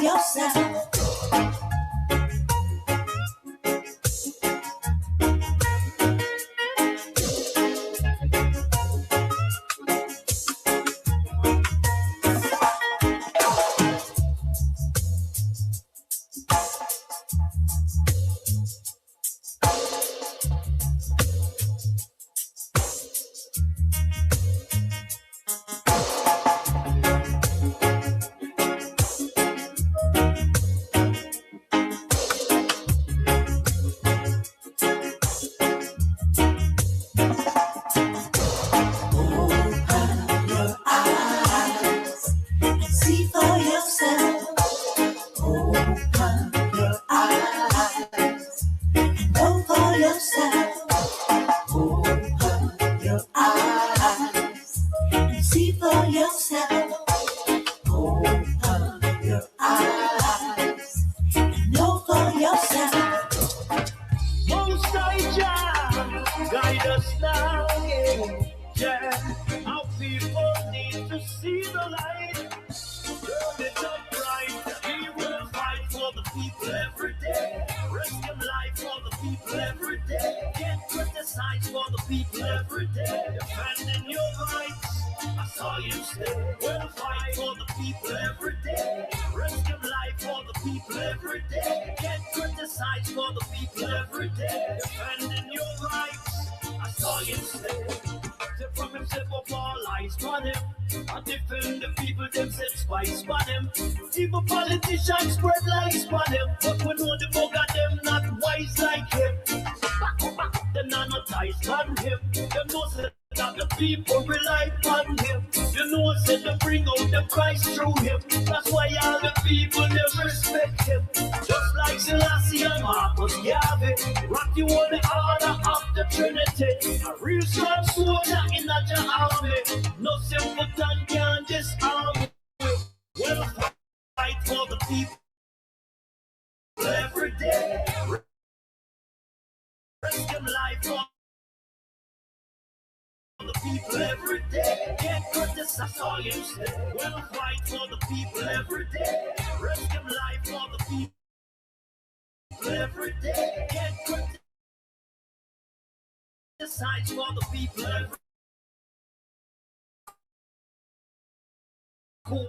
yourself.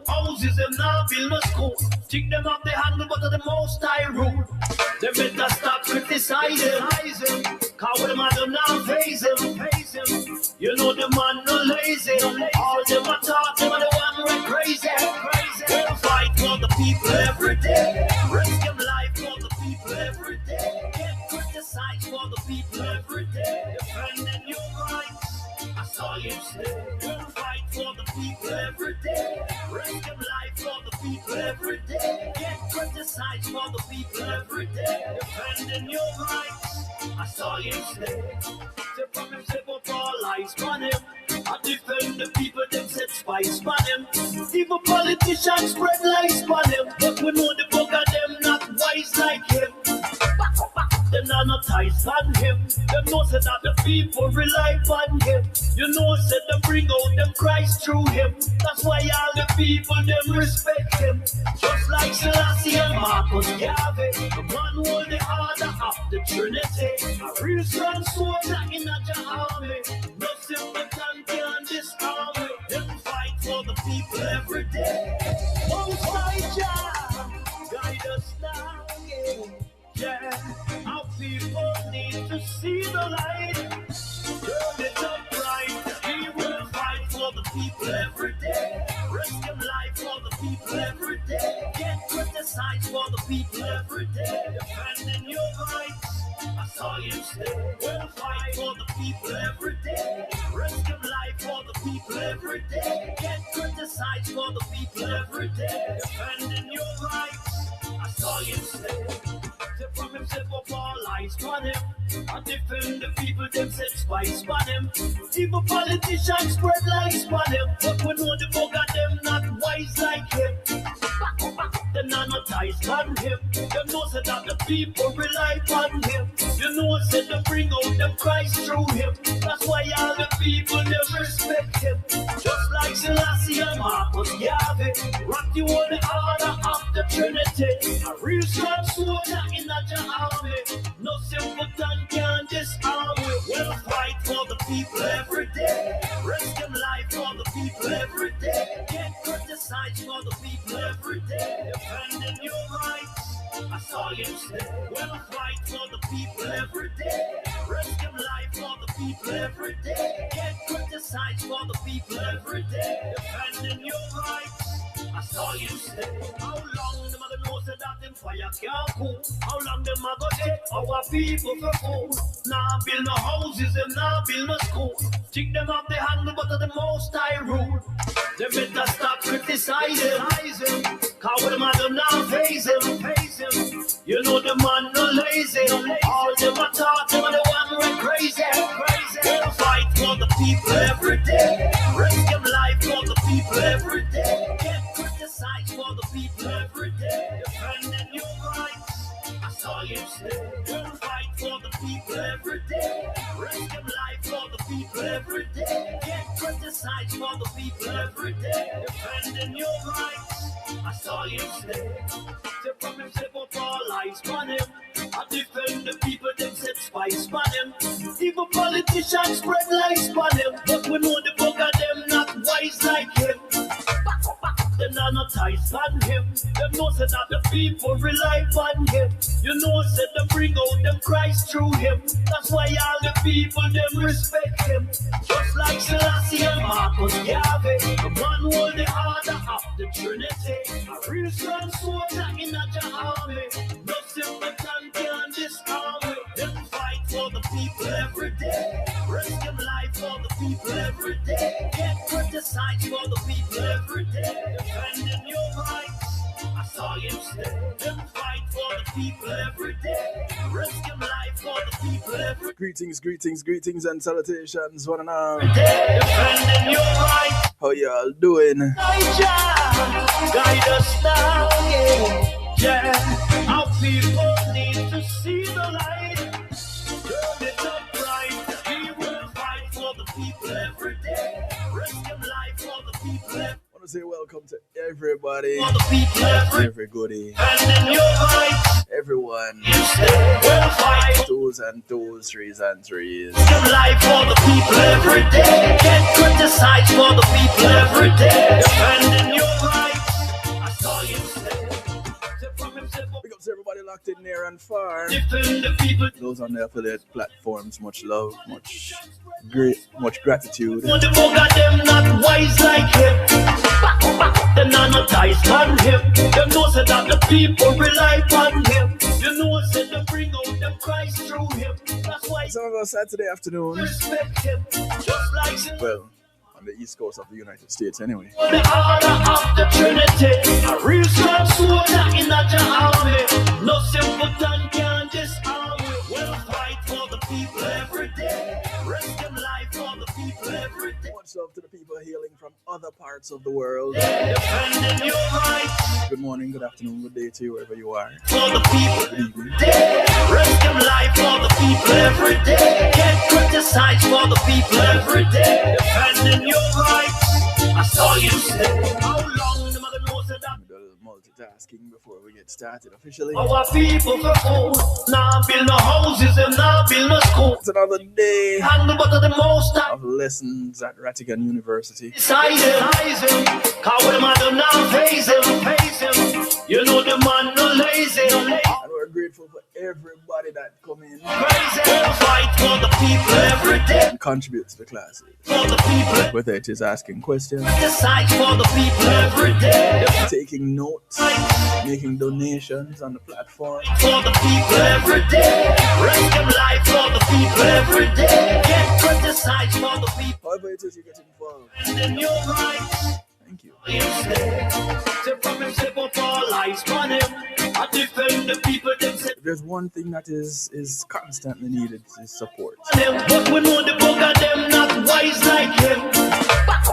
Houses them now build no school. Take them off the handle, but of the most I rule. They better stop criticizing. Cause when the man them now face him. You know the man no lazy. All them a talk, them are the one who crazy. We'll fight for the people every day. Risk them life for the people every day. Get criticized for the people every day. Defending your rights. I saw you say, we'll fight for the people every day. Risk them life for the people every day. Get criticized for the people every day. Defending your rights. I saw you say, they promise to put all eyes on him. I defend the people that set spice on him. Even politicians spread lies on him. But we know the book of them not wise like him. Them not ties on him. Them know say that the people rely on him. You know say them bring out them Christ through him. That's why all the people them respect him. Just like Selassie and Marcus Garvey, the man who hold the order of the Trinity. A real strong soldier in a army. No sympathy can disarm me. Them fight for the people every day. Most High Jah, guide us now, yeah. Our people need to see the light. Turn it up right. We will fight for the people every day. Risk them life for the people every day. Get criticized for the people every day. Defending your rights. I saw you say, we'll fight for the people every day. Risk them life for the people every day. Get criticized for the people every day. Defending your rights. I saw you say, they promise to put all eyes on him. I defend the people them set spice on him. Even politicians spread lies on him. But we know the book of them not wise like him. Them not ties on him. Them know say that the people rely on him. You know say they bring out them Christ through him. That's why all the people them respect him. Just like Selassie and Marcus Garvey, rock you on the order of the Trinity. A real strong soldier in the army. No simpleton can disarm me. We'll fight for the people every day. Risk them life for the people every day. Get criticized for the people every day. Defending your rights, I saw you say. We'll fight for the people every day. Risk them life for the people every day. Get criticized for the people every day. Defending your rights, I saw you say. How long the mother knows that them fire can't cool? How long them a go take our people for food? Nah build no houses, them nah build no school. Take them off the handle, but of the most I rule. They better stop criticizing. Cause with the mother now face him. You know the man no lazy. All them a talk, them are the one who crazy. We'll fight for the people every day. Risk them life for the people every day. Get criticized for the people every day. Defending your rights, I saw you say. We'll fight for the people every day. Risk them life for the people every day. Get criticized for the people every day. Defending your rights, I saw you say. Say from him, say up all eyes on him. I defend the people, them set spice on him. Even politicians spread lies on him. But we know the book of them not wise like him. Them not no ties on him. Them know say that the people rely on him. You know say them bring out them Christ through him. That's why all the people them respect him. Just like Selassie and Marcus Garvey, the man who hold the order of the Trinity. A real strong soldier in the army. No simpleton can disarm me. Them fight for the people every day. Risk them life for the people every day. Get criticized for the people every day. Defending your rights, I saw you say. Them fight for the people every day. Risk them life for the people every day. Greetings and salutations, one and all. Defending your rights. How y'all doing? Guide us now, yeah. Our people need to see the light. Turn it up right. We will fight for the people every day. Risk them life for the people every day. I want to say welcome to everybody, For the people every goodie, and in your rights, everyone, you say we'll fight. twos and twos, threes and threes. Risk them life for the people every day. Get criticized for the people every day. Defending your rights, I saw you say. Say from himself, Big ups to everybody locked in near and far. defend the people. Those on the affiliate platforms, much love, much gratitude. Want the book of them not wise like him. Them not no ties on him. Them know say that the people rely on him. You know say they bring out them Christ through him. That's why Some of us Saturday afternoon, respect him. Just like well, on the east coast of the United States anyway. the order of the Trinity. A real strong soldier in the army. No simpleton can disarm me. We'll fight for the people every day. Risk them life for the people every day. Much love to the people hailing from other parts of the world. Defending your rights Good morning, good afternoon, good day to you wherever you are. for the people. Good evening. Risk them life for the people every day. Get criticized for the people every day. Defending your rights, I saw you say. How long the mother knows that We do a little multitasking before we get started officially. our people for food. Now build no houses and now build no school. It's another day And the butter the most of lessons at Rattigan University. size him. Cause with the mother now face him. You know the man no lazy. And we're grateful for everybody that come in Crazy. We'll fight for the people every day. and contribute to the classes. For the people. Whether it is asking questions, Decide for the people every day. taking notes, making donations on the platform, For the people every day. Risk them life for the people every day. Get criticized for the people. however it is you get involved. And in your rights, Thank you. you say. Say from him, say up all eyes on him. I defend the people them say If there's one thing that is constantly needed, is support. on him. But we know the book of them not wise like him.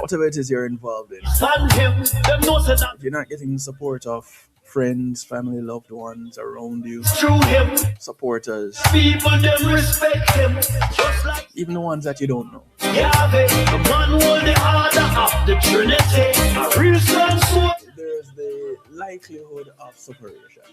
Whatever it is you're involved in, On him, them know say that if you're not getting the support of friends, family, loved ones around you, through him. supporters, People them respect him. Just like even the ones that you don't know, Yahweh, the man who hold the order of the Trinity. A real strong sword. if there's the likelihood of separation.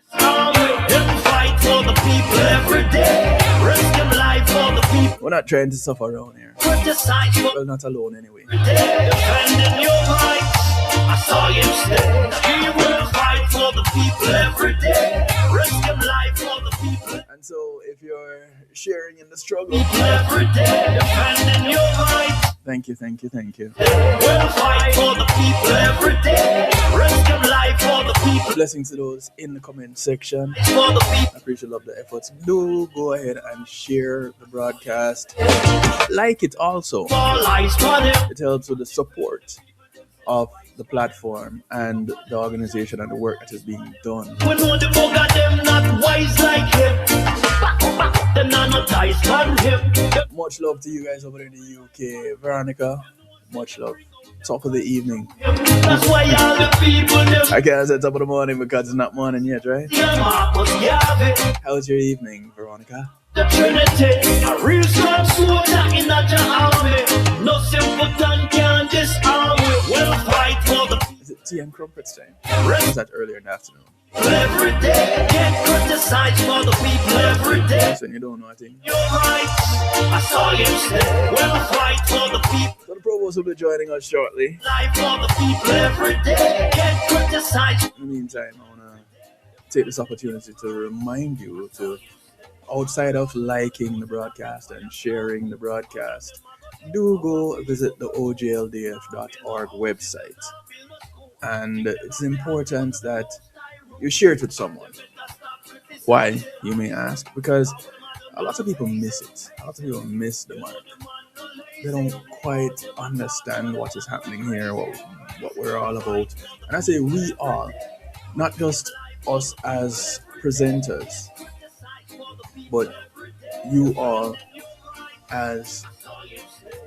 Fight for the people every day. Risk them life for the people. We're not trying to suffer around here. Well, not alone anyway. Defending your rights, I saw you stand. He will fight for the people every day. Risk them life for the people. And so, if you're sharing in the struggle, Every day, defending your rights. thank you. We'll fight for the people every day. Risk them life for the people. Blessings to those in the comment section. For the people. I appreciate love the efforts. Do go ahead and share the broadcast. Like it also. All eyes for them. It helps with the support of the platform and the organization and the work that is being done. We know the bug of them not wise like him. Them not nice man him. Much love to you guys over in the UK. Veronica, much love. Top of the evening. That's why all the people them. I can't say top of the morning because it's not morning yet, right? How's your evening, Veronica? The Trinity, a real strong soldier in a army. No simpleton can disarm me. We'll fight for the Is it tea and crumpets time? Or was that earlier in the afternoon? people every day. Get criticized for the people every day. That's when you don't know a thing. Your rights, I saw you say. We'll fight for the people. So the provost will be joining us shortly. Life for the people every day. Get criticized. In the meantime, I want to take this opportunity to remind you to, outside of liking the broadcast and sharing the broadcast, do go visit the OJLDF.org website. And it's important that you share it with someone. Why, you may ask? Because a lot of people miss it. A lot of people miss the mark. They don't quite understand what is happening here, what we're all about. And I say we all, not just us as presenters, but you all as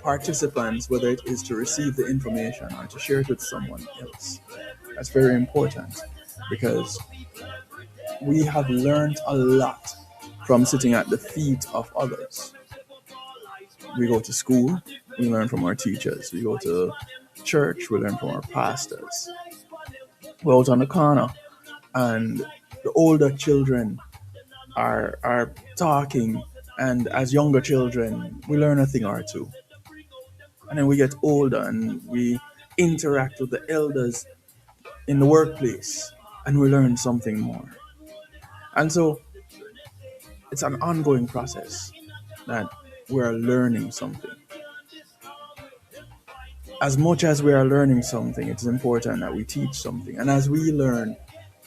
participants, whether it is to receive the information or to share it with someone else. That's very important because we have learned a lot from sitting at the feet of others. We go to school, we learn from our teachers. We go to church, we learn from our pastors. We're out on the corner and the older children are talking, and as younger children, we learn a thing or two. And then we get older and we interact with the elders in the workplace and we learn something more. And so it's an ongoing process that we're learning something. As much as we are learning something, it is important that we teach something. And as we learn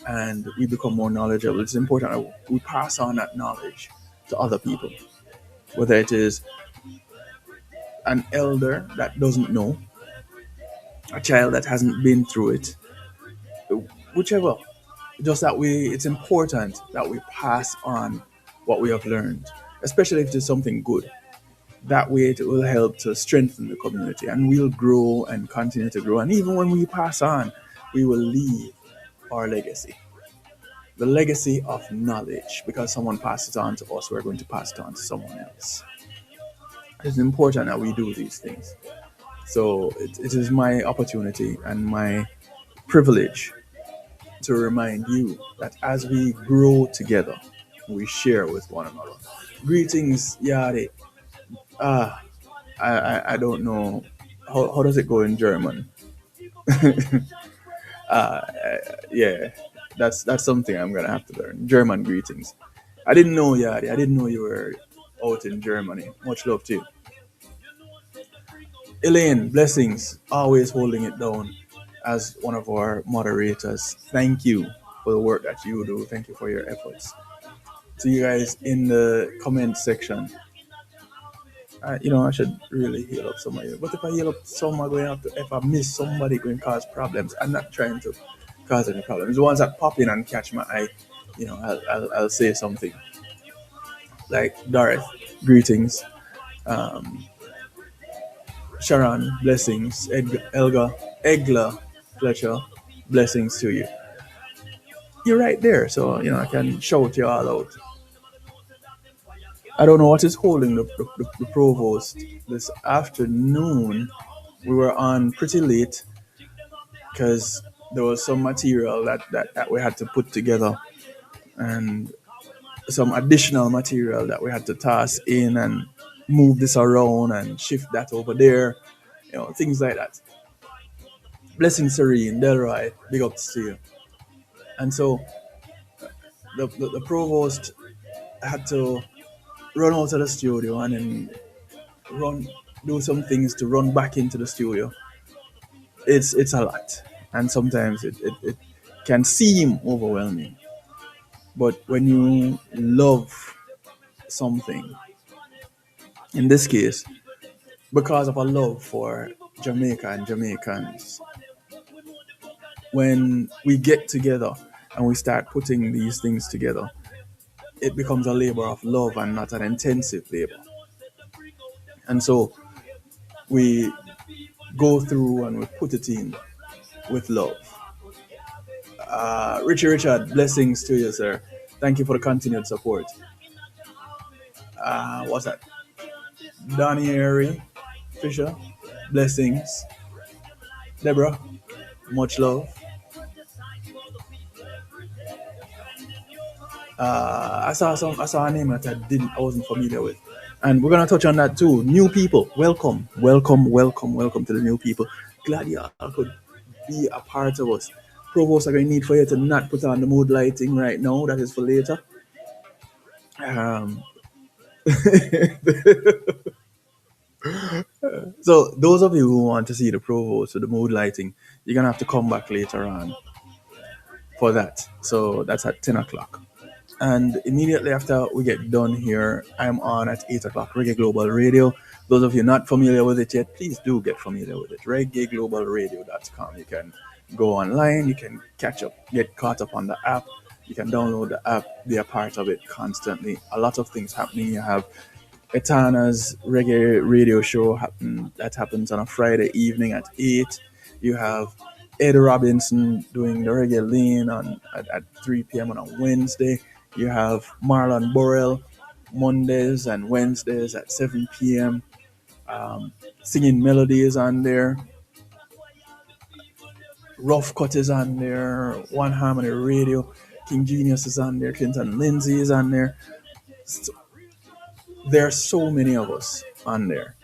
and we become more knowledgeable, it's important that we pass on that knowledge to other people. Whether it is an elder that doesn't know, a child that hasn't been through it, whichever. Just that it's important that we pass on what we have learned, especially if it is something good. That way it will help to strengthen the community and we'll grow and continue to grow. And even when we pass on, we will leave our legacy. The legacy of knowledge, because someone passes it on to us, we're going to pass it on to someone else. It's important that we do these things. So it is my opportunity and my privilege to remind you that as we grow together, we share with one another. Greetings, Yari. I don't know. How does it go in German? Yeah, that's something I'm going to have to learn. German greetings. I didn't know, Yari. I didn't know you were out in Germany. Much love to you. Elaine, blessings. Always holding it down as one of our moderators. Thank you for the work that you do. Thank you for your efforts. To you guys in the comment section. I should really heal up some of you. But if I heal up some, I'm going to have to, if I miss somebody, going to cause problems. I'm not trying to cause any problems. The ones that pop in and catch my eye, I'll say something. Like Dorothy, greetings. Sharon, blessings. Egla, Fletcher, blessings to you. You're right there, so I can shout you all out. I don't know what is holding the provost this afternoon. We were on pretty late because there was some material that we had to put together, and some additional material that we had to toss in and move this around and shift that over there, things like that. Blessing Serene, Delroy, big ups to you. And so the provost had to run out of the studio and then run do some things to run back into the studio. It's a lot, and sometimes it can seem overwhelming. But when you love something, in this case, because of a love for Jamaica and Jamaicans, when we get together and we start putting these things together, it becomes a labor of love and not an intensive labor. And so we go through and we put it in with love. Richard, blessings to you, sir. Thank you for the continued support. What's that? Donnie Airy, Fisher, blessings. Deborah, much love. I saw a name that I wasn't familiar with, and we're gonna touch on that too. New people, welcome to the new people. Glad y'all could be a part of us. Provost, I'm gonna need for you to not put on the mood lighting right now. That is for later. So those of you who want to see the provost with the mood lighting, you're gonna have to come back later on for that. So that's at 10 o'clock. And immediately after we get done here, I'm on at 8 o'clock, Reggae Global Radio. Those of you not familiar with it yet, please do get familiar with it. ReggaeGlobalRadio.com. You can go online, you can get caught up on the app, you can download the app, be a part of it constantly. A lot of things happening. You have Etana's reggae radio show that happens on a Friday evening at 8. You have Ed Robinson doing the reggae lane at 3 p.m. on a Wednesday. You have Marlon Burrell Mondays and Wednesdays at 7 p.m. Singing melodies on there. Rough Cut is on there. One Harmony Radio. King Genius is on there. Clinton Lindsay is on there. There are so many of us on there.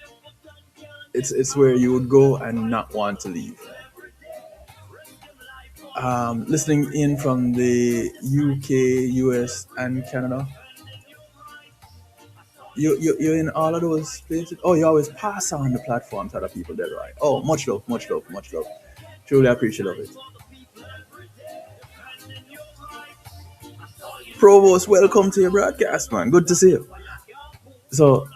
It's where you would go and not want to leave. Listening in from the UK, US, and Canada. You're in all of those places. Oh, you always pass on the platform to other people there, right? Oh, much love. Truly appreciate of it. Provost, welcome to your broadcast, man. Good to see you. So,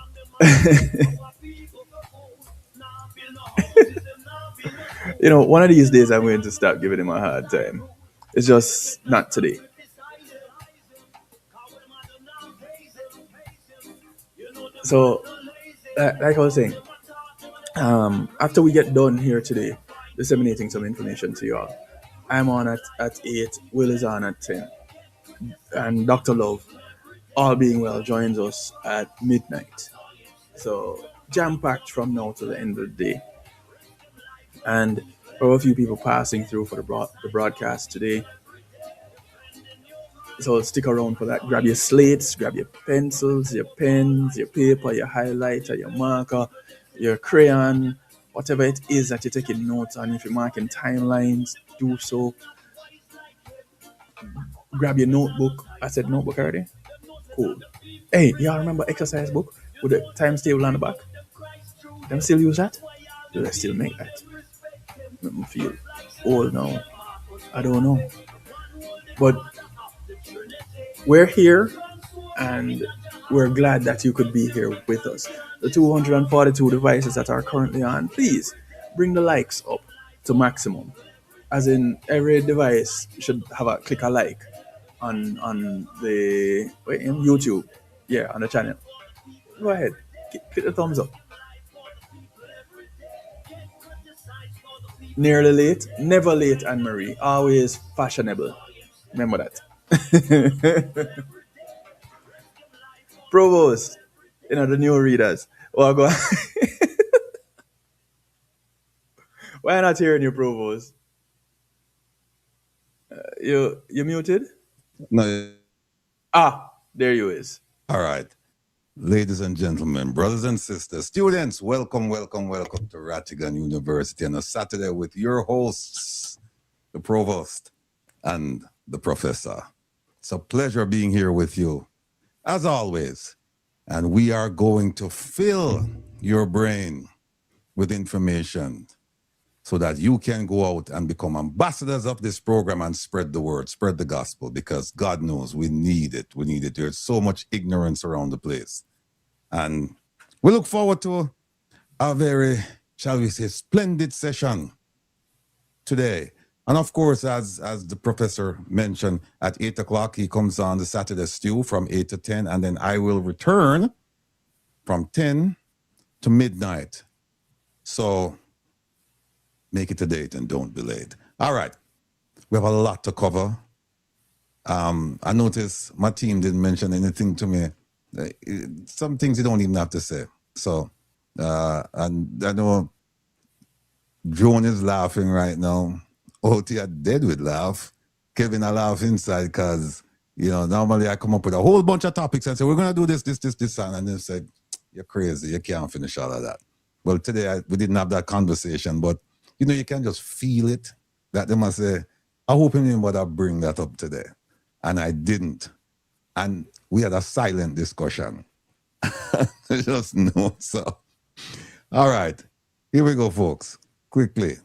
one of these days I'm going to stop giving him a hard time. It's just not today. So, like I was saying, after we get done here today, disseminating some information to you all, I'm on at 8, Will is on at 10, and Dr. Love, all being well, joins us at midnight. So, jam-packed from now to the end of the day. And there were a few people passing through for the broadcast today. So stick around for that. Grab your slates, grab your pencils, your pens, your paper, your highlighter, your marker, your crayon, whatever it is that you're taking notes on. If you're marking timelines, do so. Grab your notebook. I said notebook already? Cool. Hey, y'all remember exercise book with the times table on the back? Them still use that? Do they still make that? Make me feel old now. I don't know. But we're here, and we're glad that you could be here with us. The 242 devices that are currently on, please bring the likes up to maximum. As in, every device should have a click a like on the YouTube, on the channel. Go ahead, click the thumbs up. Nearly late, never late, Anne Marie. Always fashionable. Remember that. Provost, the new readers. Oh, go. Why not hearing you, Provost? You muted? No. Ah, there you is. All right. Ladies and gentlemen, brothers and sisters, students, welcome to Rattigan University on a Saturday with your hosts, the provost and the professor. It's a pleasure being here with you, as always. And we are going to fill your brain with information so that you can go out and become ambassadors of this program and spread the word, spread the gospel, because God knows we need it. We need it. There's so much ignorance around the place. And we look forward to a very, shall we say, splendid session today. And of course, as the professor mentioned, at 8 o'clock, he comes on the Saturday Stew from 8 to 10, and then I will return from 10 to midnight. So make it a date and don't be late. All right. We have a lot to cover. I noticed my team didn't mention anything to me. Some things you don't even have to say. So, and I know Joan is laughing right now. OT are dead with laugh. Kevin, I laugh inside because, you know, normally I come up with a whole bunch of topics and say, we're going to do this, and they said, you're crazy. You can't finish all of that. Well, today we didn't have that conversation, but you know, you can just feel it, that they must say, I hope anybody would bring that up today. And I didn't. And we had a silent discussion. Just no. So, all right. Here we go, folks. Quickly.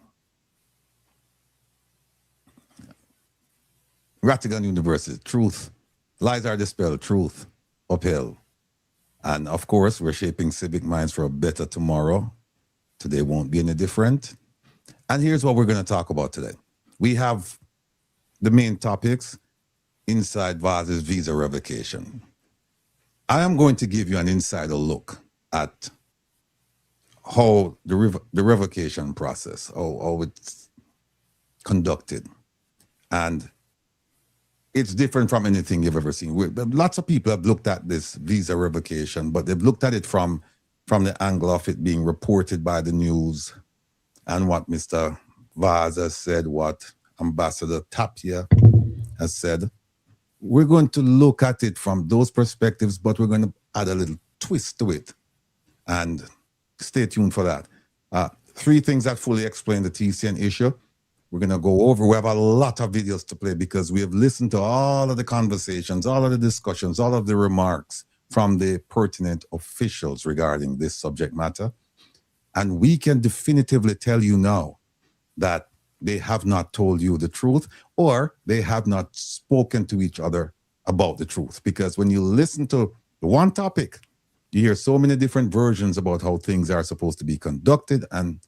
Rattigan University, truth. Lies are dispelled, truth upheld. And of course, we're shaping civic minds for a better tomorrow. Today won't be any different. And here's what we're going to talk about today. We have the main topics inside Vaz's visa revocation. I am going to give you an insider look at how the revocation process, how it's conducted. And it's different from anything you've ever seen. Lots of people have looked at this visa revocation, but they've looked at it from the angle of it being reported by the news, and what Mr. Vaz has said, what Ambassador Tapia has said. We're going to look at it from those perspectives, but we're going to add a little twist to it. And stay tuned for that. 3 things that fully explain the TCN issue. We're going to go over. We have a lot of videos to play because we have listened to all of the conversations, all of the discussions, all of the remarks from the pertinent officials regarding this subject matter. And we can definitively tell you now that they have not told you the truth, or they have not spoken to each other about the truth. Because when you listen to one topic, you hear so many different versions about how things are supposed to be conducted and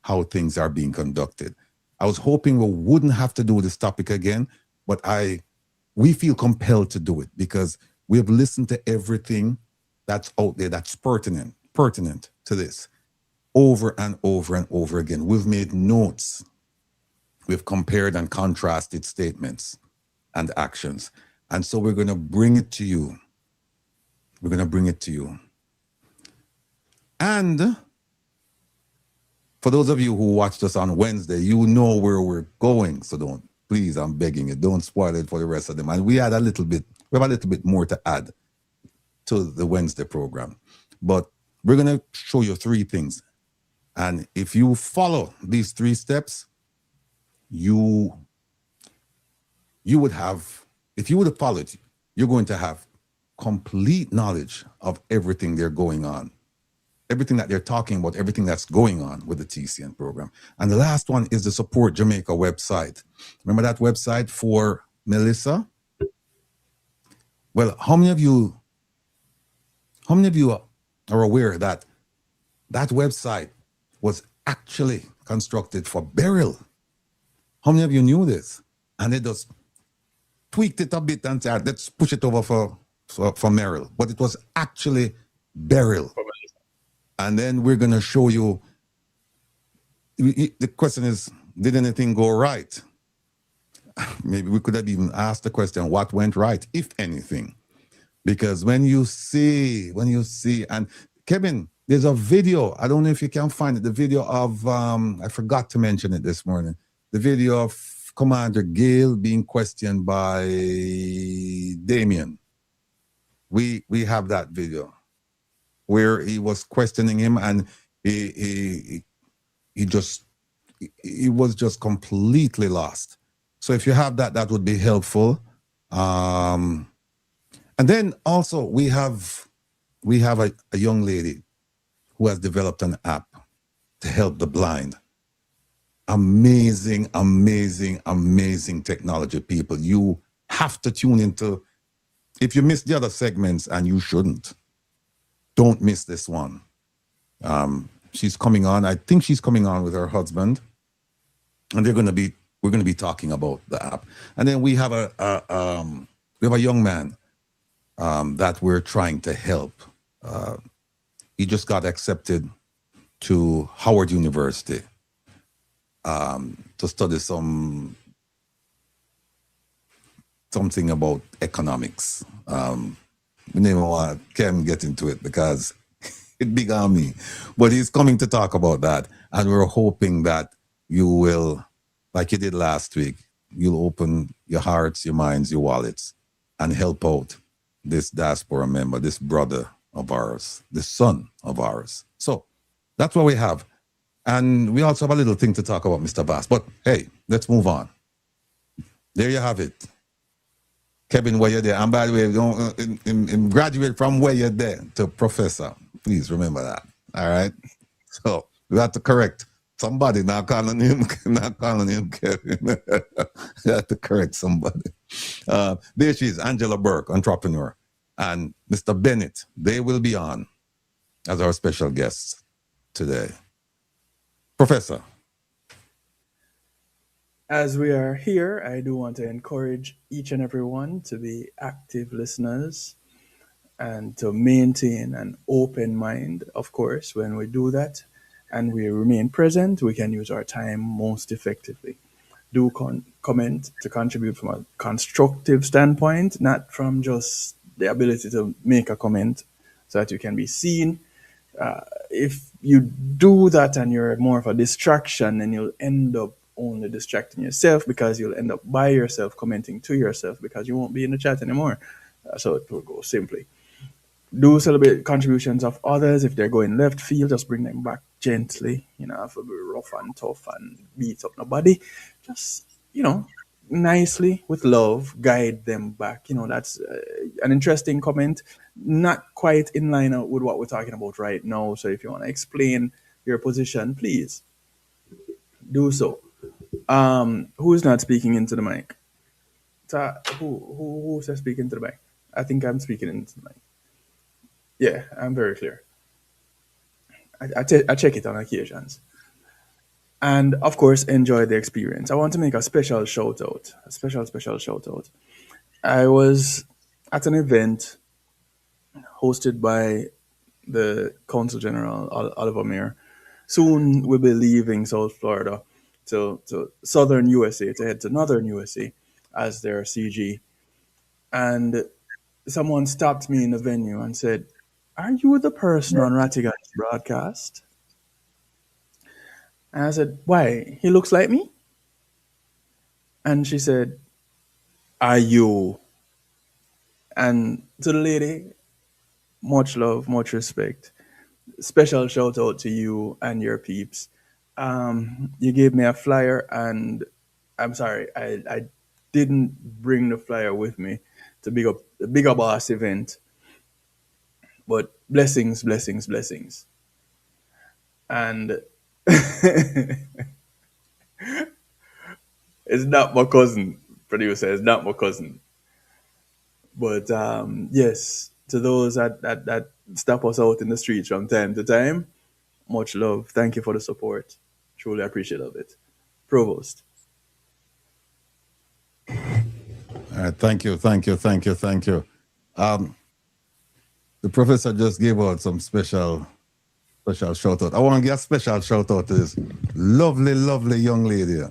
how things are being conducted. I was hoping we wouldn't have to do this topic again, but we feel compelled to do it because we have listened to everything that's out there that's pertinent to this. Over and over and over again. We've made notes. We've compared and contrasted statements and actions. And so we're going to bring it to you. We're going to bring it to you. And for those of you who watched us on Wednesday, you know where we're going. So please, I'm begging you, don't spoil it for the rest of them. And we have a little bit more to add to the Wednesday program. But we're going to show you 3 things. And if you follow these 3 steps, you would have, if you would have followed, you're going to have complete knowledge of everything they're going on, everything that they're talking about, everything that's going on with the TCN program. And the last one is the Support Jamaica website. Remember that website for Melissa? Well, how many of you are aware that that website was actually constructed for burial? How many of you knew this? And they just tweaked it a bit and said, let's push it over for Merrill. But it was actually burial. And then we're going to show you, the question is, did anything go right? Maybe we could have even asked the question, what went right, if anything? Because when you see, and Kevin, there's a video, I don't know if you can find it, the video of, I forgot to mention it this morning, the video of Commander Gale being questioned by Damien. We have that video where he was questioning him, and he was just completely lost. So if you have that, that would be helpful. And then also we have a young lady who has developed an app to help the blind. Amazing, amazing, amazing technology, people. You have to tune into. If you missed the other segments, and you shouldn't, don't miss this one. She's coming on. I think she's coming on with her husband, and we're going to be talking about the app. And then we have a young man that we're trying to help. He just got accepted to Howard University to study something about economics. We never want Ken get into it because it big on me. But he's coming to talk about that. And we're hoping that you will, like you did last week, you'll open your hearts, your minds, your wallets, and help out this diaspora member, this brother of ours, this son of ours. So that's what we have. And we also have a little thing to talk about, Mr. Bass. But hey, let's move on. There you have it. Kevin, where you're there. And by the way, don't graduate from where you're there to professor. Please remember that. All right. So we have to correct somebody. Not calling him Kevin. We have to correct somebody. There she is, Angela Burke, entrepreneur, and Mr. Bennett. They will be on as our special guests today. Professor. As we are here, I do want to encourage each and every one to be active listeners and to maintain an open mind. Of course, when we do that and we remain present, we can use our time most effectively. Do comment to contribute from a constructive standpoint, not from just the ability to make a comment so that you can be seen. If you do that and you're more of a distraction, then you'll end up only distracting yourself, because you'll end up by yourself commenting to yourself because you won't be in the chat anymore. So it will go simply. Do celebrate contributions of others. If they're going left field, just bring them back gently. You know, if be rough and tough and beat up nobody, just, nicely with love, guide them back. That's an interesting comment, not quite in line with what we're talking about right now. So if you want to explain your position, please do so. Who is not speaking into the mic? Who says speak into the mic? I think I'm speaking into the mic. Yeah, I'm very clear. I check it on occasions. And of course, enjoy the experience. I want to make a special shout out, a special shout out. I was at an event hosted by the Consul General, Oliver Mayer. Soon we'll be leaving South Florida to southern USA, to head to northern USA as their CG. And someone stopped me in the venue and said, "Are you the person on Rattigan's broadcast?" And I said, "Why? He looks like me?" And she said, "Are you?" And to the lady, much love, much respect. Special shout out to you and your peeps. You gave me a flyer, and I'm sorry, I didn't bring the flyer with me to big up the Bigger Boss event. But blessings, blessings, blessings. And it's not my cousin, producer. It's not my cousin. But yes, to those that stop us out in the streets from time to time, much love. Thank you for the support. Truly appreciate it. Provost. All right, thank you. The professor just gave out some special shout out. I want to give a special shout out to this lovely young lady.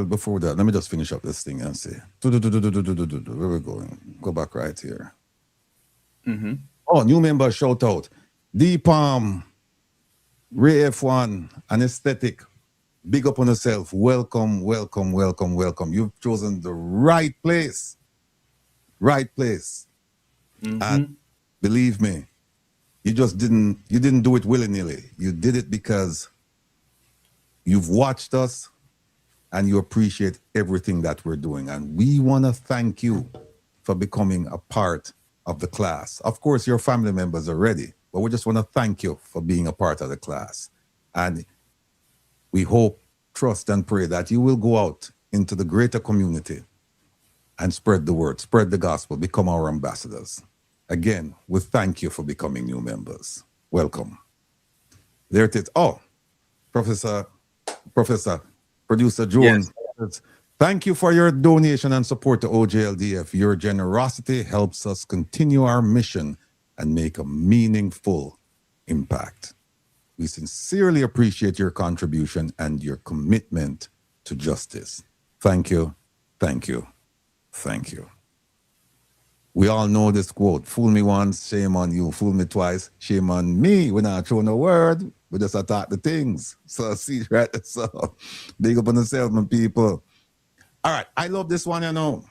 Before that, let me just finish up this thing and see. Where we going? Go back right here. Mm-hmm. Oh, new member shout out. Deep Ray F1, anesthetic. Big up on yourself. Welcome, welcome, welcome, welcome. You've chosen the right place. Right place. And believe me, you didn't do it willy-nilly. You did it because you've watched us and you appreciate everything that we're doing. And we want to thank you for becoming a part of the class. Of course, your family members are ready, but we just want to thank you for being a part of the class. And we hope, trust, and pray that you will go out into the greater community and spread the word, spread the gospel, become our ambassadors. Again, we thank you for becoming new members. Welcome. There it is. Oh, Professor, Producer Joan. Yes. Thank you for your donation and support to OJLDF. Your generosity helps us continue our mission and make a meaningful impact. We sincerely appreciate your contribution and your commitment to justice. Thank you, thank you, thank you. We all know this quote, fool me once, shame on you. Fool me twice, shame on me. We're not throwing a word, we just attack the things. So see, right? So big up on yourself, my people. All right, I love this one, you know.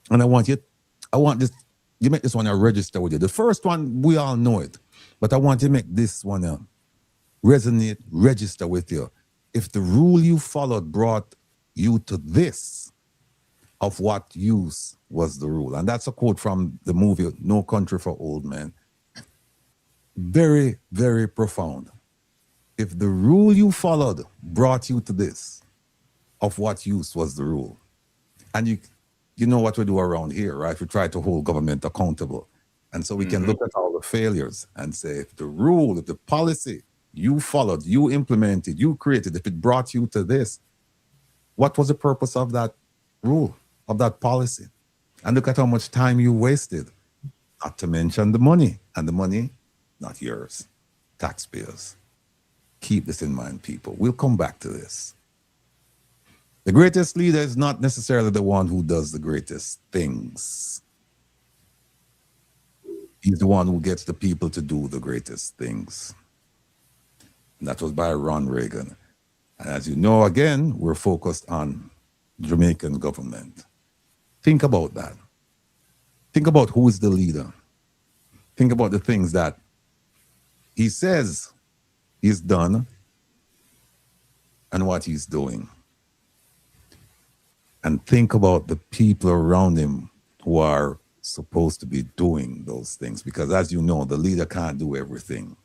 And I want this, you make this one a register with you. The first one, we all know it. But I want you to make this one resonate, register with you. If the rule you followed brought you to this, of what use was the rule? And that's a quote from the movie No Country for Old Men. Very, very profound. If the rule you followed brought you to this, of what use was the rule? And you know what we do around here, right? We try to hold government accountable. And so we can look at all the failures and say, if the rule, if the policy you followed, you implemented, you created, if it brought you to this, what was the purpose of that rule, of that policy? And look at how much time you wasted, not to mention the money. And the money, not yours, taxpayers. Keep this in mind, people. We'll come back to this. The greatest leader is not necessarily the one who does the greatest things. He's the one who gets the people to do the greatest things. And that was by Ronald Reagan. And as you know, again, we're focused on Jamaican government. Think about that. Think about who is the leader. Think about the things that he says he's done and what he's doing. And think about the people around him who are supposed to be doing those things. Because as you know, the leader can't do everything.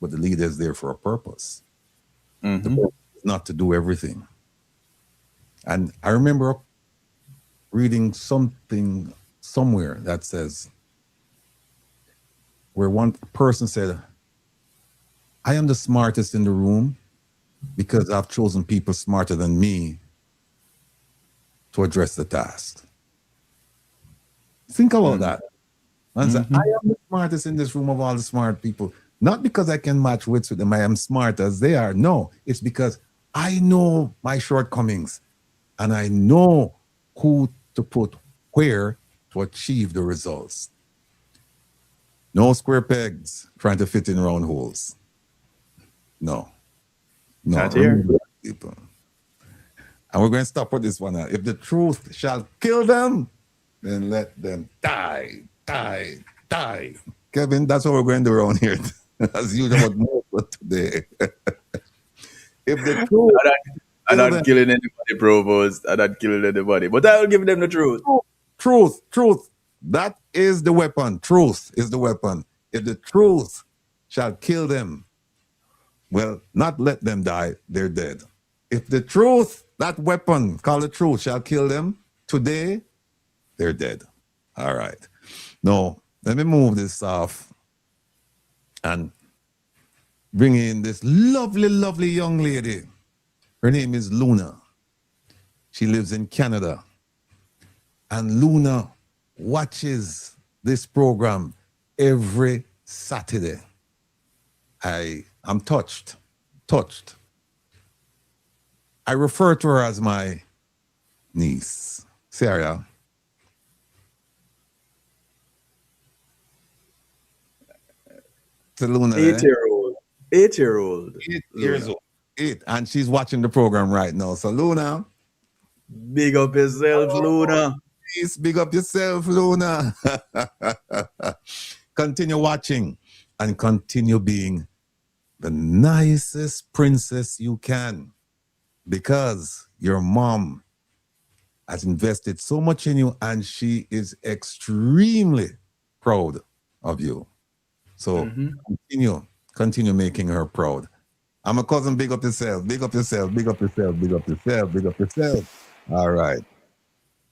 But the leader is there for a purpose. The purpose is not to do everything. And I remember reading something somewhere that says, where one person said, I am the smartest in the room because I've chosen people smarter than me to address the task. Think about that. And say, I am the smartest in this room of all the smart people. Not because I can match wits with them, I am smart as they are. No, it's because I know my shortcomings and I know who to put where to achieve the results. No square pegs trying to fit in round holes. No. Not here. People. And we're going to stop with this one now. If the truth shall kill them, then let them die, die, die. Kevin, that's what we're going to do around here. As usual, but today. If the truth... I'm not killing anybody, Provost. I'm not killing anybody. But I will give them the truth. Truth. That is the weapon. Truth is the weapon. If the truth shall kill them, well, not let them die, they're dead. If the truth, that weapon called the truth, shall kill them today, they're dead. All right. Now, let me move this off and bring in this lovely, lovely young lady. Her name is Luna. She lives in Canada. And Luna watches this program every Saturday. I'm touched. I refer to her as my niece, Sarah. To Luna. 8-year-old. 8-year-old 8 years Luna. old. 8. And she's watching the program right now. So, Luna, Big up yourself, oh, Luna. please big up yourself, Luna. Continue watching and continue being the nicest princess you can, because your mom has invested so much in you and she is extremely proud of you. So continue making her proud. I'm a cousin, big up yourself, big up yourself, big up yourself, big up yourself, big up yourself. All right.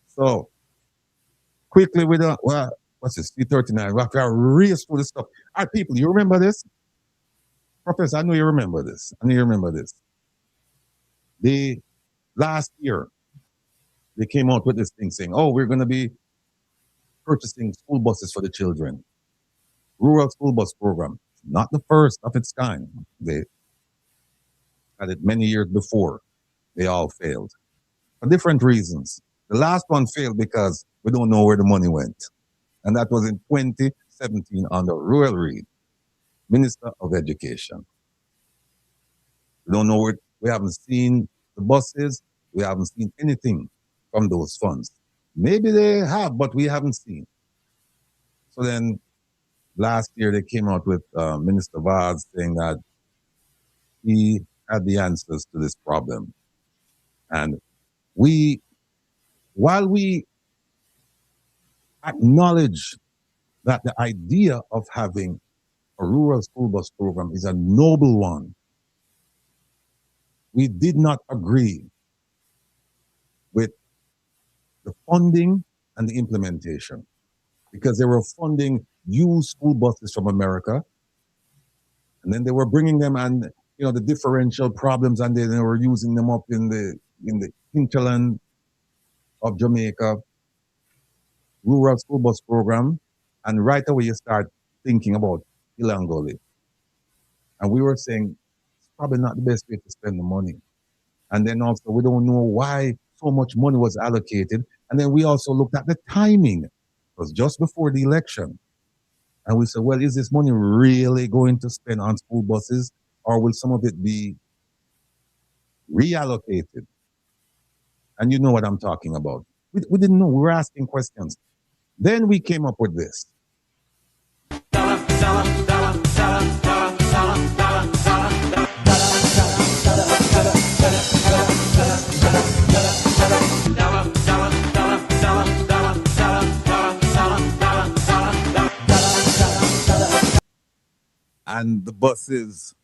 So quickly with what's this? 3:39. We have to race through the stuff. All right, people, you remember this? Professor, I know you remember this. I know you remember this. The last year, they came out with this thing saying, oh, we're going to be purchasing school buses for the children. Rural school bus program. Not the first of its kind. They had it many years before. They all failed for different reasons. The last one failed because we don't know where the money went. And that was in 2017 under Royal Reid, Minister of Education. We don't know where, we haven't seen the buses. We haven't seen anything from those funds. Maybe they have, but we haven't seen. So then last year they came out with Minister Vaz saying that he had the answers to this problem. And while we acknowledge that the idea of having a rural school bus program is a noble one, we did not agree with the funding and the implementation, because they were funding used school buses from America, and then they were bringing them and the differential problems, and they were using them up in the hinterland of Jamaica rural school bus program, and right away you start thinking about Ilangoli. And we were saying it's probably not the best way to spend the money. And then also we don't know why so much money was allocated. And then we also looked at the timing. It was just before the election. And we said, well, is this money really going to spend on school buses, or will some of it be reallocated? And you know what I'm talking about. We didn't know. We were asking questions. Then we came up with this. And the buses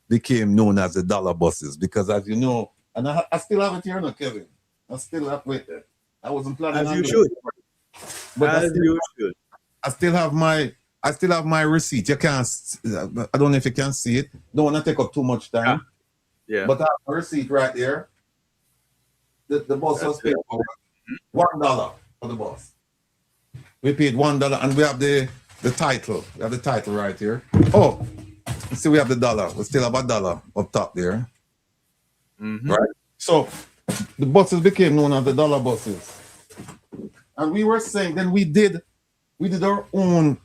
became known as the dollar buses, because, as you know, and I still have it here now, Kevin. I still have it. I wasn't planning As on you it. should. But As you should. I still have my receipt. You can't. I don't know if you can see it. Don't want to take up too much time. Yeah. But I have a receipt right there. The bus was paid for $1 for the bus. We paid $1, and we have the title. We have the title right here. Oh, see, we have the dollar. We still have $1 up top there. Right. So the buses became known as the dollar buses. And we were saying, then we did our own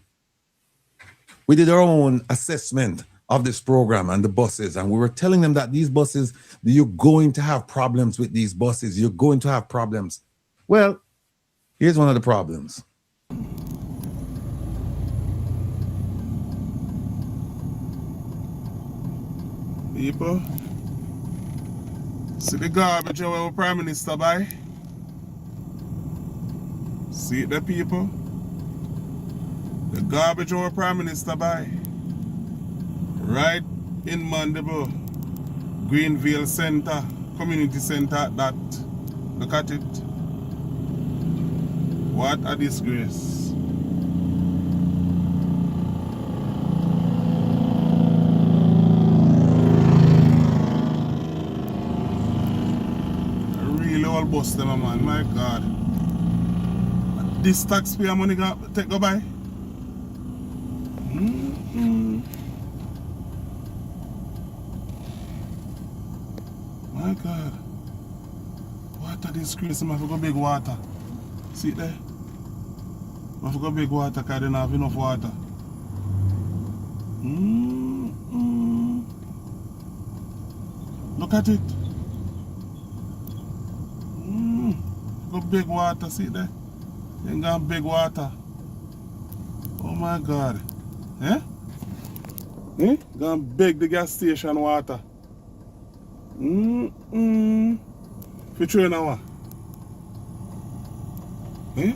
assessment of this program and the buses, and we were telling them that these buses, you're going to have problems with these buses. You're going to have problems. Well, here's one of the problems. People, see the garbage our Prime Minister buy? See it there, people? The garbage our Prime Minister buy. Right in Mandeville, Greenville Center, Community Center, that. Look at it. What a disgrace. I really all bust them, man. My God. This taxpayer money take go by? My God. What a disgrace. I have to go big water. See it there? I have to go big water because I don't have enough water. Look at it. Got big water, see there? You got big water. Oh my God. Eh? Eh? Gonna beg the gas station water. For an hour. Eh?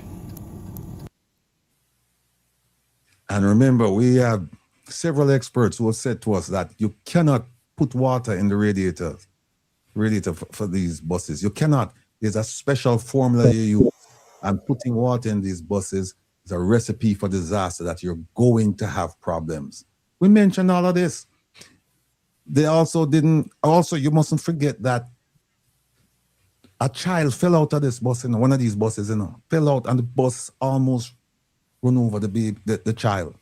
And remember, we have several experts who have said to us that you cannot put water in the radiator for these buses. You cannot. There's a special formula you use, and putting water in these buses is a recipe for disaster, that you're going to have problems. We mentioned all of this. They also you mustn't forget that a child fell out of this bus, one of these buses, fell out, and the bus almost run over the child.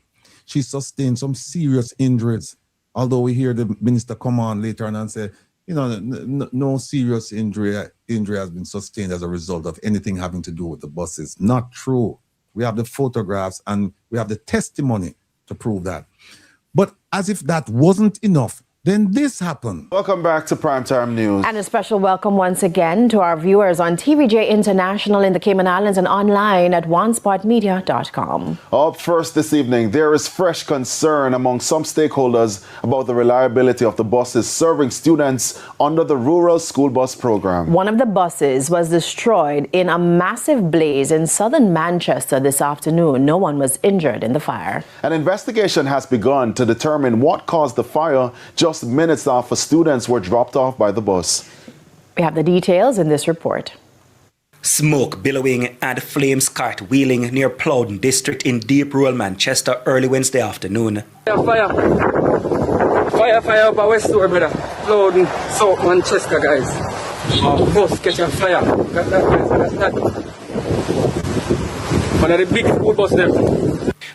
She sustained some serious injuries, although we hear the minister come on later on and say, no serious injury has been sustained as a result of anything having to do with the buses. Not true. We have the photographs and we have the testimony to prove that. But as if that wasn't enough, then this happened. Welcome back to Primetime News. And a special welcome once again to our viewers on TVJ International in the Cayman Islands and online at onespotmedia.com. Up first this evening, there is fresh concern among some stakeholders about the reliability of the buses serving students under the Rural School Bus Program. One of the buses was destroyed in a massive blaze in southern Manchester this afternoon. No one was injured in the fire. An investigation has begun to determine what caused the fire just minutes after students were dropped off by the bus. We have the details in this report. Smoke billowing and flames cartwheeling near Plowden district in deep rural Manchester early Wednesday afternoon. Fire up our west door, brother. Plowden, South Manchester, guys. Bus catch a fire. That. One of the big school bus there.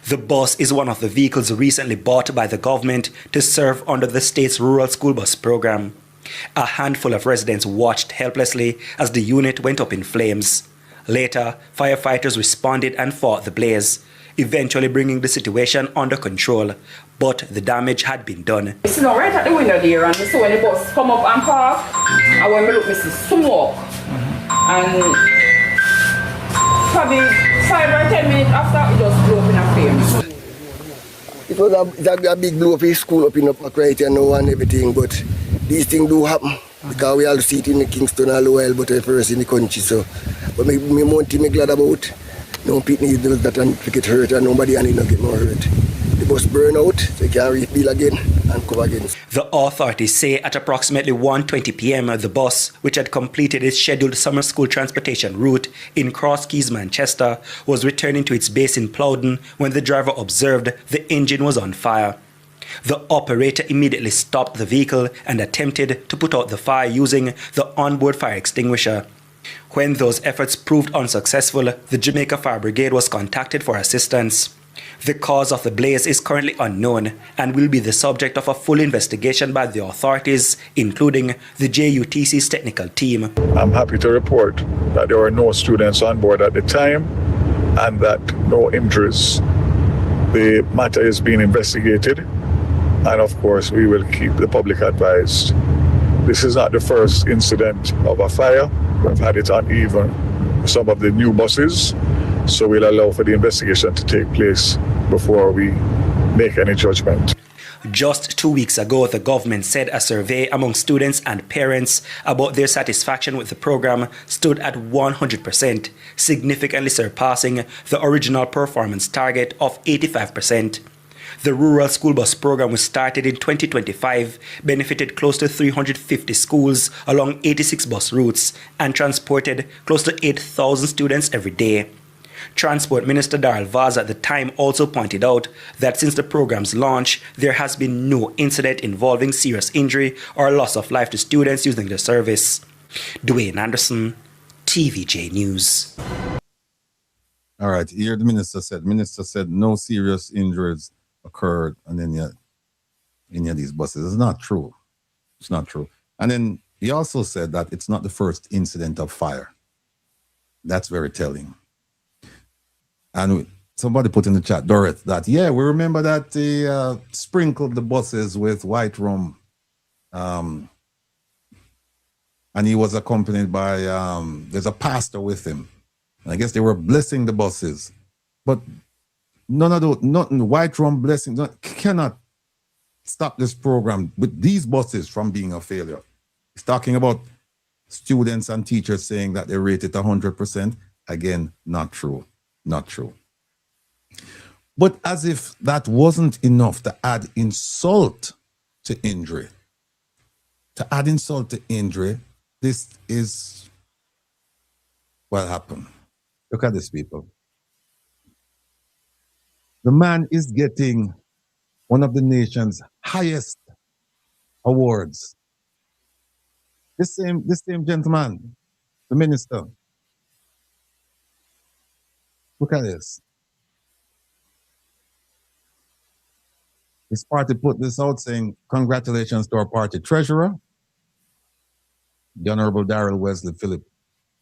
The bus is one of the vehicles recently bought by the government to serve under the state's rural school bus program. A handful of residents watched helplessly as the unit went up in flames. Later, firefighters responded and fought the blaze, eventually bringing the situation under control. But the damage had been done. It's not right at the window there, and so when the bus come up and park, and when we look, we see smoke. And probably 5 or 10 minutes after, it just blew up in a flames. It was a big blow up in school up in the park right here now and everything, but these things do happen because we all see it in the Kingston all the while, but first in the country. So, but me glad about. No people need those that and get hurt, and nobody and not get more hurt. The bus burn out, so you can rebuild again and come again. The authorities say at approximately 1:20 p.m. the bus, which had completed its scheduled summer school transportation route in Cross Keys, Manchester, was returning to its base in Plowden when the driver observed the engine was on fire. The operator immediately stopped the vehicle and attempted to put out the fire using the onboard fire extinguisher. When those efforts proved unsuccessful, the Jamaica Fire Brigade was contacted for assistance. The cause of the blaze is currently unknown and will be the subject of a full investigation by the authorities, including the JUTC's technical team. I'm happy to report that there were no students on board at the time and that no injuries. The matter is being investigated, and of course we will keep the public advised. This is not the first incident of a fire. We've had it on even some of the new buses, so we'll allow for the investigation to take place before we make any judgment. Just 2 weeks ago, the government said a survey among students and parents about their satisfaction with the program stood at 100%, significantly surpassing the original performance target of 85%. The rural school bus program, which started in 2025, benefited close to 350 schools along 86 bus routes and transported close to 8,000 students every day. Transport Minister Darrell Vaz at the time also pointed out that since the program's launch, there has been no incident involving serious injury or loss of life to students using the service. Dwayne Anderson, TVJ News. All right, here the minister said no serious injuries occurred on any of these buses. It's not true. It's not true. And then he also said that it's not the first incident of fire. That's very telling. And somebody put in the chat, Dorothy, that, yeah, we remember that they sprinkled the buses with white rum and he was accompanied by, there's a pastor with him. And I guess they were blessing the buses. But none of those, nothing, white rum blessing, cannot stop this program with these buses from being a failure. He's talking about students and teachers saying that they rate it 100%. Again, not true. Not true. But as if that wasn't enough to add insult to injury. To add insult to injury, this is what happened. Look at this, people. The man is getting one of the nation's highest awards. This same gentleman, the minister. Look at this. His party put this out saying, congratulations to our party treasurer, the Honorable Darrell Wesley Philip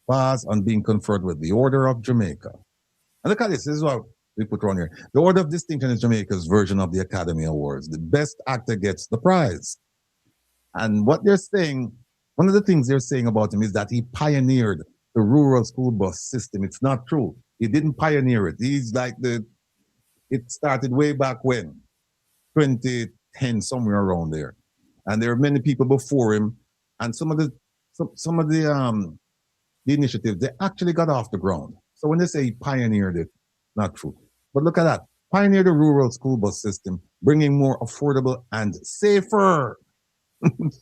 Paz, on being conferred with the Order of Jamaica. And look at this. This is what we put on here. The Order of Distinction is Jamaica's version of the Academy Awards. The best actor gets the prize. And what they're saying, one of the things they're saying about him is that he pioneered the rural school bus system. It's not true. He didn't pioneer it. He's like it started way back when, 2010, somewhere around there. And there are many people before him. And some of the initiatives, they actually got off the ground. So when they say he pioneered it, not true. But look at that. Pioneer the rural school bus system, bringing more affordable and safer,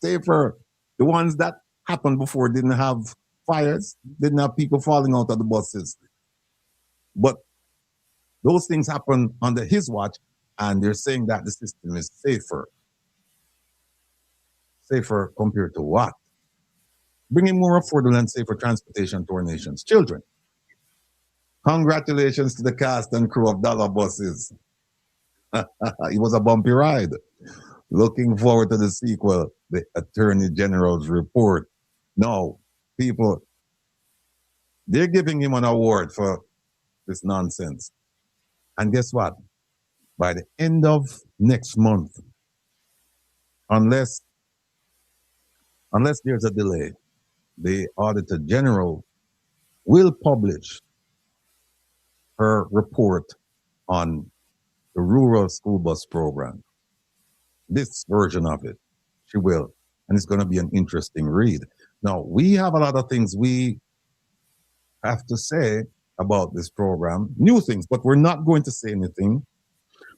safer. The ones that happened before didn't have fires, didn't have people falling out of the buses. But those things happen under his watch, and they're saying that the system is safer. Safer compared to what? Bringing more affordable and safer transportation to our nation's children. Congratulations to the cast and crew of Dollar Buses. It was a bumpy ride. Looking forward to the sequel, the Attorney General's report. No, people, they're giving him an award for this nonsense. And guess what? By the end of next month, unless there's a delay, the Auditor General will publish her report on the rural school bus program. This version of it, she will. And it's going to be an interesting read. Now, we have a lot of things we have to say about this program, new things, but we're not going to say anything.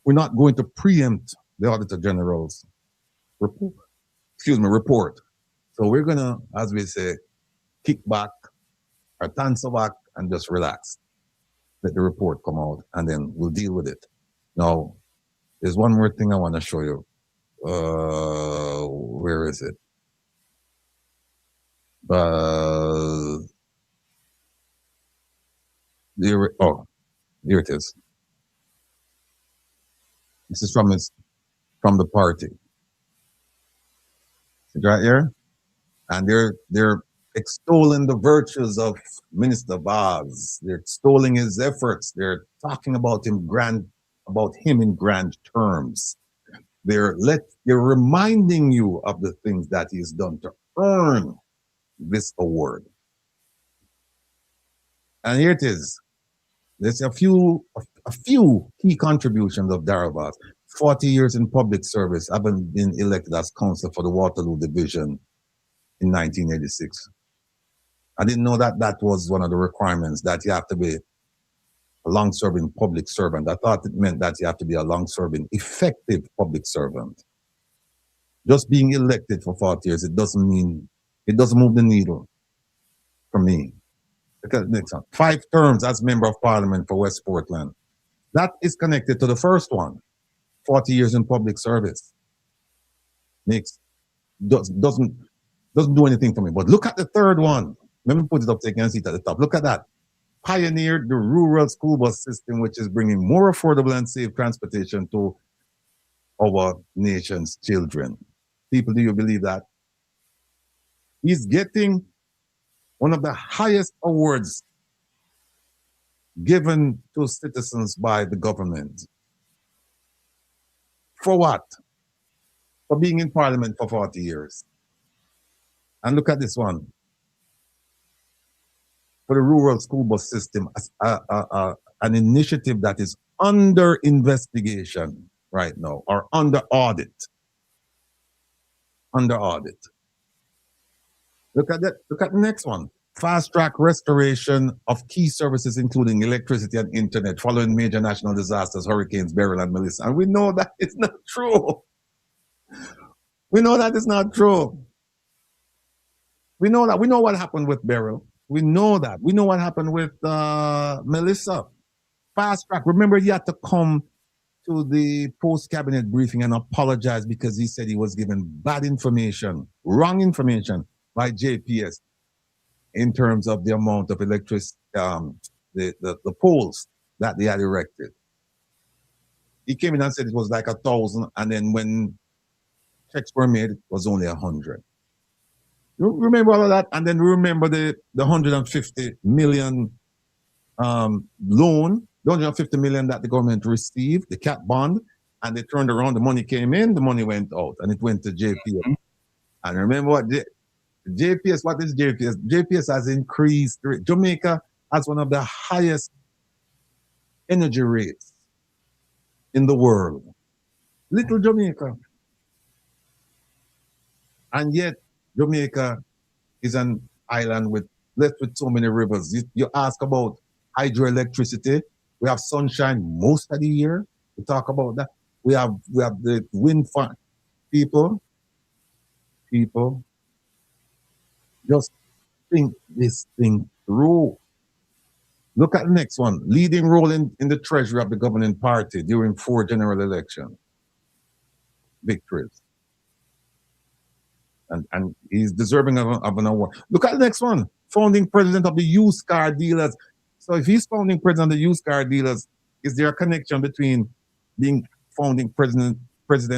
We're not going to preempt the Auditor General's report. So we're going to, as we say, kick back or cancel back and just relax. Let the report come out and then we'll deal with it. Now, there's one more thing I want to show you. Where is it? Here it is. This is from the party. See right here? And they're extolling the virtues of Minister Vaz. They're extolling his efforts. They're talking about him in grand terms. They're reminding you of the things that he's done to earn this award. And here it is. There's a few key contributions of Darrell Vaz. 40 years in public service, having been elected as councillor for the Waterloo Division in 1986. I didn't know that was one of the requirements, that you have to be a long-serving public servant. I thought it meant that you have to be a long-serving, effective public servant. Just being elected for 40 years, it doesn't move the needle for me. Because next one, 5 terms as Member of Parliament for West Portland. That is connected to the first one, 40 years in public service. Doesn't do anything for me. But look at the third one. Let me put it up so you can see it at the top. Look at that. Pioneered the rural school bus system, which is bringing more affordable and safe transportation to our nation's children. People, do you believe that? He's getting one of the highest awards given to citizens by the government. For what? For being in Parliament for 40 years. And look at this one. for the rural school bus system as an initiative that is under investigation right now, or under audit. Under audit. Look at that. Look at the next one. Fast track restoration of key services, including electricity and internet, following major national disasters, hurricanes Beryl and Melissa. And we know that it's not true. We know that it's not true. We know that. We know what happened with Beryl. We know that. We know what happened with Melissa. Fast track. Remember, he had to come to the post-cabinet briefing and apologize because he said he was given bad information, wrong information by JPS in terms of the amount of electricity, the poles that they had erected. He came in and said it was like 1,000, and then when checks were made, it was only 100. You remember all of that? And then remember the 150 million loan, the 150 million that the government received, the cap bond, and they turned around, the money came in, the money went out, and it went to JPS. And remember what JPS, what is JPS? JPS has increased. Jamaica has one of the highest energy rates in the world. Little Jamaica. And yet, Jamaica is an island left with so many rivers. You ask about hydroelectricity. We have sunshine most of the year. We talk about that. We have the wind farm. People, just think this thing through. Look at the next one. Leading role in the treasury of the governing party during 4 general elections. Victories. And he's deserving of an award. Look at the next one. Founding president of the used car dealers. So if he's founding president of the used car dealers, is there a connection between being founding president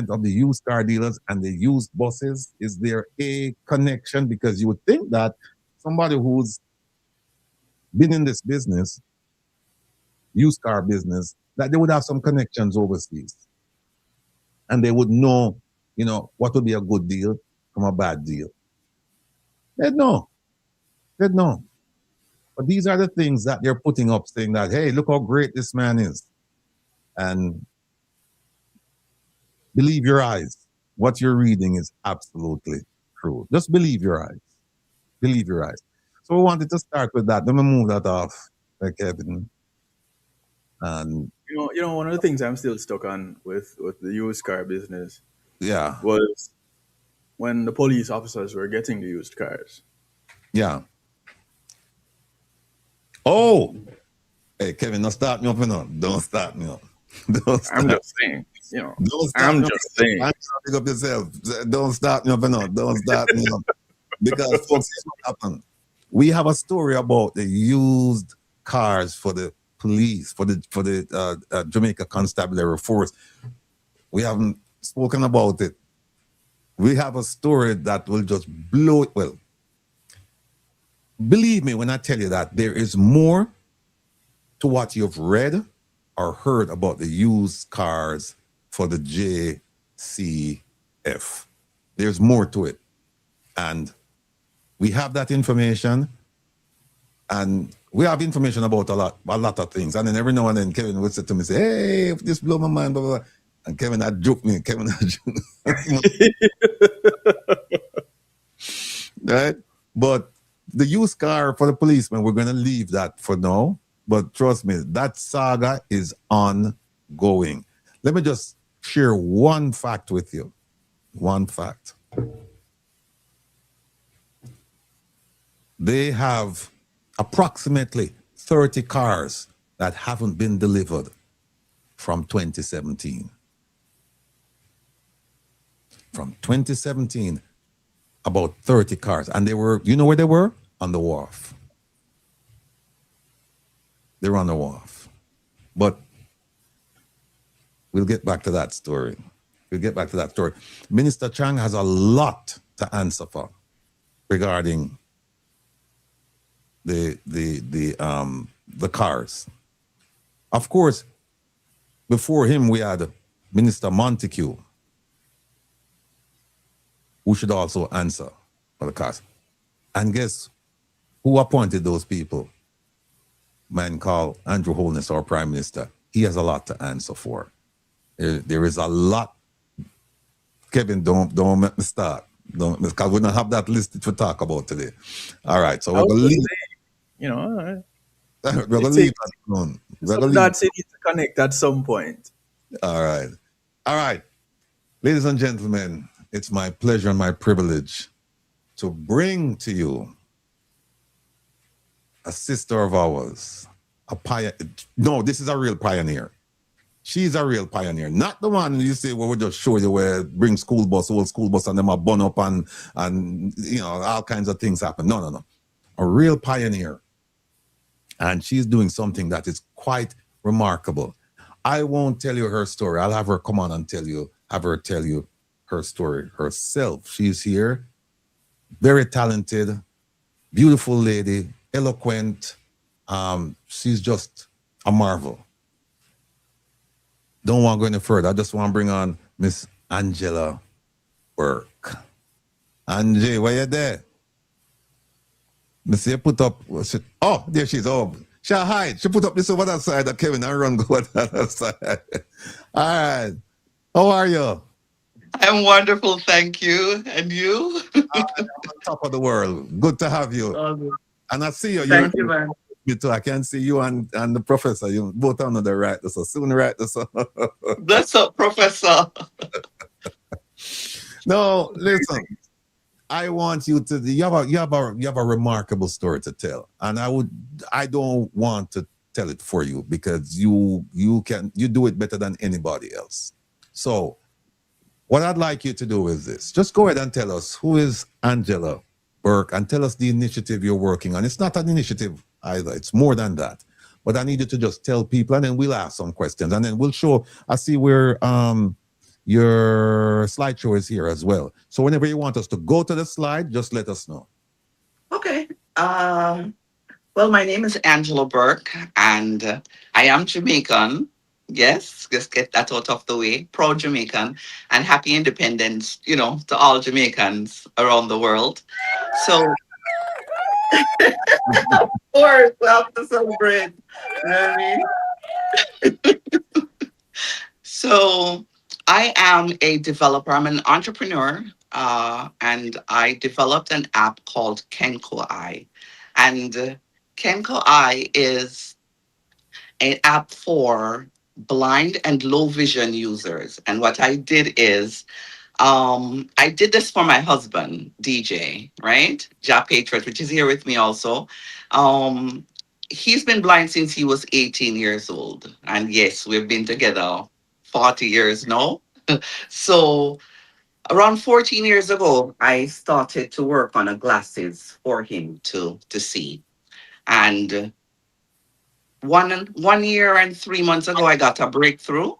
of the used car dealers and the used buses? Is there a connection? Because you would think that somebody who's been in this business, used car business, that they would have some connections overseas. And they would know, what would be a good deal from a bad deal. They'd know. But these are the things that they're putting up, saying that, hey, look how great this man is. And believe your eyes. What you're reading is absolutely true. Just believe your eyes. Believe your eyes. So we wanted to start with that. Let me move that off, Kevin. And one of the things I'm still stuck on with the used car business, was when the police officers were getting the used cars. Yeah. Oh, hey Kevin, don't start me up, Don't start me up. I'm just saying. I'm just saying. Pick up yourself. Don't start me up, Don't start me up. Because folks, here's what happened. We have a story about the used cars for the police, for the Jamaica Constabulary Force. We haven't spoken about it. We have a story that will just blow it. Well, believe me when I tell you that there is more to what you've read or heard about the used cars for the JCF. There's more to it. And we have that information, and we have information about a lot of things. And then every now and then Kevin would say to me, hey, this blow my mind, blah, blah, blah. And Kevin had joked me. Right? But the used car for the policemen, we're going to leave that for now. But trust me, that saga is ongoing. Let me just share one fact with you. One fact. They have approximately 30 cars that haven't been delivered from 2017. From 2017, about 30 cars. And they were, you know where they were? On the wharf. They were on the wharf. But we'll get back to that story. Minister Chang has a lot to answer for regarding the cars. Of course, before him we had Minister Montague, who should also answer for the cars. And guess who appointed those people? man called Andrew Holness, our Prime Minister, he has a lot to answer for. There is a lot. Kevin, don't make me start. Don't, because we don't have that list to talk about today. All right, so I we're was gonna gonna leave. say, you know, We're gonna it's leave that alone. We're some gonna leave. dots need to connect at some point. All right, all right, ladies and gentlemen, it's my pleasure and my privilege to bring to you a sister of ours, a pioneer. No, this is a real pioneer. She's a real pioneer, not the one you say, well, we just show you where bring school bus, old school bus, and them are bun up and you know all kinds of things happen. No, no, no, a real pioneer, and she's doing something that is quite remarkable. I won't tell you her story. I'll have her come on and have her tell you her story herself. She's here, very talented, beautiful lady, eloquent. She's just a marvel. Don't want to go any further. I just want to bring on Miss Angela Burke. Angie, where you there? Miss, you put up. Oh, there she is. Oh, she hide. She put up this over that side that Kevin and run go to the other side. All right. How are you? I'm wonderful, thank you. And you? I'm on top of the world. Good to have you. And I see you. Thank you, man. Me too. I can see you and the professor. You both on the right. So soon right. So. That's up, Professor. No, listen. I want you to. You have a remarkable story to tell, and I don't want to tell it for you because you do it better than anybody else. So, what I'd like you to do is this: just go ahead and tell us who is Angela Burke, and tell us the initiative you're working on. It's not an initiative either; it's more than that. But I need you to just tell people, and then we'll ask some questions, and then we'll show. I see where your slideshow is here as well. So whenever you want us to go to the slide, just let us know. Okay. Well, my name is Angela Burke, and I am Jamaican. Yes, just get that out of the way. Proud Jamaican, and happy independence, to all Jamaicans around the world. So, of course, we have to celebrate. You know what I mean? So, I am a developer. I'm an entrepreneur, and I developed an app called KENKOEYE. And KENKOEYE is an app for blind and low vision users. And what I did is, I did this for my husband, DJ, right? Ja Patriot, which is here with me also. He's been blind since he was 18 years old. And yes, we've been together 40 years now. So around 14 years ago, I started to work on a glasses for him to see. And 1 year and 3 months ago, I got a breakthrough.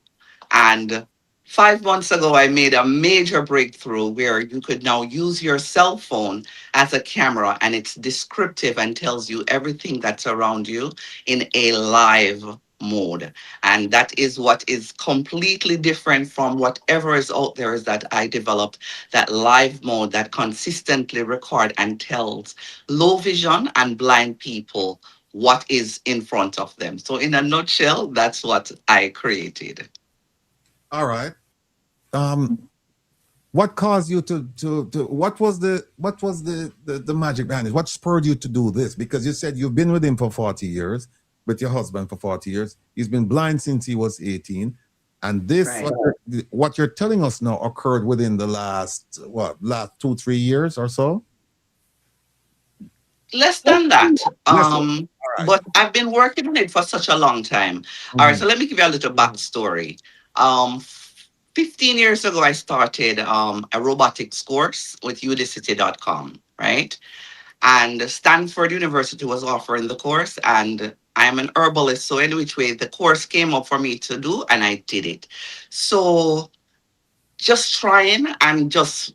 And 5 months ago, I made a major breakthrough where you could now use your cell phone as a camera, and it's descriptive and tells you everything that's around you in a live mode. And that is what is completely different from whatever is out there, is that I developed that live mode that consistently record and tells low vision and blind people what is in front of them. So in a nutshell, that's what I created. All right. What caused you to what was the magic behind it? What spurred you to do this? Because you said you've been with him for 40 years, with your husband for 40 years. He's been blind since he was 18. And this, Right. what you're telling us now occurred within the last 2-3 years or so? Less than that. Right. But I've been working on it for such a long time. All right, so let me give you a little backstory. 15 years ago, I started a robotics course with udacity.com, right? And Stanford University was offering the course, and I'm an herbalist. So in which way, the course came up for me to do, and I did it. So just trying and just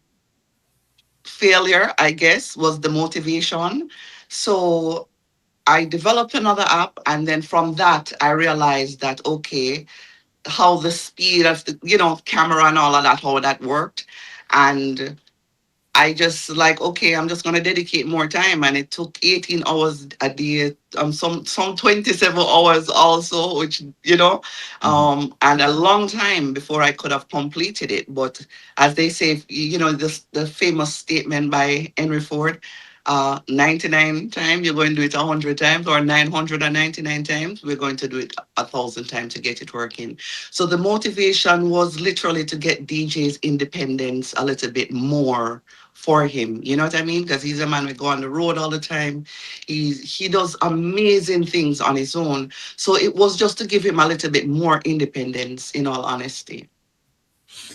failure, I guess, was the motivation. So I developed another app, and then from that, I realized that, okay, how the speed of the, camera and all of that, how that worked. And I just like, okay, I'm just gonna dedicate more time, and it took 18 hours a day, some 27 hours also, which and a long time before I could have completed it. But as they say, this the famous statement by Henry Ford, 99 times you're going to do it 100 times, or 999 times we're going to do it 1,000 times to get it working. So the motivation was literally to get DJs independence a little bit more for him. You know what I mean? Because he's a man who go on the road all the time. He does amazing things on his own. So it was just to give him a little bit more independence, in all honesty.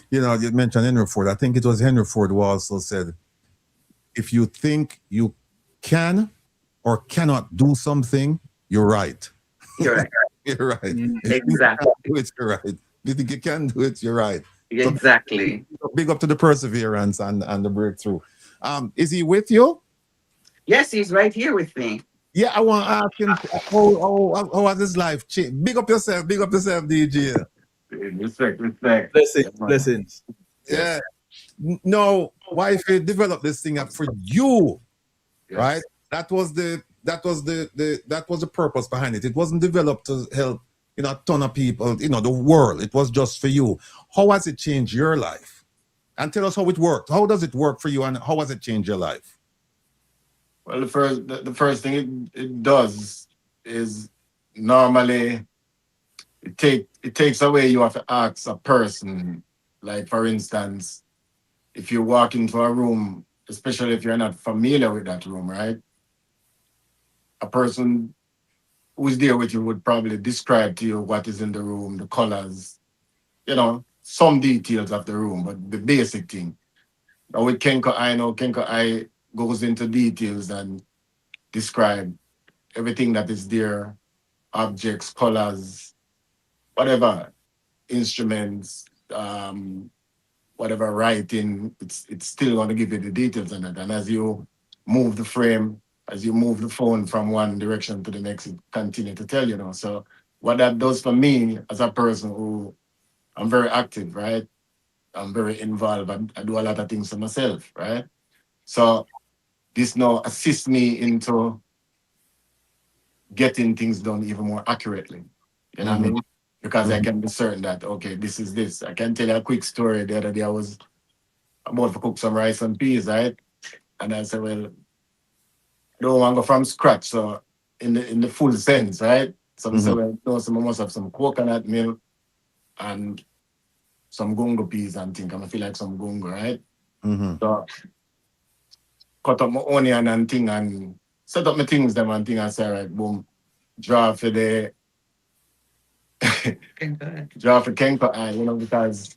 You know, you mentioned Henry Ford. I think it was Henry Ford who also said, if you think you can or cannot do something, you're right. You're right. You're right. If you Exactly. can't do it, you're right. If you think you can do it, you're right. So Exactly. big up to the perseverance and the breakthrough. Is he with you? Yes, he's right here with me. Yeah, I want to ask him how has his life changed? Big up yourself, DJ. Respect. Blessings. Yeah. No, wife developed this thing up for you, right? That was the purpose behind it. It wasn't developed to help, a ton of people, the world. It was just for you. How has it changed your life? And tell us how it worked. How does it work for you, and how has it changed your life? Well, the first thing it does is normally it takes away you have to ask a person. Like, for instance, if you walk into a room, especially if you're not familiar with that room, right? A person who's there with you would probably describe to you what is in the room, the colors, some details of the room, but the basic thing. Now with Kenko I goes into details and describe everything that is there, objects, colors, whatever, instruments, whatever writing, it's still going to give you the details on it. And as you move the frame, as you move the phone from one direction to the next, it continue to tell you. So what that does for me as a person who I'm very active, right? I'm very involved. I do a lot of things for myself, right? So this now assists me into getting things done even more accurately. You know what I mean? Because I can be certain that, okay, this is this. I can tell you a quick story. The other day I was about to cook some rice and peas, right? And I said, well, I don't want to go from scratch. So in the full sense, right? So I said, well, no, so I must have some coconut milk and some gungo peas and think I feel like some gungo, right? So cut up my onion and thing and set up my things them and thing and say, right, boom, draw for the draw for KENKOEYE, because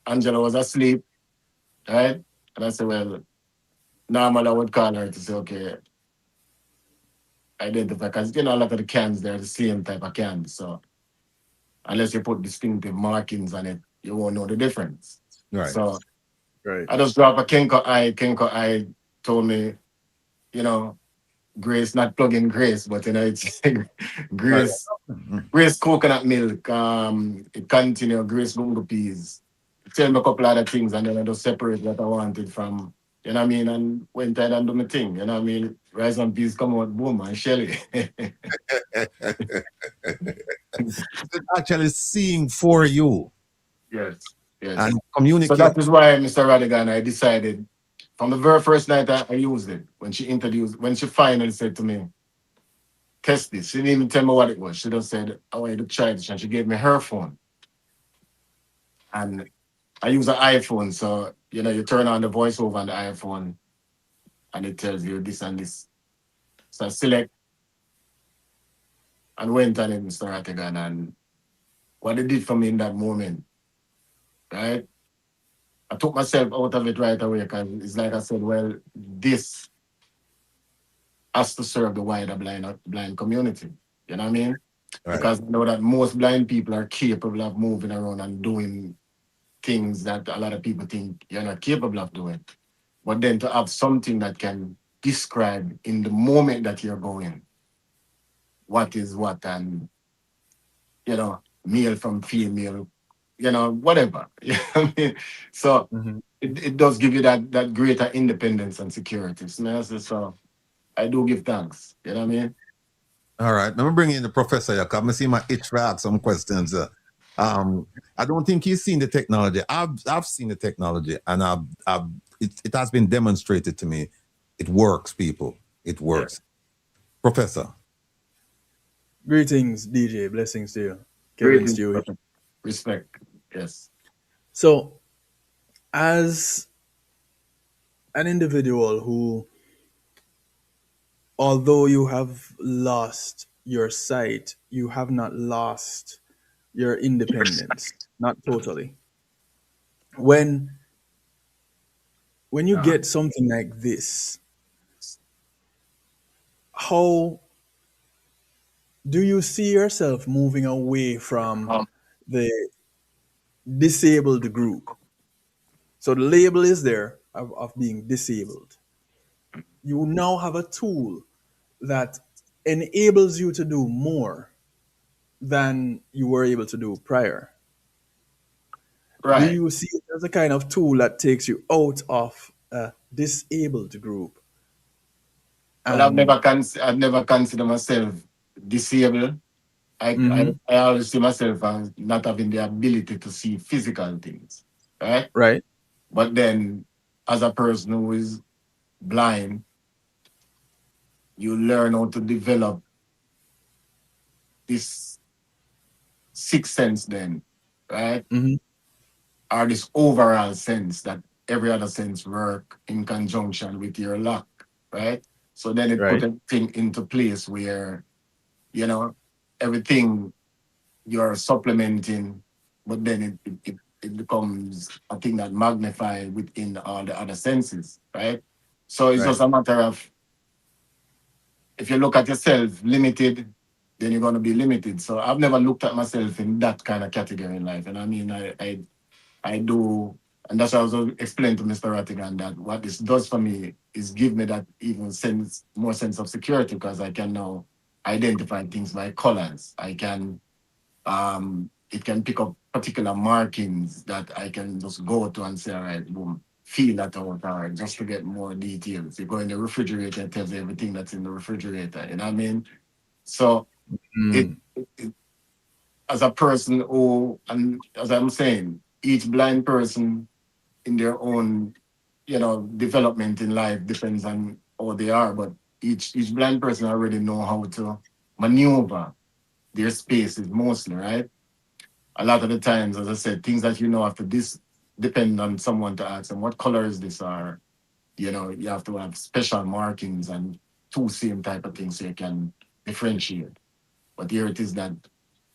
Angela was asleep, right? And I said, well, normally I would call her to say, okay, identify, because a lot of the cans, they're the same type of cans. So unless you put distinctive markings on it, you won't know the difference. Right. So Right. I just dropped a KENKOEYE. KENKOEYE told me, Grace, not plug-in Grace, but it's Grace, Grace coconut milk. It continue Grace bungo peas. Tell me a couple other things, and then I just separate what I wanted from, and went ahead and do my thing. Rice and peas come out, boom, and Shelly. Actually seeing for you. Yes. And communicate. So that is why, Mr. Rattigan, I decided from the very first night I used it, when she finally said to me, test this. She didn't even tell me what it was. She just said, I want you to try this. And she gave me her phone. And I use an iPhone. So, you turn on the voiceover on the iPhone and it tells you this and this. So I select and went on it, Mr. Rattigan. And what it did for me in that moment, right? I took myself out of it right away because it's like I said, well, this has to serve the wider blind community. You know what I mean? Right. Because I know that most blind people are capable of moving around and doing things that a lot of people think you're not capable of doing. But then to have something that can describe in the moment that you're going what is what, and, male from female, whatever. You know what I mean? So it does give you that greater independence and security. So I do give thanks. You know what I mean? All right, let me bring in the professor here. Come see my itch for ask some questions. I don't think he's seen the technology. I've seen the technology, and it has been demonstrated to me. It works, people. It works. Yeah. Professor. Greetings, DJ. Blessings to you. Kevin Greetings, Stewie. respect. Yes. So, as an individual who, although you have lost your sight, you have not lost your independence. Not totally. When you get something like this, how do you see yourself moving away from the disabled group? So the label is there of being disabled. You now have a tool that enables you to do more than you were able to do prior. Right. Do you see it as a kind of tool that takes you out of a disabled group? Well, I've never considered myself disabled. I always see myself as not having the ability to see physical things, right? Right. But then, as a person who is blind, you learn how to develop this sixth sense then, right? Or this overall sense that every other sense work in conjunction with your luck, right? So then it put everything into place where, you know, everything you're supplementing, but then it becomes a thing that magnifies within all the other senses, right? So it's just a matter of, if you look at yourself limited, then you're going to be limited. So I've never looked at myself in that kind of category in life. And I mean, I do, and that's why I was explaining to Mr. Rattigan that what this does for me is give me that even more sense of security, because I can now identify things by colors. I can, it can pick up particular markings that I can just go to and say, all right, boom, feel that out, or just to get more details. You go in the refrigerator, it tells you everything that's in the refrigerator, you know what I mean? So it, as a person who, and as I'm saying, each blind person in their own, development in life depends on how they are, but each blind person already know how to maneuver their spaces mostly, right? A lot of the times, as I said, things that after this depend on someone to ask them, what color is this? Or, you have to have special markings and two same type of things so you can differentiate. But here it is that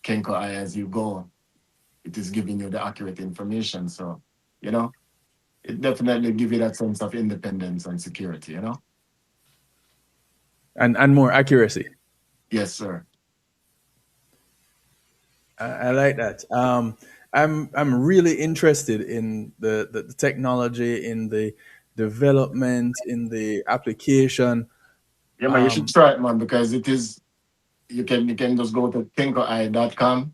KENKOEYE, as you go, it is giving you the accurate information. So, it definitely gives you that sense of independence and security, And more accuracy. Yes, sir. I like that. I'm really interested in the technology, in the development, in the application. Yeah, man, you should try it, man, because it is, you can just go to KENKOEYE.com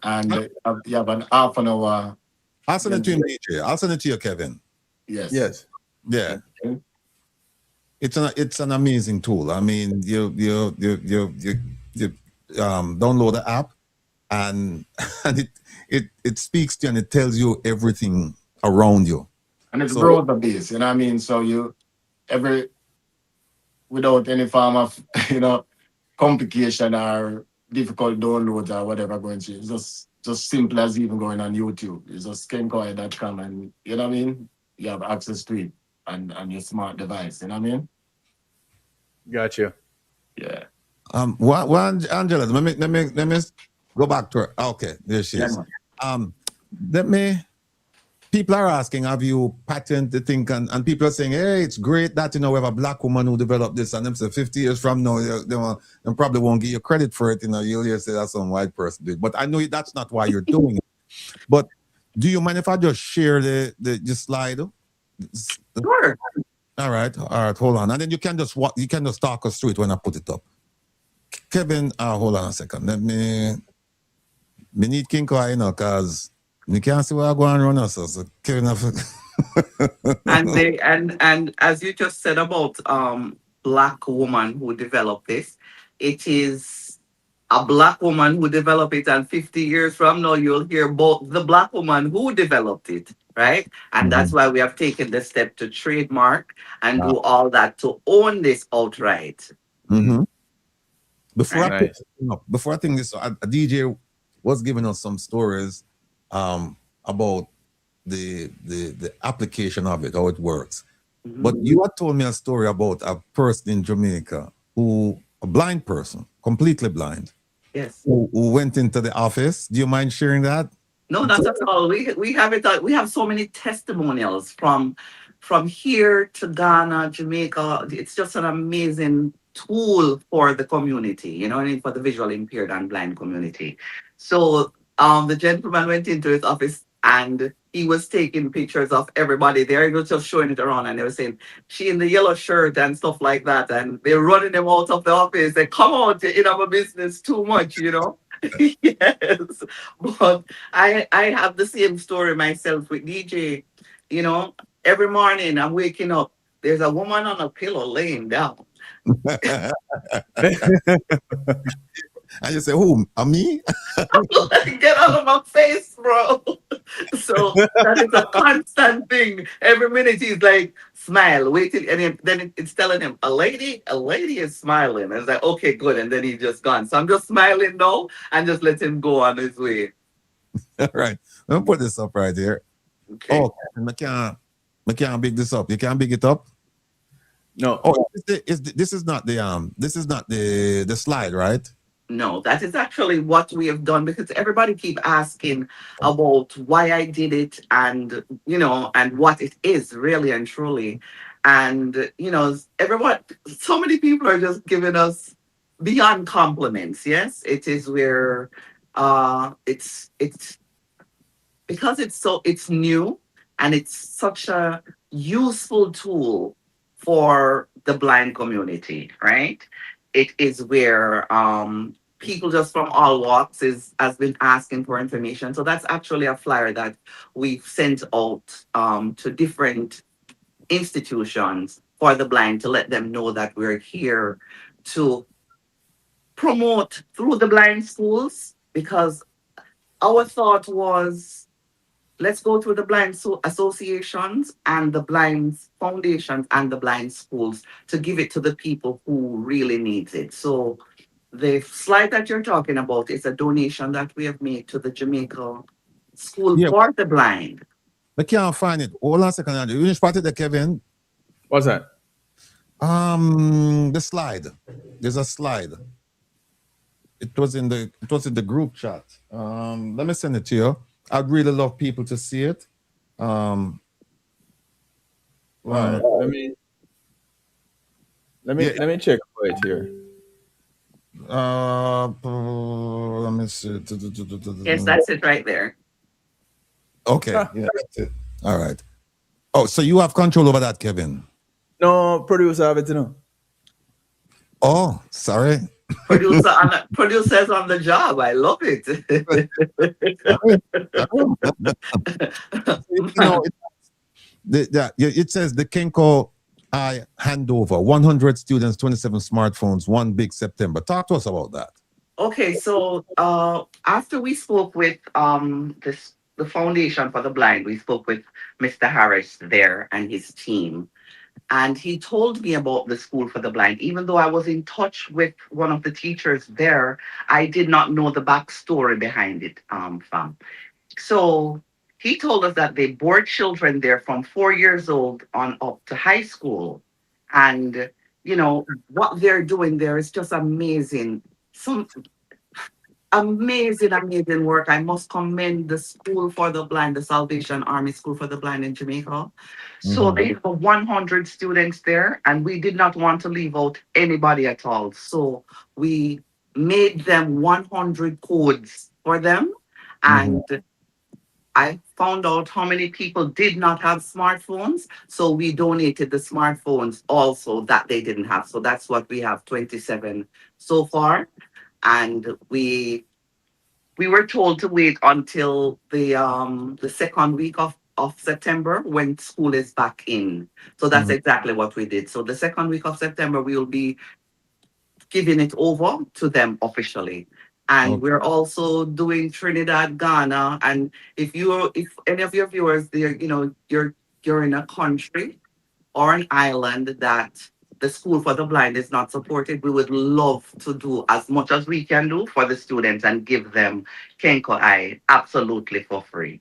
and you have an half an hour. I'll send it to you, DJ. I'll send it to you, Kevin. Yes. Yes. Yeah. Okay. It's an amazing tool. I mean, you download the app and it speaks to you and it tells you everything around you. And it's browser based, you know what I mean? So without any form of, complication or difficult downloads or whatever going through. It's just simple as even going on YouTube. It's just KENKOEYE.com and, you know what I mean? You have access to it on your smart device, you know what I mean? Gotcha. Yeah. One Angela, let me go back to her. Okay, there she is. People are asking, have you patented the thing? And people are saying, hey, it's great that, we have a black woman who developed this. And them say 50 years from now, they probably won't give you credit for it. You'll hear say that's some white person did. But I know that's not why you're doing it. But do you mind if I just share the slide? Sure. All right, hold on. And then you can just talk us through it when I put it up. Kevin, hold on a second. Let me need KENKOEYE, because you can't see where I go and run us. So Kevin, And they and as you just said about black woman who developed this, it is a black woman who developed it, and 50 years from now you'll hear about the black woman who developed it, right? And that's Mhm. why we have taken the step to trademark and Ah, do all that to own this outright, mhm. Before I right? pick Nice. up, before I think this, a DJ was giving us some stories about the application of it, how it works. But Mhm. you had told me a story about a person in Jamaica a blind person, completely blind, Yes. who went into the office. Do you mind sharing that? No, not at all. We have it. We have so many testimonials from here to Ghana, Jamaica. It's just an amazing tool for the community. You know what I mean, for the visually impaired and blind community. So the gentleman went into his office and he was taking pictures of everybody there. He was just showing it around, and they were saying she in the yellow shirt and stuff like that, and they're running him out of the office. They come out in our business too much, you know. Yes, but I have the same story myself with DJ. You know, every morning I'm waking up, there's a woman on a pillow laying down. And you say, who? Me? Like, get out of my face, bro. So that is a constant thing. Every minute he's like, smile, wait till, and it's telling him, a lady is smiling. And it's like, okay, good. And then he's just gone. So I'm just smiling now and just let him go on his way. Right. Let me put this up right here. Okay. Oh, I can't big this up. You can't big it up. No. Oh, this is not the slide, right? No, that is actually what we have done, because everybody keep asking about why I did it, and and what it is really and truly. And everyone, so many people are just giving us beyond compliments. Yes, it is where it's because it's new, and it's such a useful tool for the blind community, right? It is where people just from all walks is has been asking for information. So that's actually a flyer that we've sent out to different institutions for the blind, to let them know that we're here to promote through the blind schools, because our thought was, let's go through the blind associations and the blind foundations and the blind schools to give it to the people who really needs it. So the slide that you're talking about is a donation that we have made to the Jamaica School Yeah, for the Blind. I can't find it. Hold on a second. You spotted the Kevin. What's that? The slide. There's a slide. It was in the group chat. Let me send it to you. I'd really love people to see it. All right. Let me check for it here. Let me see. Yes, that's it right there. Okay. Yeah, that's it. All right. Oh, so you have control over that, Kevin? No, producer have it, you know. Oh, sorry. Producers on the job. I love it. It says the KENKOEYE handover, 100 students, 27 smartphones, one big September. Talk to us about that. Okay, so after we spoke with the Foundation for the Blind, we spoke with Mr. Harris there and his team. And he told me about the School for the Blind. Even though I was in touch with one of the teachers there, I did not know the backstory behind it, fam. So he told us that they board children there from 4 years old on up to high school. And, what they're doing there is just amazing. Some amazing work. I must commend the School for the Blind, the Salvation Army School for the Blind in Jamaica. So they have 100 students there, and we did not want to leave out anybody at all. So we made them 100 codes for them. And I found out how many people did not have smartphones. So we donated the smartphones also that they didn't have. So that's what we have, 27 so far. And we were told to wait until the second week of of September when school is back in. So that's exactly what we did. So the second week of September, we will be giving it over to them officially. And Okay. we're also doing Trinidad, Ghana. And if any of your viewers, you're in a country or an island that the school for the blind is not supported, we would love to do as much as we can do for the students and give them KENKOEYE absolutely for free.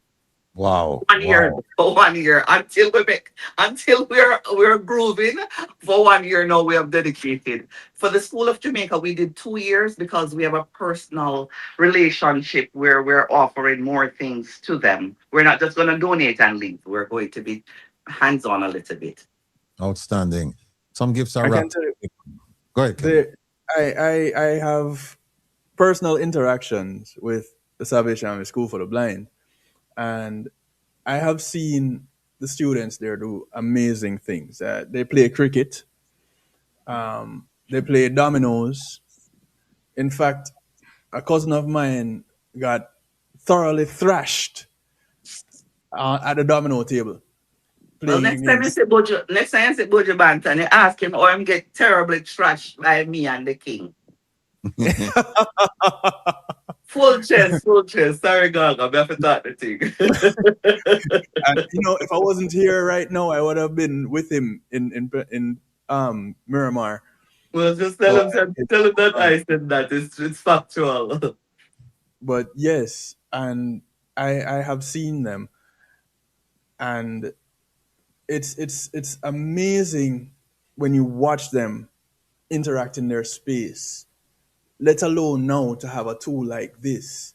Wow. 1 year Wow. for 1 year until we're grooving for 1 year now we have dedicated. For the School of Jamaica, we did 2 years because we have a personal relationship where we're offering more things to them. We're not just gonna donate and leave. We're going to be hands on a little bit. Outstanding. Some gifts are I can wrapped. tell you, Go ahead, Ken. the, I have personal interactions with the Salvation Army School for the Blind, and I have seen the students there do amazing things. They play cricket, they play dominoes. In fact, a cousin of mine got thoroughly thrashed at the domino table Well, playing against. next time I see Bojo Banton, you ask him or him get terribly trashed by me and the king. Full chest, full chest. Sorry, God, I'm have to talk the thing. And if I wasn't here right now, I would have been with him in Miramar. Well, just So, tell him that I said that. It's factual. but yes, and I have seen them, and it's amazing when you watch them interact in their space. Let alone now to have a tool like this.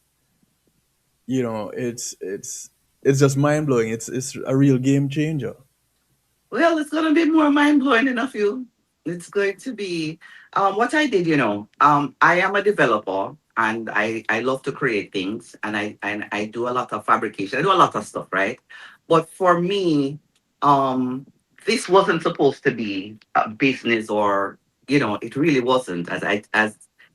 It's just mind blowing. It's a real game changer. Well, it's gonna be more mind blowing enough you. It's going to be what I did, I am a developer and I love to create things and I do a lot of fabrication. I do a lot of stuff, right? But for me, um this wasn't supposed to be a business or it really wasn't as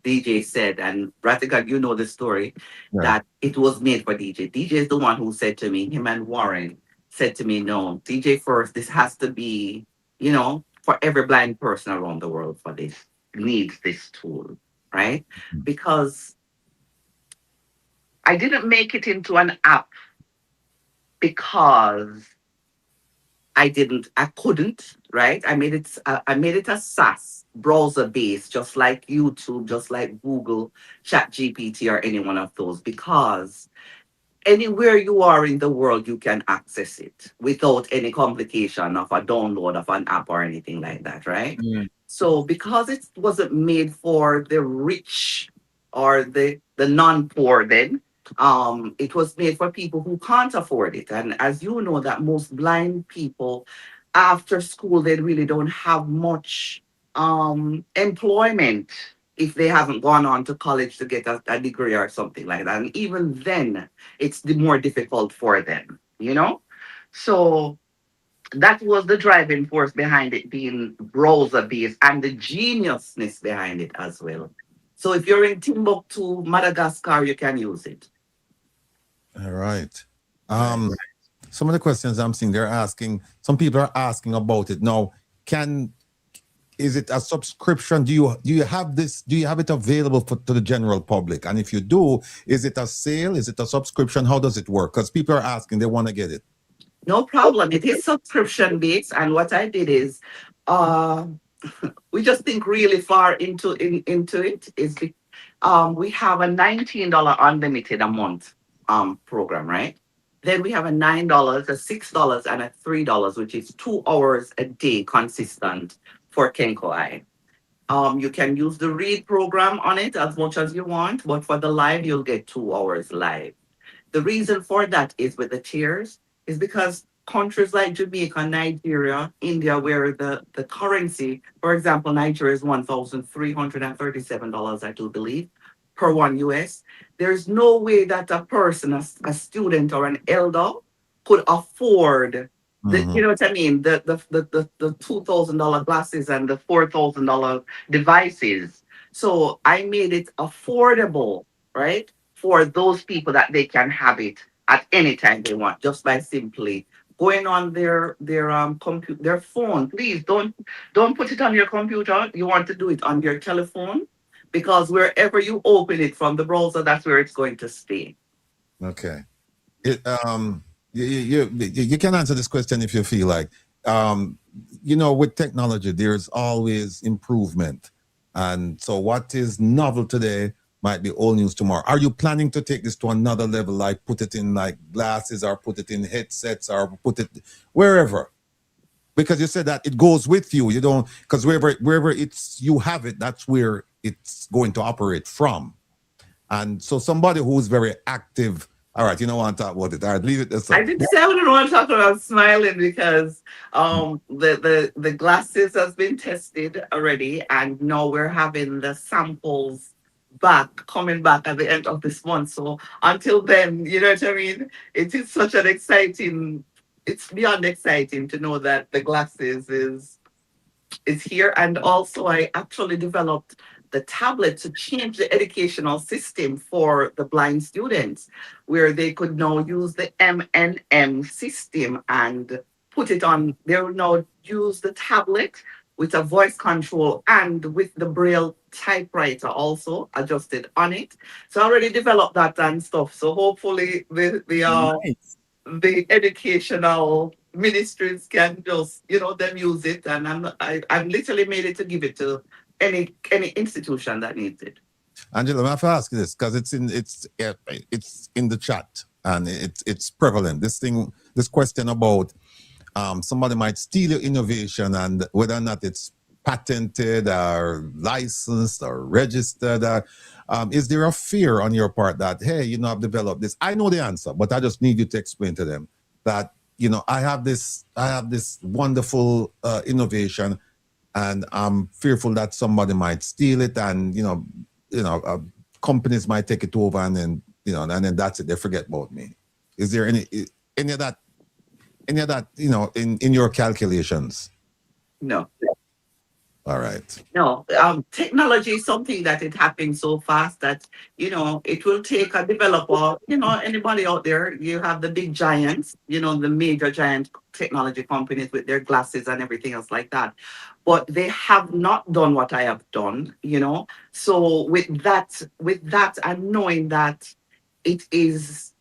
DJ said, and Rattigan, you know the story, Yeah. that it was made for DJ. DJ is the one who said to me, him and Warren said to me, no, DJ first, this has to be, for every blind person around the world for this, needs this tool, right? Because I didn't make it into an app because I couldn't, right? I made it a SaaS browser based, just like YouTube, just like Google, Chat GPT, or any one of those, because anywhere you are in the world, you can access it without any complication of a download of an app or anything like that, right? Mm. So because it wasn't made for the rich or the non-poor then, it was made for people who can't afford it. And as you know, that most blind people after school, they really don't have much employment if they haven't gone on to college to get a degree or something like that. And even then, it's more difficult for them, So that was the driving force behind it being browser based and the geniusness behind it as well. So if you're in Timbuktu, Madagascar, you can use it. All right. Right. Some of the questions I'm seeing, some people are asking about it now. Is it a subscription? Do you have this? Do you have it available to the general public? And if you do, is it a sale? Is it a subscription? How does it work? Because people are asking, they want to get it. No problem. It is subscription based. And what I did is, uh, we just think really far into it. We have a $19 unlimited a month program, right? Then we have a $9, a $6, and a $3, which is 2 hours a day consistent for KENKOEYE. You can use the read program on it as much as you want, but for the live, you'll get 2 hours live. The reason for that is with the tiers is because countries like Jamaica, Nigeria, India, where the currency, for example, Nigeria is $1,337, I do believe, per $1. There's no way that a person, a student or an elder could afford you know what I mean? The $2,000 glasses and the $4,000 devices. So I made it affordable, right? For those people that they can have it at any time they want, just by simply going on their their phone. Please don't put it on your computer. You want to do it on your telephone, because wherever you open it from the browser, that's where it's going to stay. Okay. You can answer this question if you feel like. With technology, there's always improvement. And so what is novel today might be old news tomorrow. Are you planning to take this to another level, like put it in like glasses or put it in headsets or put it wherever? Because you said that it goes with you. You don't, because wherever it's you have it, that's where it's going to operate from. And so somebody who's very active, all right, you don't want to talk about it. All right, leave it this I way. didn't say I wouldn't want to talk about smiling, because the glasses has been tested already, and now we're having the samples coming back at the end of this month. So until then, you know what I mean? It is such an exciting, it's beyond exciting to know that the glasses is here. And also I actually developed the tablet to change the educational system for the blind students, where they could now use the MNM system and put it on. They will now use the tablet with a voice control and with the Braille typewriter also adjusted on it. So I already developed that and stuff. So hopefully Nice. the educational ministries can just, them use it. And I've literally made it to give it to any institution that needs it. Angela, I have to ask you this because it's in the chat and it's prevalent. This question about somebody might steal your innovation and whether or not it's patented or licensed or registered. Is there a fear on your part that, hey, I've developed this? I know the answer, but I just need you to explain to them that, I have this wonderful innovation, and I'm fearful that somebody might steal it, and companies might take it over, and then and then that's it. They forget about me. Is there any of that in your calculations? No. All right. No, technology is something that it happens so fast that, it will take a developer, anybody out there, you have the big giants, the major giant technology companies with their glasses and everything else like that. But they have not done what I have done, So with that and knowing that it is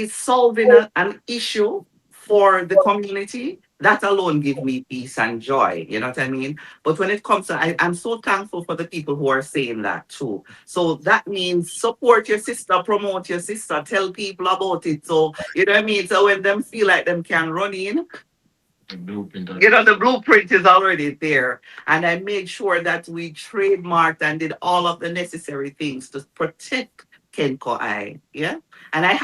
solving an issue for the community, that alone gives me peace and joy. You know what I mean? But when it comes to, I'm so thankful for the people who are saying that too. So that means support your sister, promote your sister, tell people about it. So, you know what I mean? So when them feel like them can run in, the blueprint is already there. And I made sure that we trademarked and did all of the necessary things to protect KENKOEYE. Yeah. And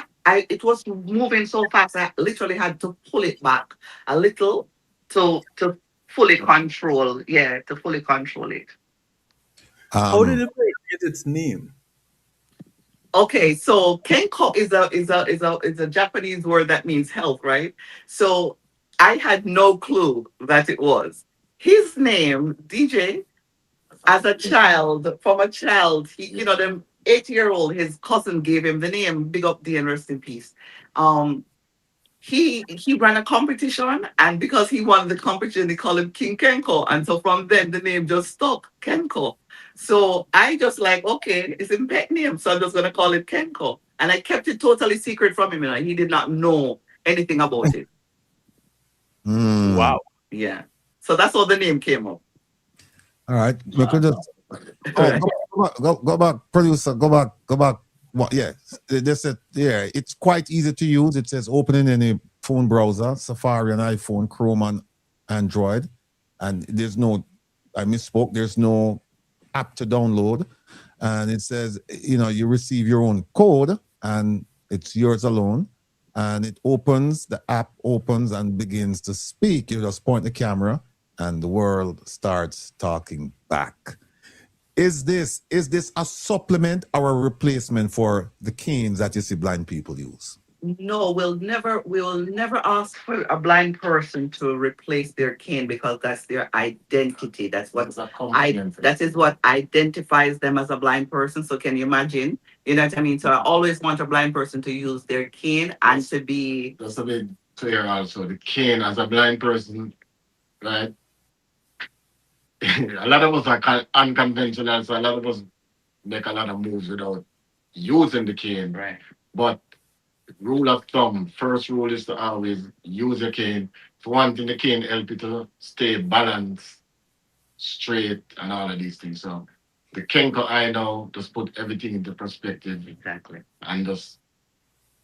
it was moving so fast, I literally had to pull it back a little to fully control. Yeah, to fully control it. How did it get its name? Okay, so Kenko is a Japanese word that means health, right? So I had no clue that it was. His name, DJ, as a child, he, them 8-year-old, his cousin gave him the name, big up D and rest in peace. He ran a competition, and because he won the competition, they call him King Kenko. And so from then the name just stuck, Kenko. So I just like, okay, it's a pet name, so I'm just gonna call it Kenko. And I kept it totally secret from him, he did not know anything about it. Wow. Yeah. So that's how the name came up. All right. We could just go back, producer, go back. Well, yeah, it's quite easy to use. It says open in any phone browser, Safari on iPhone, Chrome on Android, and I misspoke, there's no app to download, and it says, you receive your own code, and it's yours alone, and the app opens and begins to speak. You just point the camera, and the world starts talking back. Is this a supplement or a replacement for the canes that you see blind people use? No, we will never ask for a blind person to replace their cane because that's their identity. That is what identifies them as a blind person. So can you imagine? You know what I mean? So I always want a blind person to use their cane and to be Just to be clear also, the cane as a blind person, right? A lot of us are unconventional, so a lot of us make a lot of moves without using the cane. right. But rule of thumb, first rule is to always use your cane. For one thing, the cane help you to stay balanced, straight, and all of these things. So the KENKOEYE now just put everything into perspective Exactly. and just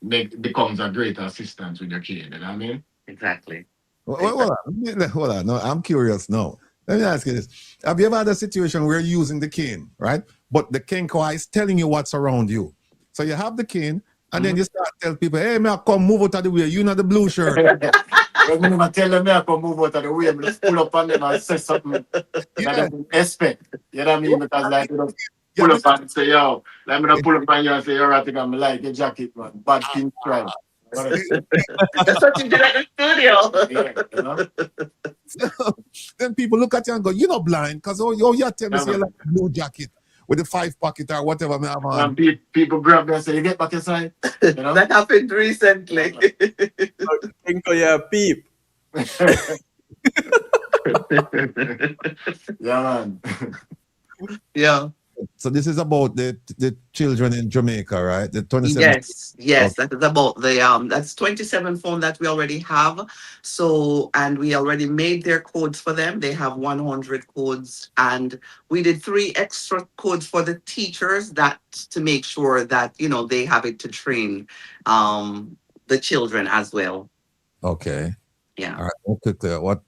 becomes a great assistant with your cane. You know what I mean? Exactly. Hold on. No, I'm curious now. Let me ask you this. Have you ever had a situation where you're using the cane, right? But the KENKOEYE is telling you what's around you. So you have the cane, and then you start tell people, hey, man, come move out of the way. You know the blue shirt. When I tell them I can move out of the way, I just pull up on them and say something that Yeah. they expect. You know what I mean? Because like you know, Yeah, pull up and say, yo, like me not pull up on you and say, you're right, I'm like your jacket, man. Bad pink stripe. That's what you did at the studio. Yeah, you know? then people look at you and go, you're not blind, because you're telling me you like a blue jacket with the 5 pocket or whatever me have on. And people grab me and say, you get back inside. You know? That happened recently. KENKOEYE peep. Yeah, man. Yeah. So this is about the children in Jamaica, right? The 27. Yes, that is about the that's 27 phone that we already have. So and we already made their codes for them. They have 100 codes, and we did 3 extra codes for the teachers that to make sure that they have it to train the children as well. Okay. Yeah. All right. Okay. What?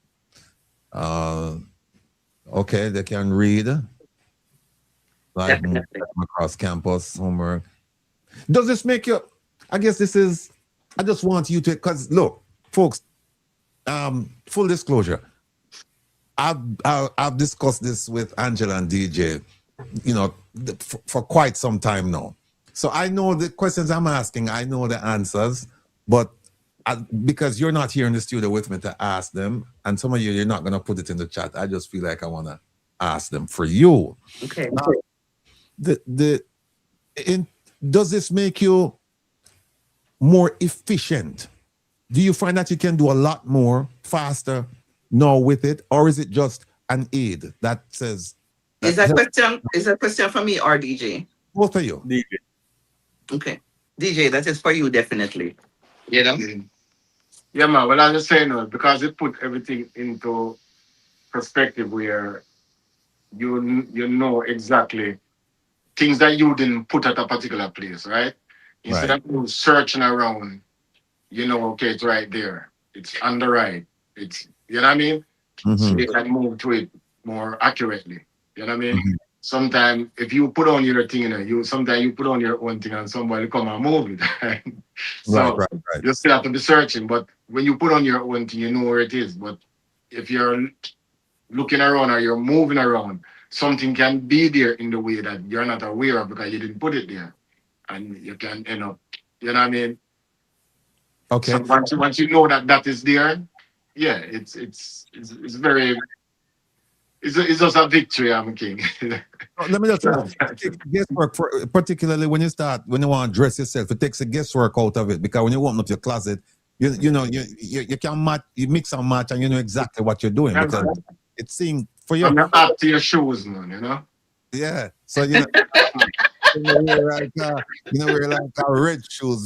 Okay, they can read. Like Definitely. across campus, homework. Does this make you? I guess this is. I just want you to, because look, folks. Full disclosure. I've discussed this with Angela and DJ, for quite some time now. So I know the questions I'm asking. I know the answers, but because you're not here in the studio with me to ask them, and some of you're not gonna put it in the chat. I just feel like I wanna ask them for you. Okay. Does this make you more efficient? Do you find that you can do a lot more faster now with it, or is it just an aid that says? Is that question for me or DJ? Both of you. DJ. Okay, DJ, that is for you definitely. You know. Yeah, man. Well, I'm just saying, because it put everything into perspective where you know exactly things that you didn't put at a particular place, right? Instead of you searching around, okay, it's right there. It's on the right. It's, you know what I mean? So you can move to it more accurately. You know what I mean? Sometimes if you put on your thing, sometimes you put on your own thing and somebody come and move it. Right? So right. you still have to be searching. But when you put on your own thing, you know where it is. But if you're looking around or you're moving around, something can be there in the way that you're not aware of because you didn't put it there. And you can end up, you know what I mean? Okay. So once you know that is there, yeah, it's very, it's just a victory, I'm king. Let me just say, guesswork, particularly when you want to dress yourself, it takes the guesswork out of it, because when you open up your closet, you can match, you mix and match, and you know exactly what you're doing, because it's seeing for you. From your hat to your shoes, man, Yeah. So you wear like red shoes.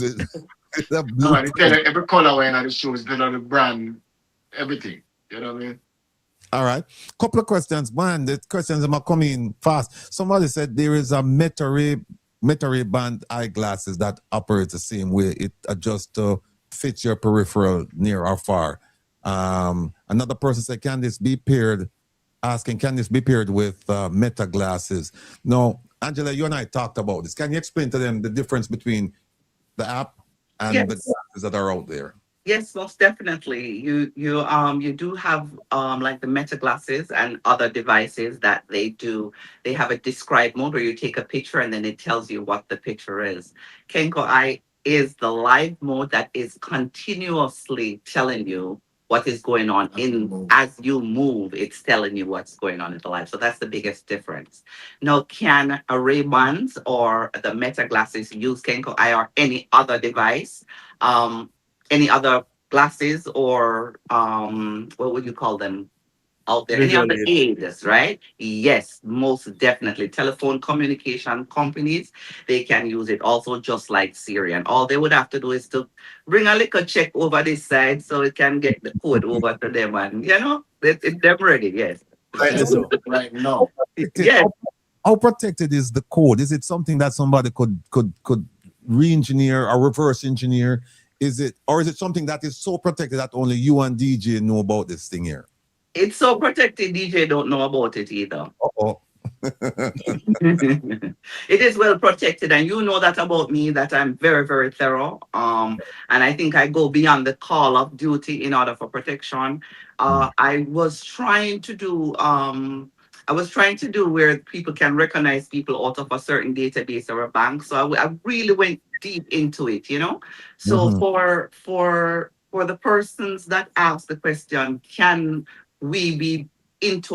The blue. No, man, tell you every color in the shoes, the brand, everything. You know what I mean? All right. Couple of questions. One, the questions are coming fast. Somebody said there is a Metairie band eyeglasses that operate the same way. It adjusts to fit your peripheral near or far. Another person said, can this be paired with Meta glasses? No, Angela, you and I talked about this. Can you explain to them the difference between the app and the glasses that are out there? Yes, most definitely. You do have like the Meta glasses and other devices that they have a describe mode where you take a picture and then it tells you what the picture is. KENKOEYE is the live mode that is continuously telling you what is going on as you move. It's telling you what's going on in the live. So that's the biggest difference. Now, can a Ray-Bans or the Meta glasses use KENKOEYE or any other device, any other glasses or what would you call them out there? Any Visual other aid. aids, right? Yes, most definitely. Telephone communication companies, they can use it also just like Siri. And all they would have to do is to bring a little check over this side so it can get the code over to them. And, them ready, yes. Rightly so. Right now. Protected- Yes. How protected is the code? Is it something that somebody could re-engineer or reverse engineer? Is it something that is so protected that only you and DJ know about this thing here? It's so protected, DJ don't know about it either. Uh-oh. It is well protected, and you know that about me, that I'm very, very thorough. And I think I go beyond the call of duty in order for protection. I was trying to do where people can recognize people out of a certain database or a bank. So I really went deep into it, So for the persons that ask the question, can we be with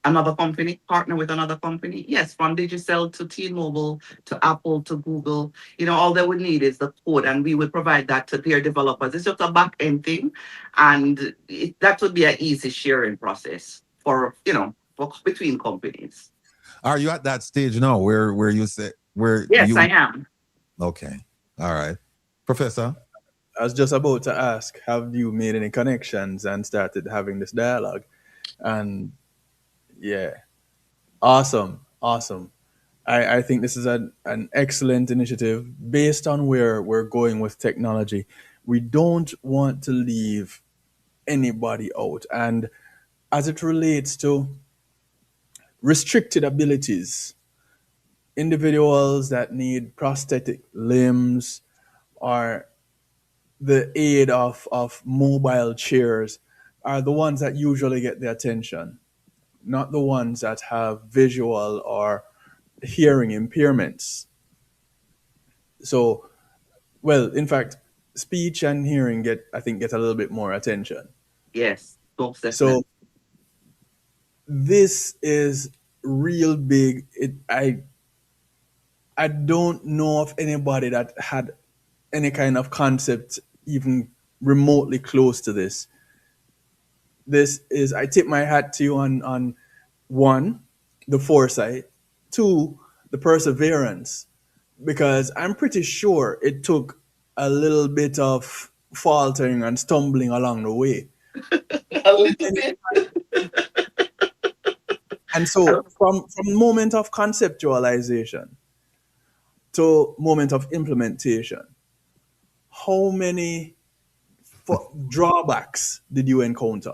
another company, partner with another company? Yes, from Digicel to T-Mobile to Apple to Google, all they would need is the code, and we would provide that to their developers. It's just a back end thing, and that would be an easy sharing process for between companies. Are you at that stage now where you say where? Yes, I am. Okay, all right, Professor. I was just about to ask, have you made any connections and started having this dialogue? And yeah, awesome. I think this is an excellent initiative based on where we're going with technology. We don't want to leave anybody out. And as it relates to restricted abilities, individuals that need prosthetic limbs or the aid of mobile chairs are the ones that usually get the attention, not the ones that have visual or hearing impairments. So, well, in fact, speech and hearing get a little bit more attention. Yes, most definitely. So this is real big. I don't know of anybody that had any kind of concept even remotely close to this. This is, I tip my hat to you on one, the foresight, two, the perseverance, because I'm pretty sure it took a little bit of faltering and stumbling along the way. A little bit. And so from moment of conceptualization to moment of implementation, how many drawbacks did you encounter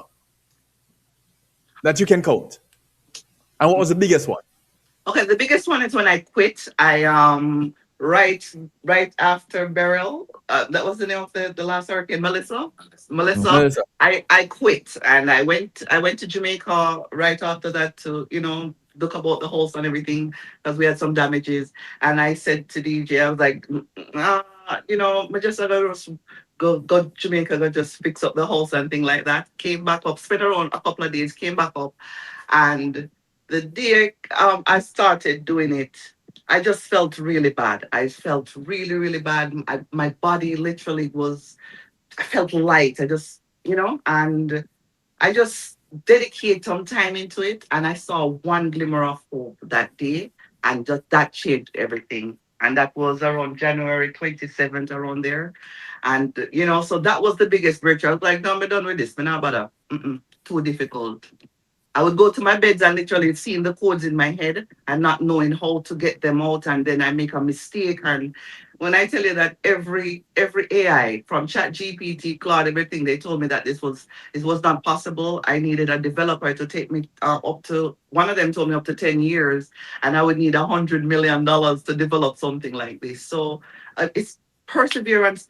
that you can count? And what was the biggest one? Okay, the biggest one is when I quit. I right after Beryl. That was the name of the last hurricane, Melissa. Melissa. I quit, and I went to Jamaica right after that to look about the house and everything, because we had some damages. And I said to DJ, I was like, I just go Jamaica, go just fix up the house and thing like that. Came back up, spent around a couple of days, came back up, and the day I started doing it, I just felt really bad. I felt really, really bad. My body literally I felt light. I just, and I just dedicated some time into it. And I saw one glimmer of hope that day. And just that changed everything. And that was around January 27th, around there. And, so that was the biggest breakthrough. I was like, no, I'm done with this. I'm not bother. Too difficult. I would go to my beds and literally seeing the codes in my head and not knowing how to get them out, and then I make a mistake. And when I tell you that every AI from ChatGPT, Claude, everything, they told me that this was not possible. I needed a developer to take me up to, one of them told me up to 10 years, and I would need $100 million to develop something like this. So it's perseverance,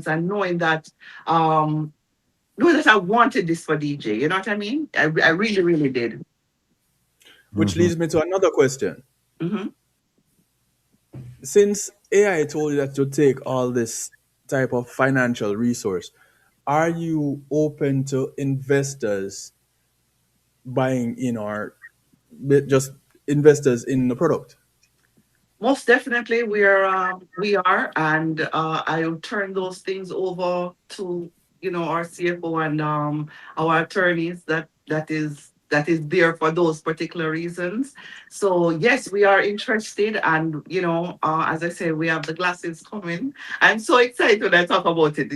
and knowing that I wanted this for DJ. You know what I mean? I really, really did. Which leads me to another question. Mm-hmm. Since AI told you that to take all this type of financial resource, are you open to investors buying in or just investors in the product? Most definitely, we are, and I'll turn those things over to our CFO and our attorneys. That is there for those particular reasons. So yes, we are interested, and as I say, we have the glasses coming. I'm so excited when I talk about it.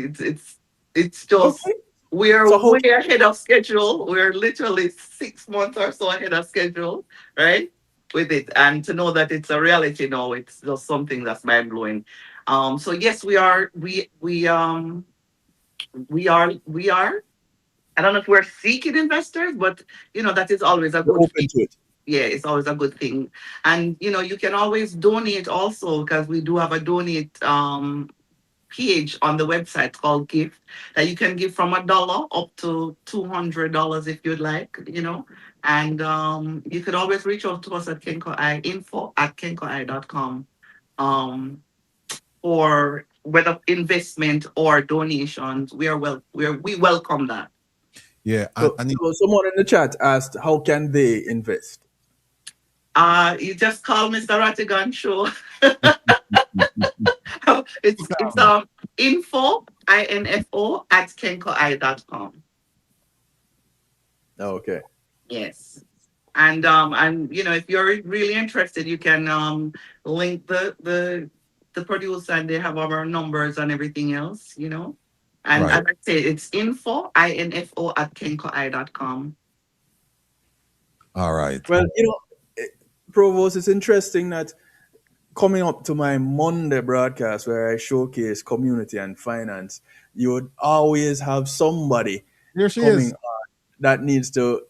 It's just Okay. we're So how way ahead of schedule. We're literally 6 months or so ahead of schedule, right? With it, and to know that it's a reality now, it's just something that's mind blowing. So yes, we are. I don't know if we're seeking investors, but that is always a you're good open thing. to it? Yeah, it's always a good thing. And you can always donate also, because we do have a donate page on the website called Gift, that you can give from $1 up to $200 if you'd like. And you could always reach out to us at KENKOEYE, info@kenkoeye.com, for whether investment or donations. We welcome that. Yeah, So, and so someone in the chat asked, how can they invest? You just call Mr. Rattigan show. It's info @kenkoeye.com. Okay. Yes. And if you're really interested, you can link the producer, and they have our numbers and everything else. And right. as I say, it's info @kenkoeye.com. All right. Well, Provost, it's interesting that coming up to my Monday broadcast where I showcase community and finance, you would always have somebody Here she coming is. on that needs to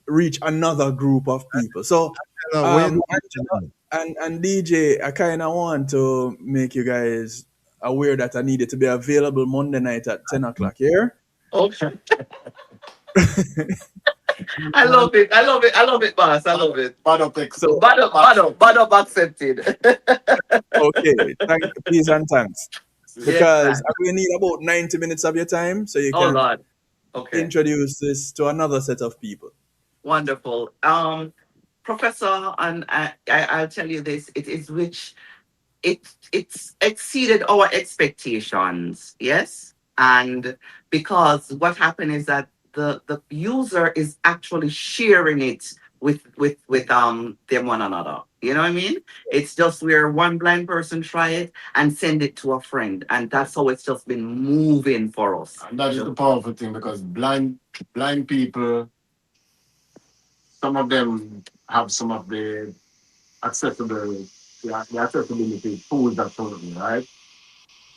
reach another group of people. So, Wave. Angela and DJ, I kind of want to make you guys aware that I needed to be available Monday night at 10 o'clock here. Okay. I love it. I love it. I love it, boss. I love it. Bad up, So, Bad up accepted. okay, please and thanks. Yes, Because man. I will need about 90 minutes of your time so you Oh can Lord. Okay. introduce this to another set of people. Wonderful. Professor, and I'll tell you this, it is rich. It's exceeded our expectations, yes. And because what happened is that the user is actually sharing it with them one another. You know what I mean? It's just where one blind person try it and send it to a friend, and that's how it's just been moving for us. And that is the powerful thing, because blind people, some of them have some of the accessible the accessibility tools that told me, right?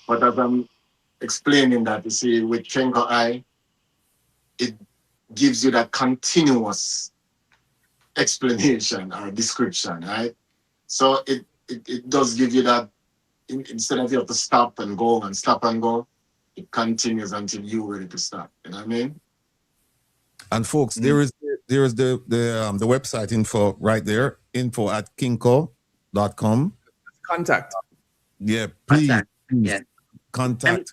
But as I'm explaining that, you see, with Kenko Eye, it gives you that continuous explanation or description, right? So it does give you that, instead of you have to stop and go and stop and go, it continues until you're ready to stop. You know what I mean? And folks, there is the website info right there, info@kinko.com. Contact. Yeah, please, Yeah. contact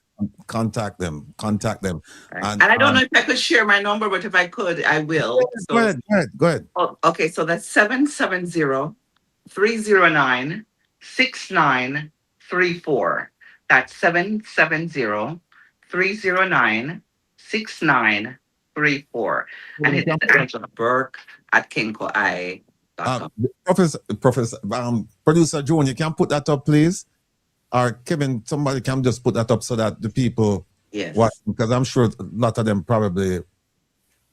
them. And I don't know if I could share my number, but if I could, I will. Go ahead. Oh, okay, so that's 770-309-6934. That's 770-309-6934. And it's Angela Burke at KENKOEYE.com. Professor, producer Joan, you can put that up, please. Or Kevin, somebody can just put that up so that the people watch, because I'm sure a lot of them probably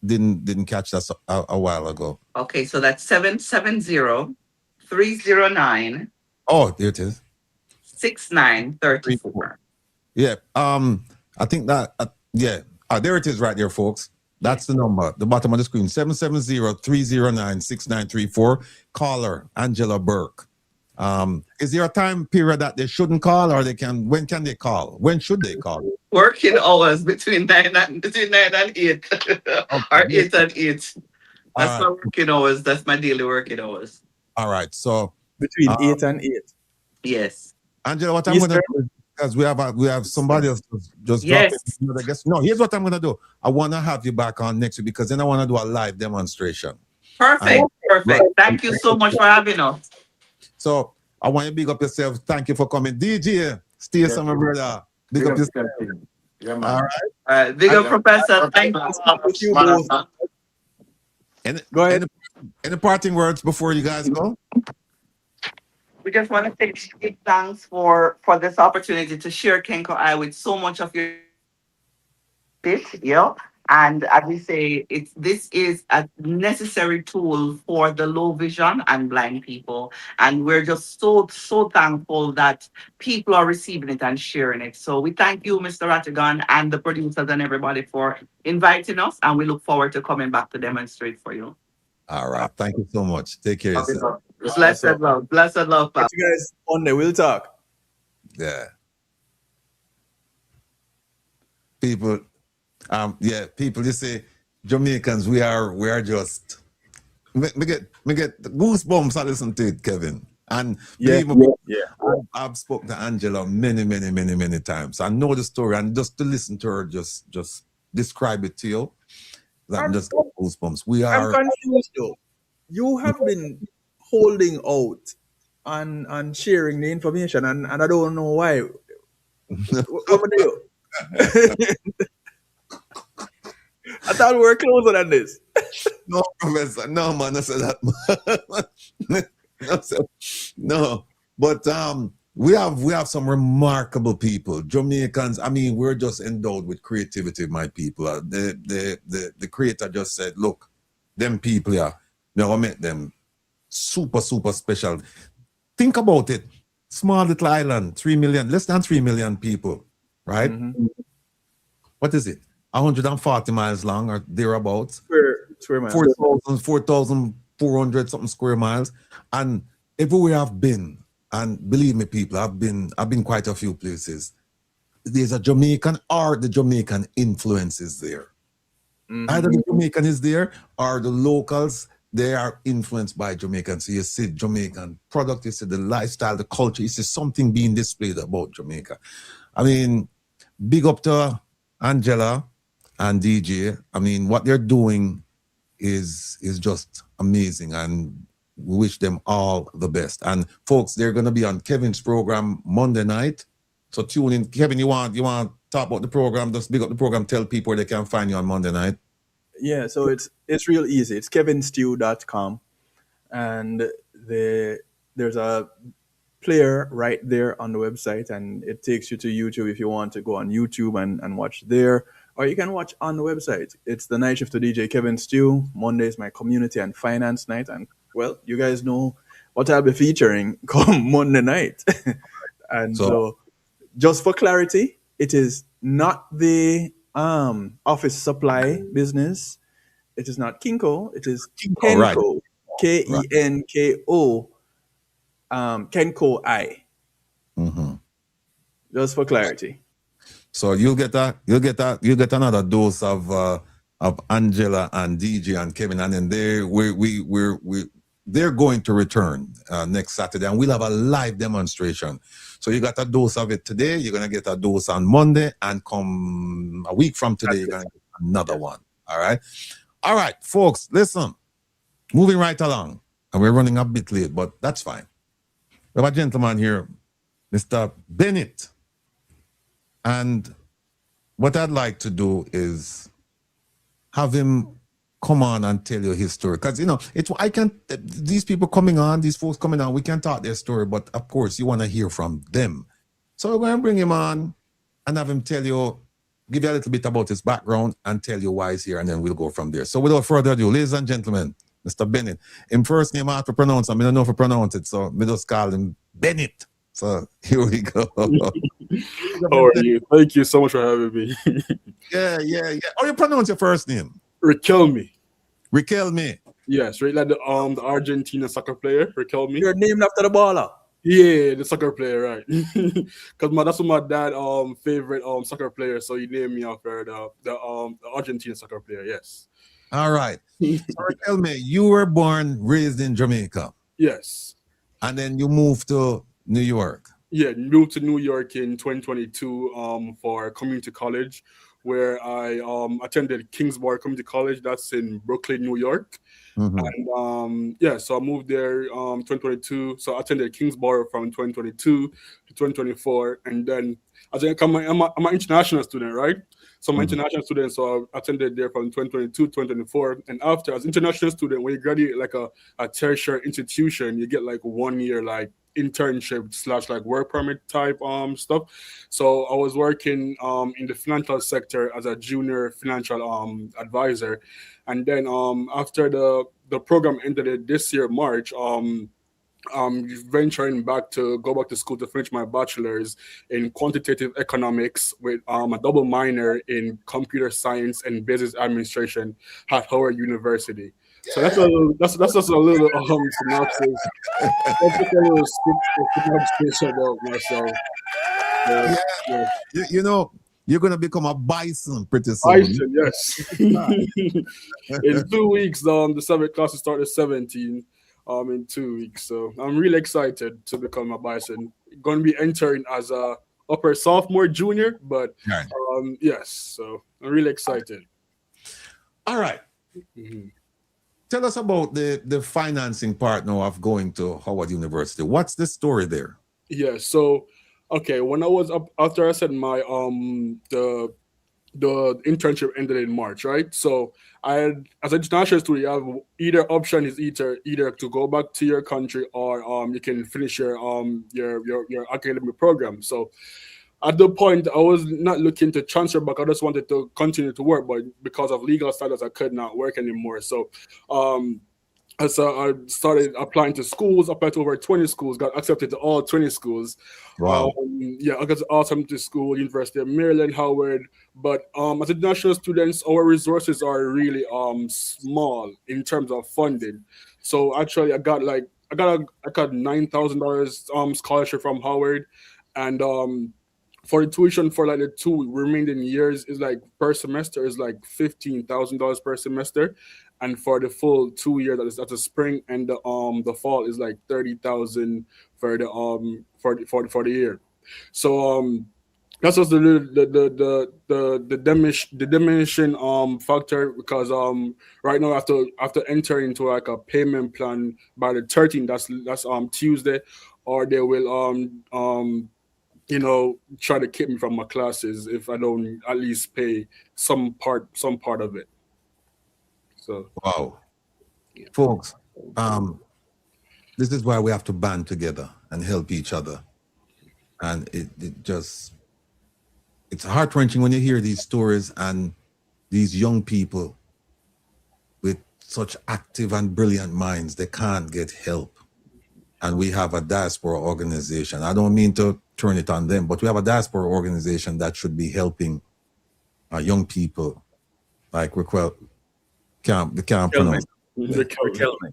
didn't catch that a while ago. Okay, so that's 770-309. Oh, there it is. 6934. Yeah. I think that there it is right there, folks. That's the number, the bottom of the screen, 770-309-6934. Caller Angela Burke. Is there a time period that they shouldn't call, or when can they call? When should they call? Working hours between 9 and 8. Okay. Or 8 and 8. That's my working hours. That's my daily working hours. All right. So between 8 and 8. Yes. Angela, what I'm gonna do, because we have somebody else just drop it. I guess no. Here's what I'm gonna do. I wanna have you back on next week because then I wanna do a live demonstration. Perfect. Thank you so much for having us. So I want you to big up yourself. Thank you for coming, DJ. Stay some brother. Big up yourself. Yeah, man. All right. Big up, Professor. Thank you. Go ahead. Any parting words before you guys go? We just want to say big thanks for this opportunity to share KENKOEYE with so much of your and as we say, this is a necessary tool for the low vision and blind people. And we're just so thankful that people are receiving it and sharing it. So we thank you, Mr. Rattigan, and the producers and everybody for inviting us. And we look forward to coming back to demonstrate for you. All right. Thank you so much. Take care of yourself. Blessed love. Blessed love, Papa. You guys on there. We'll talk. Yeah. People, people, you say Jamaicans, we are just me get goosebumps. I listen to it, Kevin. And I've spoken to Angela many times. I know the story, and just to listen to her just describe it to you, that just goosebumps. I'm confused though. You have been holding out and sharing the information, and I don't know why. What would you? I thought we were closer than this. No, Professor. No, man. I said that. No. But we have some remarkable people. Jamaicans, I mean, we're just endowed with creativity, my people. The creator just said, look, them people here, I make them super special. Think about it. Small little island, 3 million, less than 3 million people, right? Mm-hmm. What is it? 140 miles long or thereabouts. Square miles. 4,400 something square miles. And everywhere I've been, and believe me, people, I've been quite a few places. There's a Jamaican or the Jamaican influence is there. Mm-hmm. Either the Jamaican is there or the locals, they are influenced by Jamaicans. So you see Jamaican product, you see the lifestyle, the culture, you see something being displayed about Jamaica. I mean, big up to Angela and DJ. I mean, what they're doing is just amazing, and we wish them all the best. And folks, they're going to be on Kevin's program Monday night. So tune in. Kevin, you want to talk about the program? Just big up the program. Tell people where they can find you on Monday night. Yeah, so it's real easy. It's kevinstew.com, and there's a player right there on the website, and it takes you to YouTube if you want to go on YouTube and watch there, or you can watch on the website. It's the night shift to DJ Kevin Stew. Monday is my community and finance night, and well, you guys know what I'll be featuring come Monday night. And so just for clarity, it is not the office supply business. It is not Kenko. It is KENKO. Right. KENKO. KENKOEYE. Mm-hmm. Just for clarity. So you'll get another dose of Angela and DJ and Kevin, and then they're going to return next Saturday, and we'll have a live demonstration. So you got a dose of it today. You're gonna get a dose on Monday, and come a week from today, you're gonna get another one. All right, folks. Listen, moving right along, and we're running a bit late, but that's fine. We have a gentleman here, Mr. Bennett, and what I'd like to do is have him come on and tell you his story, because these people coming on, these folks coming on, we can talk their story, but of course you want to hear from them. So we're going to bring him on and have him give you a little bit about his background and tell you why he's here, and then we'll go from there. So without further ado, ladies and gentlemen, Mr. Bennett. Him first name I have to pronounce, I don't know if I pronounce it, so me just call him Bennett. So here we go. How are you? Thank you so much for having me. Yeah. How you pronounce your first name? Riquelme. Riquelme. Yes, right, like the Argentina soccer player, Riquelme. You're named after the baller. Yeah, the soccer player, right? Because that's what my dad favorite soccer player, so he named me after the Argentina soccer player. Yes. All right. So Riquelme, you were raised in Jamaica. Yes. And then you moved to New York. Yeah, moved to New York in 2022 for community college, where I attended Kingsborough Community College. That's in Brooklyn, New York. Mhm. And yeah, so I moved there 2022. So I attended Kingsborough from 2022 to 2024, and then I think I'm an international student, right? So I'm an international student, so I attended there from 2022 to 2024. And after, as international student, when you graduate like a tertiary institution, you get like 1 year like internship slash like work permit type stuff. So I was working in the financial sector as a junior financial advisor, and then after the program ended this year March, venturing back to go back to school to finish my bachelor's in quantitative economics with a double minor in computer science and business administration at Howard University. So that's just a little synopsis. That's just a little synopsis about myself. Yeah. Yeah. You know, you're gonna become a bison pretty soon. Bison, yes. In 2 weeks, the 7th class will start at 17. In 2 weeks, so I'm really excited to become a bison. Going to be entering as a upper sophomore, junior, but Right. yes, so I'm really excited. All right. Tell us about the financing part now of going to Howard University. What's the story there? Yeah, so okay, when I was up after I said my the internship ended in March, right? So I had, as an international student, you have either option is either to go back to your country or you can finish your academic program. So at the point I was not looking to transfer back. I just wanted to continue to work, but because of legal status, I could not work anymore. So I started applying to schools, applied to over 20 schools, got accepted to all 20 schools. Wow. Yeah, I got awesome to school, University of Maryland, Howard. But as international students, our resources are really small in terms of funding. So actually, I got $9,000 scholarship from Howard, and for the tuition for like the 2 remaining years is like per semester is like $15,000 per semester, and for the full 2 years, that's the spring and the fall, is like 30,000 for the for the year. So that's just the diminishing factor, because right now after entering into like a payment plan by the 13th, that's Tuesday, or they will try to keep me from my classes if I don't at least pay some part of it. So wow. Folks, this is why we have to band together and help each other. And it's heart-wrenching when you hear these stories and these young people with such active and brilliant minds, they can't get help. And we have a diaspora organization. I don't mean to turn it on them, but we have a diaspora organization that should be helping young people like Riquelme. Can't pronounce. Riquelme.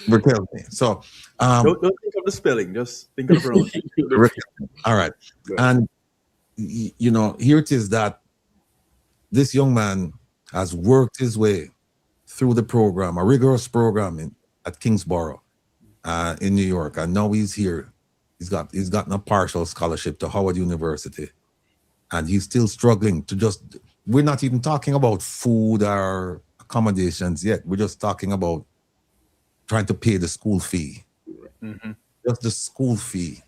Riquelme. So don't think of the spelling, just think of the pronunciation. All right. And here it is that this young man has worked his way through the program, a rigorous program at Kingsborough in New York, and now he's here. He's gotten a partial scholarship to Howard University, and he's still struggling to we're not even talking about food or accommodations yet. We're just talking about trying to pay the school fee. Mm-hmm. Just the school fee,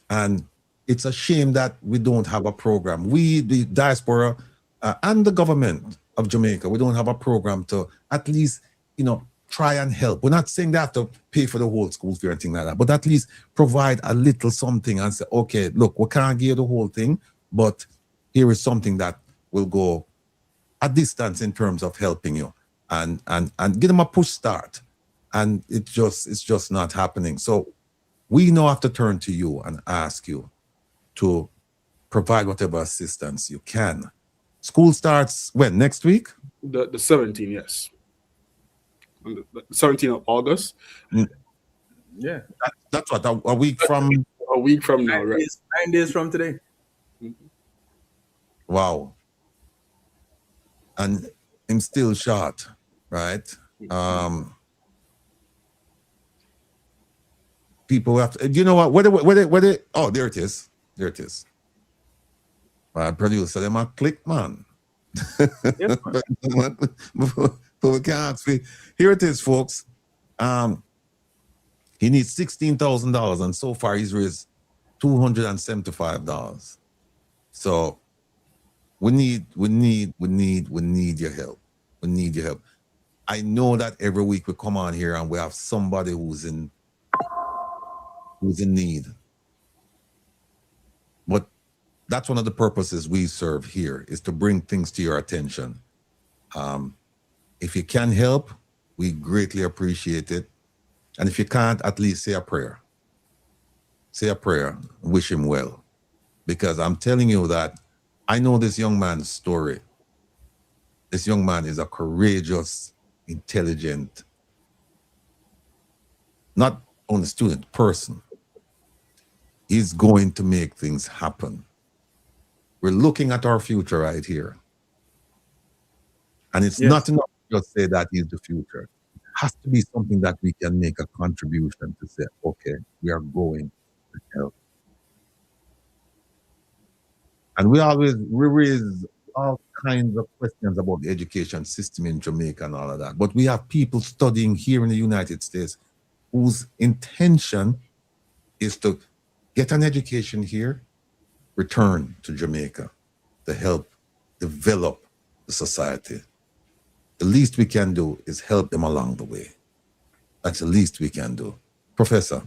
and it's a shame that we don't have a program. We, the diaspora and the government of Jamaica, we don't have a program to at least, try and help. We're not saying they have to pay for the whole school fee or anything like that, but at least provide a little something and say, okay, look, we can't give you the whole thing, but here is something that will go a distance in terms of helping you and give them a push start. And it's just not happening. So we now have to turn to you and ask you to provide whatever assistance you can. School starts when? Next week? The 17th, yes. On the 17th of August. Yeah. That's what, a week from? A week from now, right? 9 days from today. Wow. And I'm still short, right? people have to, you know what? Oh, there it is. There it is. My producer, them a click, man. Yes, man. But we can't see. Here it is, folks. He needs $16,000, and so far he's raised $275. So we need your help. We need your help. I know that every week we come on here and we have somebody who's in need. But that's one of the purposes we serve here, is to bring things to your attention. If you can help, we greatly appreciate it. And if you can't, at least say a prayer. Say a prayer, wish him well. Because I'm telling you that I know this young man's story. This young man is a courageous, intelligent, not only student, person. He's going to make things happen. We're looking at our future right here. And it's not enough to just say that he's the future. It has to be something that we can make a contribution to say, okay, we are going to help. And we raise all kinds of questions about the education system in Jamaica and all of that. But we have people studying here in the United States whose intention is to get an education here, return to Jamaica to help develop the society. The least we can do is help them along the way. That's the least we can do. Professor.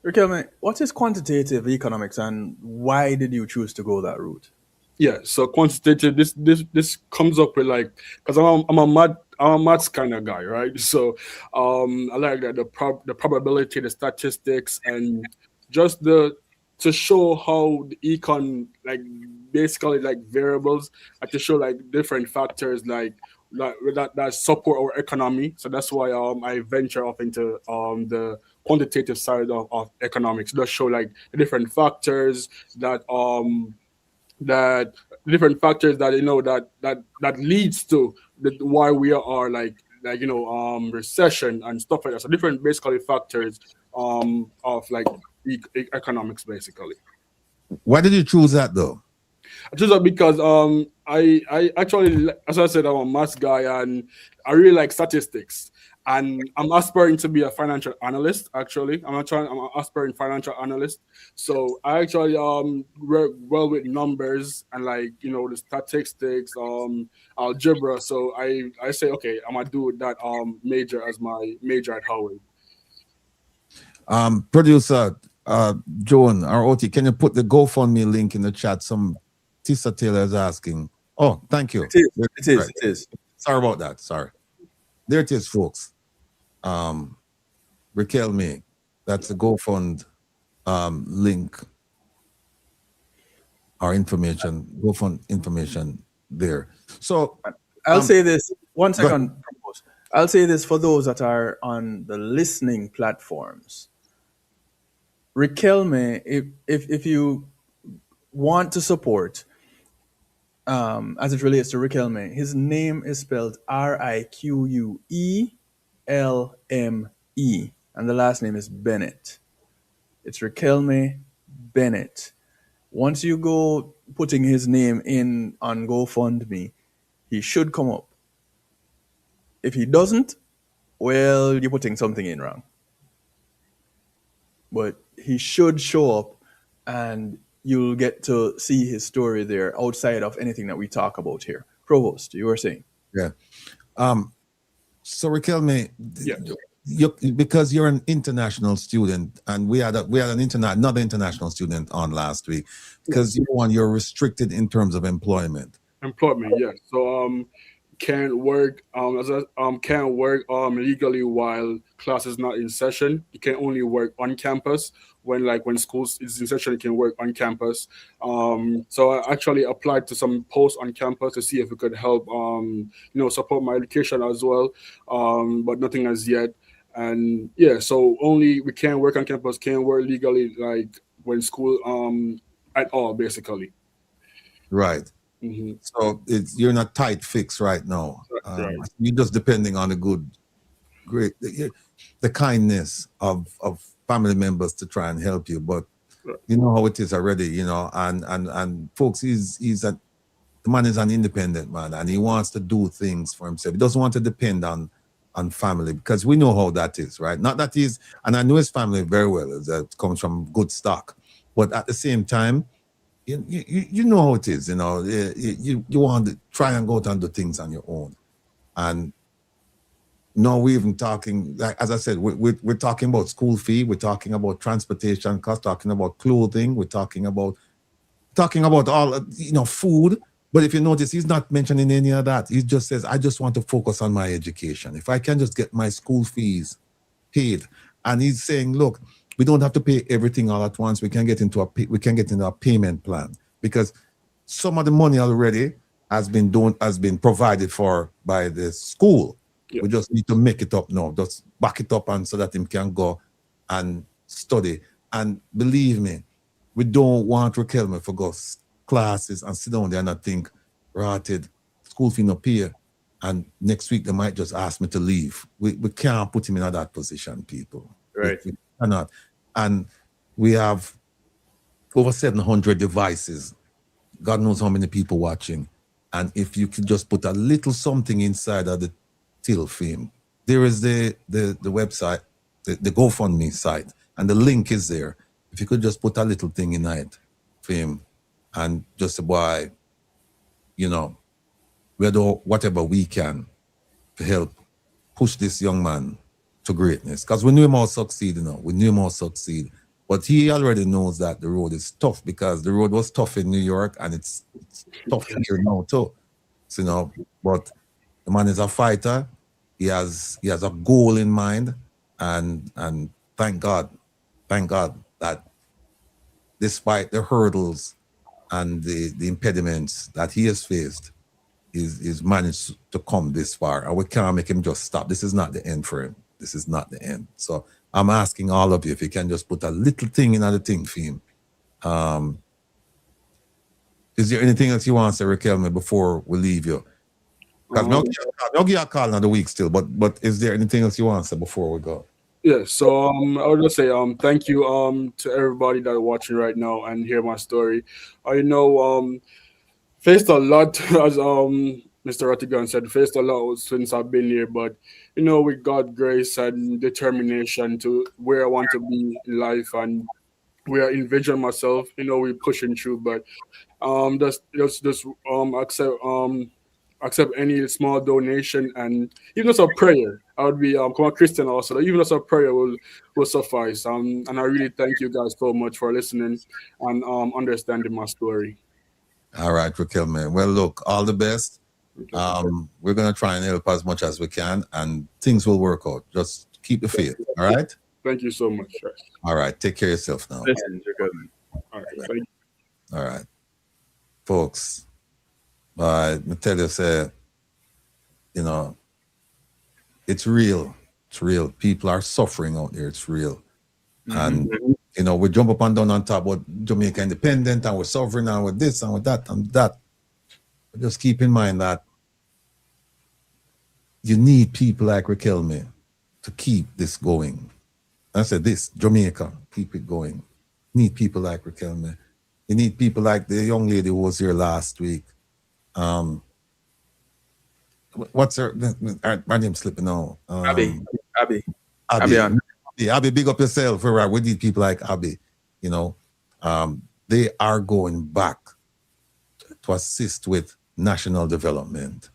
Riquelme, what is quantitative economics and why did you choose to go that route? Yeah, so quantitative, this comes up with, like, because I'm a maths kind of guy, right? So I like that the probability, the statistics, and just to show how the econ, like, basically like variables, like to show like different factors like that support our economy. So that's why I venture off into the quantitative side of economics. Just show like the different factors that that leads to why we are like recession and stuff like that. So different basically factors of like economics basically. Why did you choose that though? I chose that because I actually, as I said, I'm a maths guy and I really like statistics. And I'm aspiring to be a financial analyst. Actually, I'm an aspiring financial analyst. So I actually work well with numbers and the statistics, algebra. So I say, okay, I'm gonna do that major as my major at Howard. Producer Joan or OT, can you put the GoFundMe link in the chat? Some Tissa Taylor is asking. Oh, thank you. It is. Sorry about that. Sorry. There it is, folks. Riquelme, that's the GoFund link. Our information, GoFund information there. So I'll say this 1 second. I'll say this for those that are on the listening platforms. Riquelme, if you want to support, as it relates to Riquelme, his name is spelled Riquelme, and the last name is Bennett. It's Riquelme Bennett. Once you go putting his name in on GoFundMe, he should come up. If he doesn't, well, you're putting something in wrong. But he should show up and you'll get to see his story there outside of anything that we talk about here. Provost, you were saying? Yeah. So Riquelme, because you're an international student, and we had another international student on last week, because you're restricted in terms of employment. Employment, yeah. So can't work legally while class is not in session. You can only work on campus. When school is in session, you can work on campus. So I actually applied to some posts on campus to see if it could help support my education as well. But nothing as yet. And yeah, so only we can work on campus, can't work legally when school at all, basically. Right. So you're in a tight fix right now. You're just depending on a good great. The kindness of family members to try and help you, but you know how it is already, you know, and folks, the man is an independent man and he wants to do things for himself. He doesn't want to depend on family because we know how that is, right? Not that and I know his family very well, that comes from good stock, but at the same time, you know how it is, you know, you want to try and go out and do things on your own. And no, we're even talking, like as I said, we're talking about school fee, we're talking about transportation costs, talking about clothing, we're talking about all, you know, food. But if you notice, he's not mentioning any of that. He just says, I just want to focus on my education. If I can just get my school fees paid. And he's saying, look, we don't have to pay everything all at once. We can get into a payment plan, because some of the money already has been provided for by the school. Yep. We just need to make it up now. Just back it up, and so that him can go and study. And believe me, we don't want Riquelme for go classes and sit down there and I think, rotted, school fee no pay, and next week they might just ask me to leave. We can't put him in that position, people. Right. We cannot. And we have over 700 devices. God knows how many people watching. And if you could just put a little something inside of the till film, there is the website, the GoFundMe site, and the link is there. If you could just put a little thing in it for him and just buy, you know, we do whatever we can to help push this young man to greatness. Because we knew him all succeed, you know. We knew him all succeed. But he already knows that the road is tough, because the road was tough in New York and it's tough here now too. So, you know, but the man is a fighter. He has a goal in mind, and thank God that despite the hurdles and the impediments that he has faced, he's managed to come this far, and we can't make him just stop. This is not the end for him. This is not the end. So I'm asking all of you if you can just put a little thing in other thing for him. Is there anything else you want to say, Riquelme, before we leave you? Because I'll give you a call another week still, but is there anything else you want to say before we go? Yeah, so I would just say thank you to everybody that are watching right now and hear my story. I know faced a lot, as Mr. Rattigan said, faced a lot since I've been here, but you know, with God's grace and determination to where I want to be in life and where I envision myself, you know, we're pushing through. But just accept any small donation, and even just a prayer. I would be come a Christian also. Even just a prayer will suffice. And I really thank you guys so much for listening and understanding my story. All right, Riquelme. Well, look, all the best. We're gonna try and help as much as we can, and things will work out. Just keep the faith. All right. Thank you so much. All right. Take care of yourself now. All right. Thank you. All right, folks. I tell you, say, you know, it's real. It's real. People are suffering out there. It's real. And, you know, we jump up and down on top about Jamaica independent and we're sovereign and with this and with that and that. But just keep in mind that you need people like Riquelme to keep this going. I said this, Jamaica, keep it going. You need people like Riquelme. You need people like the young lady who was here last week. What's her name's slipping now? Abby. Abby, big up yourself. Right? We need people like Abby. You know, they are going back to assist with national development,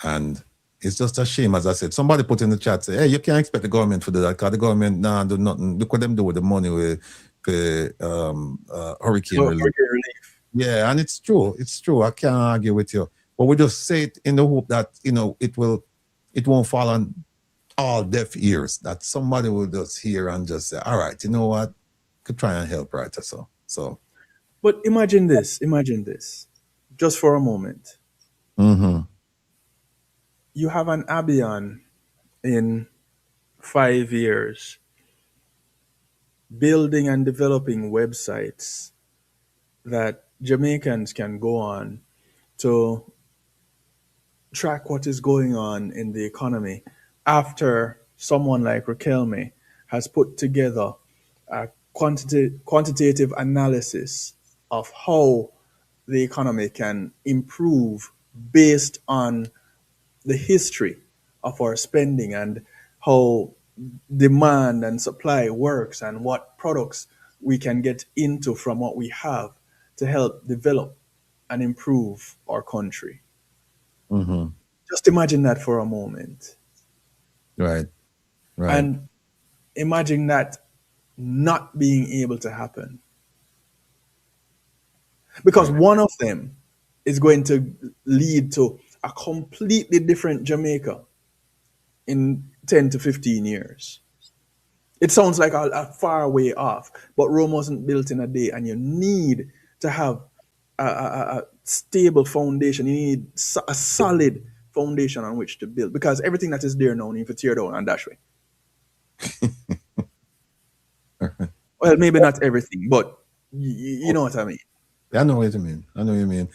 and it's just a shame. As I said, somebody put in the chat, say, "Hey, you can't expect the government to do that because the government do nothing. Look what them do with the money with hurricane relief." Yeah, and it's true. It's true. I can't argue with you. But we just say it in the hope that, you know, it won't fall on all deaf ears, that somebody will just hear and just say, all right, you know what? Could try and help, right? So. But imagine this, just for a moment. Mm-hmm. You have an Abian in 5 years building and developing websites that Jamaicans can go on to track what is going on in the economy after someone like Riquelme has put together a quantitative analysis of how the economy can improve based on the history of our spending and how demand and supply works and what products we can get into from what we have to help develop and improve our country. Mm-hmm. Just imagine that for a moment. Right. Right. And imagine that not being able to happen. Because one of them is going to lead to a completely different Jamaica in 10 to 15 years. It sounds like a far way off, but Rome wasn't built in a day, and you need to have a stable foundation. You need a solid foundation on which to build, because everything that is there now, you need to tear down and dash way. Well, maybe not everything, but you know what I mean. I know what you mean. I know what you mean.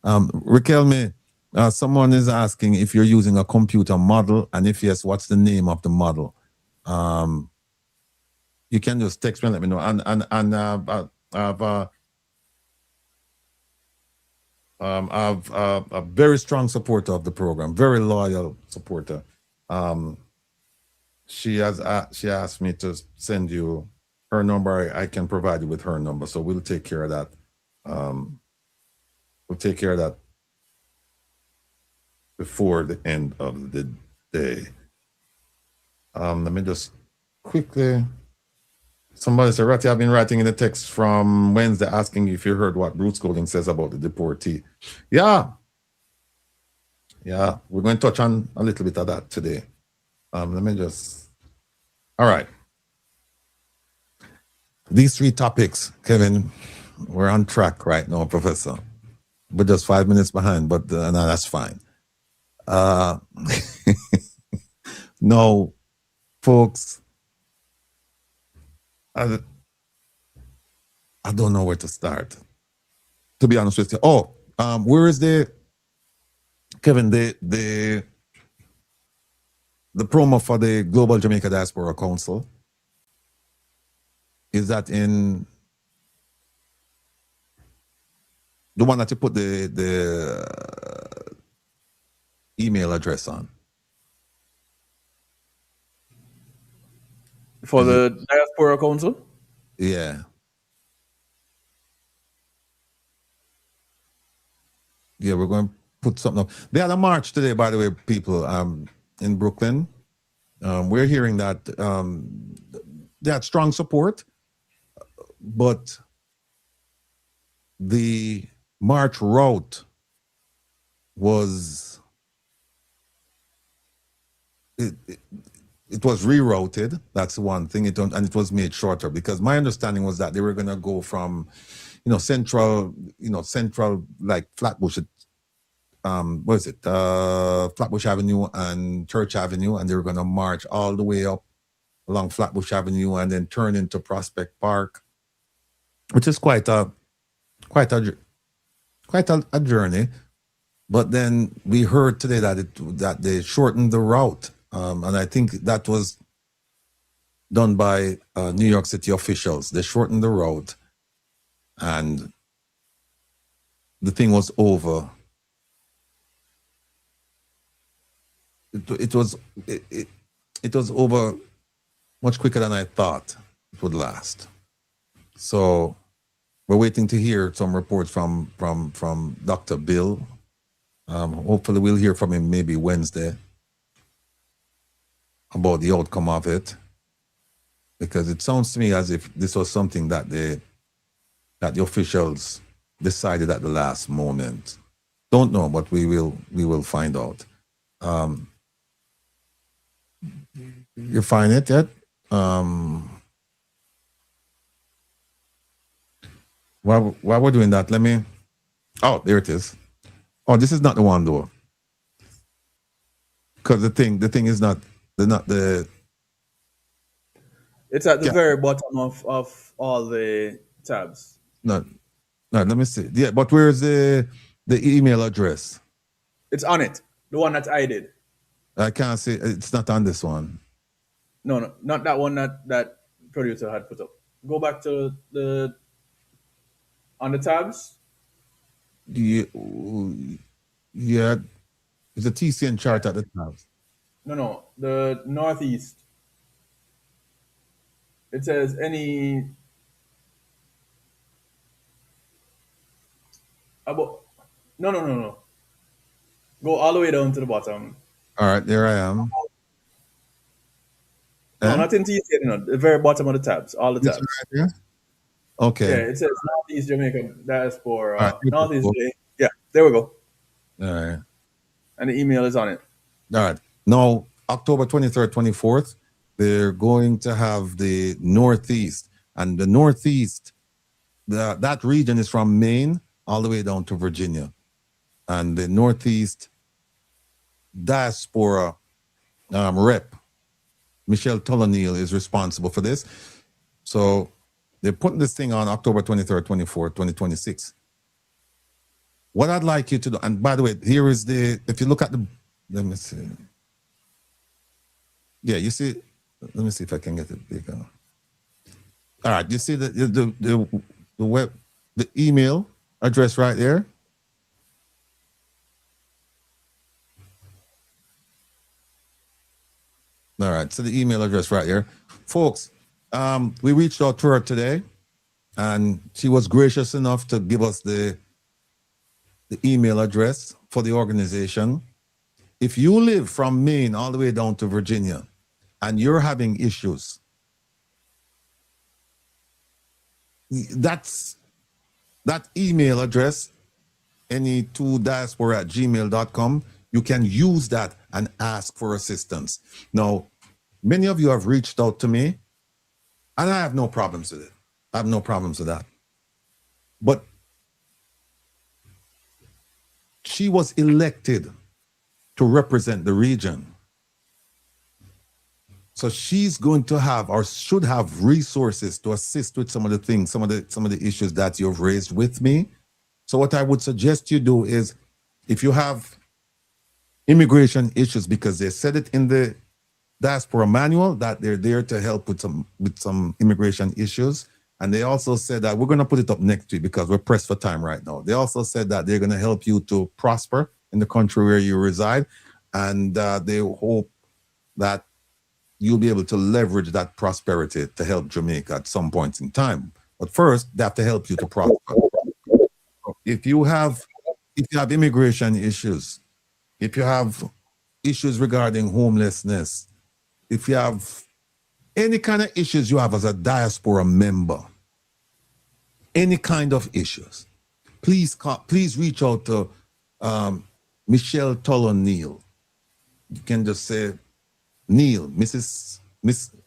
Riquelme, someone is asking if you're using a computer model, and if yes, what's the name of the model? You can just text me and let me know. And I've a very strong supporter of the program, very loyal supporter. She asked me to send you her number. I can provide you with her number, so we'll take care of that. We'll take care of that before the end of the day. Let me just quickly. Somebody said, Ratty, I've been writing in the text from Wednesday asking if you heard what Bruce Golding says about the deportee. Yeah, we're going to touch on a little bit of that today. Let me just. All right. These three topics, Kevin, we're on track right now, Professor. We're just 5 minutes behind, but no, that's fine. No, folks, I don't know where to start, to be honest with you. Where is Kevin, the promo for the Global Jamaica Diaspora Council? Is that in the one that you put the email address on? For the Diaspora Council? Yeah. Yeah, we're going to put something up. They had a march today, by the way, people, in Brooklyn. We're hearing that they had strong support, but the march route was it was rerouted. That's one thing. And it was made shorter, because my understanding was that they were going to go from, central like Flatbush, what is it? Flatbush Avenue and Church Avenue, and they were going to march all the way up along Flatbush Avenue and then turn into Prospect Park, which is quite a journey. But then we heard today that they shortened the route. And I think that was done by New York City officials. They shortened the route, and the thing was over. It was over much quicker than I thought it would last. So we're waiting to hear some reports from Dr. Bill. Hopefully we'll hear from him maybe Wednesday about the outcome of it, because it sounds to me as if this was something that the officials decided at the last moment. Don't know, but we will find out. You find it yet? While we're doing that, let me. Oh, there it is. Oh, this is not the one though, because the thing is not the. It's at the very bottom of all the tabs. No, let me see. Yeah, but where's the email address? It's on it. The one that I did. I can't see. It's not on this one. No, not that one that producer had put up. Go back to the on the tabs. Yeah, yeah, it's a TCN chart at the top. No, the northeast. It says any about. No. Go all the way down to the bottom. All right, there I am. No, not in TCN. No, the very bottom of the tabs. All the This tabs. right here? Okay. Yeah, it says Northeast Jamaica Diaspora. All right, Northeast J. Yeah, there we go. All right. And the email is on it. All right. Now, October 23rd, 24th, they're going to have the Northeast. And the Northeast, that region is from Maine all the way down to Virginia. And the Northeast Diaspora rep, Michelle Tolonil, is responsible for this. So they're putting this thing on October 23rd, 24th, 2026. What I'd like you to do, and by the way, here is the, if you look at the, let me see. Yeah, you see, let me see if I can get it bigger. All right, you see the web, the email address right there? All right, so the email address right here. Folks, we reached out to her today, and she was gracious enough to give us the email address for the organization. If you live from Maine all the way down to Virginia, and you're having issues, that's that email address, any2diaspora@gmail.com. You can use that and ask for assistance. Now, many of you have reached out to me, and I have no problems with it. I have no problems with that. But she was elected to represent the region. So she's going to have, or should have, resources to assist with some of the things, some of the issues that you've raised with me. So what I would suggest you do is, if you have immigration issues, because they said it in the diaspora manual that they're there to help with some immigration issues, and they also said that we're going to put it up next week because we're pressed for time right now. They also said that they're going to help you to prosper in the country where you reside, and they hope that you'll be able to leverage that prosperity to help Jamaica at some point in time. But first, they have to help you to prosper. If you have immigration issues, if you have issues regarding homelessness, if you have any kind of issues you have as a diaspora member, any kind of issues, please reach out to Michelle Tolonil. You can just say Neil, Ms.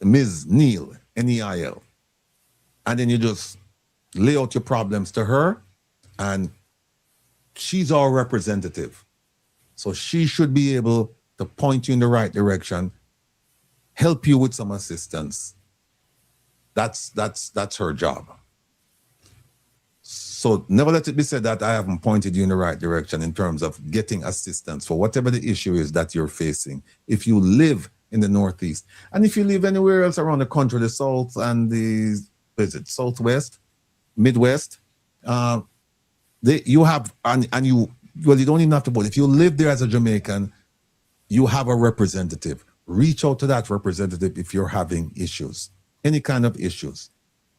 Neil, Neil. And then you just lay out your problems to her, and she's our representative. So she should be able to point you in the right direction, help you with some assistance. That's her job. So never let it be said that I haven't pointed you in the right direction in terms of getting assistance for whatever the issue is that you're facing. If you live in the Northeast, and if you live anywhere else around the country, the South and the Southwest, Midwest, you have, and you don't even have to vote. If you live there as a Jamaican, you have a representative. Reach out to that representative if you're having issues, any kind of issues.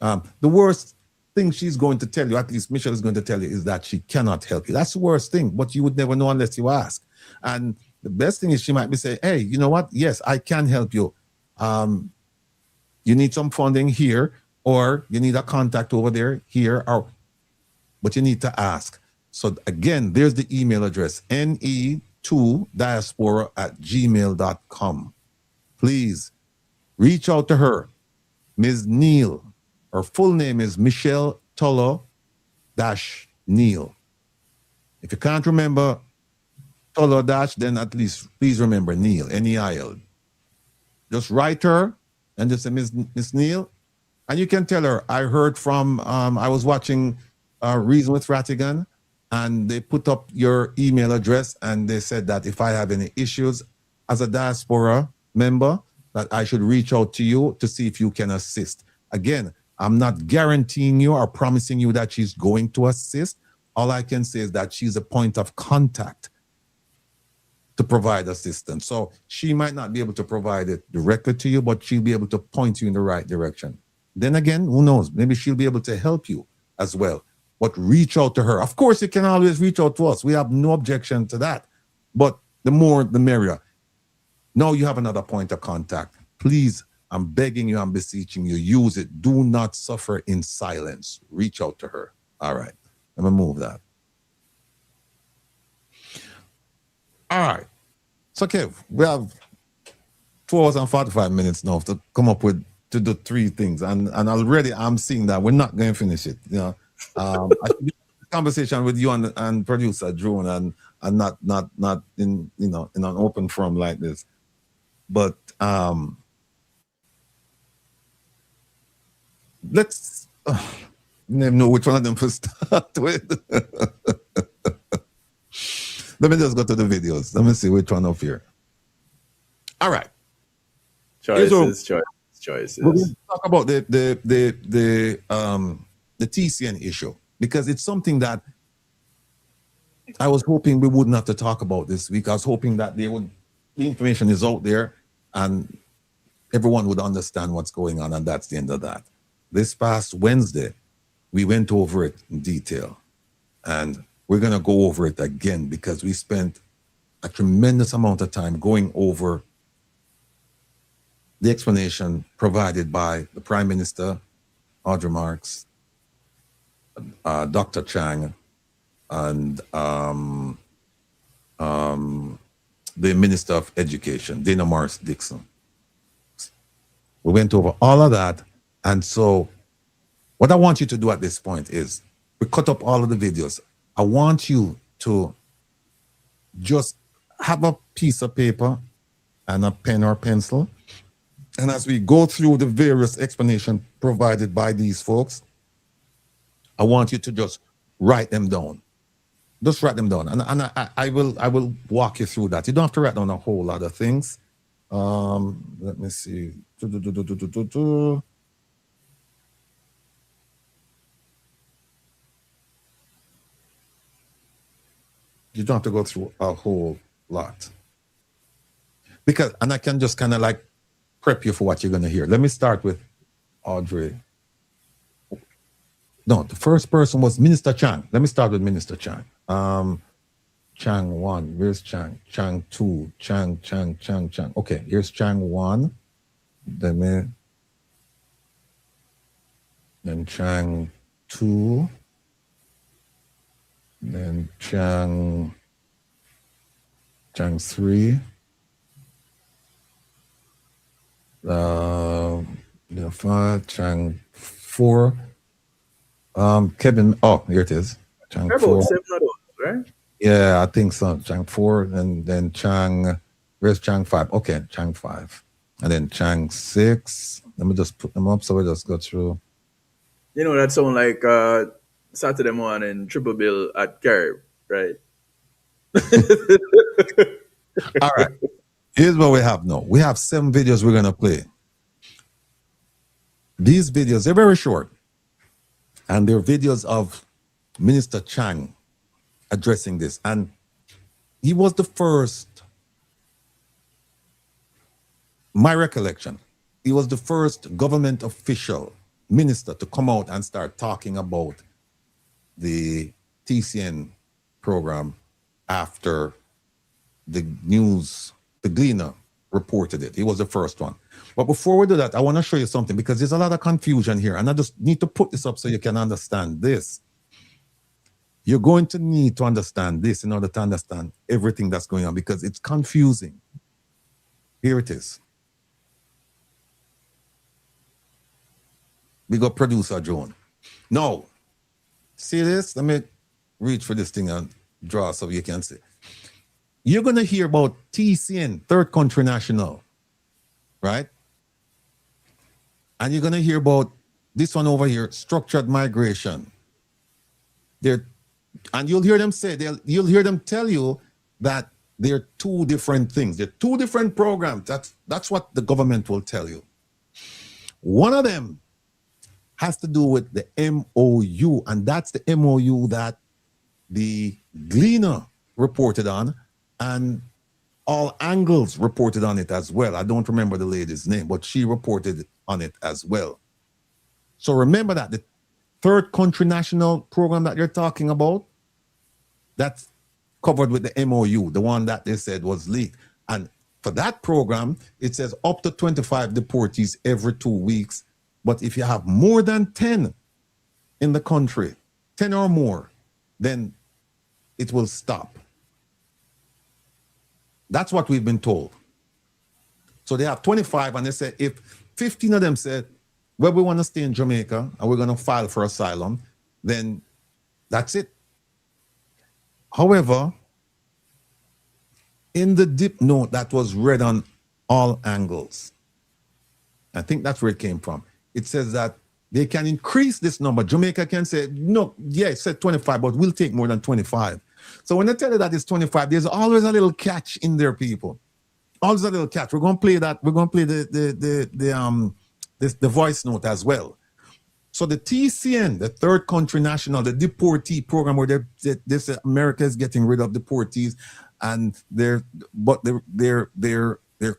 The worst thing she's going to tell you, at least Michelle is going to tell you, is that she cannot help you. That's the worst thing, but you would never know unless you ask. And the best thing is she might be saying, hey, you know what? Yes, I can help you. You need some funding here, or you need a contact over there, here, but you need to ask. So again, there's the email address, ne2diaspora@gmail.com. Please reach out to her, Ms. Neil. Her full name is Michelle Tolo-Neil. If you can't remember Tolo dash, then at least please remember Neil, N-E-I-L. Just write her and just say, Miss Neil, and you can tell her, I heard from, I was watching Reason with Rattigan, and they put up your email address, and they said that if I have any issues as a diaspora member, that I should reach out to you to see if you can assist. Again, I'm not guaranteeing you or promising you that she's going to assist. All I can say is that she's a point of contact to provide assistance. So she might not be able to provide it directly to you, but she'll be able to point you in the right direction. Then again, who knows? Maybe she'll be able to help you as well. But reach out to her. Of course, you can always reach out to us. We have no objection to that. But the more, the merrier. Now you have another point of contact. Please, I'm begging you, I'm beseeching you, use it. Do not suffer in silence. Reach out to her. All right. Let me move that. All right. So, Kev, we have 2 hours and 45 minutes now to come up with, to do 3 things. And already I'm seeing that we're not going to finish it. You know, I should be in conversation with you and producer Drone and not in, you know, in an open forum like this. But let's never know which one of them to start with. Let me just go to the videos. Let me see which one up here. All right. Choices. We're going to talk about the TCN issue, because it's something that I was hoping we wouldn't have to talk about this week. I was hoping that the information is out there and everyone would understand what's going on, and that's the end of that. This past Wednesday, we went over it in detail, and we're going to go over it again because we spent a tremendous amount of time going over the explanation provided by the Prime Minister, Audrey Marks, Dr. Chang, and the Minister of Education, Dana Morris Dixon. We went over all of that. And so what I want you to do at this point is we cut up all of the videos. I want you to just have a piece of paper and a pen or pencil. And as we go through the various explanations provided by these folks, I want you to just write them down. Just write them down. And I will walk you through that. You don't have to write down a whole lot of things. Let me see. You don't have to go through a whole lot. Because, and I can just kind of like prep you for what you're going to hear. Let me start with Audrey. No, the first person was Minister Chang. Let me start with Minister Chang. Chang 1. Where's Chang? Chang 2. Chang. Okay, here's Chang 1. Then Chang 2. Then Chang 3. Chang 4. Kevin, oh, here it is. Chang 4. 7 of those, right? Yeah, I think so. Chang 4, and then Chang, where's Chang 5? Okay, Chang 5. And then Chang 6. Let me just put them up so we just go through. You know, that sound like Saturday morning triple bill at Carib, right? All right. Here's what we have now. We have 7 videos we're going to play. These videos, they're very short. And they're videos of Minister Chang addressing this. And he was the first, my recollection, he was the first government official minister to come out and start talking about the TCN program after the news, the Gleaner reported it. He was the first one. But before we do that, I want to show you something because there's a lot of confusion here. And I just need to put this up so you can understand this. You're going to need to understand this in order to understand everything that's going on because it's confusing. Here it is. We got producer Joan. Now, see this? Let me reach for this thing and draw so you can see. You're going to hear about TCN, Third Country National, right? And you're going to hear about this one over here, structured migration. And you'll hear them say, you'll hear them tell you that they're two different things. They're two different programs. That's what the government will tell you. One of them has to do with the MOU, and that's the MOU that the Gleaner reported on, and All Angles reported on it as well. I don't remember the lady's name, but she reported on it as well. So remember that the third country national program that you're talking about, that's covered with the MOU, the one that they said was leaked. And for that program, it says up to 25 deportees every 2 weeks. But if you have more than 10 in the country, 10 or more, then it will stop. That's what we've been told. So they have 25, and they say if 15 of them said, well, we want to stay in Jamaica and we're going to file for asylum, then that's it. However, in the dip note that was read on All Angles, I think that's where it came from. It says that they can increase this number. Jamaica can say, no, yeah, it said 25, but we'll take more than 25. So when they tell you that it's 25, there's always a little catch in there, people. Always a little catch. We're going to play that. We're going to play the voice note as well. So the TCN, the third country national, the deportee program, where they say America is getting rid of deportees, and they're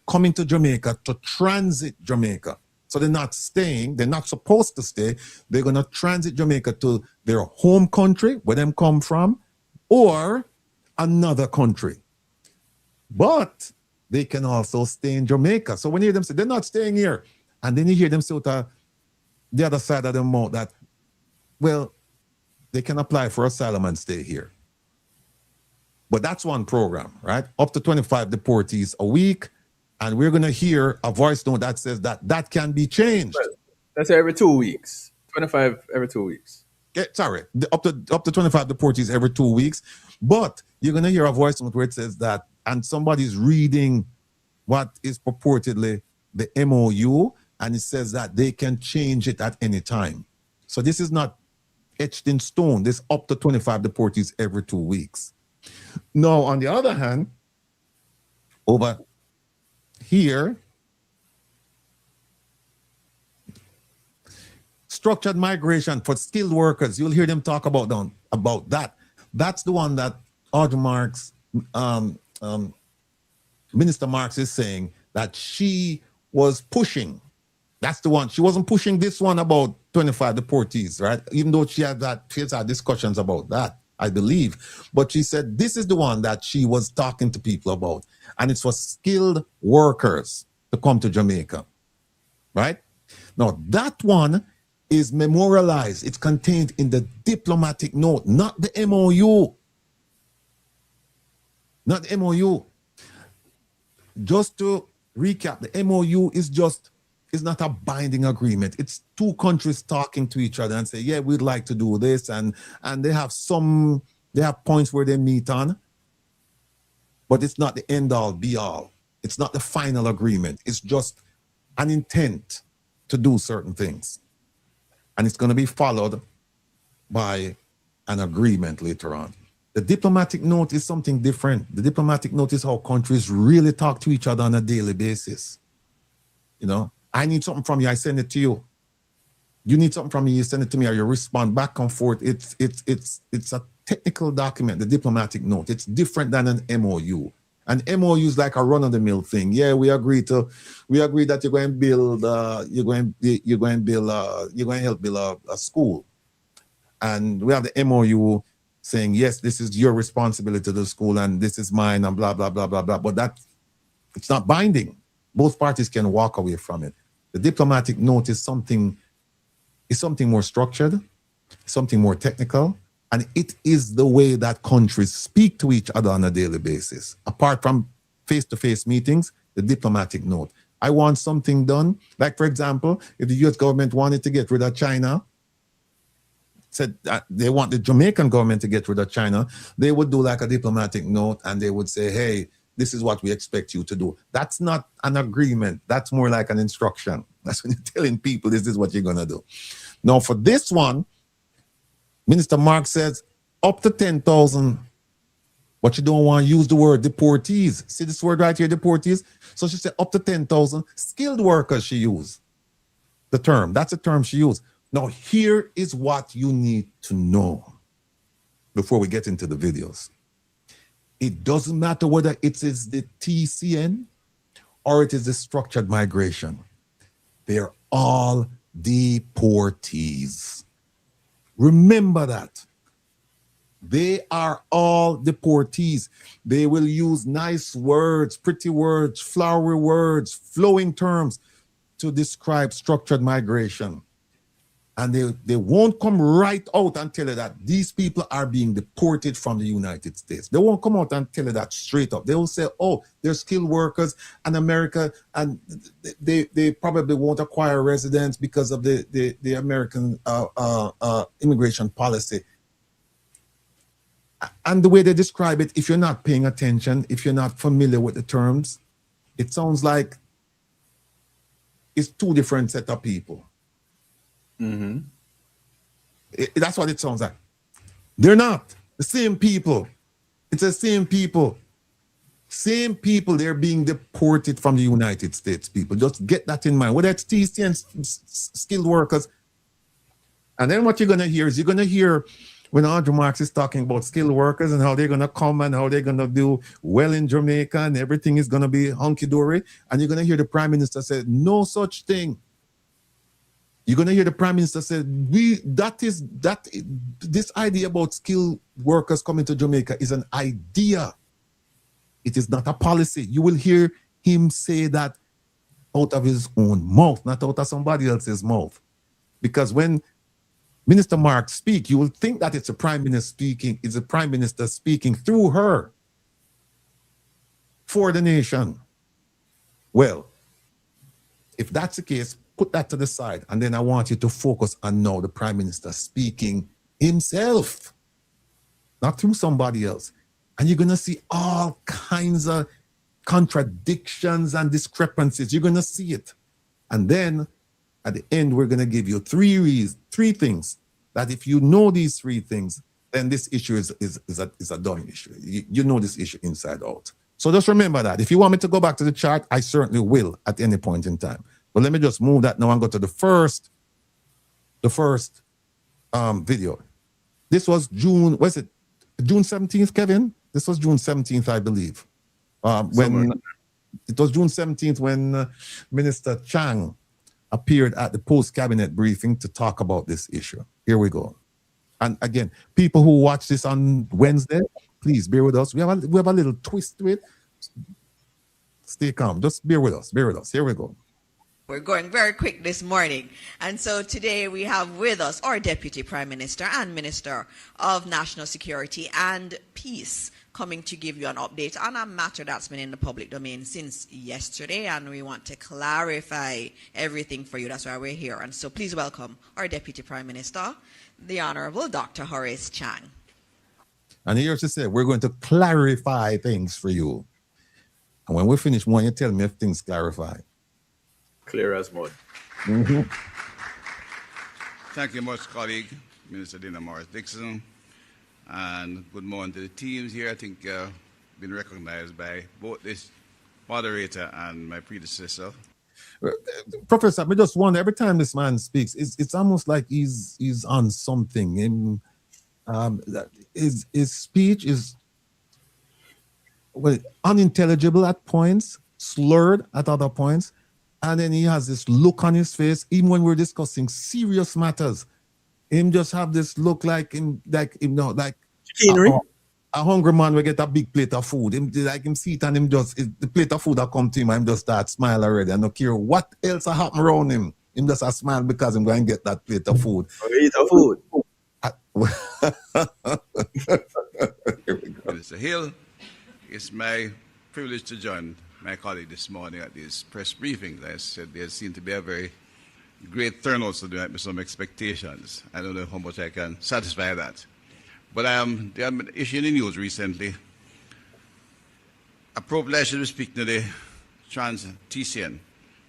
coming to Jamaica to transit Jamaica. So they're not staying. They're not supposed to stay. They're going to transit Jamaica to their home country, where them come from, or another country. But they can also stay in Jamaica. So when you hear them say, they're not staying here, and then you hear them say the other side of the mouth that, well, they can apply for asylum and stay here. But that's one program, right? Up to 25 deportees a week. And we're going to hear a voice note that says that can be changed. Well, that's every 2 weeks. 25 every 2 weeks. Sorry, up to 25 deportees every 2 weeks. But you're going to hear a voice note where it says that, and somebody's reading what is purportedly the MOU, and it says that they can change it at any time. So this is not etched in stone. This up to 25 deportees every 2 weeks. Now, on the other hand, over here, structured migration for skilled workers, you'll hear them talk about that. That's the one that Minister Marks is saying that she was pushing. That's the one. She wasn't pushing this one about 25 deportees, right? Even though she had discussions about that, I believe. But she said this is the one that she was talking to people about. And it's for skilled workers to come to Jamaica, right? Now, that one is memorialized. It's contained in the diplomatic note, not the MOU. Not the MOU. Just to recap, the MOU is not a binding agreement. It's two countries talking to each other and say, yeah, we'd like to do this. And they have points where they meet on, but it's not the end all be all. It's not the final agreement. It's just an intent to do certain things. And it's going to be followed by an agreement later on. The diplomatic note is something different. The diplomatic note is how countries really talk to each other on a daily basis. You know, I need something from you, I send it to you. You need something from me, you send it to me, or you respond back and forth. It's a technical document, the diplomatic note. It's different than an MOU. An MOU is like a run-of-the-mill thing. Yeah, we agree that you're going to help build a school, and we have the MOU saying yes, this is your responsibility to the school, and this is mine, and blah blah blah blah blah. But it's not binding. Both parties can walk away from it. The diplomatic note is something more structured, something more technical. And it is the way that countries speak to each other on a daily basis. Apart from face-to-face meetings, the diplomatic note. I want something done. Like, for example, if the US government wanted to get rid of China, said that they want the Jamaican government to get rid of China, they would do like a diplomatic note and they would say, hey, this is what we expect you to do. That's not an agreement. That's more like an instruction. That's when you're telling people this is what you're going to do. Now, for this one, Minister Mark says up to 10,000 But you don't want to use the word deportees. See this word right here, deportees? So she said up to 10,000 skilled workers she used. The term, that's the term she used. Now here is what you need to know before we get into the videos. It doesn't matter whether it is the TCN or it is the structured migration. They're all deportees. Remember that. They are all deportees. They will use nice words, pretty words, flowery words, flowing terms to describe structured migration. And they won't come right out and tell you that these people are being deported from the United States. They won't come out and tell you that straight up. They will say, oh, they're skilled workers in America, and they probably won't acquire residence because of the American immigration policy. And the way they describe it, if you're not paying attention, if you're not familiar with the terms, it sounds like it's two different set of people. Mm-hmm. That's what it sounds like. They're not the same people. It's the same people. Same people, they're being deported from the United States, people. Just get that in mind. Whether it's TCN skilled workers. And then what you're going to hear is you're going to hear when Andrew Marks is talking about skilled workers and how they're going to come and how they're going to do well in Jamaica and everything is going to be hunky-dory. And you're going to hear the Prime Minister say, no such thing. You're going to hear the Prime Minister say, this idea about skilled workers coming to Jamaica is an idea. It is not a policy. You will hear him say that out of his own mouth, not out of somebody else's mouth. Because when Minister Mark speaks, you will think that it's the Prime Minister speaking. It's the Prime Minister speaking through her for the nation. Well, if that's the case, put that to the side. And then I want you to focus on now the Prime Minister speaking himself, not through somebody else. And you're going to see all kinds of contradictions and discrepancies. You're going to see it. And then at the end, we're going to give you three things that if you know these three things, then this issue is a done issue. You know this issue inside out. So just remember that. If you want me to go back to the chart, I certainly will at any point in time. But let me just move that now and go to the first video. This was June 17th, Kevin? This was June 17th, I believe. It was June 17th when Minister Chang appeared at the post-cabinet briefing to talk about this issue. Here we go. And again, people who watch this on Wednesday, please bear with us. We have a little twist to it. Stay calm. Just bear with us. Bear with us. Here we go. We're going very quick this morning. And so today we have with us our Deputy Prime Minister and Minister of National Security and Peace coming to give you an update on a matter that's been in the public domain since yesterday. And we want to clarify everything for you. That's why we're here. And so please welcome our Deputy Prime Minister, the Honorable Dr. Horace Chang. And here she said, we're going to clarify things for you. And when we finish, why you tell me if things clarify? Clear as mud. Mm-hmm. Thank you much, colleague, Minister Dina Morris-Dixon. And good morning to the teams here. I think been recognized by both this moderator and my predecessor. Professor, I just wonder, every time this man speaks, it's almost like he's on something. His speech is unintelligible at points, slurred at other points. And then he has this look on his face, even when we're discussing serious matters. Him just have this look like a hungry man will get a big plate of food. Him see it and him just the plate of food that come to him, and him just start smile already. I don't care what else happen around him. Him just a smile because I'm going to get that plate of food. Eat the food. Mr. Hill, it's my privilege to join my colleague this morning at this press briefing. I said there seemed to be a very great turnout, so there might be some expectations. I don't know how much I can satisfy that. But there have been an issue in the news recently. Appropriately, I should be speaking to the TCN,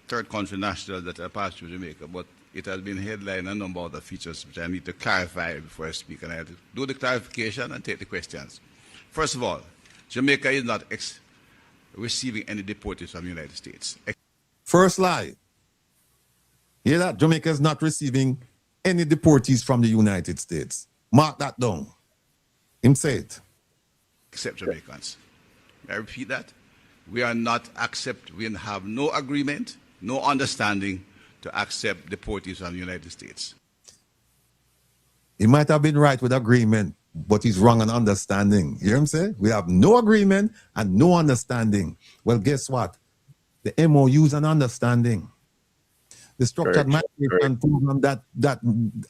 third country national that are passed through Jamaica, but it has been headlined a number of other features which I need to clarify before I speak, and I have to do the clarification and take the questions. First of all, Jamaica is not receiving any deportees from the United States. First lie. Hear that? Jamaica is not receiving any deportees from the United States. Mark that down. Him say it. Except Jamaicans. May I repeat that? We are not we have no agreement, no understanding to accept deportees from the United States. He might have been right with agreement, but he's wrong on understanding. You hear him say? We have no agreement and no understanding. Well, guess what? The MOU is an understanding. The structured migration program that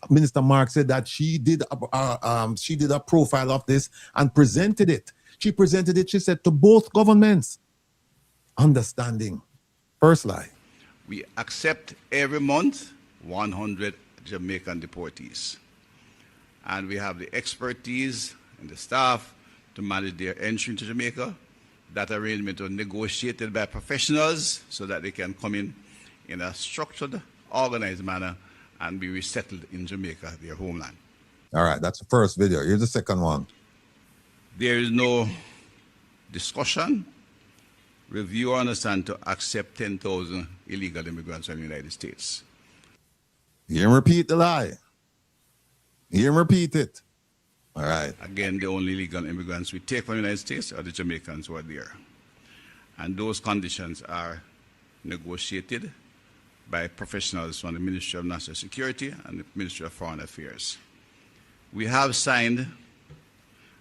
Minister Mark said that she did a profile of this and presented it. She presented it, she said, to both governments. Understanding. First lie. We accept every month 100 Jamaican deportees. And we have the expertise and the staff to manage their entry into Jamaica. That arrangement was negotiated by professionals so that they can come in a structured, organized manner and be resettled in Jamaica, their homeland. All right, that's the first video. Here's the second one. There is no discussion, review, or understand to accept 10,000 illegal immigrants from the United States. Hear him repeat the lie. Hear him repeat it. All right. Again, the only illegal immigrants we take from the United States are the Jamaicans who are there. And those conditions are negotiated by professionals from the Ministry of National Security and the Ministry of Foreign Affairs. We have signed,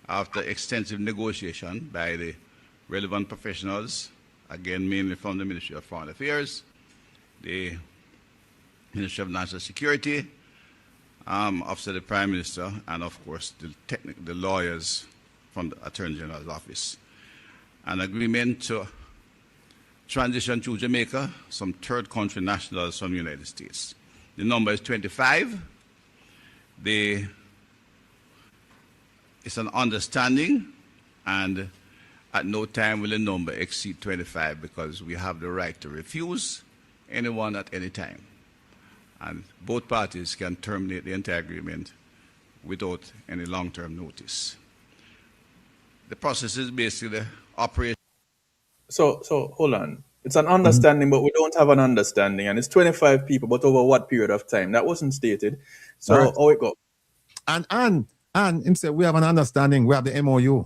after extensive negotiation by the relevant professionals, again mainly from the Ministry of Foreign Affairs, the Ministry of National Security, Office of the Prime Minister, and of course the lawyers from the Attorney General's office. An agreement to transition to Jamaica some third country nationals from the United States. The number is 25. It's an understanding, and at no time will the number exceed 25 because we have the right to refuse anyone at any time. And both parties can terminate the entire agreement without any long-term notice. The process is basically the operation. So hold on. It's an understanding, but we don't have an understanding. And it's 25 people, but over what period of time? That wasn't stated. So right. how it go? And him said, we have an understanding. We have the MOU.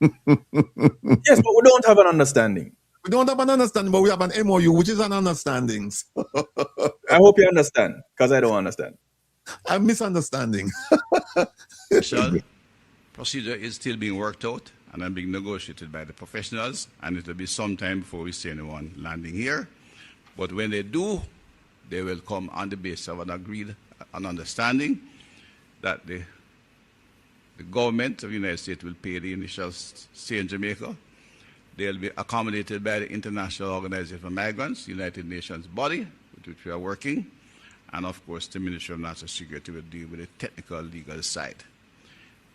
Yes, but we don't have an understanding. We don't have an understanding, but we have an MOU, which is an understanding. I hope you understand, because I don't understand. I'm misunderstanding. Procedure is still being worked out and being negotiated by the professionals, and it will be some time before we see anyone landing here. But when they do, they will come on the basis of an understanding that the government of the United States will pay the initial stay in Jamaica. They'll be accommodated by the International Organization for Migrants, United Nations body, with which we are working, and of course the Ministry of National Security will deal with the technical legal side.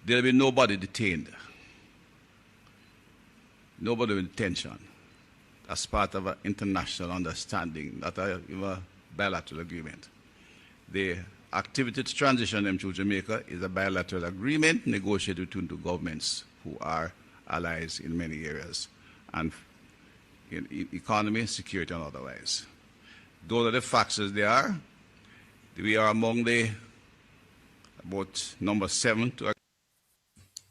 There'll be nobody detained, nobody with detention, as part of an international understanding, not a bilateral agreement. The activity to transition them to Jamaica is a bilateral agreement negotiated between two governments who are allies in many areas, and in economy, security, and otherwise. Those are the facts as they are. We are among the about number 7 to.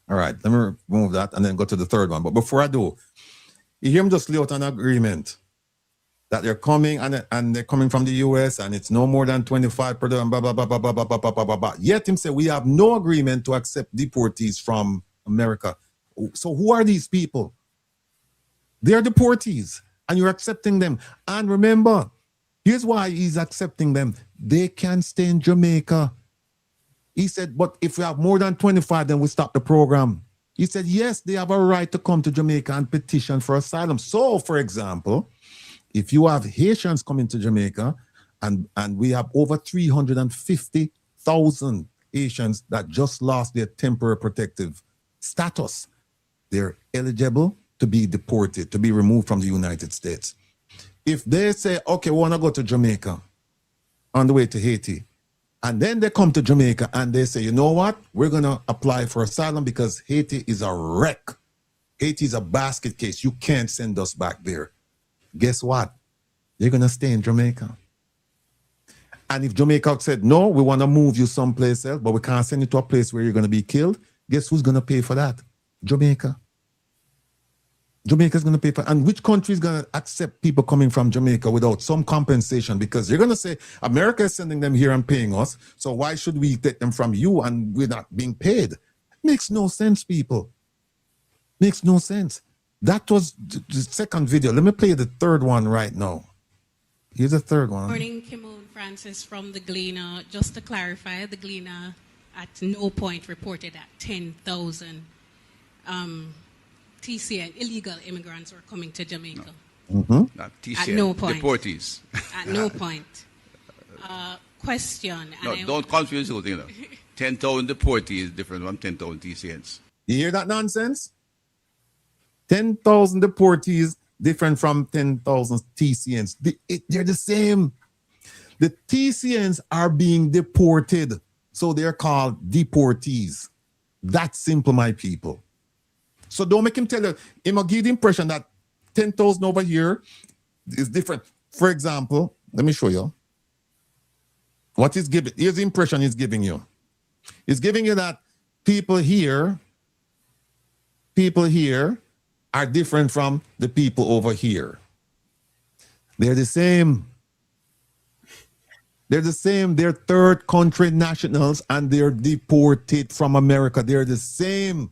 All right, let me remove that and then go to the third one. But before I do, you hear him just lay out an agreement that they're coming and they're coming from the US and it's no more than 25 per day and blah, blah, blah, blah, blah, blah, blah, blah, blah, blah. Yet him say we have no agreement to accept deportees from America. So who are these people? They are deportees and you're accepting them. And remember, here's why he's accepting them. They can stay in Jamaica. He said, but if we have more than 25, then we stop the program. He said, yes, they have a right to come to Jamaica and petition for asylum. So, for example, if you have Haitians coming to Jamaica and we have over 350,000 Haitians that just lost their temporary protective status, they're eligible to be deported, to be removed from the United States. If they say, okay, we want to go to Jamaica on the way to Haiti, and then they come to Jamaica and they say, you know what? We're going to apply for asylum because Haiti is a wreck. Haiti is a basket case. You can't send us back there. Guess what? You're going to stay in Jamaica. And if Jamaica said, no, we want to move you someplace else, but we can't send you to a place where you're going to be killed, guess who's going to pay for that? Jamaica. Jamaica's going to pay for it. And which country is going to accept people coming from Jamaica without some compensation? Because you're going to say, America is sending them here and paying us, so why should we take them from you and we're not being paid? Makes no sense, people. Makes no sense. That was the second video. Let me play the third one right now. Here's the third one. Morning, Kimon Francis from the Gleaner. Just to clarify, the Gleaner at no point reported that 10,000 TCN illegal immigrants were coming to Jamaica. Not TCN, At no point. deportees. At no point. Question. No, don't confuse it, you know. 10,000 deportees is different from 10,000 TCNs. You hear that nonsense? 10,000 deportees different from 10,000 TCNs. They're the same. The TCNs are being deported, so they're called deportees. That's simple, my people. So don't make him tell you, he might give the impression that 10,000 over here is different. For example, let me show you. What he's giving, here's the impression he's giving you. He's giving you that people here are different from the people over here. They're the same. They're the same. They're third country nationals and they're deported from America. They're the same.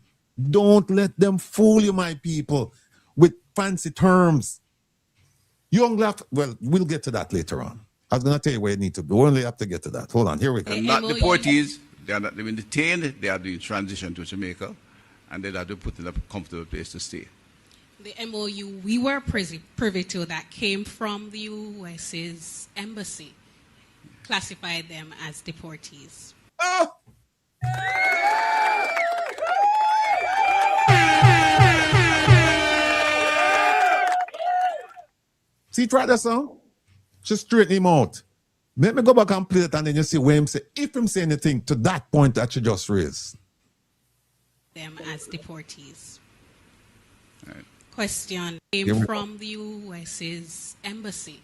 Don't let them fool you, my people, with fancy terms. You only have to, well, we'll get to that later on. I was going to tell you where you need to be. We only have to get to that. Hold on, here we go. They're not deportees. They are not being detained. They are doing transition to Jamaica, and they have to put in a comfortable place to stay. The MOU we were privy to that came from the US's embassy classified them as deportees. Oh! See, try that song? Just straighten him out. Let me go back and play it, and then you see where him say, if him say anything to that point that you just raised. Them as deportees. Right. Question came from the US's embassy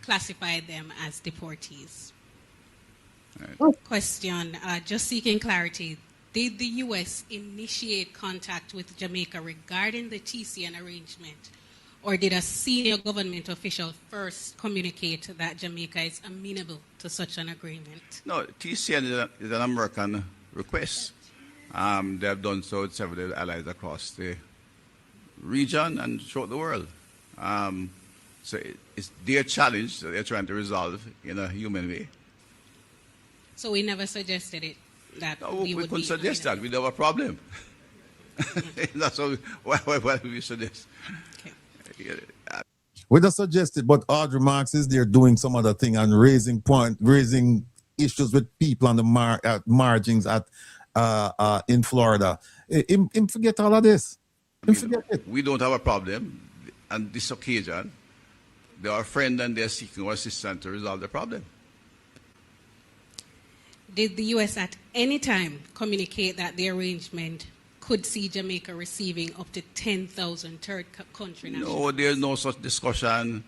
classified them as deportees. Right. Question, just seeking clarity. Did the U.S. initiate contact with Jamaica regarding the TCN arrangement? Or did a senior government official first communicate that Jamaica is amenable to such an agreement? No, TCN is an American request. They have done so with several allies across the region and throughout the world. So it's their challenge that they're trying to resolve in a human way. So we never suggested it? That no, we couldn't suggest that. We don't have a problem. That's why we suggest. Okay. We just suggested, but Audrey Marks is there doing some other thing and raising issues with people on the margins in Florida. Him forget all of this. Forget it. We don't have a problem. On this occasion, they are friends and they're seeking our assistance to resolve the problem. Did the U.S. at any time communicate that the arrangement could see Jamaica receiving up to 10,000 third country nationals? No, there's no such discussion.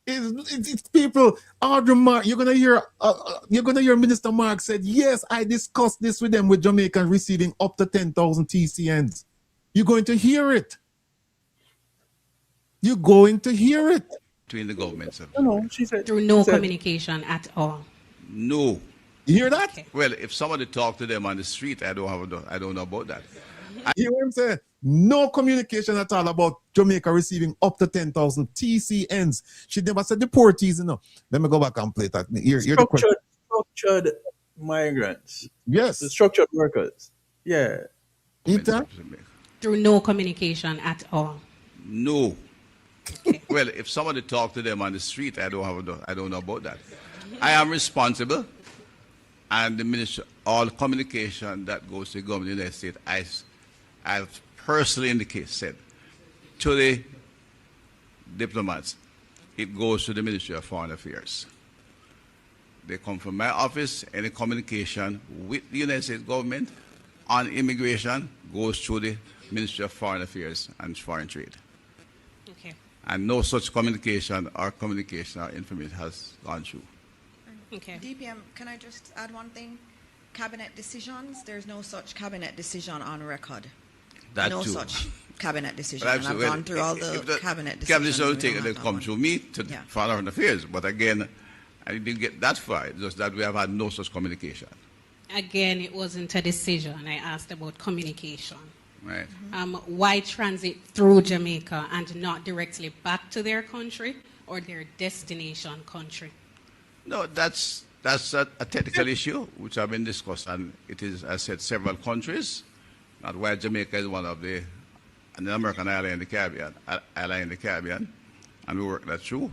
It's people. Audrey Mark, you're gonna hear Minister Mark said, yes, I discussed this with them with Jamaica receiving up to 10,000 TCNs. You're going to hear it. You're going to hear it. Between the governments. No, she said through no communication at all. No. You hear that? Okay. Well, if somebody talked to them on the street, I don't know about that. You hear him say, no communication at all about Jamaica receiving up to 10,000 TCNs. She never said deportees, you know. Let me go back and play that. Structured migrants. Yes. The structured workers. Yeah. Eat that? Through no communication at all. No. Okay. Well, if somebody talked to them on the street, I don't know about that. I am responsible. And the minister, all communication that goes to the government of the United States, I've personally in the case said to the diplomats, it goes to the Ministry of Foreign Affairs. They come from my office, any communication with the United States government on immigration goes through the Ministry of Foreign Affairs and Foreign Trade. Okay. And no such communication or information has gone through. Okay. DPM, can I just add one thing? Cabinet decisions, there's no such cabinet decision on record. That no too. such cabinet decision. But And I've gone through all the cabinet decisions. Cabinet decision we take don't they have that come one. through me to Foreign Affairs. But again, I didn't get that far. It's just that we have had no such communication. Again, it wasn't a decision. I asked about communication. Right. Why transit through Jamaica and not directly back to their country or their destination country? No, that's a technical issue which have been discussed, and it is, as I said, several countries. Not why Jamaica is one of an American island in the Caribbean, and we work that through.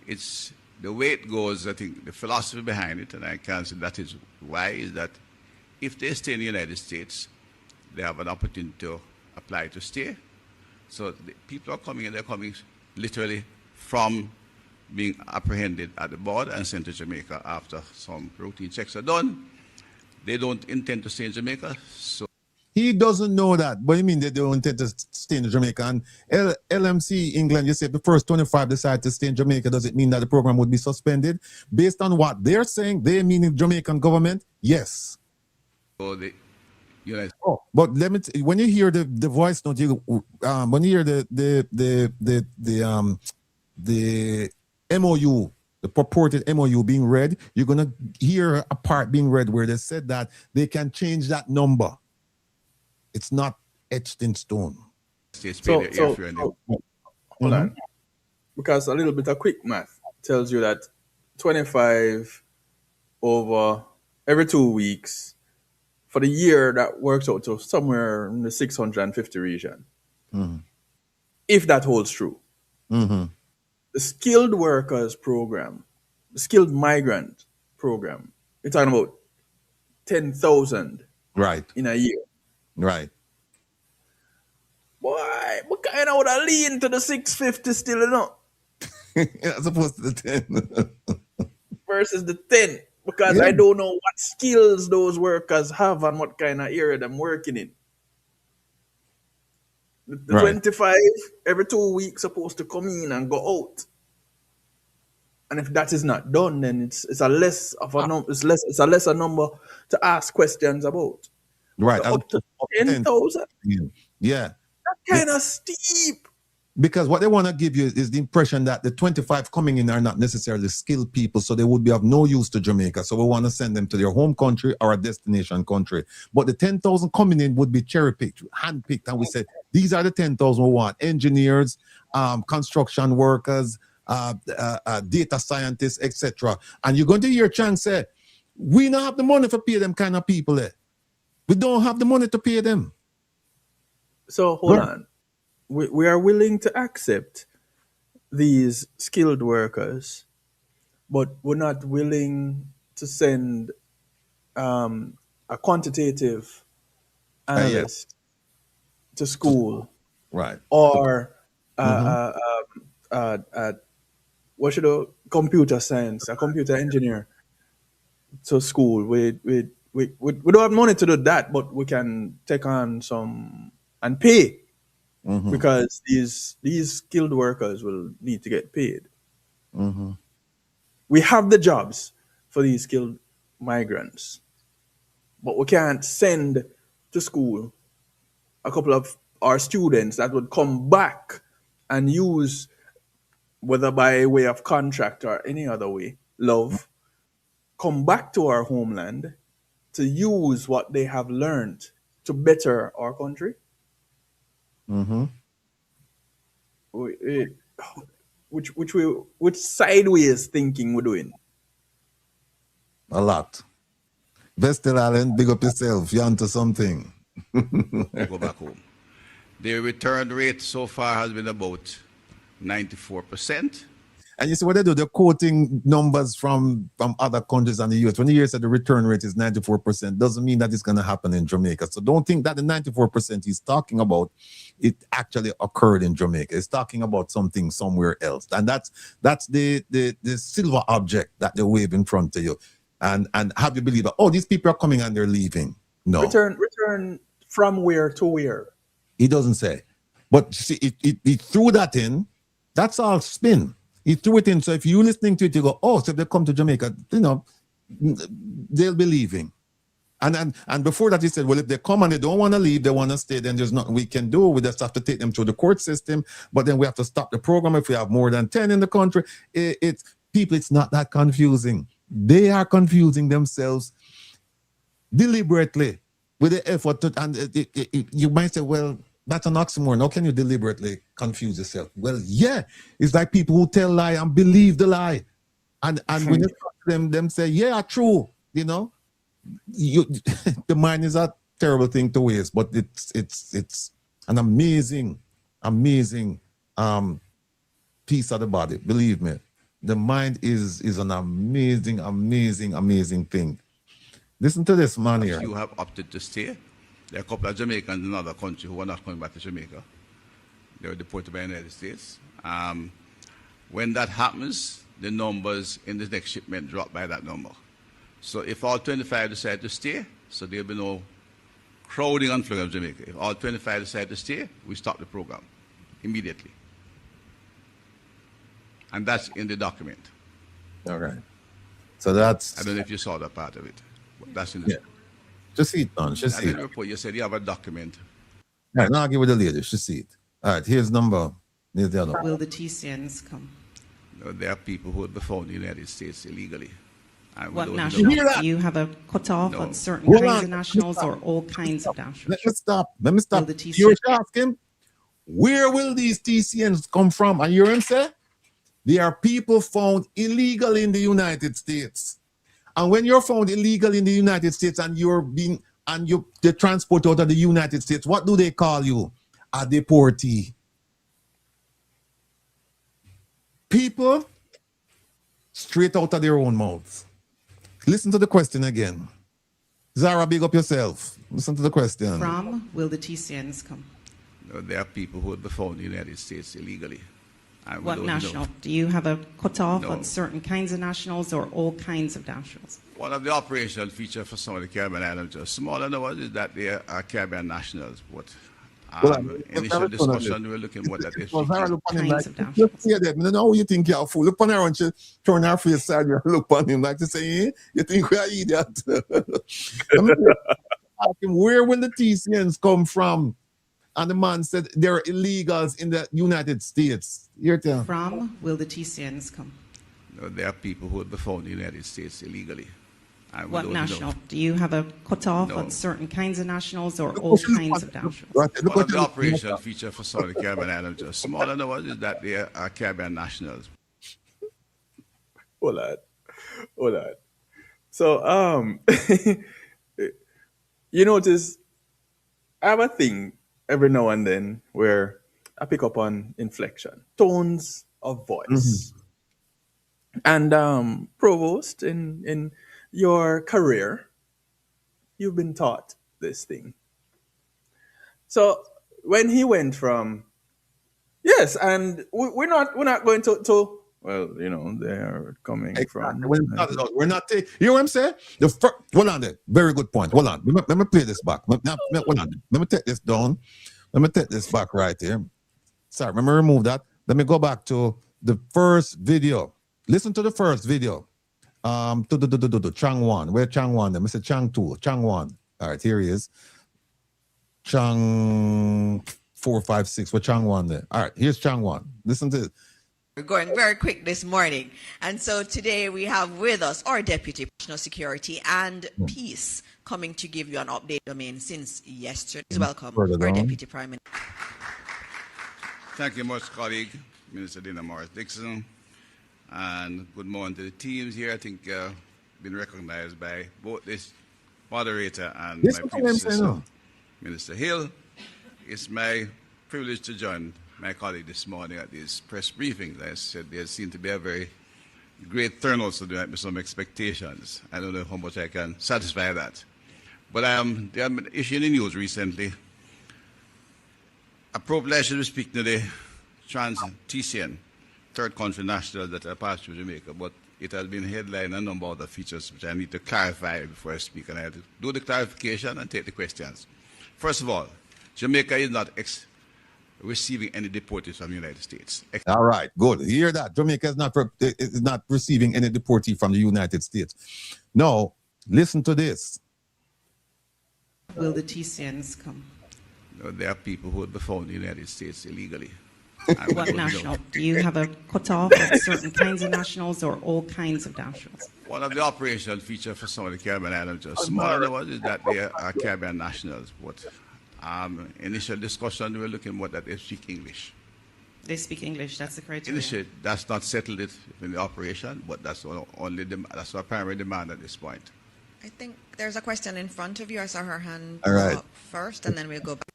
It's the way it goes. I think the philosophy behind it, and I can say that is why, is that if they stay in the United States, they have an opportunity to apply to stay. So the people are coming, and they're coming literally from being apprehended at the border and sent to Jamaica after some routine checks are done. They don't intend to stay in Jamaica. So he doesn't know that, but I mean they don't intend to stay in Jamaica. And LMC England, you said the first 25 decide to stay in Jamaica. Does it mean that the program would be suspended? Based on what they're saying, they mean the Jamaican government, yes. So but let me when you hear the voice note, when you hear the MOU, the purported MOU being read, you're gonna hear a part being read where they said that they can change that number. It's not etched in stone. Hold on. Because a little bit of quick math tells you that 25 over every 2 weeks for the year, that works out to somewhere in the 650 region. If that holds true. The skilled workers program, the skilled migrant program, you're talking about 10,000 in a year. Right. Boy, what kind of would I lean to the 650 still, you know? As opposed to the 10. Versus the 10. Because I don't know what skills those workers have and what kind of area they're working in. The 25 every 2 weeks supposed to come in and go out. And if that is not done, then it's a less of a number. It's a lesser number to ask questions about. Right. So up to 10,000. Yeah. That's kind of steep. Because what they want to give you is the impression that the 25 coming in are not necessarily skilled people, so they would be of no use to Jamaica. So we want to send them to their home country or a destination country. But the 10,000 coming in would be cherry-picked, hand-picked, and we said, these are the 10,000 we want. Engineers, construction workers, data scientists, etc. And you're going to hear Chang say, we don't have the money to pay them kind of people there. We don't have the money to pay them. So hold on. We are willing to accept these skilled workers, but we're not willing to send a quantitative analyst to school. Right. Or what should a computer science, a computer engineer to school. We don't have money to do that, but we can take on some and pay. Because these skilled workers will need to get paid. We have the jobs for these skilled migrants, but we can't send to school a couple of our students that would come back and use, whether by way of contract or any other way, come back to our homeland to use what they have learned to better our country. Which sideways thinking we're doing? A lot. Vestal Island, big up yourself. You're onto something. Go back home. The return rate so far has been about 94%. And you see what they do? They're quoting numbers from other countries and the US. When the US said the return rate is 94%, doesn't mean that it's going to happen in Jamaica. So don't think that the 94% he's talking about, it actually occurred in Jamaica. It's talking about something somewhere else. And that's the silver object that they wave in front of you. And have you believe that, oh, these people are coming and they're leaving. No. Return return from where to where? He doesn't say. But see, he threw that in. That's all spin. He threw it in. So if you're listening to it, you go, oh, so if they come to Jamaica, you know, they'll be leaving. And before that, he said, well, if they come and they don't want to leave, they want to stay, then there's nothing we can do. We just have to take them through the court system. But then we have to stop the program if we have more than 10 in the country. It's not that confusing. They are confusing themselves deliberately with the effort to, and you might say, well, that's an oxymoron. How can you deliberately confuse yourself? Well, yeah, it's like people who tell lie and believe the lie. And when you talk to them say, yeah, true, you know. The mind is a terrible thing to waste, but it's an amazing piece of the body. Believe me, the mind is an amazing thing. Listen to this man here. You have opted to stay. There are a couple of Jamaicans in another country who are not coming back to Jamaica. They were deported by the United States. When that happens, the numbers in the next shipment drop by that number. So if all 25 decide to stay, so there'll be no crowding on Florida of Jamaica. If all 25 decide to stay, we stop the program immediately. And that's in the document. All right. So that's... I don't know if you saw that part of it. But that's in the... Yeah. Just see it, Don. Just see it. Report, you said you have a document. All right, now I'll give it the lady. Just see it. All right, here's number. Here's the other one. Will the TCNs come? No, there are people who would be found in the United States illegally. What nationals? Do you have a cutoff on certain kinds of nationals or all kinds of nationals? Let me stop. You're asking, where will these TCNs come from? And you hear him say? They are people found illegal in the United States. And when you're found illegal in the United States and they're transported out of the United States, what do they call you? A deportee. People straight out of their own mouths. Listen to the question again. Zara, big up yourself. Listen to the question. From will the TCNs come? No, there are people who would be found in the United States illegally. What national? Do you have a cutoff on certain kinds of nationals or all kinds of nationals? One of the operational features for some of the Caribbean islands, just smaller numbers, is that they are Caribbean nationals. But initial discussion, we're looking what that is. Well, Zara, look on him like, look here, I don't know who you think you're a fool. Look on her and she turn her face side and look on him like to say, you think we're idiot. Where will the TCNs come from? And the man said they're illegals in the United States. From will the TCNs come? No, there are people who would be found in the United States illegally. What national? Do you have a cutoff on certain kinds of nationals or all kinds of nationals? One of the operational feature for some of the Caribbean islands, just smaller numbers, is that they are Caribbean nationals. Hold on. So, you notice, I have a thing every now and then where I pick up on inflection, tones of voice. And Provost, in your career, you've been taught this thing. So when he went from, yes, and we're not going to well, you know, they're coming from. We're not taking. You know what I'm saying? Hold on there. Very good point. Hold on. Let me play this back. Hold on. Let me take this down. Let me take this back right here. Sorry, let me remove that. Let me go back to the first video. Listen to the first video. Chang 1. Where Chang 1? Let me say Chang 2. Chang 1. All right, here he is. Chang 4, 5, 6. Where Chang 1 there? All right, here's Chang 1. Listen to it. We're going very quick this morning. And so today we have with us our Deputy National Security and Peace coming to give you an update domain since yesterday. Welcome, our Deputy Prime Minister. Thank you much, colleague, Minister Dina Morris-Dixon. And good morning to the teams here. I think been recognized by both this moderator and my predecessor, Minister Hill. It's my privilege to join my colleague this morning at these press briefings. I said there seemed to be a very great turnout, so there might be some expectations. I don't know how much I can satisfy that. But there have been issues in the news recently. Probably I should be speaking to the TCN, third country nationals that are passed through Jamaica, but it has been headlined a number of other features which I need to clarify before I speak, and I have to do the clarification and take the questions. First of all, Jamaica is not receiving any deportees from the United States. All right, good. You hear that? Jamaica is not receiving any deportee from the United States. Now, listen to this. Will the TCNs come? No, there are people who would be found in the United States illegally. What national? Do you have a cutoff of certain kinds of nationals or all kinds of nationals? One of the operational features for some of the Caribbean islands, just smaller ones, is that they are Caribbean nationals. But initial discussion, we're looking more that they speak English. They speak English, that's the criteria. Initially, that's not settled it in the operation, but that's that's our primary demand at this point. I think there's a question in front of you. I saw her hand All right. up first, and then we'll go back.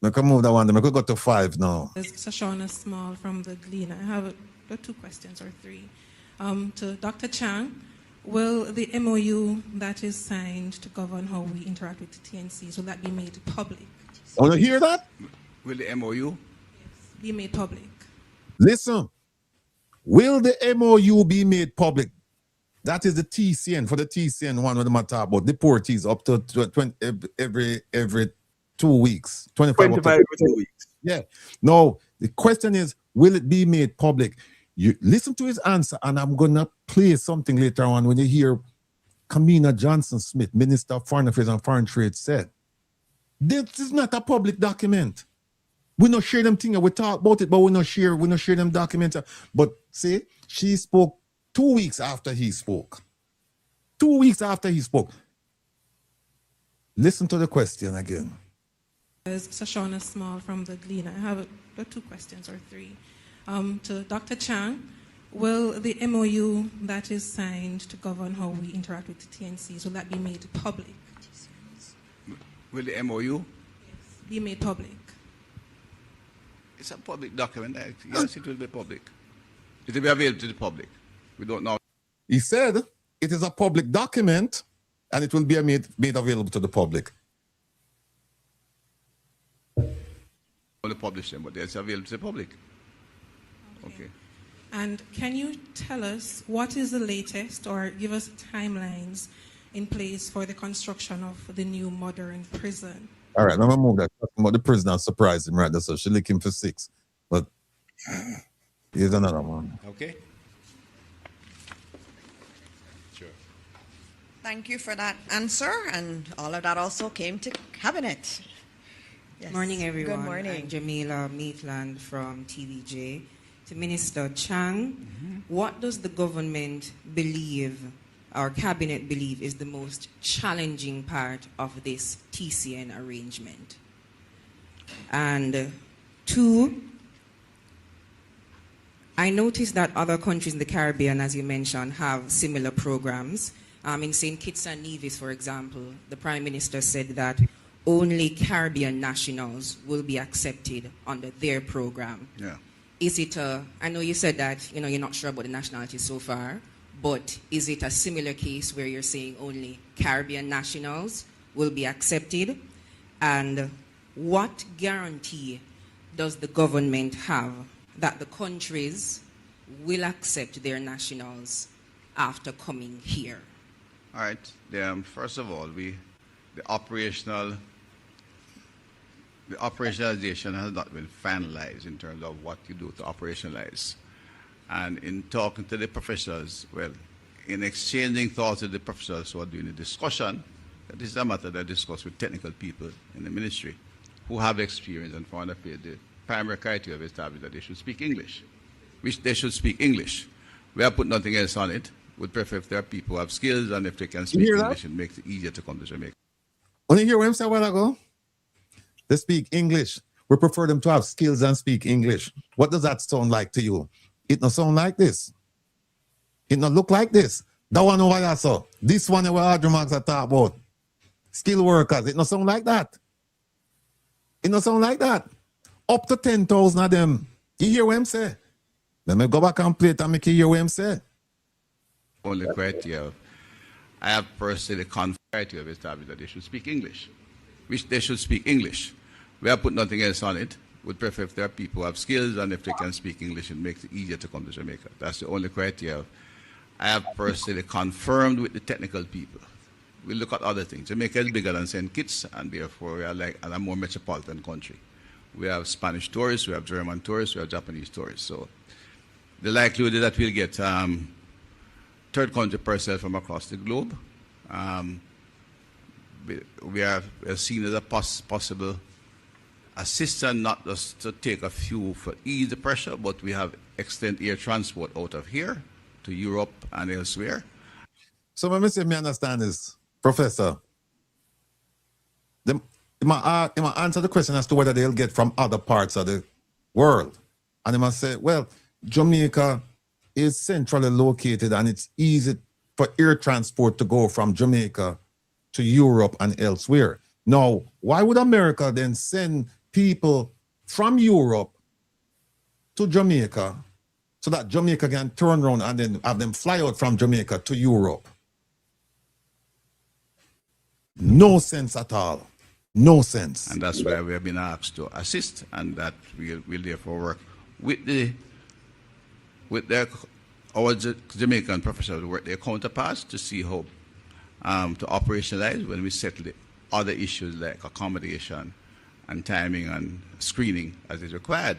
We can move that one. We could go to 5 now. This is Shoshana Small from the Gleaner. I have 2 questions or 3. To Dr. Chang, will the MOU that is signed to govern how we interact with the TNCs, will that be made public? Want to hear that? Will the MOU? Be made public. Listen, will the MOU be made public? That is the TCN, for the TCN one with the matter about deportees up to 20, every 2 weeks. 25 every 2 weeks. Yeah. No, the question is, will it be made public? You listen to his answer, and I'm going to play something later on when you hear Kamina Johnson-Smith, Minister of Foreign Affairs and Foreign Trade, said, this is not a public document. We not share them things. We talk about it, but we not share them documents. But see, she spoke 2 weeks after he spoke. 2 weeks after he spoke. Listen to the question again. This is Shoshana Small from the Gleaner. I have 2 questions or 3. To Dr. Chang, will the MOU that is signed to govern how we interact with the TNCs, will that be made public? Will the MOU? Yes, be made public. It's a public document. Yes, it will be public. It will be available to the public. We don't know. He said it is a public document and it will be made available to the public. Only publish them, but it's available to the public. Okay. And can you tell us what is the latest, or give us timelines in place for the construction of the new modern prison? All right, let me move that. But the prisoner surprised him right there, so she licked him for 6. But here's another one. Okay. Sure. Thank you for that answer, and all of that also came to Cabinet. Yes. Morning, everyone. Good morning. I'm Jamila Maitland from TVJ. To Minister Chang, what does the government believe, our cabinet believe, is the most challenging part of this TCN arrangement? And 2, I noticed that other countries in the Caribbean, as you mentioned, have similar programs. In St. Kitts and Nevis, for example, the Prime Minister said that only Caribbean nationals will be accepted under their program. Yeah. Is it I know you said that, you're not sure about the nationality so far, but is it a similar case where you're saying only Caribbean nationals will be accepted? And what guarantee does the government have that the countries will accept their nationals after coming here? All right. First of all, the operationalization has not been finalized in terms of what you do to operationalize. And in talking to the professionals, in exchanging thoughts with the professionals who are doing the discussion, this is a matter that I discuss with technical people in the ministry who have experience and found that the primary criteria of established that they should speak English, which they should speak English. We have put nothing else on it. We'd prefer if there are people who have skills and if they can speak English, it makes it easier to come to Jamaica. When you hear what I said a while ago? They speak English. We prefer them to have skills and speak English. What does that sound like to you? It not sound like this. It not look like this. That one over there, so. This one where Audrey Marks are talking about. Skilled workers. It not sound like that. It not sound like that. Up to 10,000 of them. You hear what I'm saying? Let me go back and play it and make you hear what I'm saying. Only criteria. I have personally the criteria of established that they should speak English, which they should speak English. We have put nothing else on it. We'd prefer if there are people who have skills and if they can speak English, it makes it easier to come to Jamaica. That's the only criteria. I have personally confirmed with the technical people. We look at other things. Jamaica is bigger than St. Kitts, and therefore we are like a more metropolitan country. We have Spanish tourists, we have German tourists, we have Japanese tourists. So the likelihood is that we'll get third country personnel from across the globe. We are seen as a possible assistance, not just to take a few for ease the pressure, but we have excellent air transport out of here to Europe and elsewhere. So let me see if I understand this, Professor. They might answer the question as to whether they'll get from other parts of the world. And they must say, well, Jamaica is centrally located and it's easy for air transport to go from Jamaica to Europe and elsewhere. Now, why would America then send people from Europe to Jamaica so that Jamaica can turn around and then have them fly out from Jamaica to Europe? No sense at all. No sense. And that's why we have been asked to assist, and that we'll therefore work with our Jamaican professionals, work their counterparts to see how to operationalize when we settle the other issues like accommodation and timing and screening as is required,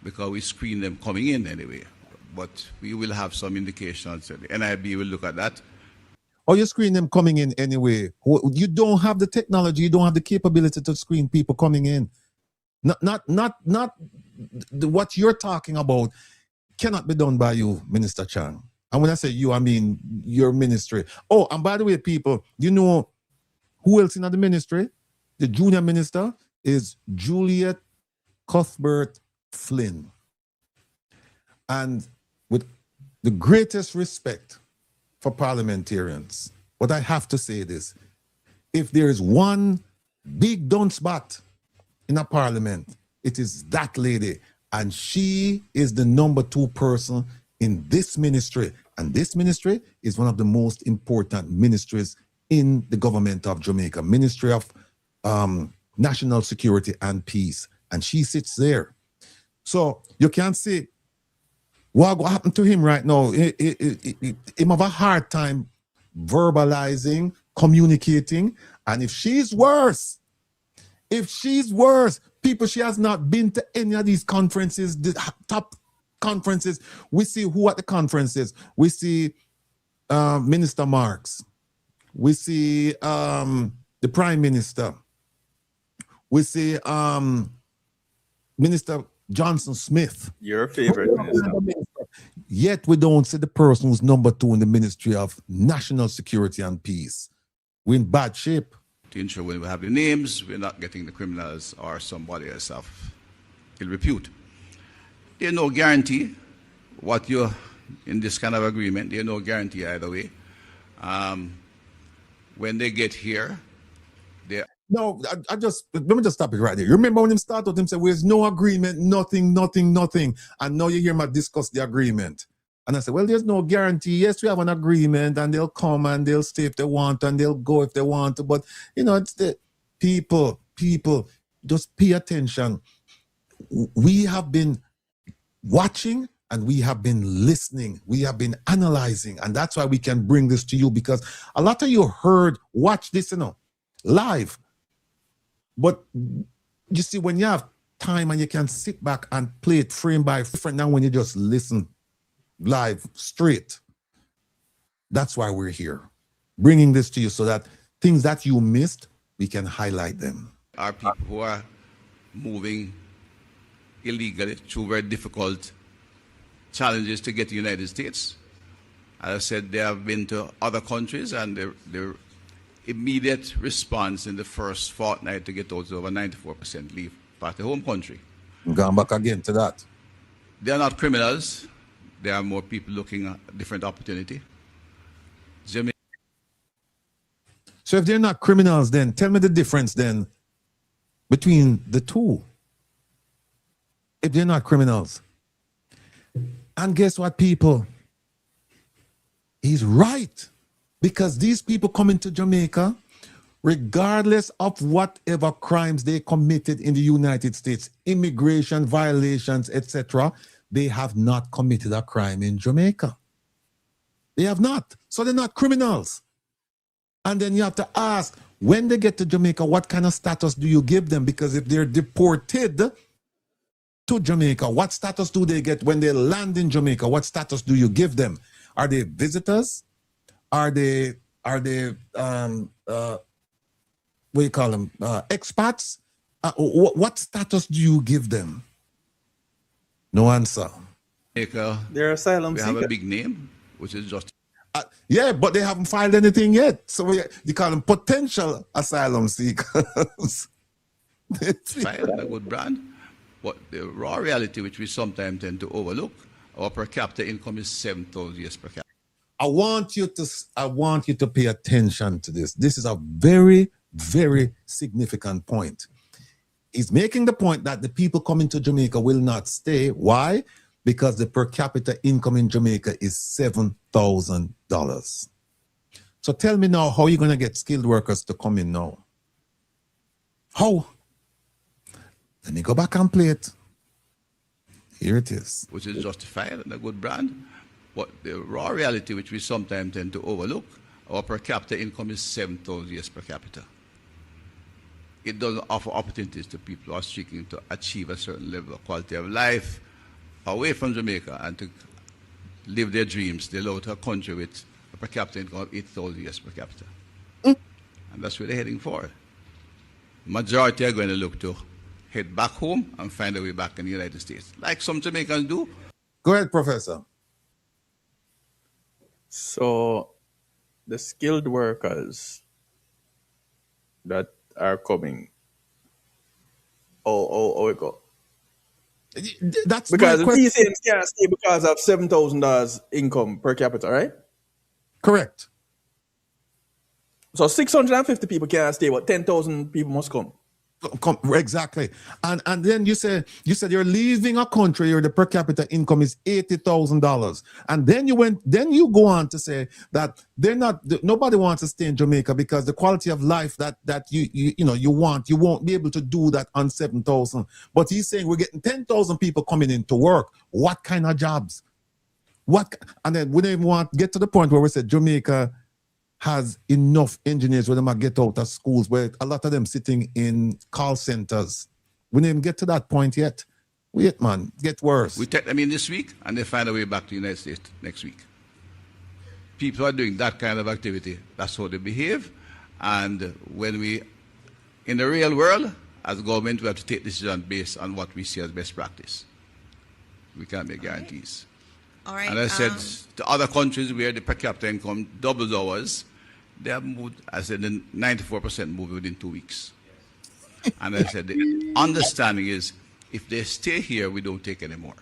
because we screen them coming in anyway. But we will have some indications. The NIB will look at that. Or you screen them coming in anyway. You don't have the technology, you don't have the capability to screen people coming in. Not what you're talking about cannot be done by you, Minister Chang. And when I say you, I mean your ministry. Oh, and by the way, people, you know who else in the ministry? The junior minister is Juliet Cuthbert Flynn. And with the greatest respect for parliamentarians, but I have to say this: if there is one big dunce bat in a parliament, it is that lady, and she is the number 2 person in this ministry, and this ministry is one of the most important ministries in the government of Jamaica, Ministry of National Security and Peace, and she sits there. So you can't say what happened to him right now. He have a hard time verbalizing, communicating, and if she's worse, people, she has not been to any of these conferences, the top conferences. We see who at the conferences. We see Minister Marks. We see the Prime Minister. We see Minister Johnson Smith. Your favorite minister. Yet we don't see the person who's number 2 in the Ministry of National Security and Peace. We're in bad shape. To ensure when we have the names, we're not getting the criminals or somebody else of ill repute. There's no guarantee what you're in this kind of agreement. There's no guarantee either way. When they get here, they... No, let me just stop it right there. You remember when him started, him said, there's no agreement, nothing. And now you hear me discuss the agreement. And I said, well, there's no guarantee. Yes, we have an agreement, and they'll come and they'll stay if they want, and they'll go if they want to. But, you know, it's the people, just pay attention. We have been watching and we have been listening. We have been analyzing. And that's why we can bring this to you, because a lot of you watch this, live. But you see, when you have time and you can sit back and play it frame by frame, now when you just listen live, straight, that's why we're here, bringing this to you so that things that you missed, we can highlight them. Our people who are moving illegally through very difficult challenges to get to the United States. As I said, they have been to other countries, and their immediate response in the first fortnight to get out is over 94% leave back to home country. Going back again to that. They are not criminals. There are more people looking at a different opportunity. So if they're not criminals, then tell me the difference then between the two. If they're not criminals. And guess what, people? He's right. Because these people coming to Jamaica, regardless of whatever crimes they committed in the United States, immigration violations, etc., they have not committed a crime in Jamaica. They have not. So they're not criminals. And then you have to ask, when they get to Jamaica, what kind of status do you give them? Because if they're deported to Jamaica, what status do they get when they land in Jamaica? What status do you give them? Are they visitors? Are they what do you call them? Expats? What status do you give them? No answer. They're asylum we seekers. have a big name, which is just. Yeah, but they haven't filed anything yet. So they call them potential asylum seekers. Filed a good brand. But the raw reality, which we sometimes tend to overlook, our per capita income is $7,000 per capita. I want you to pay attention to this. This is a very, very significant point. He's making the point that the people coming to Jamaica will not stay. Why? Because the per capita income in Jamaica is $7,000. So tell me now, how are you going to get skilled workers to come in now? How? Let me go back and play it. Here it is. Which is justified and a good brand. But the raw reality, which we sometimes tend to overlook, our per capita income is $7,000 per capita. It doesn't offer opportunities to people who are seeking to achieve a certain level of quality of life away from Jamaica and to live their dreams. They go to a country with a per capita income of $8,000 per capita. And that's where they're heading for. Majority are going to look to head back home and find a way back in the United States, like some Jamaicans do. Go ahead, Professor. So the skilled workers that are coming, oh, it go. That's because the TCN can't stay because of $7,000 income per capita, right? Correct. So 650 people can't stay, but 10,000 people must come. Exactly. And then you said you're leaving a country where the per capita income is $80,000. And then you go on to say that nobody wants to stay in Jamaica because the quality of life that you won't be able to do that on 7,000. But he's saying we're getting 10,000 people coming in to work. What kind of jobs? And then we don't even want to get to the point where we said Jamaica has enough engineers where they might get out of schools, where a lot of them sitting in call centers. We didn't even get to that point yet. Wait, man, get worse. We take them in this week and they find a way back to the United States next week. People are doing that kind of activity. That's how they behave. And when in the real world, as a government, we have to take decisions based on what we see as best practice. We can't make guarantees. All right. And I said to other countries where the per capita income doubles ours, they have moved, I said, 94% moved within 2 weeks. And I said, the understanding is, if they stay here, we don't take any more.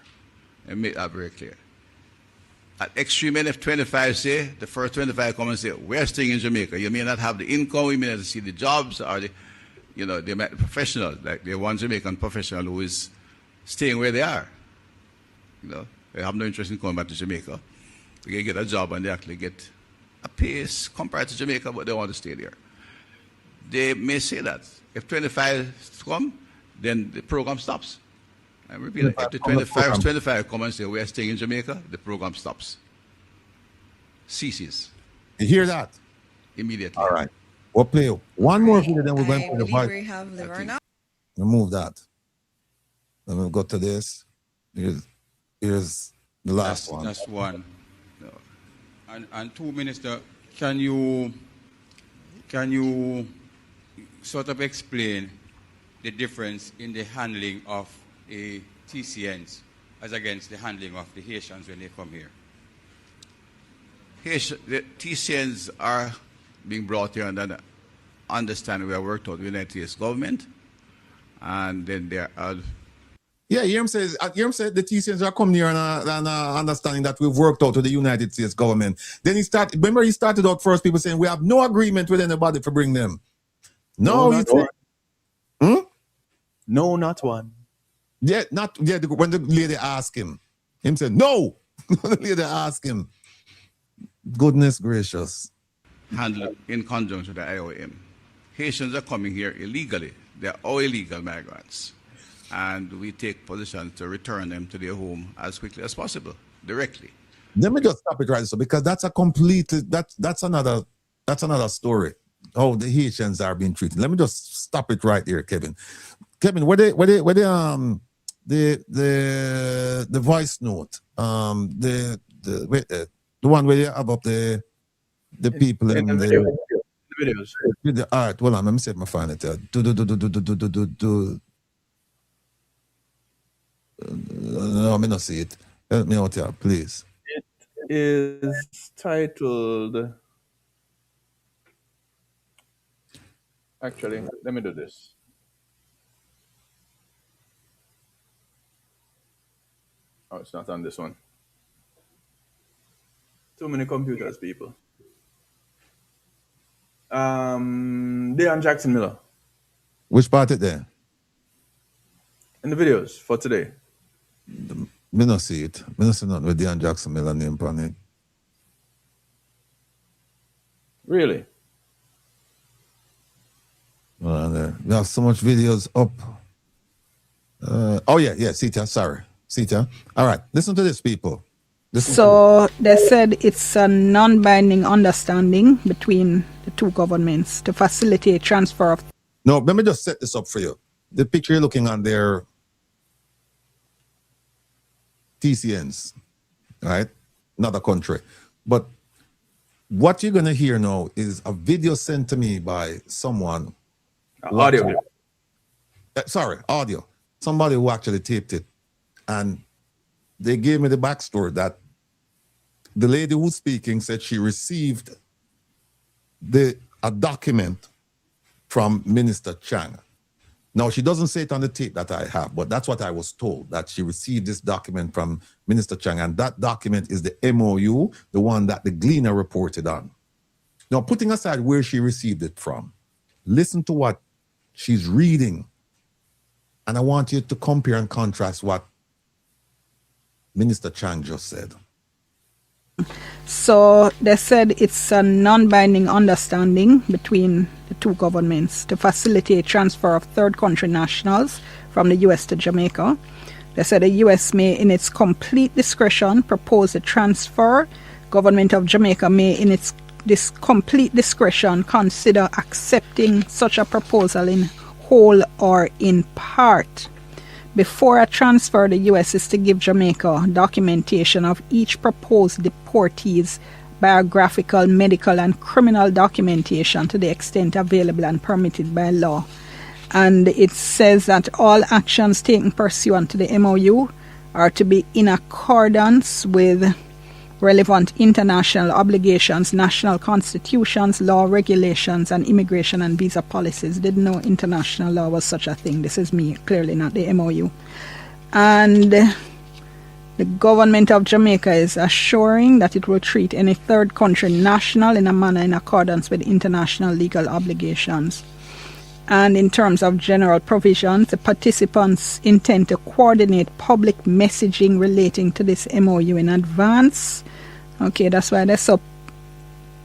And make that very clear. At extreme end, if 25 say, the first 25 come and say, we're staying in Jamaica. You may not have the income, you may not see the jobs, or they might be professional, like the one Jamaican professional who is staying where they are. They have no interest in coming back to Jamaica. They can get a job and they actually get a pace compared to Jamaica, but they want to stay there. They may say that. If 25 come, then the program stops. I repeat, if the 25 come and say, we are staying in Jamaica, the program stops. Ceases. You hear that? Immediately. All right. We'll play one more video, then we're going to the I believe we have the runner. Remove that. Then we'll go to this. Here's the last one. That's one. And two, Minister, can you sort of explain the difference in the handling of TCNs as against the handling of the Haitians when they come here? The TCNs are being brought here under the understanding we have worked out with the United States government, and then there are. Yeah, Yerm said the TCNs are coming here and understanding that we've worked out with the United States government. Then he started out first, people saying we have no agreement with anybody to bring them. No, No, not one. Yeah, when the lady asked him said, no. The lady asked him. Goodness gracious. Handled in conjunction with the IOM. Haitians are coming here illegally. They're all illegal migrants. And we take position to return them to their home as quickly as possible, directly. Let me just stop it right so because that's a complete that's another story. How the Haitians are being treated. Let me just stop it right here, Kevin. Kevin, where the voice note, the one where you have up the people in the videos. All right, hold on, let me see if I find it. No, I may not see it. Help me out here, please. It is titled. Actually, let me do this. Oh, it's not on this one. Too many computers, people. Deon Jackson Miller. Which part it there? In the videos for today. Me not see it. Me not see nothing with Deon Jackson Miller name on it. Really? We have so much videos up. Oh yeah, Sita, sorry. Sita. All right, listen to this, people. So they said it's a non-binding understanding between the two governments to facilitate transfer of. No, let me just set this up for you. The picture you're looking on there, TCNs, right? Not a country. But what you're going to hear now is a video sent to me by someone. Audio. Audio. Somebody who actually taped it. And they gave me the backstory that the lady who's speaking said she received a document from Minister Chang. Now, she doesn't say it on the tape that I have, but that's what I was told, that she received this document from Minister Chang, and that document is the MOU, the one that the Gleaner reported on. Now, putting aside where she received it from, listen to what she's reading, and I want you to compare and contrast what Minister Chang just said. So they said it's a non-binding understanding between the two governments to facilitate transfer of third country nationals from the U.S. to Jamaica. They said the U.S. may, in its complete discretion, propose a transfer. Government of Jamaica may, in its complete discretion, consider accepting such a proposal in whole or in part. Before a transfer, the U.S. is to give Jamaica documentation of each proposed deportee's biographical, medical, and criminal documentation to the extent available and permitted by law. And it says that all actions taken pursuant to the MOU are to be in accordance with relevant international obligations, national constitutions, law, regulations, and immigration and visa policies. Didn't know international law was such a thing. This is me, clearly not the MOU. And the government of Jamaica is assuring that it will treat any third country national in a manner in accordance with international legal obligations. And in terms of general provisions, the participants intend to coordinate public messaging relating to this MOU in advance. Okay, that's why they're so...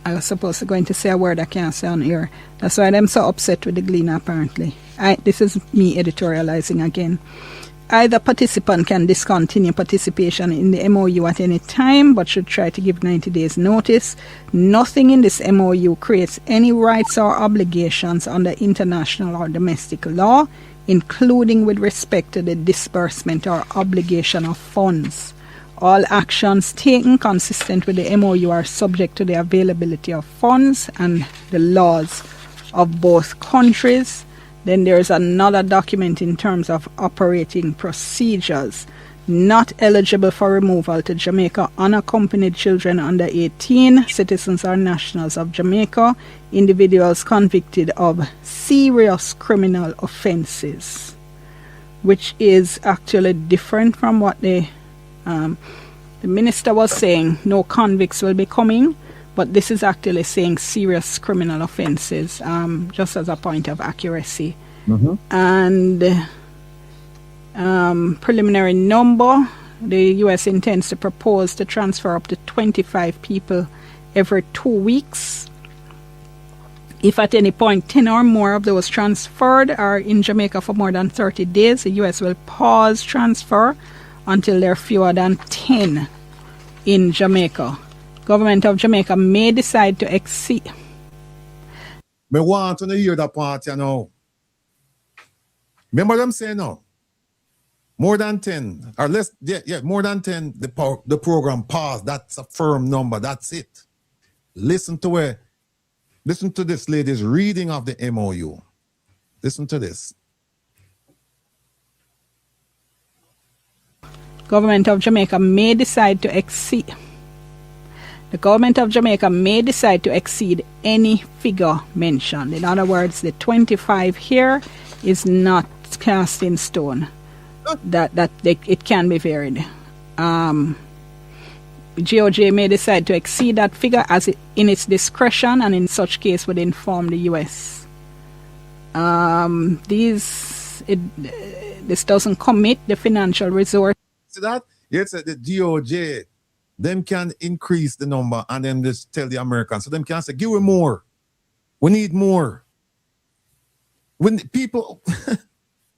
I was supposed to go into say a word I can't say on here. That's why I'm so upset with the Gleaner, apparently. This is me editorializing again. Either participant can discontinue participation in the MOU at any time, but should try to give 90 days notice. Nothing in this MOU creates any rights or obligations under international or domestic law, including with respect to the disbursement or obligation of funds. All actions taken consistent with the MOU are subject to the availability of funds and the laws of both countries. Then there's another document in terms of operating procedures. Not eligible for removal to Jamaica unaccompanied children under 18, citizens or nationals of Jamaica, individuals convicted of serious criminal offenses, which is actually different from what the minister was saying. No convicts will be coming, but this is actually saying serious criminal offenses, just as a point of accuracy. Mm-hmm. And preliminary number, the U.S. intends to propose to transfer up to 25 people every 2 weeks. If at any point 10 or more of those transferred are in Jamaica for more than 30 days, the U.S. will pause transfer until there are fewer than 10. in Jamaica. Government of Jamaica may decide to exceed. Me want to hear that part, you know. Remember them saying now? More than 10, or less, more than 10, the program paused. That's a firm number. That's it. Listen to this lady's reading of the MOU. Listen to this. Government of Jamaica may decide to exceed. The government of Jamaica may decide to exceed any figure mentioned. In other words, the 25 here is not cast in stone. It can be varied. GOJ may decide to exceed that figure in its discretion, and in such case would inform the U.S. This doesn't commit the financial resource. See that? Yes, the DOJ, them can increase the number and then just tell the Americans. So them can say, give me more. We need more. When people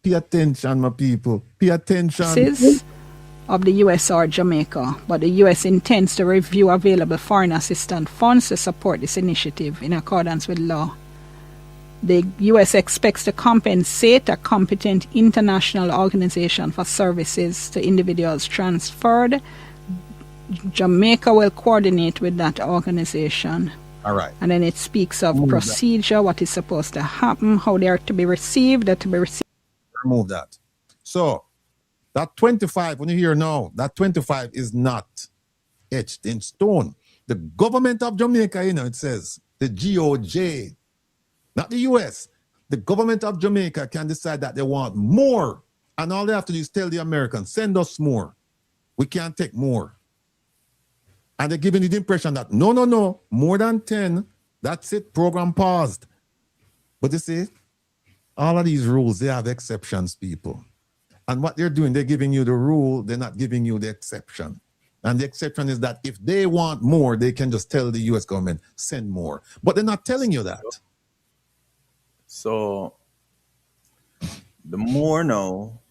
pay attention, my people. Pay attention. Of the U.S. or Jamaica, but the U.S. intends to review available foreign assistance funds to support this initiative in accordance with law. The U.S. expects to compensate a competent international organization for services to individuals transferred. Jamaica will coordinate with that organization. All right. And then it speaks of procedure, what is supposed to happen, how they are to be received, Remove that. So, that 25, when you hear now, that 25 is not etched in stone. The government of Jamaica, it says, the GOJ, not the US, the government of Jamaica can decide that they want more. And all they have to do is tell the Americans, send us more. We can't take more. And they're giving you the impression that, no, more than 10, that's it, program paused. But you see, all of these rules, they have exceptions, people. And what they're doing, they're giving you the rule, they're not giving you the exception. And the exception is that if they want more, they can just tell the US government, send more. But they're not telling you that. So the more now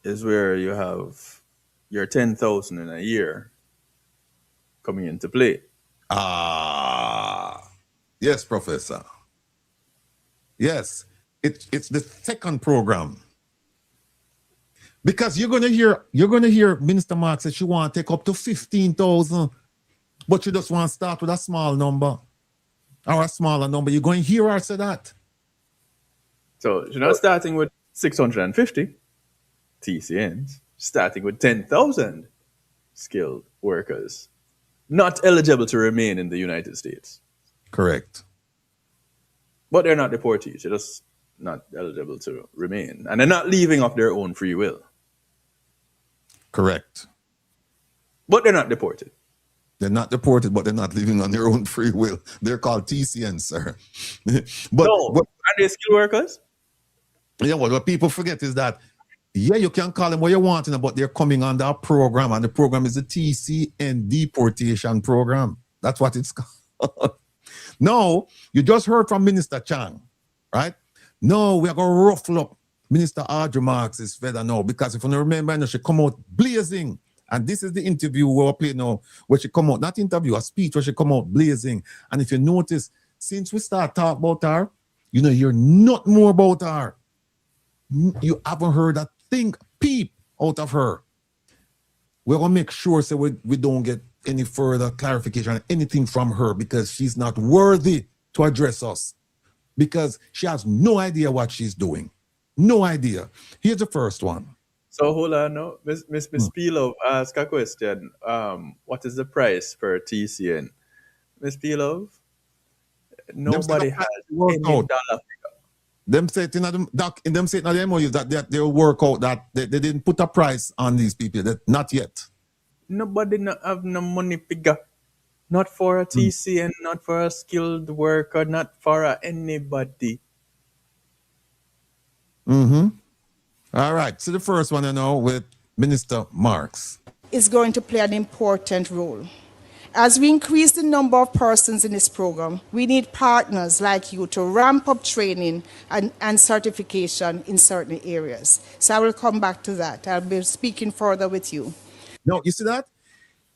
is where you have your 10,000 in a year coming into play. Yes, Professor. Yes, it's the second program. Because you're gonna hear Minister Mark say she want to take up to 15,000, but you just want to start with a small number or a smaller number. You're going to hear her say that. So you're not starting with 650 TCNs, starting with 10,000 skilled workers not eligible to remain in the United States. Correct. But they're not deportees. They're just not eligible to remain. And they're not leaving of their own free will. Correct. But they're not deported. They're not deported, but they're not leaving on their own free will. They're called TCN, sir. but are they skilled workers? Yeah, what people forget is that, you can call them what you want, but they're coming under a program, and the program is the TCN deportation program. That's what it's called. No, you just heard from Minister Chang, right? No, we are going to ruffle up Minister Audrey Marks' feather now, because if you remember, she come out blazing. And this is the interview we're playing now, where she come out, not interview, a speech where she come out blazing. And if you notice, since we start talking about her, you hear not more about her. You haven't heard a thing, peep out of her. We're going to make sure so we don't get any further clarification, anything from her, because she's not worthy to address us. Because she has no idea what she's doing. No idea. Here's the first one. So hold on, no, Miss Pilov asked a question. What is the price per TCN? Miss Pilov, nobody has any dollar figure. Them say it in the MOU that they'll work out that they didn't put a price on these people. That not yet. Nobody not have no money figure. Not for a TCN, not for a skilled worker, not for anybody. Mm-hmm. All right, so the first one with Minister Marks. Is going to play an important role. As we increase the number of persons in this program, we need partners like you to ramp up training and certification in certain areas. So I will come back to that. I'll be speaking further with you. No, you see that?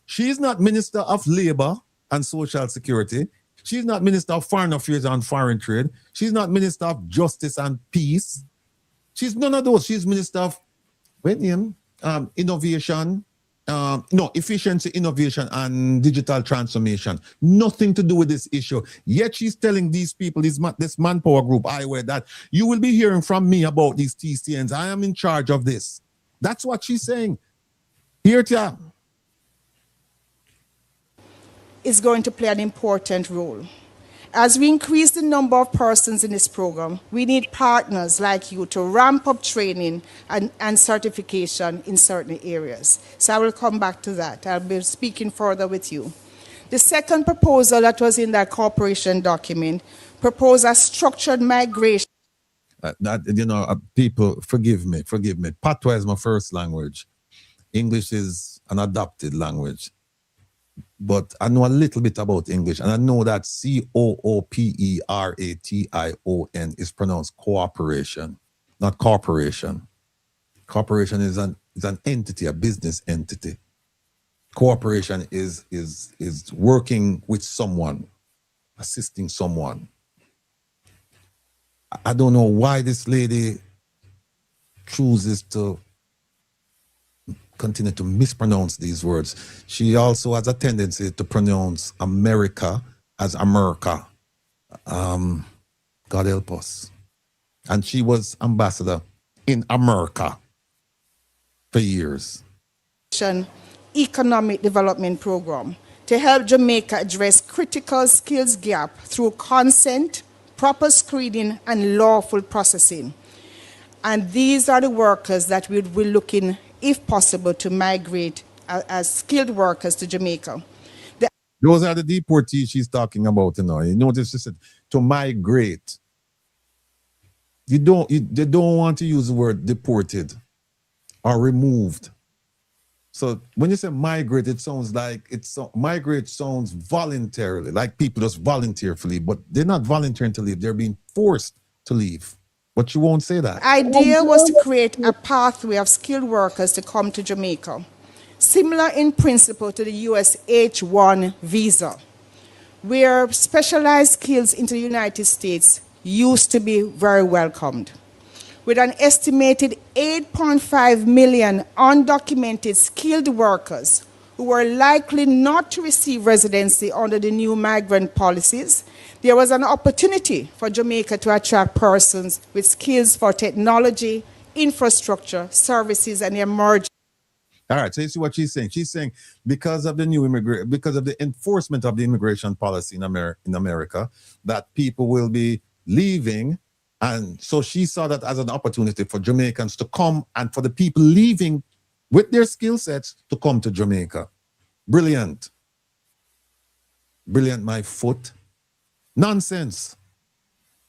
She is not Minister of Labor and Social Security. She's not Minister of Foreign Affairs and Foreign Trade. She's not Minister of Justice and Peace. She's none of those. She's Minister of Innovation, Efficiency, Innovation, and Digital Transformation. Nothing to do with this issue. Yet she's telling these people, this manpower group, that you will be hearing from me about these TCNs. I am in charge of this. That's what she's saying. Here, Tia. Is going to play an important role. As we increase the number of persons in this program, we need partners like you to ramp up training and certification in certain areas. So I will come back to that. I'll be speaking further with you. The second proposal that was in that cooperation document proposed a structured migration. People, forgive me. Patois is my first language. English is an adopted language. But I know a little bit about English, and I know that cooperation is pronounced cooperation, not corporation. Corporation is an entity, a business entity. Cooperation is working with someone, assisting someone. I don't know why this lady chooses to continue to mispronounce these words. She also has a tendency to pronounce America as America. God help us. And she was ambassador in America for years. Economic development program to help Jamaica address critical skills gap through consent, proper screening, and lawful processing. And these are the workers that we're looking, if possible, to migrate as skilled workers to Jamaica. Those are the deportees she's talking about, You notice she said to migrate. They don't want to use the word deported or removed. So when you say migrate, it sounds like migrate sounds voluntarily, like people just volunteer to leave, but they're not volunteering to leave, they're being forced to leave. But you won't say that. The idea was to create a pathway of skilled workers to come to Jamaica, similar in principle to the US H-1 visa, where specialized skills into the United States used to be very welcomed. With an estimated 8.5 million undocumented skilled workers who were likely not to receive residency under the new migrant policies, there was an opportunity for Jamaica to attract persons with skills for technology, infrastructure, services, and emerging. All right, so you see what she's saying. She's saying because of the because of the enforcement of the immigration policy in America, that people will be leaving. And so she saw that as an opportunity for Jamaicans to come and for the people leaving with their skill sets to come to Jamaica. Brilliant. Brilliant, my foot. Nonsense.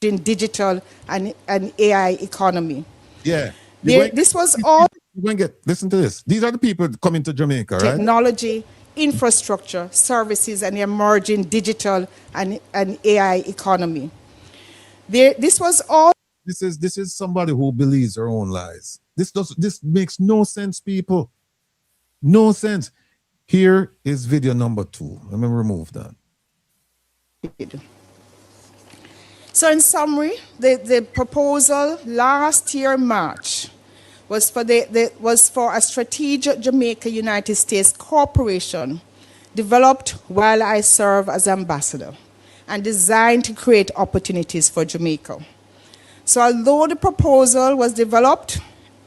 In digital and AI economy. Yeah. This was all. Listen to this. These are the people coming to Jamaica, right? Technology, infrastructure, services, and emerging digital and AI economy. This was all. This is somebody who believes her own lies. This makes no sense, people. No sense. Here is video number 2. Let me remove that. So in summary, the proposal last year March was for a strategic Jamaica-United States cooperation developed while I serve as ambassador and designed to create opportunities for Jamaica. So although the proposal was developed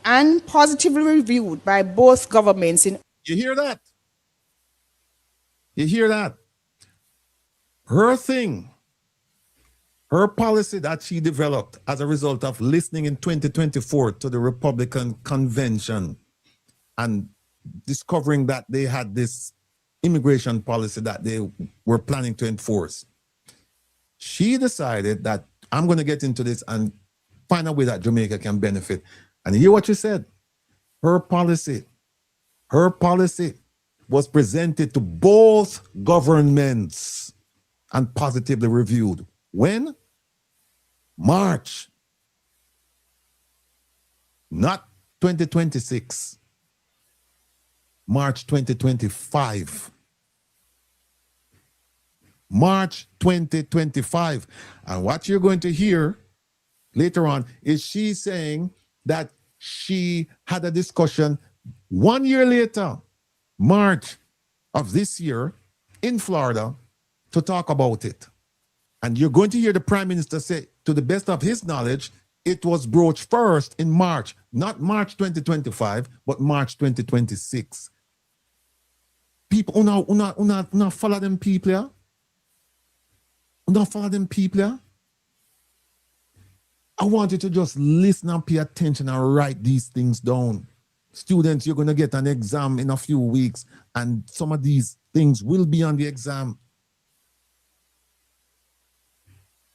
and positively reviewed by both governments in... You hear that? You hear that? Her thing, her policy that she developed as a result of listening in 2024 to the Republican convention and discovering that they had this immigration policy that they were planning to enforce. She decided that I'm going to get into this and find a way that Jamaica can benefit. And you hear what she said? Her policy was presented to both governments and positively reviewed. When? March. Not 2026. March 2025. March 2025. And what you're going to hear later on is she saying that she had a discussion 1 year later, March of this year, in Florida, to talk about it. And you're going to hear the Prime Minister say, to the best of his knowledge, it was broached first in March, not March 2025, but March 2026. People, una follow them people, yeah? Una follow them people, yeah? I want you to just listen and pay attention and write these things down. Students, you're going to get an exam in a few weeks, and some of these things will be on the exam.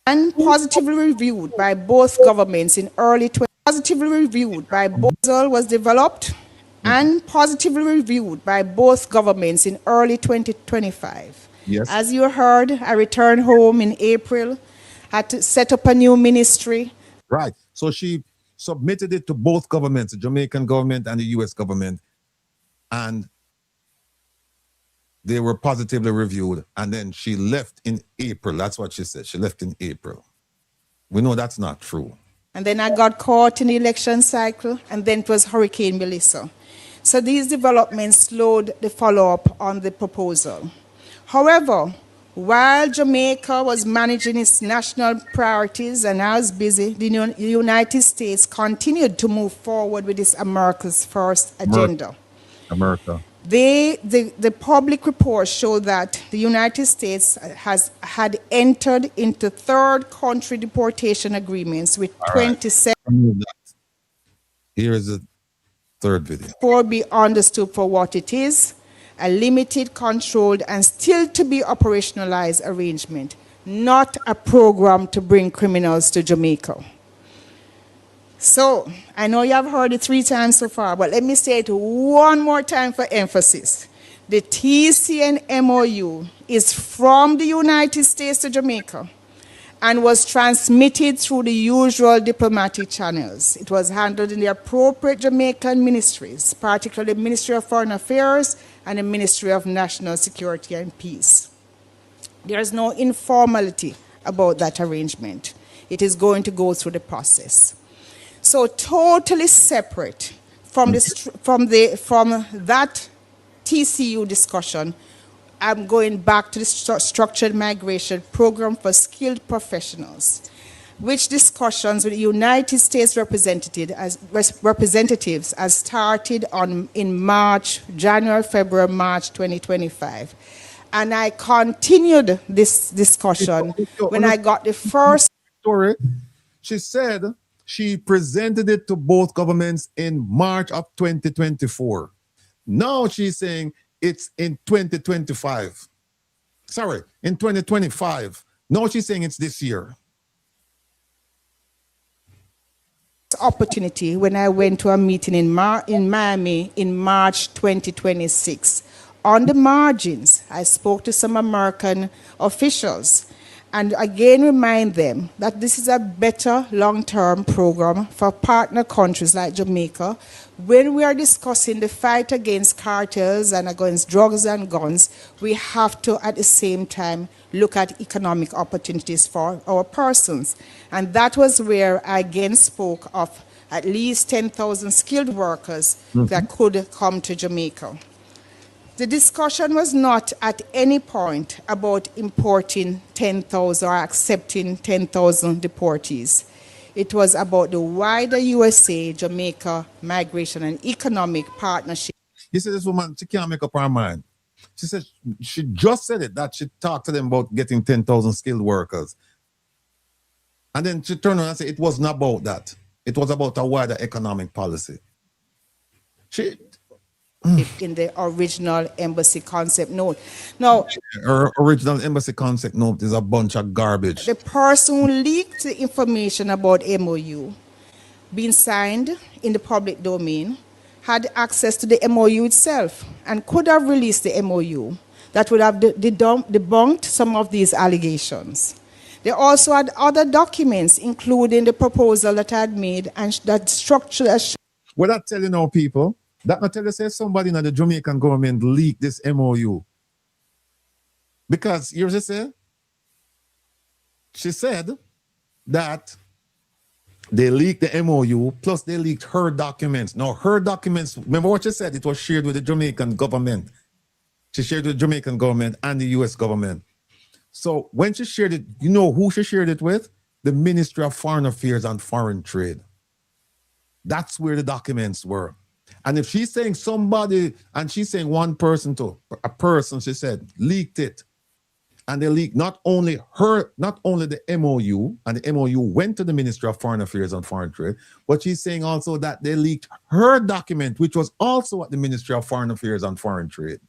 And positively reviewed by both governments in early 20. Positively reviewed by both was developed and positively reviewed by both governments in early 2025. Yes. As you heard, I returned home in April, had to set up a new ministry. Right. So she submitted it to both governments, the Jamaican government and the US government, and they were positively reviewed. And then she left in April. That's what she said. She left in April. We know that's not true. And then I got caught in the election cycle, and then it was Hurricane Melissa. So these developments slowed the follow-up on the proposal. However, while Jamaica was managing its national priorities and I was busy, the United States continued to move forward with its America's First agenda. America. The public reports show that the United States had entered into third country deportation agreements with 27. Here is the third video. For be understood for what it is, a limited, controlled, and still to be operationalized arrangement, not a program to bring criminals to Jamaica. So, I know you have heard it 3 times so far, but let me say it one more time for emphasis. The TCN MOU is from the United States to Jamaica and was transmitted through the usual diplomatic channels. It was handled in the appropriate Jamaican ministries, particularly the Ministry of Foreign Affairs and the Ministry of National Security and Peace. There is no informality about that arrangement. It is going to go through the process. So totally separate from that TCU discussion, I'm going back to the structured migration program for skilled professionals, which discussions with the United States representatives has started in January, February, March 2025. And I continued this discussion when I got the first story. She said she presented it to both governments in March of 2024. Now she's saying it's in 2025. Sorry, in 2025. Now she's saying it's this year. Opportunity when I went to a meeting in Miami in March 2026. On the margins, I spoke to some American officials and again remind them that this is a better long-term program for partner countries like Jamaica. When we are discussing the fight against cartels and against drugs and guns, we have to at the same time look at economic opportunities for our persons. And that was where I again spoke of at least 10,000 skilled workers that could come to Jamaica. The discussion was not at any point about importing 10,000 or accepting 10,000 deportees. It was about the wider USA, Jamaica, migration and economic partnership. You see, this woman, she can't make up her mind. She said, she just said it, that she talked to them about getting 10,000 skilled workers. And then she turned around and said it wasn't about that. It was about a wider economic policy. In the original embassy concept note. Now, her original embassy concept note is a bunch of garbage. The person who leaked the information about MOU being signed in the public domain had access to the MOU itself and could have released the MOU that would have debunked some of these allegations. They also had other documents, including the proposal that I had made and that structure. What that tell you now, people? That not tell you say somebody in the Jamaican government leaked this MOU. Because, you just say, she said that they leaked the MOU, plus they leaked her documents. Now, her documents, remember what she said? It was shared with the Jamaican government. She shared with the Jamaican government and the US government. So when she shared it, you know who she shared it with? The Ministry of Foreign Affairs and Foreign Trade. That's where the documents were. And if she's saying somebody, and she's saying one person to a person, she said, leaked it. And they leaked not only the MOU, and the MOU went to the Ministry of Foreign Affairs and Foreign Trade, but she's saying also that they leaked her document, which was also at the Ministry of Foreign Affairs and Foreign Trade.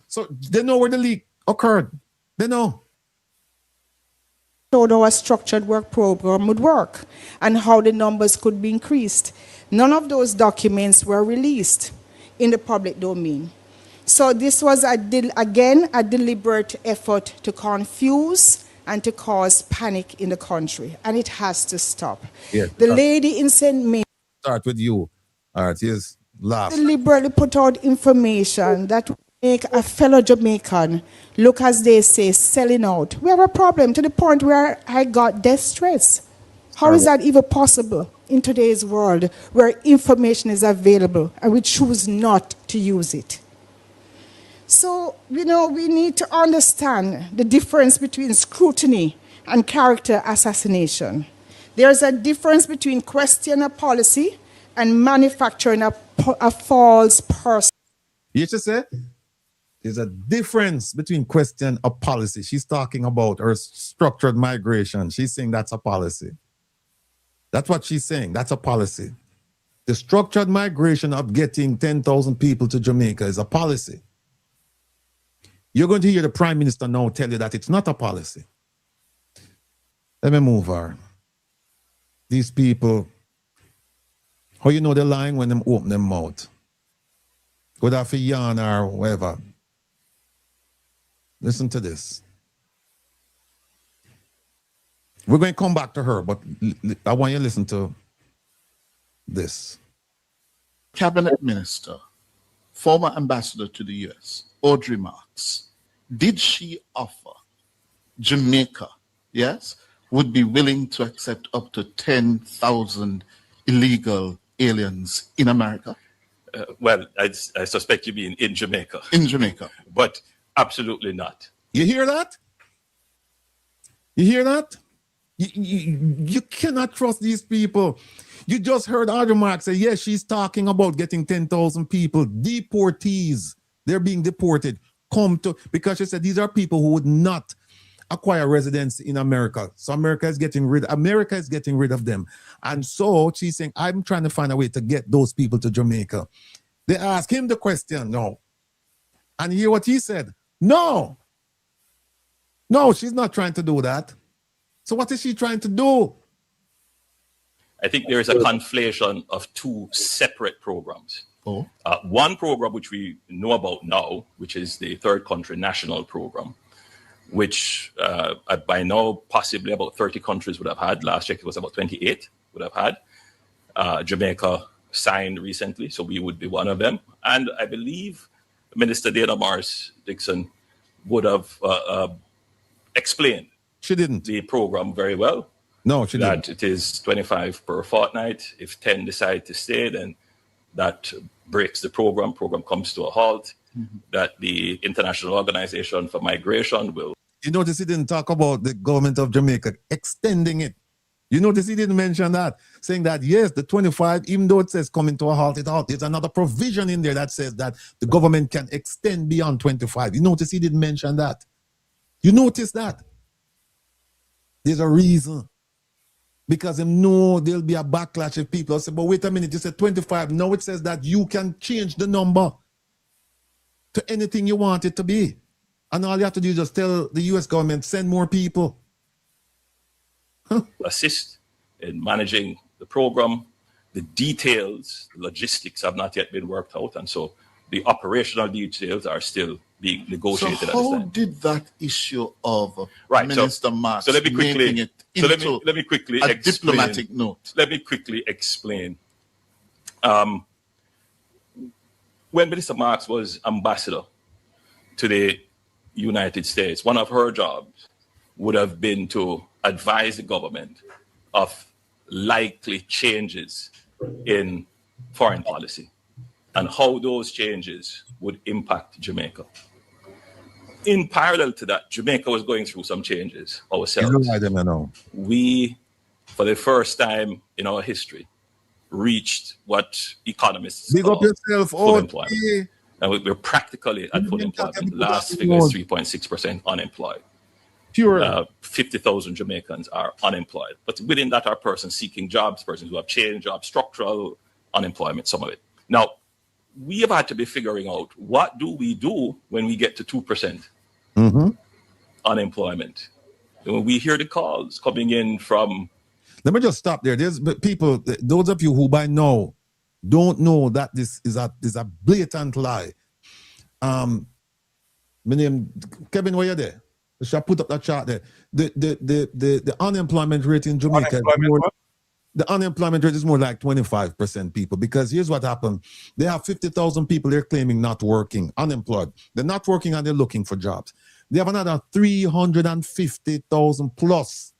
So they know where the leak occurred. They know. Showed how a structured work program would work and how the numbers could be increased. None of those documents were released in the public domain. So this was, again, a deliberate effort to confuse and to cause panic in the country, and it has to stop. Yeah, the lady in St. Mary start with you. All right, here's last. Deliberately put out information that would make a fellow Jamaican look, as they say, selling out. We have a problem to the point where I got death threats. How is that even possible in today's world where information is available and we choose not to use it? So, we need to understand the difference between scrutiny and character assassination. There's a difference between questioning a policy and manufacturing a false person. You just say there's a difference between question a policy. She's talking about her structured migration. She's saying that's a policy. That's what she's saying. That's a policy. The structured migration of getting 10,000 people to Jamaica is a policy. You're going to hear the Prime Minister now tell you that it's not a policy. Let me move on. These people, how you know they're lying when they open their mouth? Whether for yarn or whatever. Listen to this. We're going to come back to her, but I want you to listen to this. Cabinet Minister, former ambassador to the US, Audrey Marks, did she offer Jamaica, yes, would be willing to accept up to 10,000 illegal aliens in America? Well, I suspect you mean in Jamaica. In Jamaica. But absolutely not. You hear that? You hear that? You cannot trust these people. You just heard Audrey Marks say, yes, she's talking about getting 10,000 people, deportees. They're being deported. Because she said these are people who would not acquire residence in America. So America is getting rid of them. And so she's saying, I'm trying to find a way to get those people to Jamaica. They asked him the question, no. And you hear what he said? No. No, she's not trying to do that. So what is she trying to do? I think there is a conflation of two separate programs. Oh. One program which we know about now, which is the Third Country National Program, which by now possibly about 30 countries would have had. Last check it was about 28 would have had. Jamaica signed recently, so we would be one of them. And I believe Minister Dana Morris Dixon would have explained she didn't the program very well. No, she didn't. That it is 25 per fortnight. If 10 decide to stay, then that breaks the program. Program comes to a halt. Mm-hmm. That the International Organization for Migration will. You notice he didn't talk about the government of Jamaica extending it. You notice he didn't mention that, saying that, yes, the 25, even though it says coming to a halt, there's another provision in there that says that the government can extend beyond 25. You notice he didn't mention that. You notice that. There's a reason. Because they know there'll be a backlash if people say, but wait a minute, you said 25. Now it says that you can change the number to anything you want it to be. And all you have to do is just tell the US government, send more people. Assist in managing the program. The details, the logistics have not yet been worked out. And so the operational details are still being negotiated at this time. So how did that issue of right, Minister Marks let me quickly, making it into let me quickly a explain, diplomatic note? Let me quickly explain. When Minister Marks was ambassador to the United States, one of her jobs would have been to advise the government of likely changes in foreign policy and how those changes would impact Jamaica. In parallel to that, Jamaica was going through some changes ourselves. We, for the first time in our history, reached what economists Big call up yourself, full employment. And we're practically at full employment. Last figure is 3.6% unemployed. 50,000 Jamaicans are unemployed. But within that are persons seeking jobs, persons who have changed jobs, structural unemployment, some of it. Now, we have had to be figuring out what do we do when we get to 2% unemployment. When we hear the calls coming in from... Let me just stop there. There's people, those of you who by now don't know that this is a blatant lie. My name, Kevin, where you there? Should I put up that chart there? The unemployment rate in Jamaica, the unemployment rate is more like 25% people, because here's what happened. They have 50,000 people they're claiming not working, unemployed. They're not working and they're looking for jobs. They have another 350,000 plus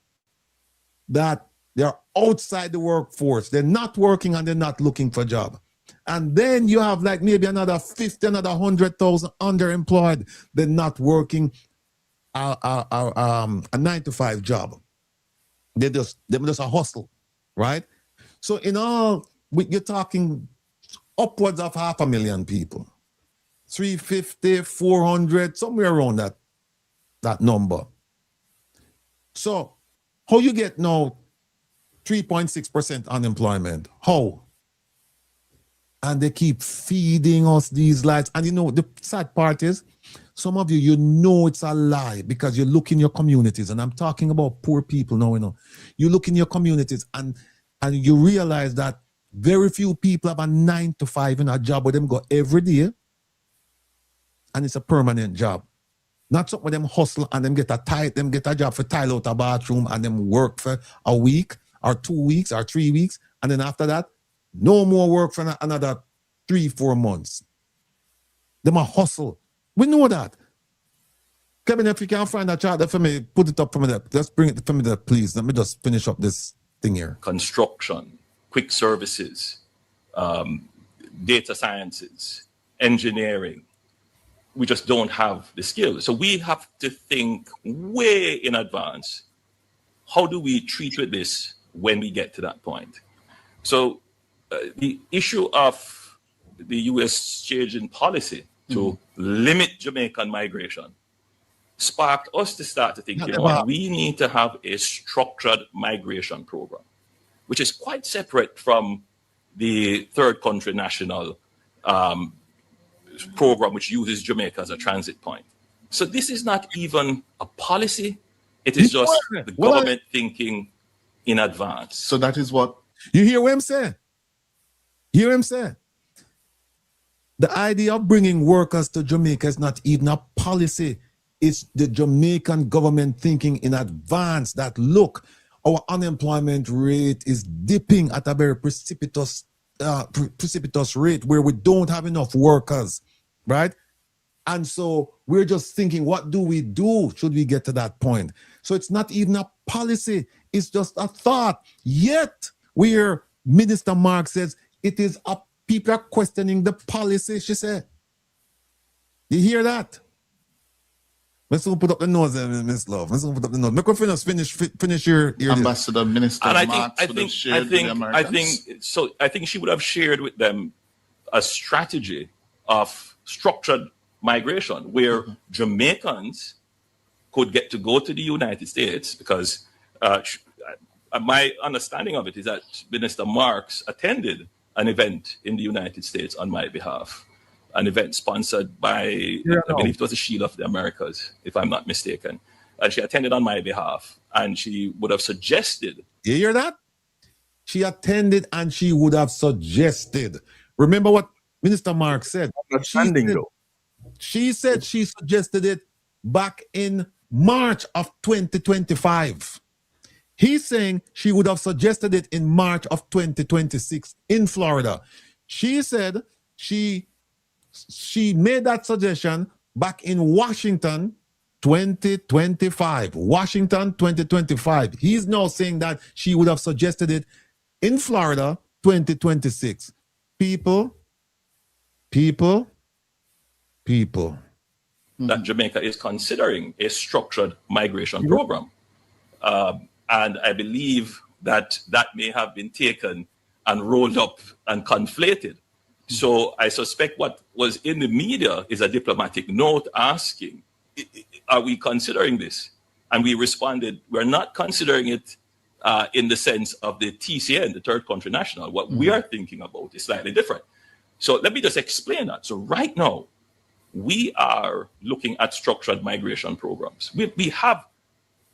that they're outside the workforce. They're not working and they're not looking for a job. And then you have like maybe another 50, another 100,000 underemployed. They're not working a 9-to-5 job. They're just a hustle, right? So in all, you're talking upwards of 500,000 people. 350, 400, somewhere around that number. So how you get now 3.6% unemployment? How? And they keep feeding us these lies. And you know, the sad part is, some of you, you know it's a lie because you look in your communities, and I'm talking about poor people now, you know. You look in your communities and you realize that very few people have a 9-to-5 in a job where them go every day, and it's a permanent job. Not something where them hustle and them get a job for tile out a bathroom and them work for a week or 2 weeks or 3 weeks, and then after that, no more work for another 3-4 months. Them a hustle. We know that. Kevin, if you can find that chart there for me, put it up for me there. Just bring it for me there, please. Let me just finish up this thing here. Construction, quick services, data sciences, engineering. We just don't have the skills. So we have to think way in advance. How do we treat with this when we get to that point? So the issue of the U.S. change in policy to limit Jamaican migration sparked us to start to think, you know, we need to have a structured migration program, which is quite separate from the third country national program, which uses Jamaica as a transit point. So this is not even a policy. It is just the government thinking in advance. So that is what... You hear what I'm saying? Hear what I'm saying? The idea of bringing workers to Jamaica is not even a policy. It's the Jamaican government thinking in advance that, look, our unemployment rate is dipping at a very precipitous rate where we don't have enough workers, right? And so we're just thinking, what do we do should we get to that point? So it's not even a policy. It's just a thought. Yet, where Minister Mark says it is a people are questioning the policy, she said. You hear that? Let's put up the nose, Miss Love. Let's put up the nose. Make her finish your Ambassador Minister. And I think she would have shared with them a strategy of structured migration where Jamaicans could get to go to the United States, because my understanding of it is that Minister Marks attended an event in the United States on my behalf, an event sponsored by, I believe it was the Shield of the Americas, if I'm not mistaken. And she attended on my behalf, and she would have suggested. You hear that? She attended and she would have suggested. Remember what Minister Mark said? She said she suggested it back in March of 2025. He's saying she would have suggested it in March of 2026 in Florida. She said she made that suggestion back in Washington 2025. Washington, 2025. He's now saying that she would have suggested it in Florida, 2026. People. That Jamaica is considering a structured migration program. And I believe that may have been taken and rolled up and conflated. So I suspect what was in the media is a diplomatic note asking, are we considering this? And we responded, we're not considering it in the sense of the TCN, the third country national. What we are thinking about is slightly different. So let me just explain that. So right now, we are looking at structured migration programs. We have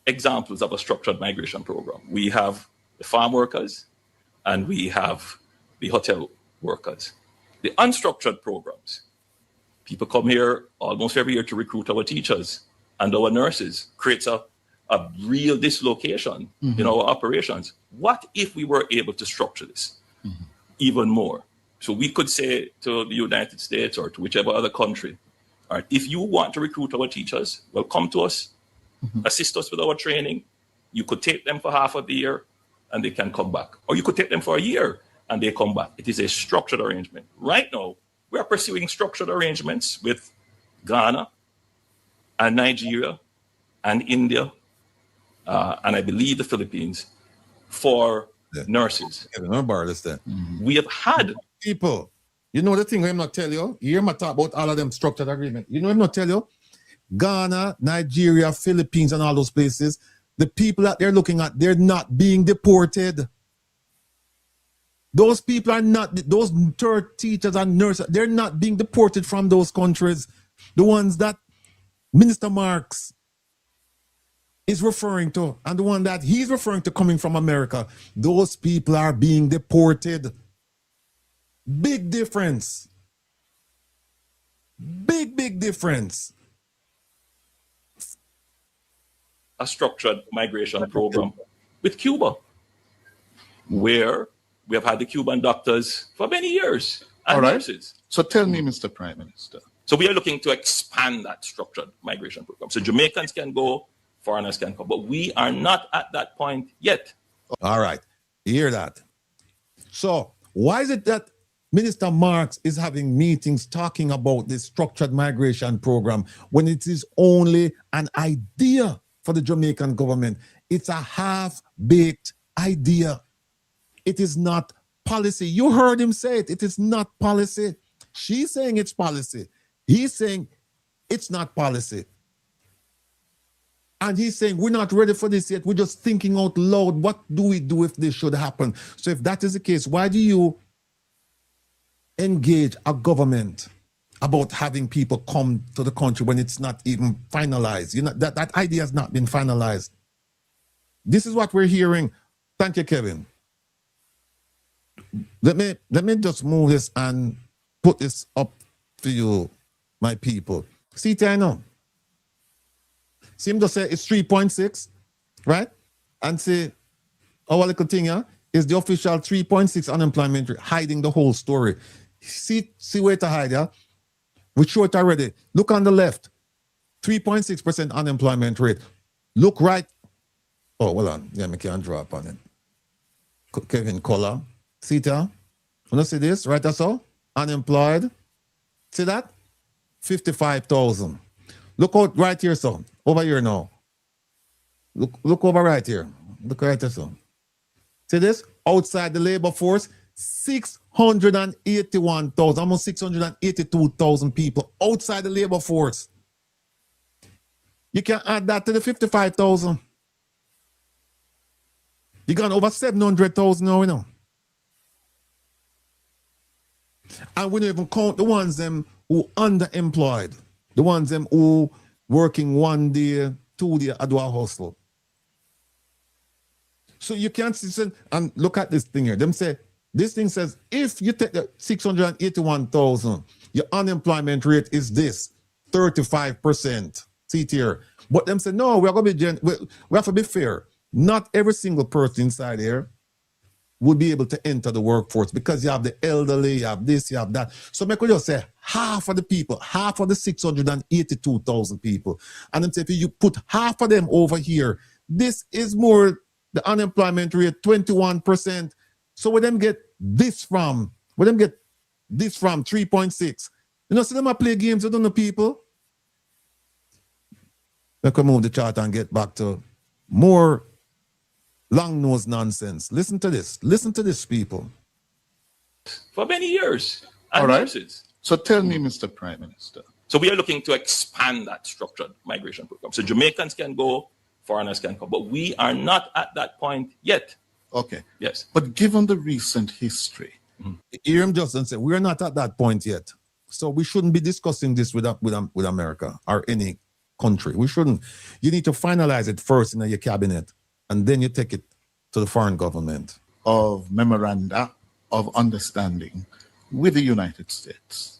examples of a structured migration program. We have the farm workers and we have the hotel workers. The unstructured programs, people come here almost every year to recruit our teachers and our nurses, creates a real dislocation in our operations. What if we were able to structure this even more? So we could say to the United States or to whichever other country, all right, if you want to recruit our teachers, well, come to us, assist us with our training. You could take them for half of the year and they can come back. Or you could take them for a year and they come back. It is a structured arrangement. Right now, we are pursuing structured arrangements with Ghana and Nigeria and India, and I believe the Philippines, for nurses. We have had people. You know the thing I'm not tell you? You hear me talk about all of them structured agreement. You know I'm not tell you? Ghana, Nigeria, Philippines, and all those places, the people that they're looking at, they're not being deported. Those people are not, those third teachers and nurses, they're not being deported from those countries. The ones that Minister Marks is referring to, and the one that he's referring to coming from America, those people are being deported. Big difference. Big difference. A structured migration program with Cuba, where we have had the Cuban doctors for many years and nurses. So tell me, Mr. Prime Minister. So we are looking to expand that structured migration program. So Jamaicans can go, foreigners can come, but we are not at that point yet. All right, you hear that? So why is it that Minister Marks is having meetings talking about this structured migration program when it is only an idea for the Jamaican government? It's a half-baked idea. It is not policy. You heard him say it. It is not policy. She's saying it's policy. He's saying it's not policy. And he's saying we're not ready for this yet. We're just thinking out loud. What do we do if this should happen? So if that is the case, why do you engage a government about having people come to the country when it's not even finalized? You know, that idea has not been finalized. This is what we're hearing. Thank you, Kevin. Let me just move this and put this up for you, my people. See, I know. See him just say it's 3.6, right? And say our little thing here is the official 3.6 unemployment rate, hiding the whole story. See where to hide, yeah? We show it already. Look on the left, 3.6% unemployment rate. Look right. Oh, hold on. Yeah, I can't draw up on it. Kevin Collar. See that? Wanna see this? Right, that's all? Unemployed. See that? 55,000. Look out right here, son. Over here now. Look over right here. Look right here, son. See this? Outside the labor force, 681,000, almost 682,000 people outside the labor force. You can add that to the 55,000. You got over 700,000 now, you know. And we don't even count the ones them who underemployed, the ones them who working 1 day, 2 day, do a hustle. So you can't see, and look at this thing here. Them say, this thing says, if you take the 681,000, your unemployment rate is this, 35%. See it here. But them say, no, we're going to be, we have to be fair. Not every single person inside here would be able to enter the workforce because you have the elderly, you have this, you have that. So I could just say half of the people, half of the 682,000 people. And then say if you put half of them over here, this is more the unemployment rate, 21%. So where them get this from? Where them get this from? 3.6. You know, so them play games with the people. We can move the chart and get back to more long-nosed nonsense. Listen to this. Listen to this, people. For many years. All right. Nurses. So tell me, Mr. Prime Minister. So we are looking to expand that structured migration program. So Jamaicans can go, foreigners can come, but we are not at that point yet. Okay. Yes. But given the recent history, Hear him just and say, we're not at that point yet. So we shouldn't be discussing this with America or any country. We shouldn't. You need to finalize it first in your cabinet, and then you take it to the foreign government. Of memoranda of understanding with the United States.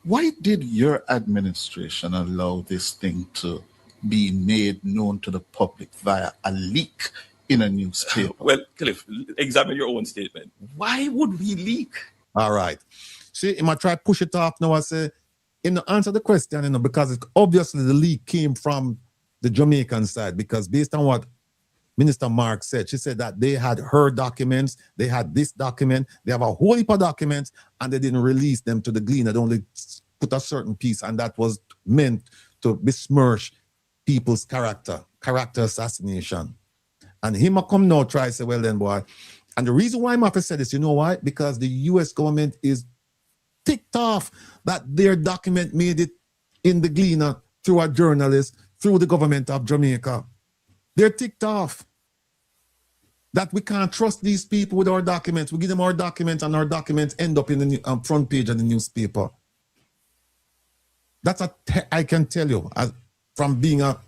Why did your administration allow this thing to be made known to the public via a leak in a newspaper? Well, Cliff, examine your own statement. Why would we leak? All right. See, I might try to push it off now. I say, answer the question, because obviously the leak came from the Jamaican side, because based on what Minister Mark said, she said that they had her documents, they had this document, they have a whole heap of documents, and they didn't release them to the Gleaner. They only put a certain piece, and that was meant to besmirch people's character assassination. And him a come now try to say, well then, boy. And the reason why I'm have to say this, you know why? Because the U.S. government is ticked off that their document made it in the Gleaner through a journalist, through the government of Jamaica. They're ticked off that we can't trust these people with our documents. We give them our documents, and our documents end up in the front page of the newspaper. That's I can tell you, from being a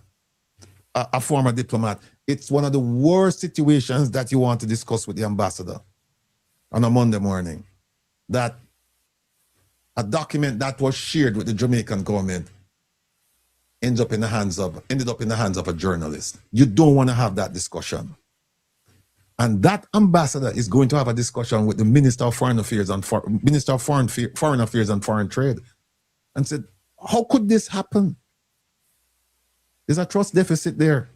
former diplomat, it's one of the worst situations that you want to discuss with the ambassador on a Monday morning. That a document that was shared with the Jamaican government ended up in the hands of a journalist. You don't want to have that discussion. And that ambassador is going to have a discussion with the Minister of Foreign Affairs and Minister of Foreign Affairs and Foreign Trade, and said, how could this happen? There's a trust deficit there.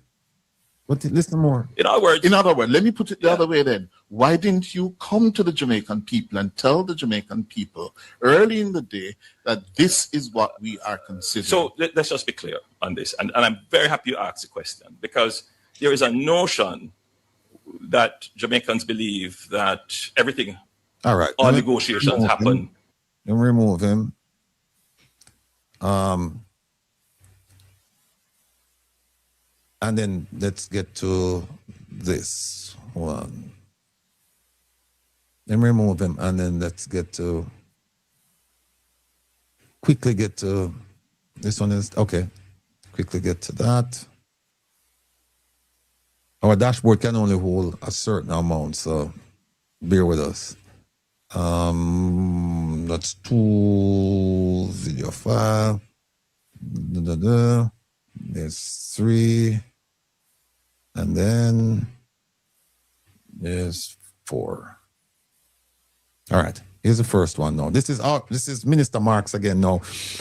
But listen more. In other words, let me put it the other way then. Why didn't you come to the Jamaican people and tell the Jamaican people early in the day that this is what we are considering? So let's just be clear on this. And I'm very happy you asked the question, because there is a notion that Jamaicans believe that everything, all right, all negotiations happen. Then remove him. And then let's get to this one. Then remove him, and then let's quickly get to this one is okay. Quickly get to that. Our dashboard can only hold a certain amount, so bear with us. That's 2 video file. There's 3. And then there's 4. All right, here's the first one now. This is Minister Marks again now.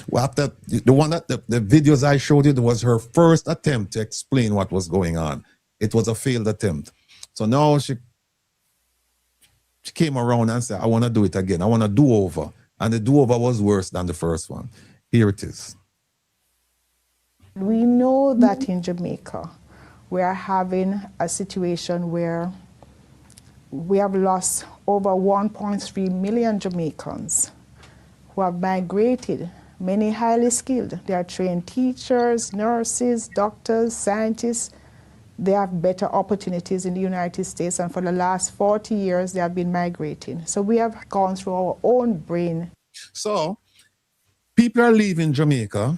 Well, after the one that the videos I showed you, was her first attempt to explain what was going on. It was a failed attempt. So now she came around and said, I want to do it again. I want a do-over. And the do-over was worse than the first one. Here it is. We know that in Jamaica, we are having a situation where we have lost over 1.3 million Jamaicans who have migrated, many highly skilled. They are trained teachers, nurses, doctors, scientists. They have better opportunities in the United States, and for the last 40 years, they have been migrating. So we have gone through our own brain. So people are leaving Jamaica.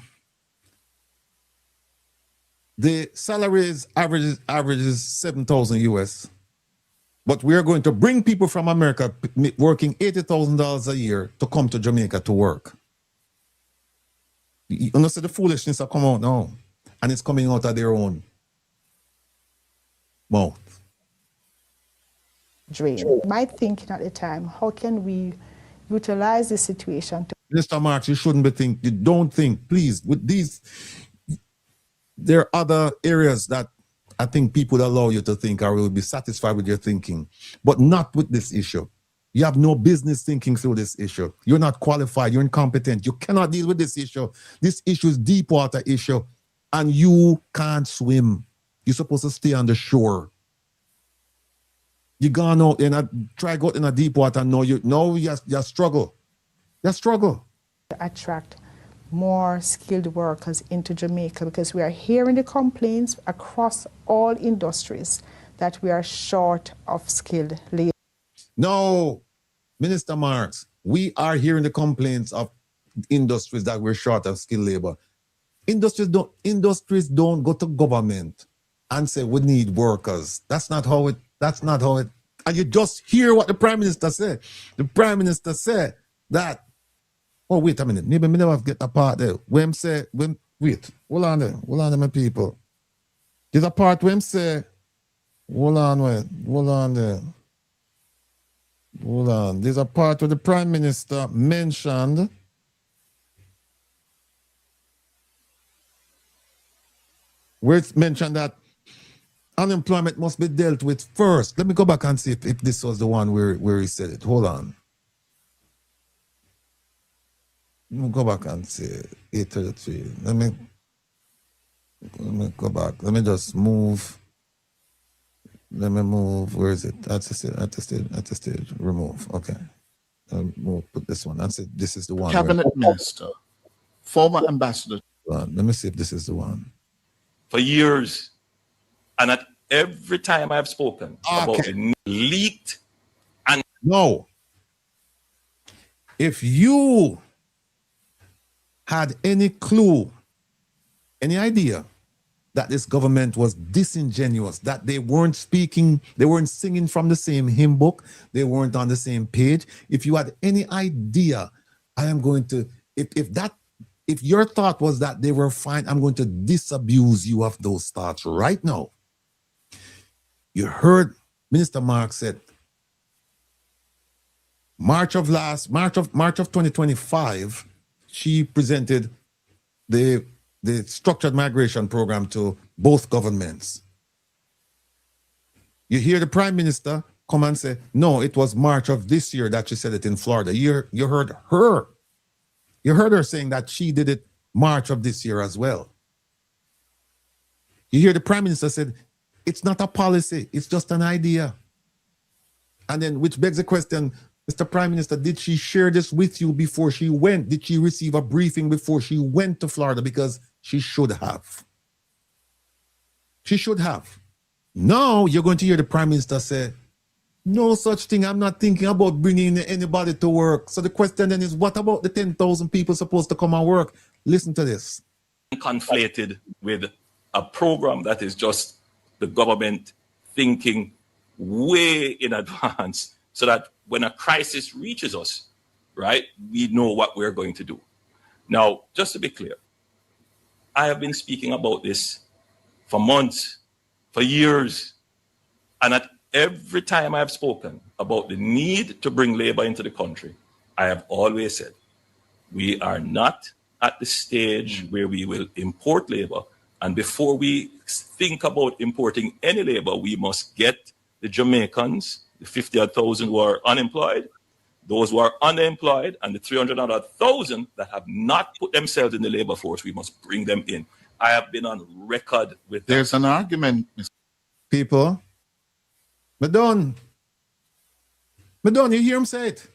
The salaries averages 7,000 US, but we are going to bring people from America working $80,000 a year to come to Jamaica to work. You understand the foolishness that come out now, and it's coming out of their own mouth. drain. My thinking at the time, how can we utilize the situation to Mr. Marks, you shouldn't be think. You don't think, please. With these, there are other areas that I think people allow you to think or will be satisfied with your thinking, but not with this issue. You have no business thinking through this issue. You're not qualified. You're incompetent. You cannot deal with this issue. This issue is deep water issue, and you can't swim. You're supposed to stay on the shore. You gone out and try go out in a deep water. No, you struggle. You struggle. attract more skilled workers into Jamaica, because we are hearing the complaints across all industries that we are short of skilled labor. No, Minister Marks, we are hearing the complaints of industries that we're short of skilled labor. Industries don't go to government and say we need workers. That's not how it. And you just hear what the Prime Minister said. The Prime Minister said that. Oh, wait a minute. Maybe me never get a part there. Wait, hold on there, my people. There's a part where him say, hold on there. Hold on. There's a part where the Prime Minister mentioned where it's mentioned that unemployment must be dealt with first. Let me go back and see if this was the one where he said it. Hold on. Let me go back and see 833. Let me go back. Let me just move. Let me move. Where is it? That's the stage. Remove. Okay. Put this one. That's it. This is the one. Cabinet Minister, former ambassador. Let me see if this is the one. For years, and at every time I have spoken about the leaked and no. If you had any clue, any idea that this government was disingenuous, that they weren't speaking, they weren't singing from the same hymn book, they weren't on the same page. If you had any idea, I am going to, if your thought was that they were fine, I'm going to disabuse you of those thoughts right now. You heard Minister Mark said, March of 2025, she presented the structured migration program to both governments. You hear the Prime Minister come and say, no, it was March of this year that she said it in Florida. You heard her. You heard her saying that she did it March of this year as well. You hear the Prime Minister said, it's not a policy, it's just an idea. And then, which begs the question, Mr. Prime Minister, did she share this with you before she went? Did she receive a briefing before she went to Florida? Because she should have. She should have. Now you're going to hear the Prime Minister say, no such thing. I'm not thinking about bringing anybody to work. So the question then is, what about the 10,000 people supposed to come and work? Listen to this. conflated with a program that is just the government thinking way in advance so that when a crisis reaches us, right, we know what we're going to do. Now, just to be clear, I have been speaking about this for months, for years, and at every time I've spoken about the need to bring labor into the country, I have always said, we are not at the stage where we will import labor. And before we think about importing any labor, we must get the Jamaicans, the 50,000 who are unemployed, those who are unemployed, and the 300,000 that have not put themselves in the labor force, we must bring them in. I have been on record with There's an argument. People, Madon, you hear him say it?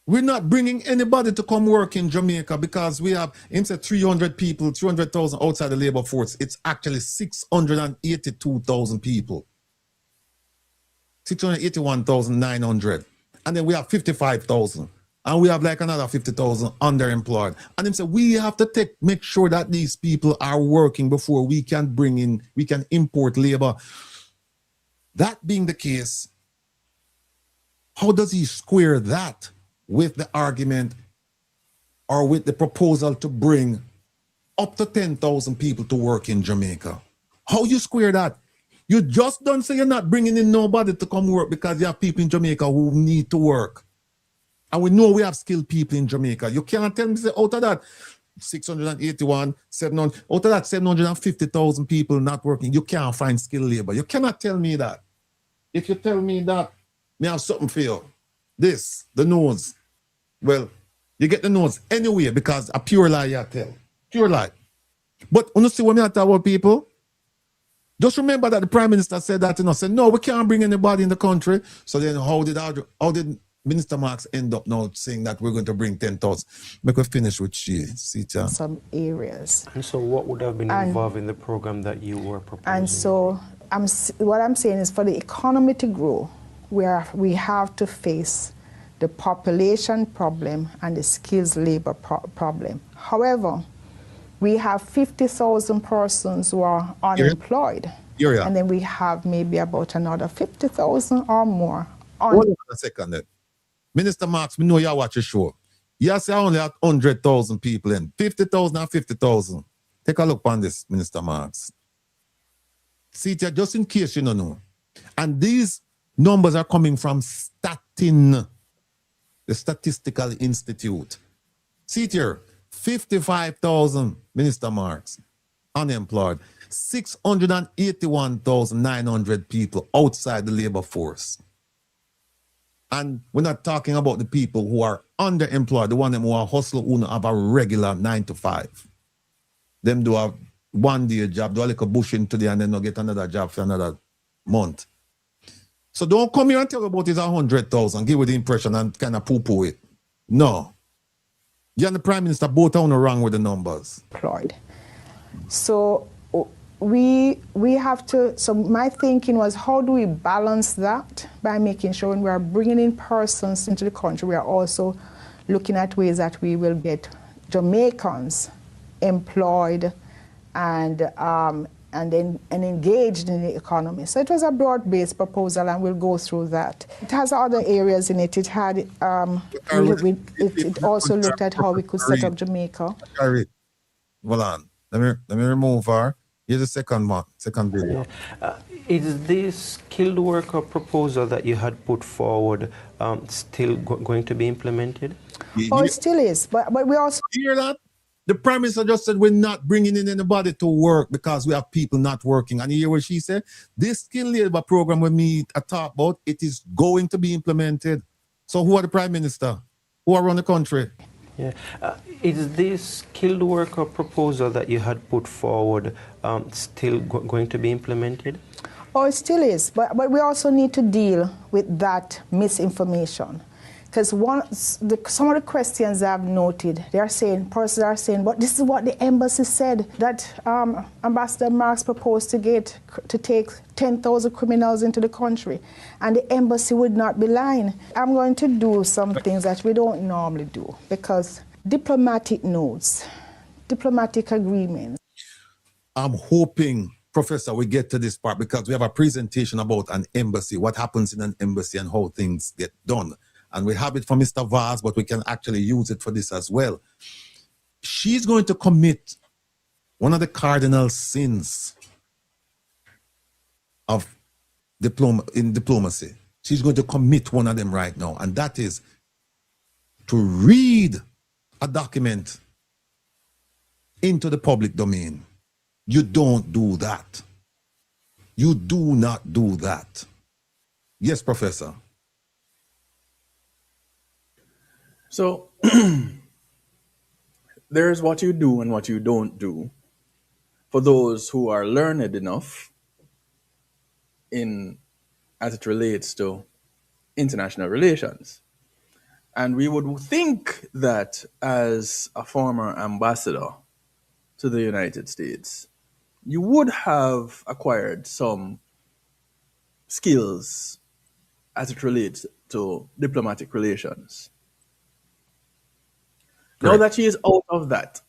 We're not bringing anybody to come work in Jamaica because we have, him said 300 people, 300,000 outside the labor force. It's actually 682,000 people. 681,900. And then we have 55,000. And we have like another 50,000 underemployed. And him said, we have to make sure that these people are working before we can import labor. That being the case, how does he square that with the argument or with the proposal to bring up to 10,000 people to work in Jamaica? How you square that? You just don't say you're not bringing in nobody to come work because you have people in Jamaica who need to work. And we know we have skilled people in Jamaica. You can't tell me, say, out of that 681, 700, out of that 750,000 people not working, you can't find skilled labor. You cannot tell me that. If you tell me that, me have something for you. This, the nose. Well, you get the nose anyway because a pure lie you tell. Pure lie. But when you see what I talk about people, just remember that the Prime Minister said that, said, no, we can't bring anybody in the country. So then how did Minister Marks end up now saying that we're going to bring 10,000? Make we finish with she. Some areas. And so what would have been involved in the program that you were proposing? And so what I'm saying is for the economy to grow, we have to face the population problem and the skills labor problem. However, we have 50,000 persons who are unemployed. And then we have maybe about another 50,000 or more. Hold on a second then. Minister Marks, we know you watch a show. You say I only have 100,000 people in. 50,000 and 50,000. Take a look on this, Minister Marks. See it here, just in case you don't know. And these numbers are coming from Statin, the Statistical Institute. See it here, 55,000, Minister Marks, unemployed. 681,900 people outside the labor force. And we're not talking about the people who are underemployed, the one who are hustle, who have a regular 9 to 5. Them do a one-day job, do a little bushing today and then they'll get another job for another month. So don't come here and tell about it's 100,000, give it the impression and kind of poo-poo it. No. You and the Prime Minister both are on the wrong with the numbers. Employed. So we have to, so my thinking was, how do we balance that by making sure when we are bringing in persons into the country, we are also looking at ways that we will get Jamaicans employed and engaged in the economy. So it was a broad-based proposal, and we'll go through that. It has other areas in it. It had it also looked at how we could set up Jamaica. Hold on. Let me remove her. Here's the second video. Yeah. Is this skilled worker proposal that you had put forward still going to be implemented? Oh, it still is. But we also... You hear that? The Prime Minister just said we're not bringing in anybody to work because we have people not working. And you hear what she said? This skilled labor program with me I talk about, it is going to be implemented. So who are the Prime Minister? Who are running the country? Yeah. Is this skilled worker proposal that you had put forward still going to be implemented? Oh, it still is. But we also need to deal with that misinformation. Because some of the questions I've noted, persons are saying, but this is what the embassy said, that Ambassador Marks proposed to take 10,000 criminals into the country, and the embassy would not be lying. I'm going to do some things that we don't normally do, because diplomatic notes, diplomatic agreements. I'm hoping, Professor, we get to this part, because we have a presentation about an embassy, what happens in an embassy and how things get done. And we have it for Mr. Vaz, but we can actually use it for this as well. She's going to commit one of the cardinal sins of diplomacy. She's going to commit one of them right now, and that is to read a document into the public domain. You don't do that. You do not do that. Yes, Professor. So there's what you do and what you don't do for those who are learned enough as it relates to international relations. And we would think that as a former ambassador to the United States, you would have acquired some skills as it relates to diplomatic relations. Now that she is out of that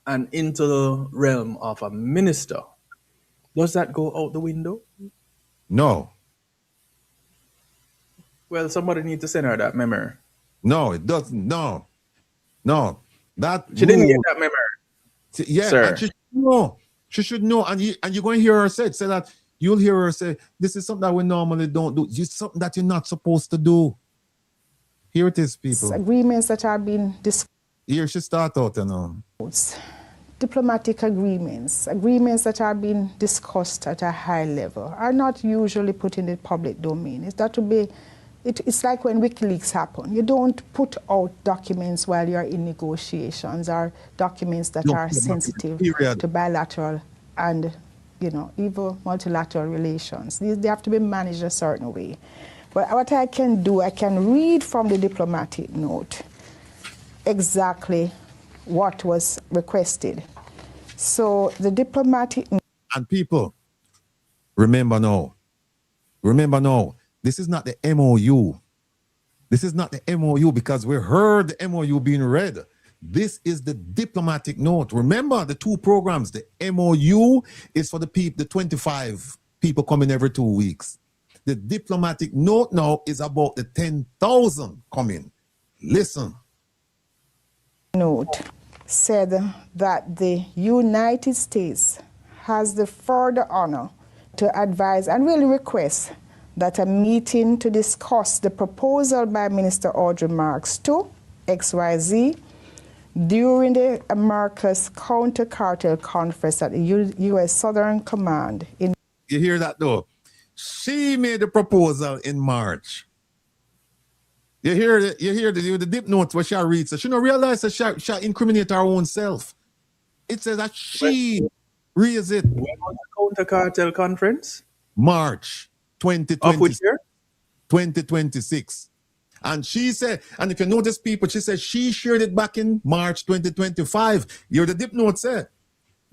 and into the realm of a minister, does that go out the window? No. Well, somebody needs to send her that memo. No, it doesn't. No. She didn't get that memo. Yeah, sir. And she should know. She should know. And you're going to hear her say that you'll hear her say, this is something that we normally don't do. It's something that you're not supposed to do. Here it is, people. Agreements that are being discussed. Here she start out, you know. Diplomatic agreements that are being discussed at a high level are not usually put in the public domain. It's like when WikiLeaks happen. You don't put out documents while you're in negotiations or documents that are sensitive to bilateral and, even multilateral relations. They have to be managed a certain way. But what I can do, I can read from the diplomatic note exactly what was requested. So the diplomatic... And people, remember now, this is not the MOU. This is not the MOU because we heard the MOU being read. This is the diplomatic note. Remember the two programs. The MOU is for the 25 people coming every 2 weeks. The diplomatic note now is about the 10,000 coming. Listen. Note said that the United States has the further honor to advise and really request that a meeting to discuss the proposal by Minister Audrey Marks to XYZ during the America's Counter-Cartel Conference at the U.S. Southern Command. You hear that though? She made the proposal in March. You hear the dip notes where she reads. So she don't realize that she incriminate her own self. It says that she raised it. When was the Counter-Cartel Conference? March 2020. Of which year? 2026. And she said, and if you notice people, she said she shared it back in March 2025. You hear the dip note said.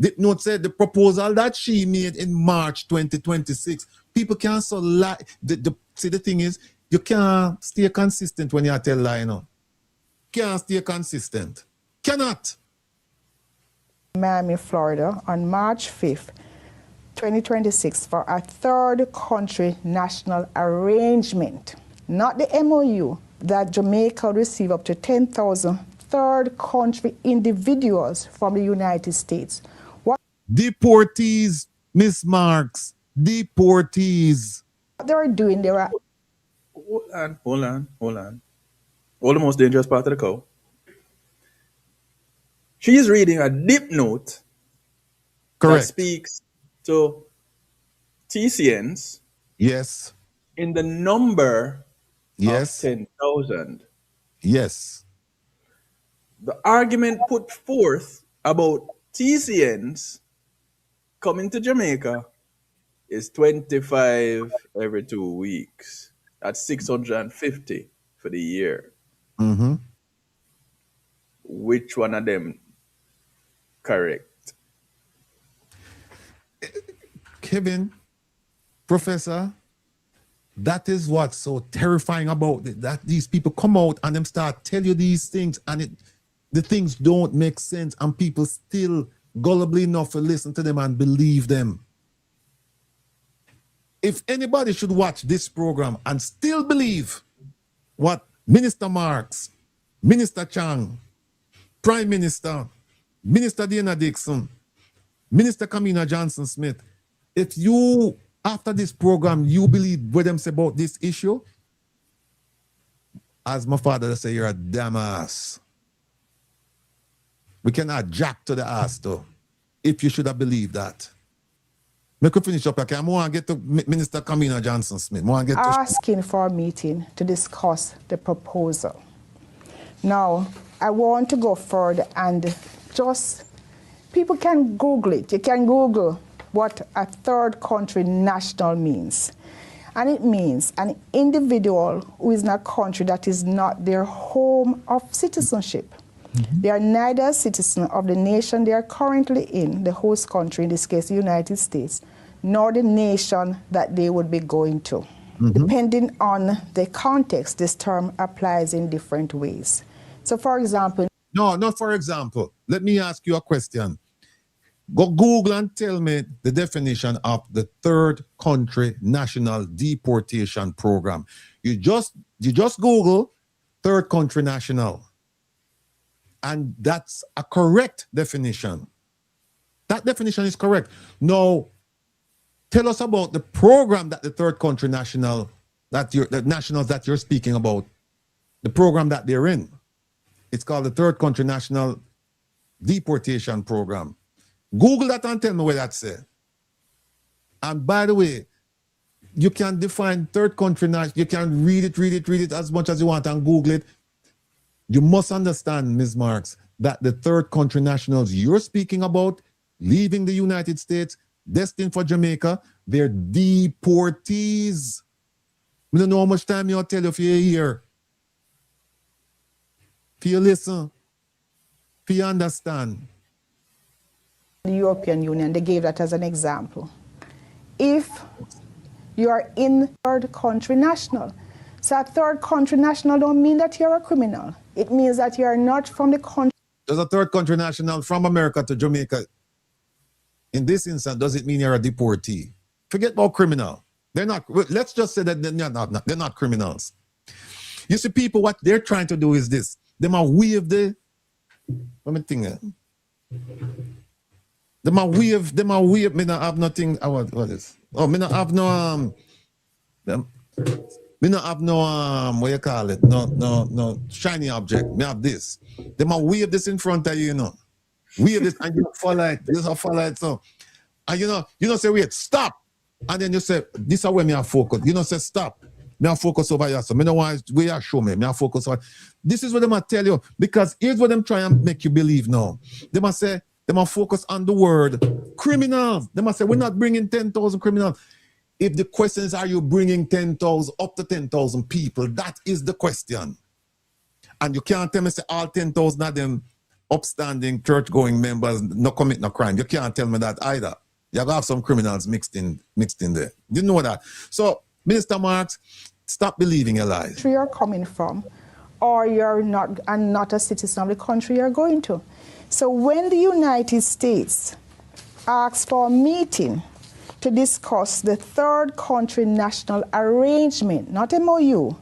Dip note said the proposal that she made in March 2026. People can't so lie. See, the thing is, you can't stay consistent when you tell lie, you know. Can't stay consistent. Cannot. Miami, Florida, on March 5th, 2026, for a third country national arrangement, not the MOU, that Jamaica will receive up to 10,000 third country individuals from the United States. Deportees, Miss Marks. Deportees. What they were doing, they were... Hold on. All the most dangerous part of the cow. She is reading a dip note that speaks to TCNs. Yes. In the number of 10,000. Yes. The argument put forth about TCNs coming to Jamaica is 25 every 2 weeks. That's 650 for the year. Mm-hmm. Which one of them correct? Kevin, Professor, that is what's so terrifying about it, that these people come out and them start tell you these things and the things don't make sense and people still gullible enough to listen to them and believe them. If anybody should watch this program and still believe what Minister Marks, Minister Chang, Prime Minister, Minister Diana Dixon, Minister Kamina Johnson-Smith, if you, after this program, you believe what them say about this issue, as my father say, you're a damn ass. We cannot jack to the ass though, if you should have believed that. Make we finish up. Okay, I want to get to Minister Kamina Johnson-Smith. Asking for a meeting to discuss the proposal. Now, I want to go further and just, people can Google it. You can Google what a third country national means. And it means an individual who is in a country that is not their home of citizenship. Mm-hmm. They are neither a citizen of the nation they are currently in, the host country, in this case the United States, nor the nation that they would be going to. Mm-hmm. Depending on the context, this term applies in different ways. So for example... No, not for example. Let me ask you a question. Go Google and tell me the definition of the third country national deportation program. You just Google third country national. And that's a correct definition. That definition is correct. Now, Tell us about the program that the third country national, the nationals that you're speaking about, the program that they're in. It's called the Third Country National Deportation Program. Google that and tell me what that says. And by the way, you can define third country national. You can read it as much as you want and Google it. You must understand, Ms. Marks, that the third country nationals you're speaking about, leaving the United States, destined for Jamaica, they're deportees. I don't know how much time you'll tell you if you're here. If you listen, if you understand. The European Union, they gave that as an example. If you are in third country national, so a third country national don't mean that you're a criminal. It means that you're not from the country. Does a third country national from America to Jamaica, in this instance, does it mean you're a deportee? Forget about criminal. They're not, let's just say that they're not criminals. You see, people, what they're trying to do is this. They might waive the, let me think. They might waive, me not have nothing, what is? Oh, me not have no, me not have no, what you call it? No shiny object. Me have this. They might wave this in front of you, you know. Wave this and you follow it. This is follow it. So, and you know, say, wait, stop. And then you say, this is where me have focus. You know, say, stop. Me have focus over here. So, me know why you show me. Me have focus over. This is what they might tell you. Because here's what them try and make you believe now. They must say, they must focus on the word criminals. They must say, we're not bringing 10,000 criminals. If the question is, are you bringing 10,000, up to 10,000 people? That is the question. And you can't tell me, say, all 10,000 of them upstanding church-going members no commit no crime. You can't tell me that either. You have some criminals mixed in there. You know that. So, Minister Marks, stop believing your lies. Where you're coming from, or you're not a citizen of the country you're going to. So when the United States asks for a meeting to discuss the third country national arrangement, not MOU,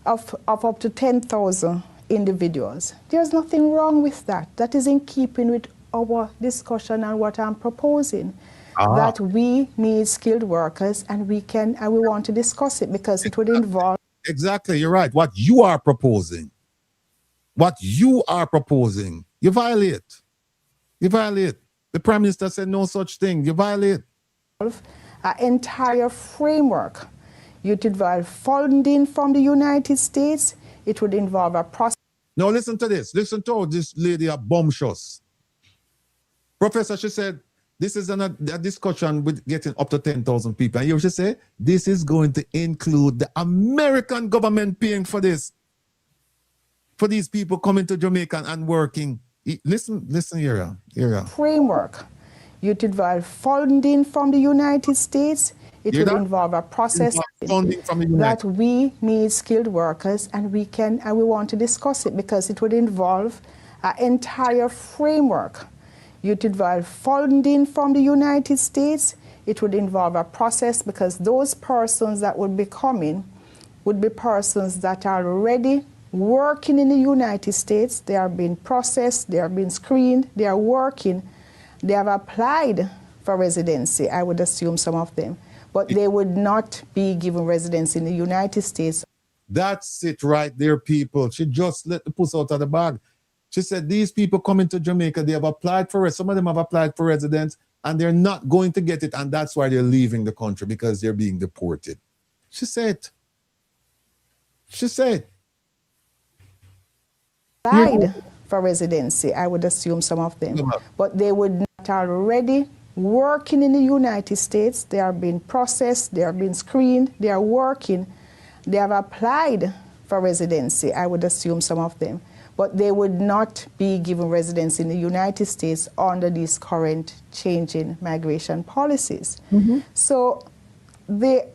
of up to 10,000 individuals, there's nothing wrong with that. That is in keeping with our discussion and what I'm proposing. That we need skilled workers and we want to discuss it because it would involve. Exactly, you're right. What you are proposing, you violate. You violate. The Prime Minister said no such thing. You violate. An entire framework. It would involve funding from the United States. It would involve a process. Now listen to this. Listen to this lady a bombshells. Professor, she said, this is a discussion with getting up to 10,000 people. And you should say, this is going to include the American government paying for this. For these people coming to Jamaica and working. Listen here. Framework. It would involve funding from the United States. It would involve a process that we need skilled workers and we want to discuss it because it would involve an entire framework. It would involve funding from the United States. It would involve a process because those persons that would be coming would be persons that are already working in the United States. They are being processed, they are being screened, they are working, they have applied for residency, I would assume some of them, but they would not be given residency in the United States. That's it right there, people. She just let the puss out of the bag. She said these people coming to Jamaica, they have applied for it. Some of them have applied for residence and they're not going to get it. And that's why they're leaving the country because they're being deported. She said. Applied for residency, I would assume some of them, but they would not already working in the United States. They are being processed, they are being screened, they are working, they have applied for residency, I would assume some of them, but they would not be given residency in the United States under these current changing migration policies. So the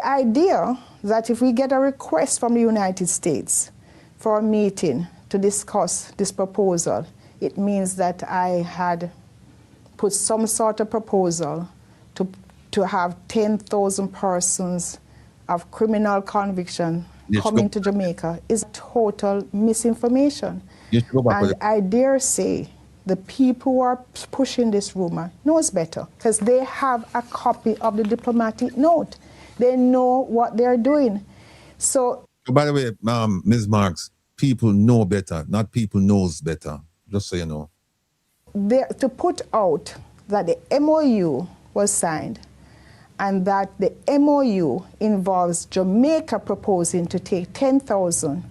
idea that if we get a request from the United States for a meeting to discuss this proposal, it means that I had put some sort of proposal to have 10,000 persons of criminal conviction coming to Jamaica is total misinformation. And I dare say the people who are pushing this rumor knows better because they have a copy of the diplomatic note. They know what they're doing. So, by the way, Ms. Marks, people know better, not people knows better. Just so you know. To put out that the MOU was signed and that the MOU involves Jamaica proposing to take 10,000,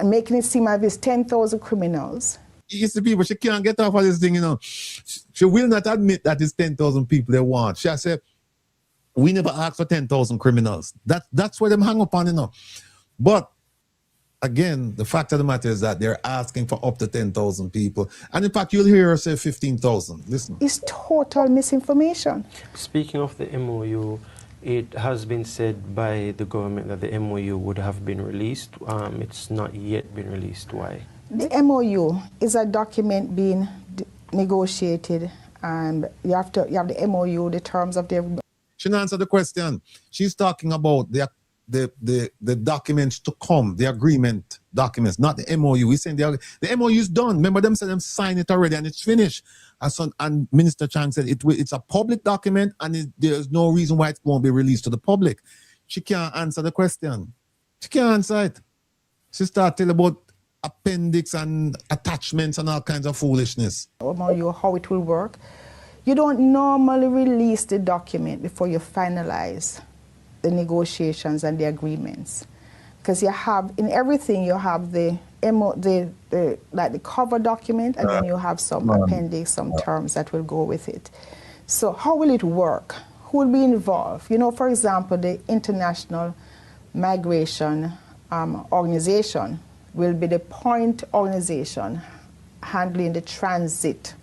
making it seem like it's 10,000 criminals. It's the people, she can't get off of this thing, you know. She will not admit that it's 10,000 people they want. She has said, we never asked for 10,000 criminals. That's where them hang up on, you know. But again, the fact of the matter is that they're asking for up to 10,000 people. And in fact, you'll hear her say 15,000. Listen. It's total misinformation. Speaking of the MOU, it has been said by the government that the MOU would have been released. It's not yet been released. Why? The MOU is a document being negotiated, and you have the MOU, the terms of the... She didn't answer the question. She's talking about the documents to come, the agreement documents, not the MOU. He's saying the MOU is done. Remember, them said them sign it already and it's finished. And Minister Chang said it's a public document and there's no reason why it won't be released to the public. She can't answer the question. She can't answer it. She started telling about appendix and attachments and all kinds of foolishness. MOU, how it will work. You don't normally release the document before you finalize the negotiations and the agreements, because you have in everything you have the cover document, and then you have some appendix, some terms that will go with it. So how will it work? Who will be involved? You know, for example, the International Migration Organization will be the point organization handling the transit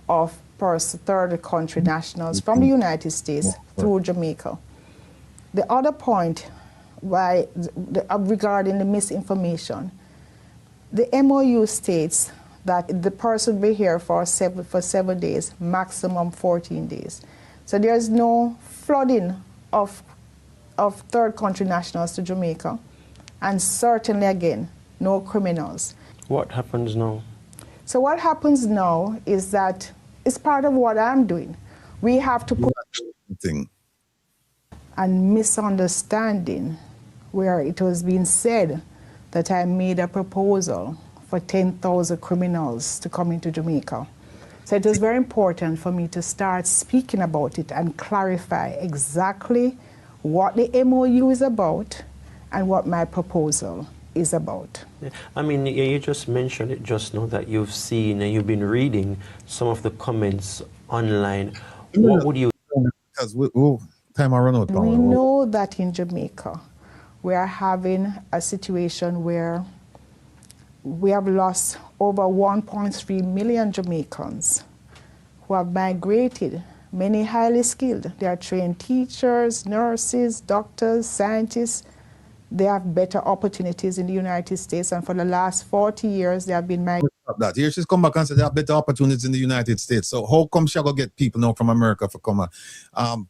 of third country nationals from the United States through Jamaica. The other point regarding the misinformation, the MOU states that the person will be here for 7 days, maximum 14 days. So there's no flooding of third country nationals to Jamaica, and certainly, again, no criminals. What happens now? So what happens now is that it's part of what I'm doing. We have to put and misunderstanding where it was being said that I made a proposal for 10,000 criminals to come into Jamaica. So it was very important for me to start speaking about it and clarify exactly what the MOU is about and what my proposal is about. I mean, you just mentioned it just now that you've seen and you've been reading some of the comments online. What would you... Because time I run out. We know that in Jamaica, we are having a situation where we have lost over 1.3 million Jamaicans who have migrated, many highly skilled. They are trained teachers, nurses, doctors, scientists. They have better opportunities in the United States, and for the last 40 years, they have been migrating. Here she's come back and said they have better opportunities in the United States. So how come she go get people now from America for come?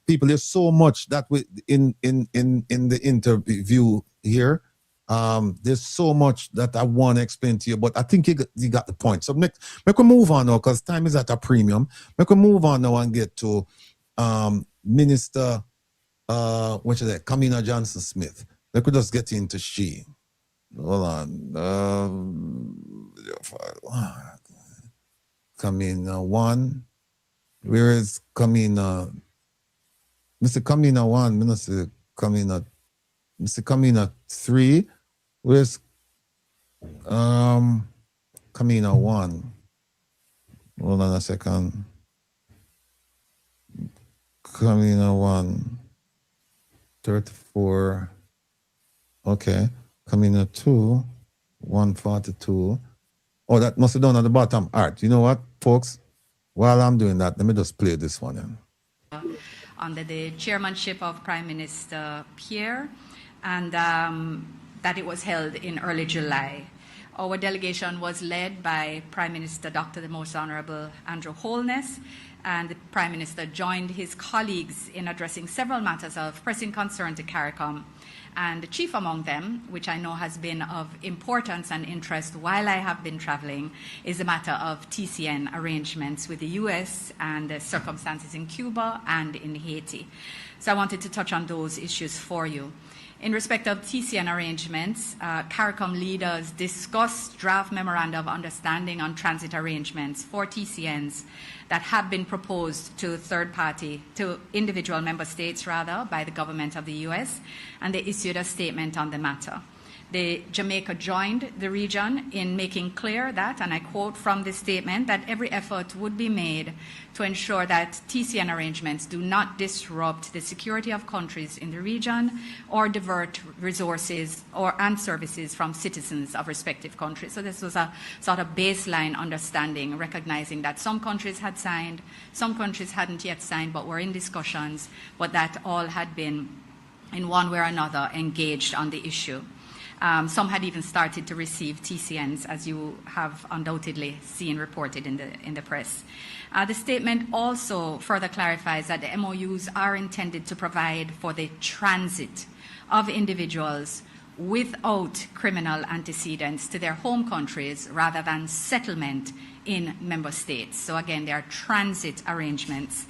People, there's so much that we in the interview here. There's so much that I want to explain to you, but I think you got the point. So make we move on now, because time is at a premium. Make we move on now and get to Minister Kamina Johnson-Smith. They could just get into she. Hold on. Kamina 1. Where is Kamina? Mr. Kamina 1. Mr. Kamina 3. Where's Kamina 1? Hold on a second. Kamina 1. 34. Okay, Kamina 2, 142. Oh, that must have done at the bottom. All right, you know what, folks? While I'm doing that, let me just play this one in. Under the chairmanship of Prime Minister Pierre, and that it was held in early July. Our delegation was led by Prime Minister Dr. the Most Honorable Andrew Holness, and the Prime Minister joined his colleagues in addressing several matters of pressing concern to CARICOM. And the chief among them, which I know has been of importance and interest while I have been traveling, is the matter of TCN arrangements with the US and the circumstances in Cuba and in Haiti. So I wanted to touch on those issues for you. In respect of TCN arrangements, CARICOM leaders discussed draft memoranda of understanding on transit arrangements for TCNs that have been proposed to individual member states by the government of the US, and they issued a statement on the matter. Jamaica joined the region in making clear that, and I quote from the statement, that every effort would be made to ensure that TCN arrangements do not disrupt the security of countries in the region or divert resources and services from citizens of respective countries. So this was a sort of baseline understanding, recognizing that some countries had signed, some countries hadn't yet signed, but were in discussions, but that all had been, in one way or another, engaged on the issue. Some had even started to receive TCNs, as you have undoubtedly seen reported in the press. The statement also further clarifies that the MOUs are intended to provide for the transit of individuals without criminal antecedents to their home countries rather than settlement in member states. So again, there are transit arrangements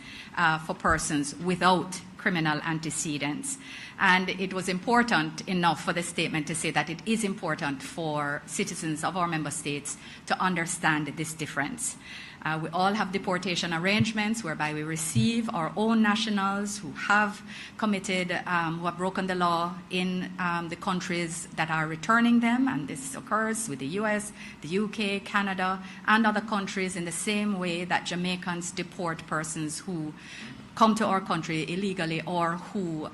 for persons without criminal antecedents. And it was important enough for the statement to say that it is important for citizens of our member states to understand this difference. We all have deportation arrangements whereby we receive our own nationals who have committed, who have broken the law in the countries that are returning them, and this occurs with the US, the UK, Canada, and other countries in the same way that Jamaicans deport persons who come to our country illegally or who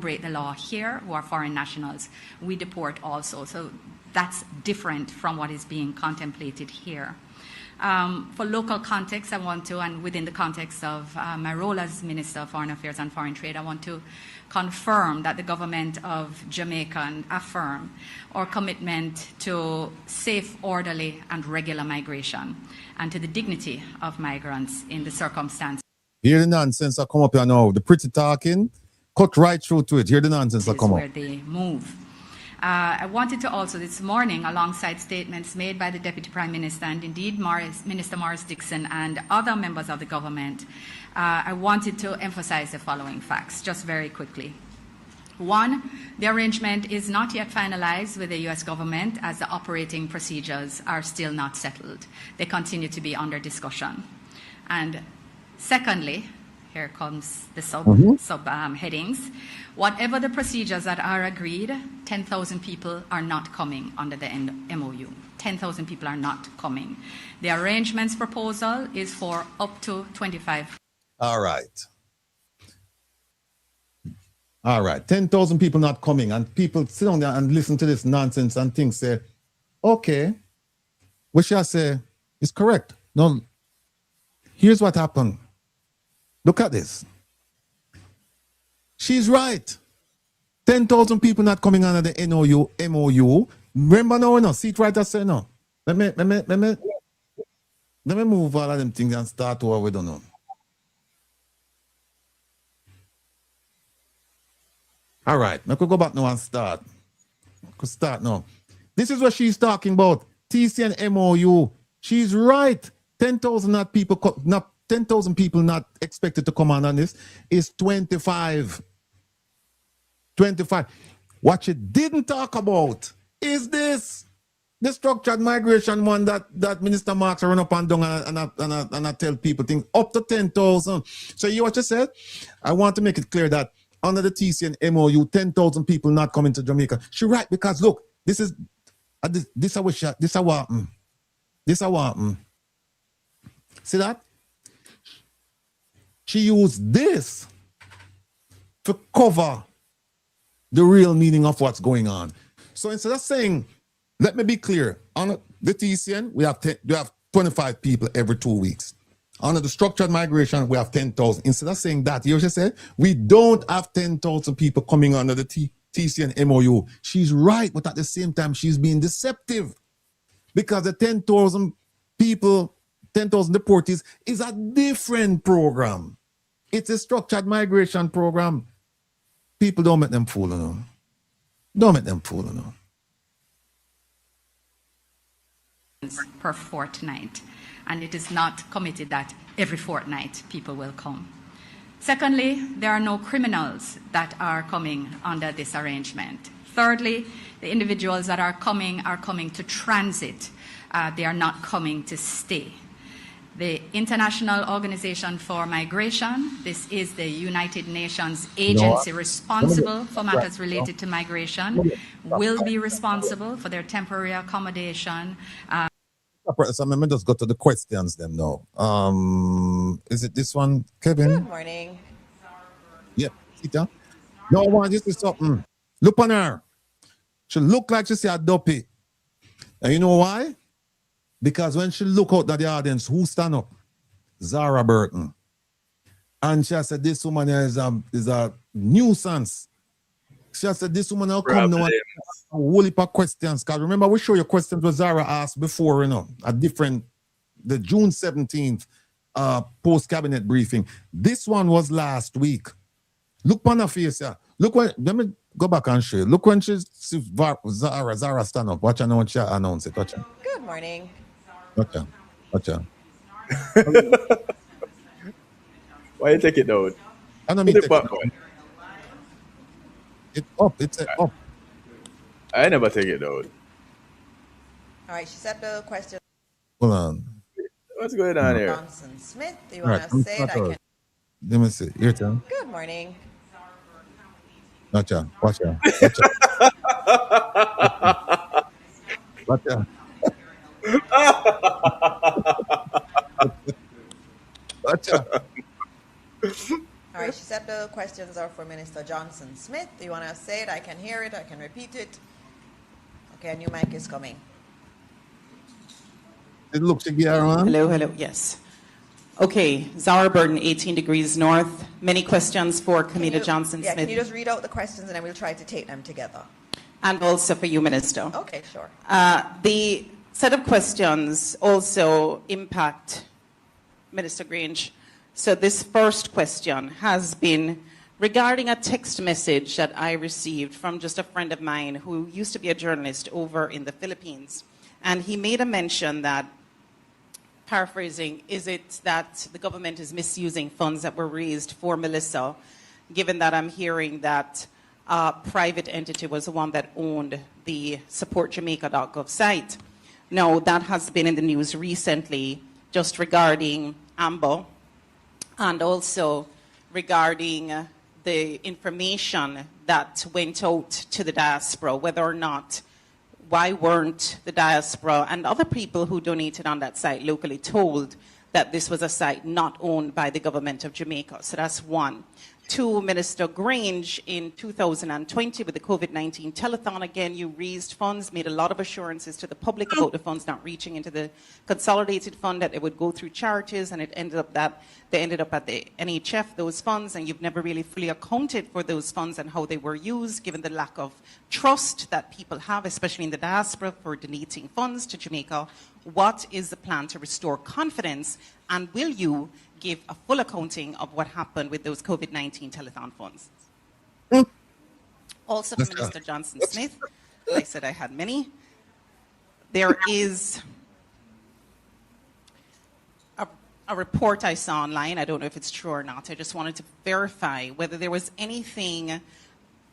break the law here, who are foreign nationals. We deport also. So that's different from what is being contemplated here. For local context, I want to, and within the context of my role as Minister of Foreign Affairs and Foreign Trade, I want to confirm that the government of Jamaica affirm our commitment to safe, orderly, and regular migration, and to the dignity of migrants in the circumstances. Hear the nonsense that come up here now. The pretty talking, cut right through to it. Hear the nonsense that come up. Where they move. I wanted to also this morning, alongside statements made by the Deputy Prime Minister and indeed Minister Morris Dixon and other members of the government, I wanted to emphasize the following facts, just very quickly. One, the arrangement is not yet finalized with the US government as the operating procedures are still not settled. They continue to be under discussion. And secondly, here comes the headings. Whatever the procedures that are agreed, 10,000 people are not coming under the MOU. 10,000 people are not coming. The arrangements proposal is for up to 25. All right. All right. 10,000 people not coming, and people sit down there and listen to this nonsense and think, say, okay, what shall I say is correct. No, here's what happened. Look at this. She's right. 10,000 people not coming under the MOU. Remember now, no, seat writer say no. Let me move all of them things and start what we don't know. All right, I could go back now and start. Could start now. This is what she's talking about. TCN MOU. She's right. 10,000 people not 10,000 people not expected to come on this is 25. 25. What she didn't talk about is this. The structured migration one that Minister Marks run up and down and I tell people things up to 10,000. So you what you said? I want to make it clear that under the TCN MOU, 10,000 people not coming to Jamaica. She's right, because look, this is how see that? She used this to cover the real meaning of what's going on. So instead of saying, let me be clear, on the TCN, we have 25 people every 2 weeks. Under the structured migration, we have 10,000. Instead of saying that, you just said, we don't have 10,000 people coming under the TCN MOU. She's right, but at the same time, she's being deceptive because the 10,000 people, 10,000 deportees is a different program. It's a structured migration program. People, don't make them fool, you know. Don't make them fool, you know. Per fortnight, and it is not committed that every fortnight people will come. Secondly, there are no criminals that are coming under this arrangement. Thirdly, the individuals that are coming to transit. They are not coming to stay. The International Organization for Migration, this is the United Nations agency responsible for matters related to migration, will be responsible for their temporary accommodation. So let me just go to the questions then now. Is it this one, Kevin? Good morning. Yeah, Sita. No, I want you to say something. Look on her. She look like she see a dopey. And you know why? Because when she look out at the audience, who stand up? Zara Burton. And she said, this woman is a nuisance. She said, this woman will come now and a whole heap of questions. Because remember, we show you questions what Zara asked before, you know, the June 17th post-cabinet briefing. This one was last week. Look on her face, yeah. Look when, let me go back and show you. Look when Zara stand up. Watch her now when she announce it. Watch her. Good morning. Watch her. Watch her. Why you take it down? I don't mean take it down. It's up. It's up. I never take it down. All right, she said the question. Hold on. What's going on here? Johnson Smith, do you want to say it? I can. Let me see. Your turn. Good morning. Watch her. Watch her. Watch her. Watch her. Watch her. All right, she said the questions are for Minister Johnson Smith. Do you want to say it? I can hear it. I can repeat it. Okay, a new mic is coming. It looks like you're on. Hello, hello, yes. Okay, Zara Burton, 18 Degrees North. Many questions for Camila Johnson Smith. Yeah, can you just read out the questions and then we'll try to take them together? And also for you, Minister. Okay, sure. The set of questions also impact Minister Grange. So this first question has been regarding a text message that I received from just a friend of mine who used to be a journalist over in the Philippines. And he made a mention that, paraphrasing, is it that the government is misusing funds that were raised for Melissa, given that I'm hearing that a private entity was the one that owned the supportjamaica.gov site. Now, that has been in the news recently, just regarding Amber, and also regarding the information that went out to the diaspora, whether or not, why weren't the diaspora and other people who donated on that site locally told that this was a site not owned by the government of Jamaica? So that's one. Two, Minister Grange, in 2020 with the COVID-19 telethon, again, you raised funds, made a lot of assurances to the public about the funds not reaching into the consolidated fund, that it would go through charities, and it ended up that they ended up at the NHF, those funds, and you've never really fully accounted for those funds and how they were used, given the lack of trust that people have, especially in the diaspora, for donating funds to Jamaica. What is the plan to restore confidence, and will you give a full accounting of what happened with those COVID-19 telethon funds? Also, for Minister Johnson Smith, I said I had many. There is a report I saw online. I don't know if it's true or not. I just wanted to verify whether there was anything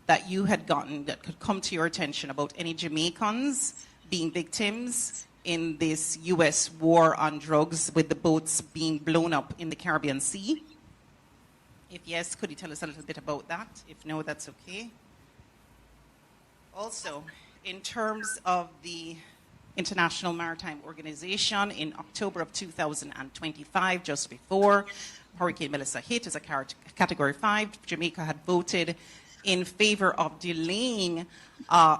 that you had gotten that could come to your attention about any Jamaicans being victims in this U.S. war on drugs, with the boats being blown up in the Caribbean Sea. If yes, could you tell us a little bit about that? If no, that's okay. Also, in terms of the International Maritime Organization, in October of 2025, just before Hurricane Melissa hit as a Category 5, Jamaica had voted in favor of delaying a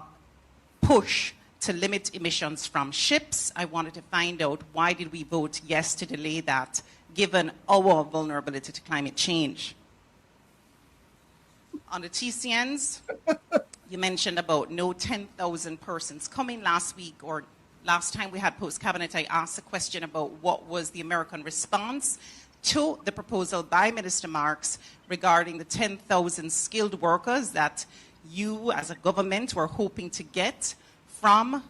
push to limit emissions from ships. I wanted to find out, why did we vote yes to delay that, given our vulnerability to climate change? On the TCNs, you mentioned about no 10,000 persons coming last week, or last time we had post-cabinet, I asked a question about what was the American response to the proposal by Minister Marks regarding the 10,000 skilled workers that you as a government were hoping to get from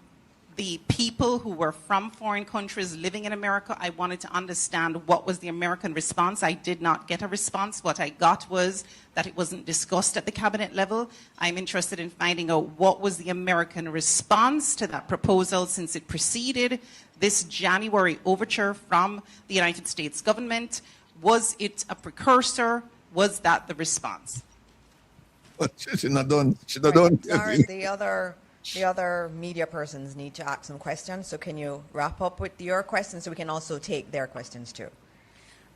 the people who were from foreign countries living in America. I wanted to understand what was the American response. I did not get a response. What I got was that it wasn't discussed at the cabinet level. I'm interested in finding out what was the American response to that proposal, since it preceded this January overture from the United States government. Was it a precursor? Was that the response? She's not done. She's not done. Sorry, the other media persons need to ask some questions. So can you wrap up with your questions so we can also take their questions too?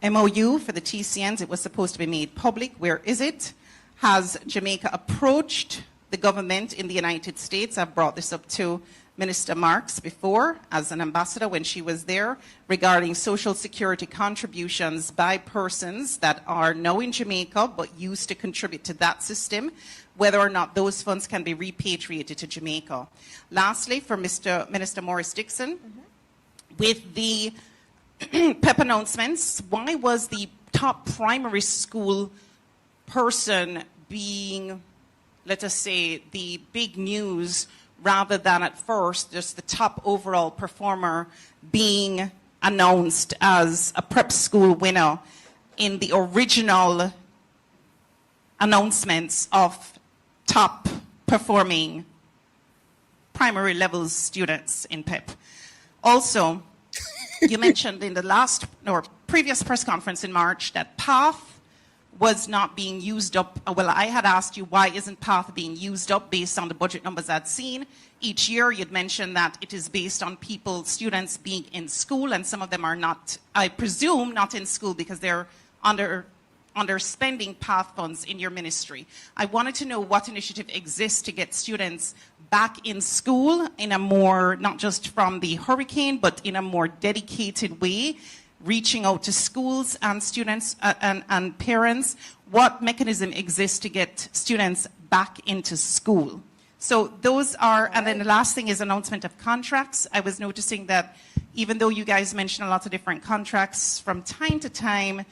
MOU for the TCNs, it was supposed to be made public. Where is it? Has Jamaica approached the government in the United States? I've brought this up to Minister Marks before as an ambassador when she was there, regarding social security contributions by persons that are now in Jamaica but used to contribute to that system, whether or not those funds can be repatriated to Jamaica. Lastly, for Minister Morris Dixon, with the PEP announcements, why was the top primary school person being, let us say, the big news, rather than at first just the top overall performer being announced as a prep school winner in the original announcements of top performing primary level students in PEP? Also, you mentioned in the last or previous press conference in March that PATH was not being used up. Well, I had asked you, why isn't PATH being used up based on the budget numbers I'd seen? Each year you'd mentioned that it is based on students being in school, and some of them are not, I presume, not in school because they're underspending PATH funds in your ministry. I wanted to know what initiative exists to get students back in school in a more, not just from the hurricane, but in a more dedicated way, reaching out to schools and students and parents. What mechanism exists to get students back into school? So those are, and then the last thing is announcement of contracts. I was noticing that even though you guys mention a lot of different contracts, from time to time,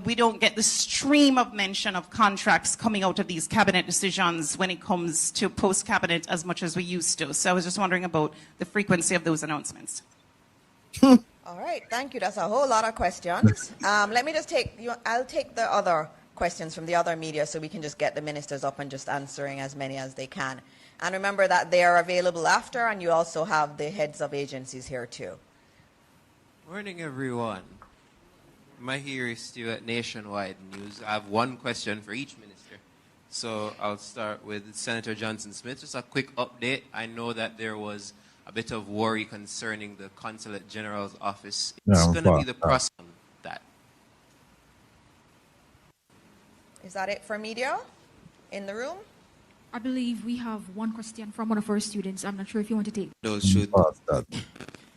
we don't get the stream of mention of contracts coming out of these cabinet decisions when it comes to post-cabinet as much as we used to. So I was just wondering about the frequency of those announcements. All right, thank you. That's a whole lot of questions. Let me just I'll take the other questions from the other media so we can just get the ministers up and just answering as many as they can. And remember that they are available after, and you also have the heads of agencies here too. Morning, everyone. Mahiri Stewart, Nationwide News. I have one question for each minister. So I'll start with Senator Johnson Smith. Just a quick update. I know that there was a bit of worry concerning the Consulate General's office. It's going to be the process on that. Is that it for media in the room? I believe we have one question from one of our students. I'm not sure if you want to take. Those should.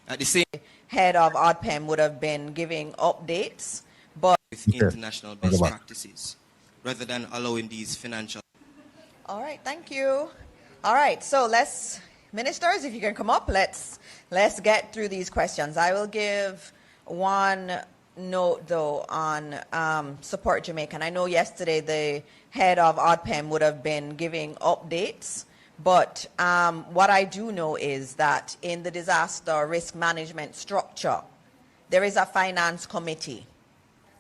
At the same head of ODPEM would have been giving updates, but with international best practices, rather than allowing these financial. All right, thank you. All right, so ministers, if you can come up, let's get through these questions. I will give one note though on Support Jamaica. And I know yesterday the head of ODPEM would have been giving updates, but what I do know is that in the disaster risk management structure, there is a finance committee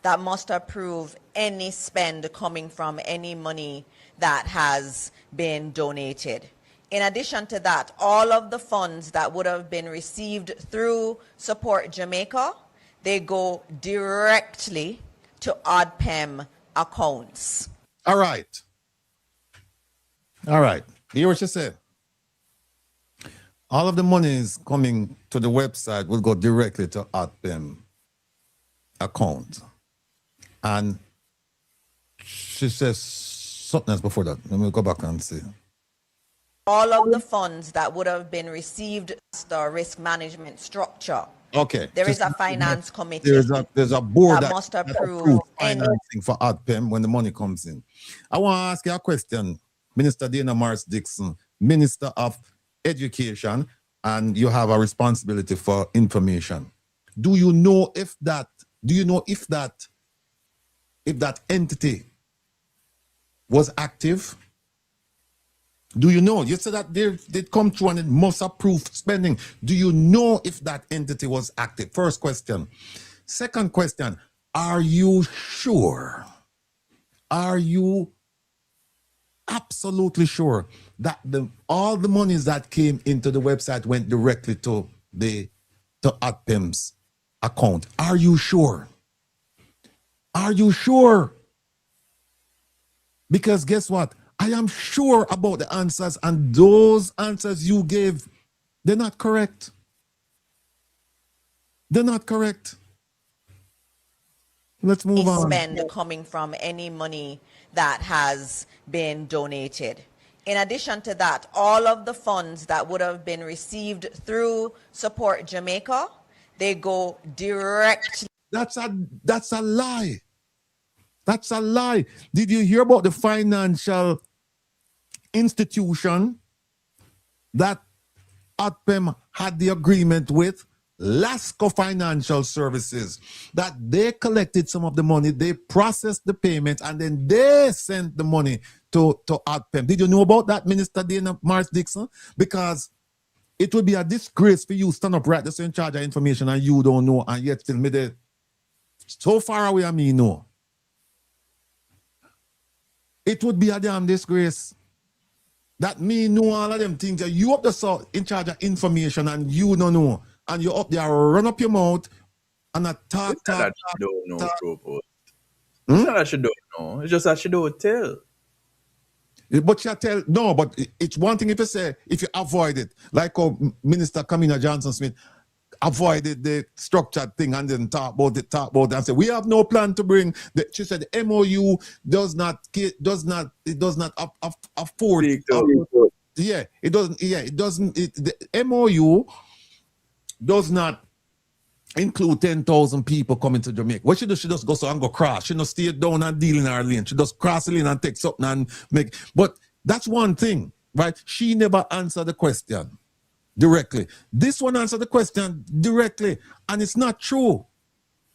that must approve any spend coming from any money that has been donated. In addition to that, all of the funds that would have been received through Support Jamaica, they go directly to ODPEM accounts. All right. Hear what you said. All of the money is coming to the website will go directly to ODPEM account. And she says something else before that. Let me go back and see. All of the funds that would have been received the risk management structure. Okay. There is a finance committee. There's a board that must approve financing for ODPEM when the money comes in. I want to ask you a question, Minister Dana Morris Dixon, Minister of Education, and you have a responsibility for information. Do you know if that entity was active? Do you know? You said that they come through and it must approve spending. Do you know if that entity was active? First question. Second question, are you sure? Are you absolutely sure that all the monies that came into the website went directly to ADPEM's account? Are you sure? Are you sure? Because guess what? I am sure about the answers, and those answers you gave, they're not correct. They're not correct. Let's move on. Spend coming from any money that has been donated. In addition to that, all of the funds that would have been received through Support Jamaica, they go directly. That's a lie. That's a lie. Did you hear about the financial institution that ADPEM had the agreement with? Lasco Financial Services, that they collected some of the money, they processed the payment, and then they sent the money to ADPEM. Did you know about that, Minister Dana Morris Dixon? Because it would be a disgrace for you stand up right there in charge of information and you don't know, and yet still me there so far away and me know. It would be a damn disgrace that me know all of them things that you up the in charge of information and you don't know. And you up there, run up your mouth and talk. It's not that she don't know, It's not that she don't know. It's just that she don't tell. But she tell, no, but it's one thing if you avoid it. Like how Minister Kamina Johnson-Smith avoided the structured thing and then talk about it and say, we have no plan to bring, she said the MOU does not afford. The MOU does not include 10,000 people coming to Jamaica. What she does, she just goes and go cross. She don't stay down and deal in her lane. She just cross the lane and take something and make. But that's one thing, right? She never answered the question directly. This one answered the question directly, and it's not true.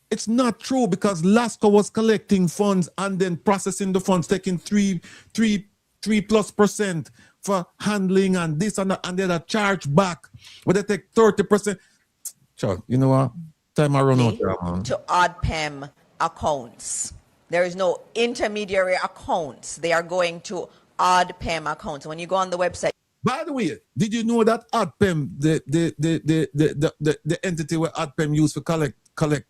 It's not true because Lasco was collecting funds and then processing the funds, taking 3+% for handling and this and that, and then a charge back where they take 30%. Sure, you know what? Time I run out there, man. To ADPEM accounts. There is no intermediary accounts. They are going to ADPEM accounts. When you go on the website. By the way, did you know that ADPEM, the entity where ADPEM used to collect can't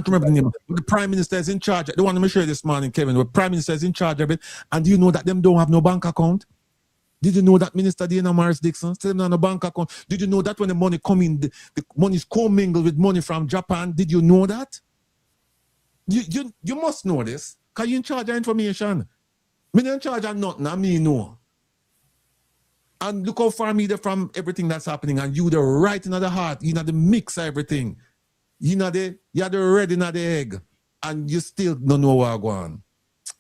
remember the name. The Prime Minister is in charge. The one I'm share this morning, Kevin. The Prime Minister is in charge of it. And do you know that them don't have no bank account? Did you know that Minister Dana Morris Dixon still not on a bank account? Did you know that when the money come in, the money is commingled with money from Japan? Did you know that? You must know this, because you're in charge of information. Me not in charge of nothing, I mean know. And look how far me there from everything that's happening, and you the right in the heart, you know the mix of everything. You know you're the red in the egg, and you still don't know what's going on.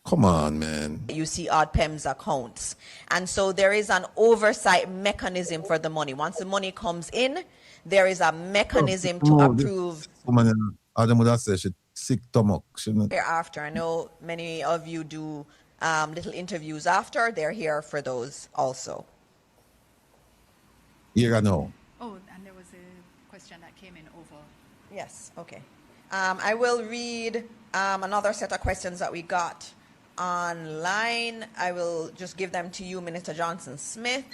Come on, man. You see ADPEM's accounts. And so there is an oversight mechanism for the money. Once the money comes in, there is a mechanism to approve. Adam would have said she sick stomach. Thereafter, I know many of you do little interviews after. They're here for those also. Here I know. Oh, and there was a question that came in over. Yes, okay. I will read another set of questions that we got online. I will just give them to you, Minister Johnson-Smith.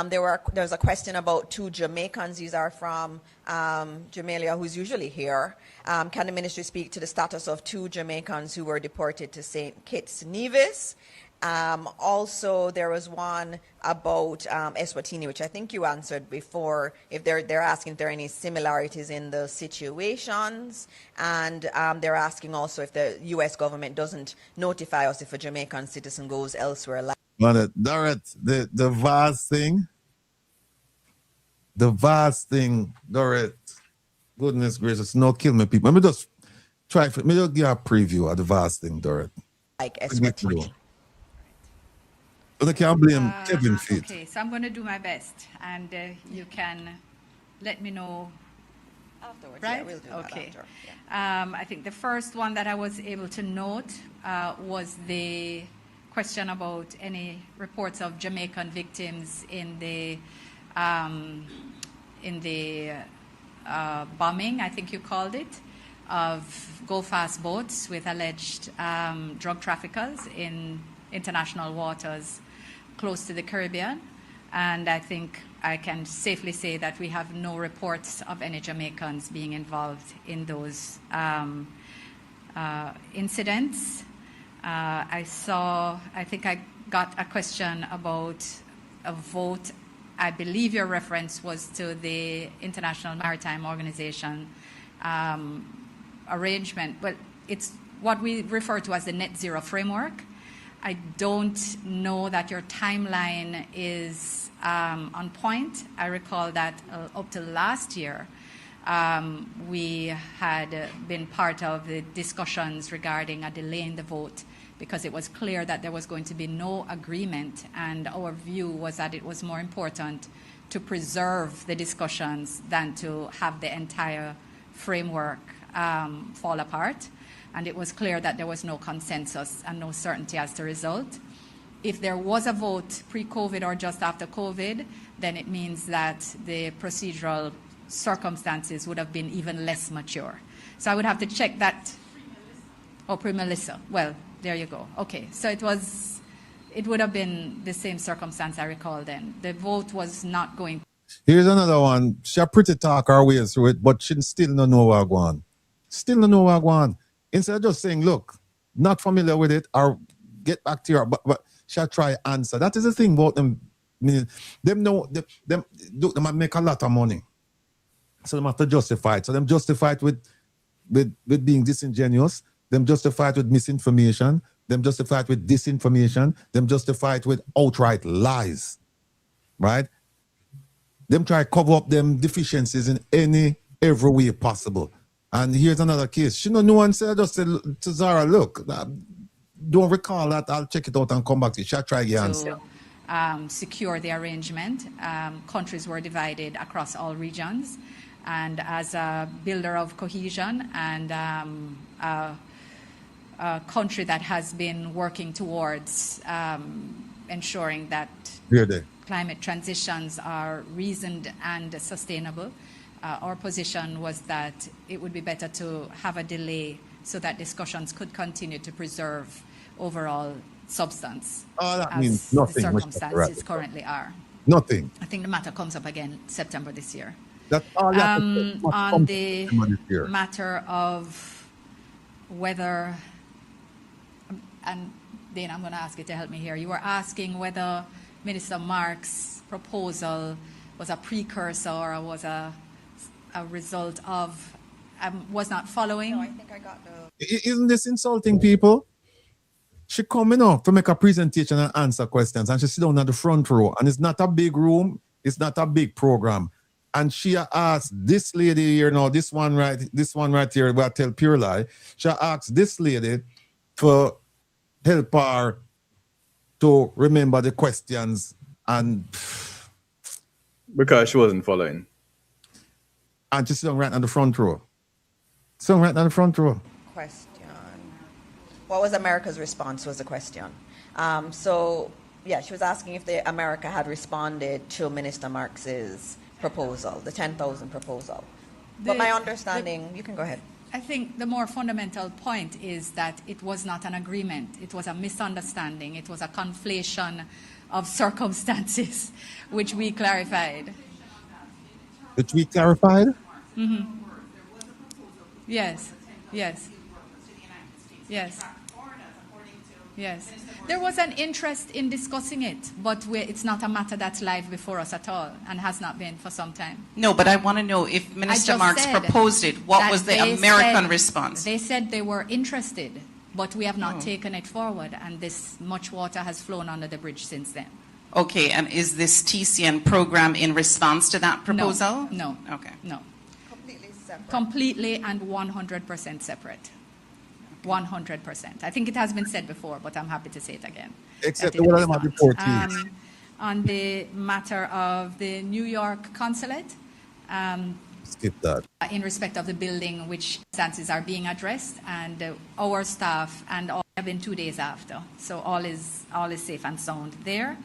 There's a question about 2 Jamaicans. These are from Jamelia, who's usually here. Can the ministry speak to the status of 2 Jamaicans who were deported to St. Kitts Nevis? Also, there was one about Eswatini, which I think you answered before. If they're asking if there are any similarities in the situations, and they're asking also if the U.S. government doesn't notify us if a Jamaican citizen goes elsewhere. Dorrit, the vast thing, Dorrit. Goodness gracious, no kill me, people. Let me just Try for me to give a preview of the vast thing, Dorothy. Like expertise. But I can't blame Kevin Fit. Okay, so I'm going to do my best, and you can let me know afterwards. Right? Yeah, we'll do okay. that after. I think the first one that I was able to note was the question about any reports of Jamaican victims in the bombing, I think you called it, of go-fast boats with alleged drug traffickers in international waters close to the Caribbean. And I think I can safely say that we have no reports of any Jamaicans being involved in those incidents. I think I got a question about a vote. I believe your reference was to the International Maritime Organization arrangement, but it's what we refer to as the net zero framework. I don't know that your timeline is on point. I recall that up to last year, we had been part of the discussions regarding a delay in the vote because it was clear that there was going to be no agreement, and our view was that it was more important to preserve the discussions than to have the entire framework fall apart. And it was clear that there was no consensus and no certainty as the result. If there was a vote pre-COVID or just after COVID, then it means that the procedural circumstances would have been even less mature. So I would have to check that. Oh, pre-Melissa. Well, there you go. Okay, so it would have been the same circumstance I recall then. The vote was not going. Here's another one. She pretty talk her way through it, but she still don't know what going. Still don't know what going. Instead of just saying, look, not familiar with it, or get back to her, but she'll try answer. That is the thing about them. Them make a lot of money. So they have to justify it. So them justify it with being disingenuous. Them justify it with misinformation. Them justify it with disinformation. Them justify it with outright lies. Right? Them try to cover up them deficiencies in every way possible. And here's another case. She no one said, just said to Zara, look, don't recall that. I'll check it out and come back to you. She'll try again. To secure the arrangement. Countries were divided across all regions. And as a builder of cohesion and a country that has been working towards ensuring that climate transitions are reasoned and sustainable, our position was that it would be better to have a delay so that discussions could continue to preserve overall substance. That means nothing. The circumstances currently are. Nothing. I think the matter comes up again September this year. That's all on the matter of whether, and Dana, I'm going to ask you to help me here. You were asking whether Minister Marks' proposal was a precursor or was a result of, was not following. No, I think I got the... Isn't this insulting people? She coming up to make a presentation and answer questions, and she sit down at the front row, and it's not a big room, it's not a big program. And she asked this lady here now, this one right here, where I tell pure lie, she asked this lady for help her to remember the questions, and because she wasn't following. And she sit down right on the front row. So right on the front row. Question. What was America's response was the question. So, yeah, she was asking if America had responded to Minister Marks's proposal, the 10,000 proposal. But my understanding, you can go ahead. I think the more fundamental point is that it was not an agreement. It was a misunderstanding. It was a conflation of circumstances, which we clarified. Which we clarified? Mm-hmm. Yes, yes, yes. Yes. There was an interest in discussing it, but it's not a matter that's live before us at all and has not been for some time. No, but I want to know if Minister Marks proposed it, what was the American response? They said they were interested, but we have not taken it forward, and this much water has flown under the bridge since then. Okay, and is this TCN program in response to that proposal? No. Okay. No. Completely separate. Completely and 100% separate. 100%. I think it has been said before, but I'm happy to say it again. Except that the it one is of them not. are deportees. On the matter of the New York consulate, Skip that. in respect of the building, which circumstances are being addressed, and our staff and all have been 2 days after, so all is safe and sound there.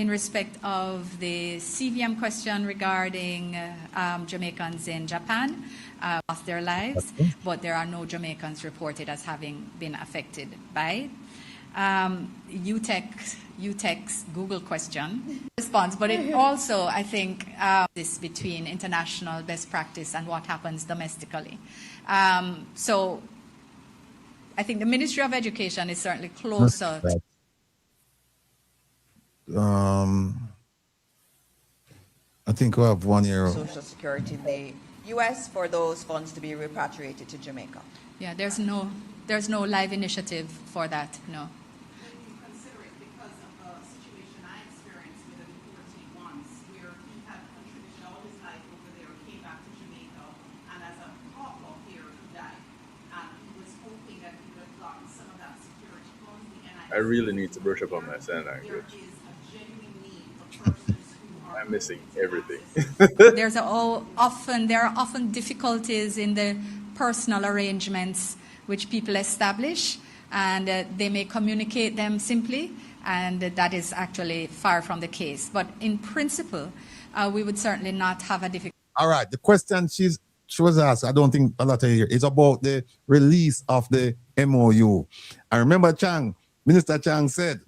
In respect of the CVM question regarding Jamaicans in Japan, lost their lives, but there are no Jamaicans reported as having been affected by UTEC's Google question response, but it also, I think, this between international best practice and what happens domestically. So I think the Ministry of Education is certainly closer. I think we have 1 year. Social Security in the U.S. for those funds to be repatriated to Jamaica. Yeah, there's no live initiative for that, no. I really need to brush up on my sign language. I'm missing everything. There are often difficulties in the personal arrangements which people establish, and they may communicate them simply, and that is actually far from the case. But in principle, we would certainly not have a difficulty. All right, the question she was asked, I don't think a lot of here, is about the release of the MOU. I remember Minister Chang said,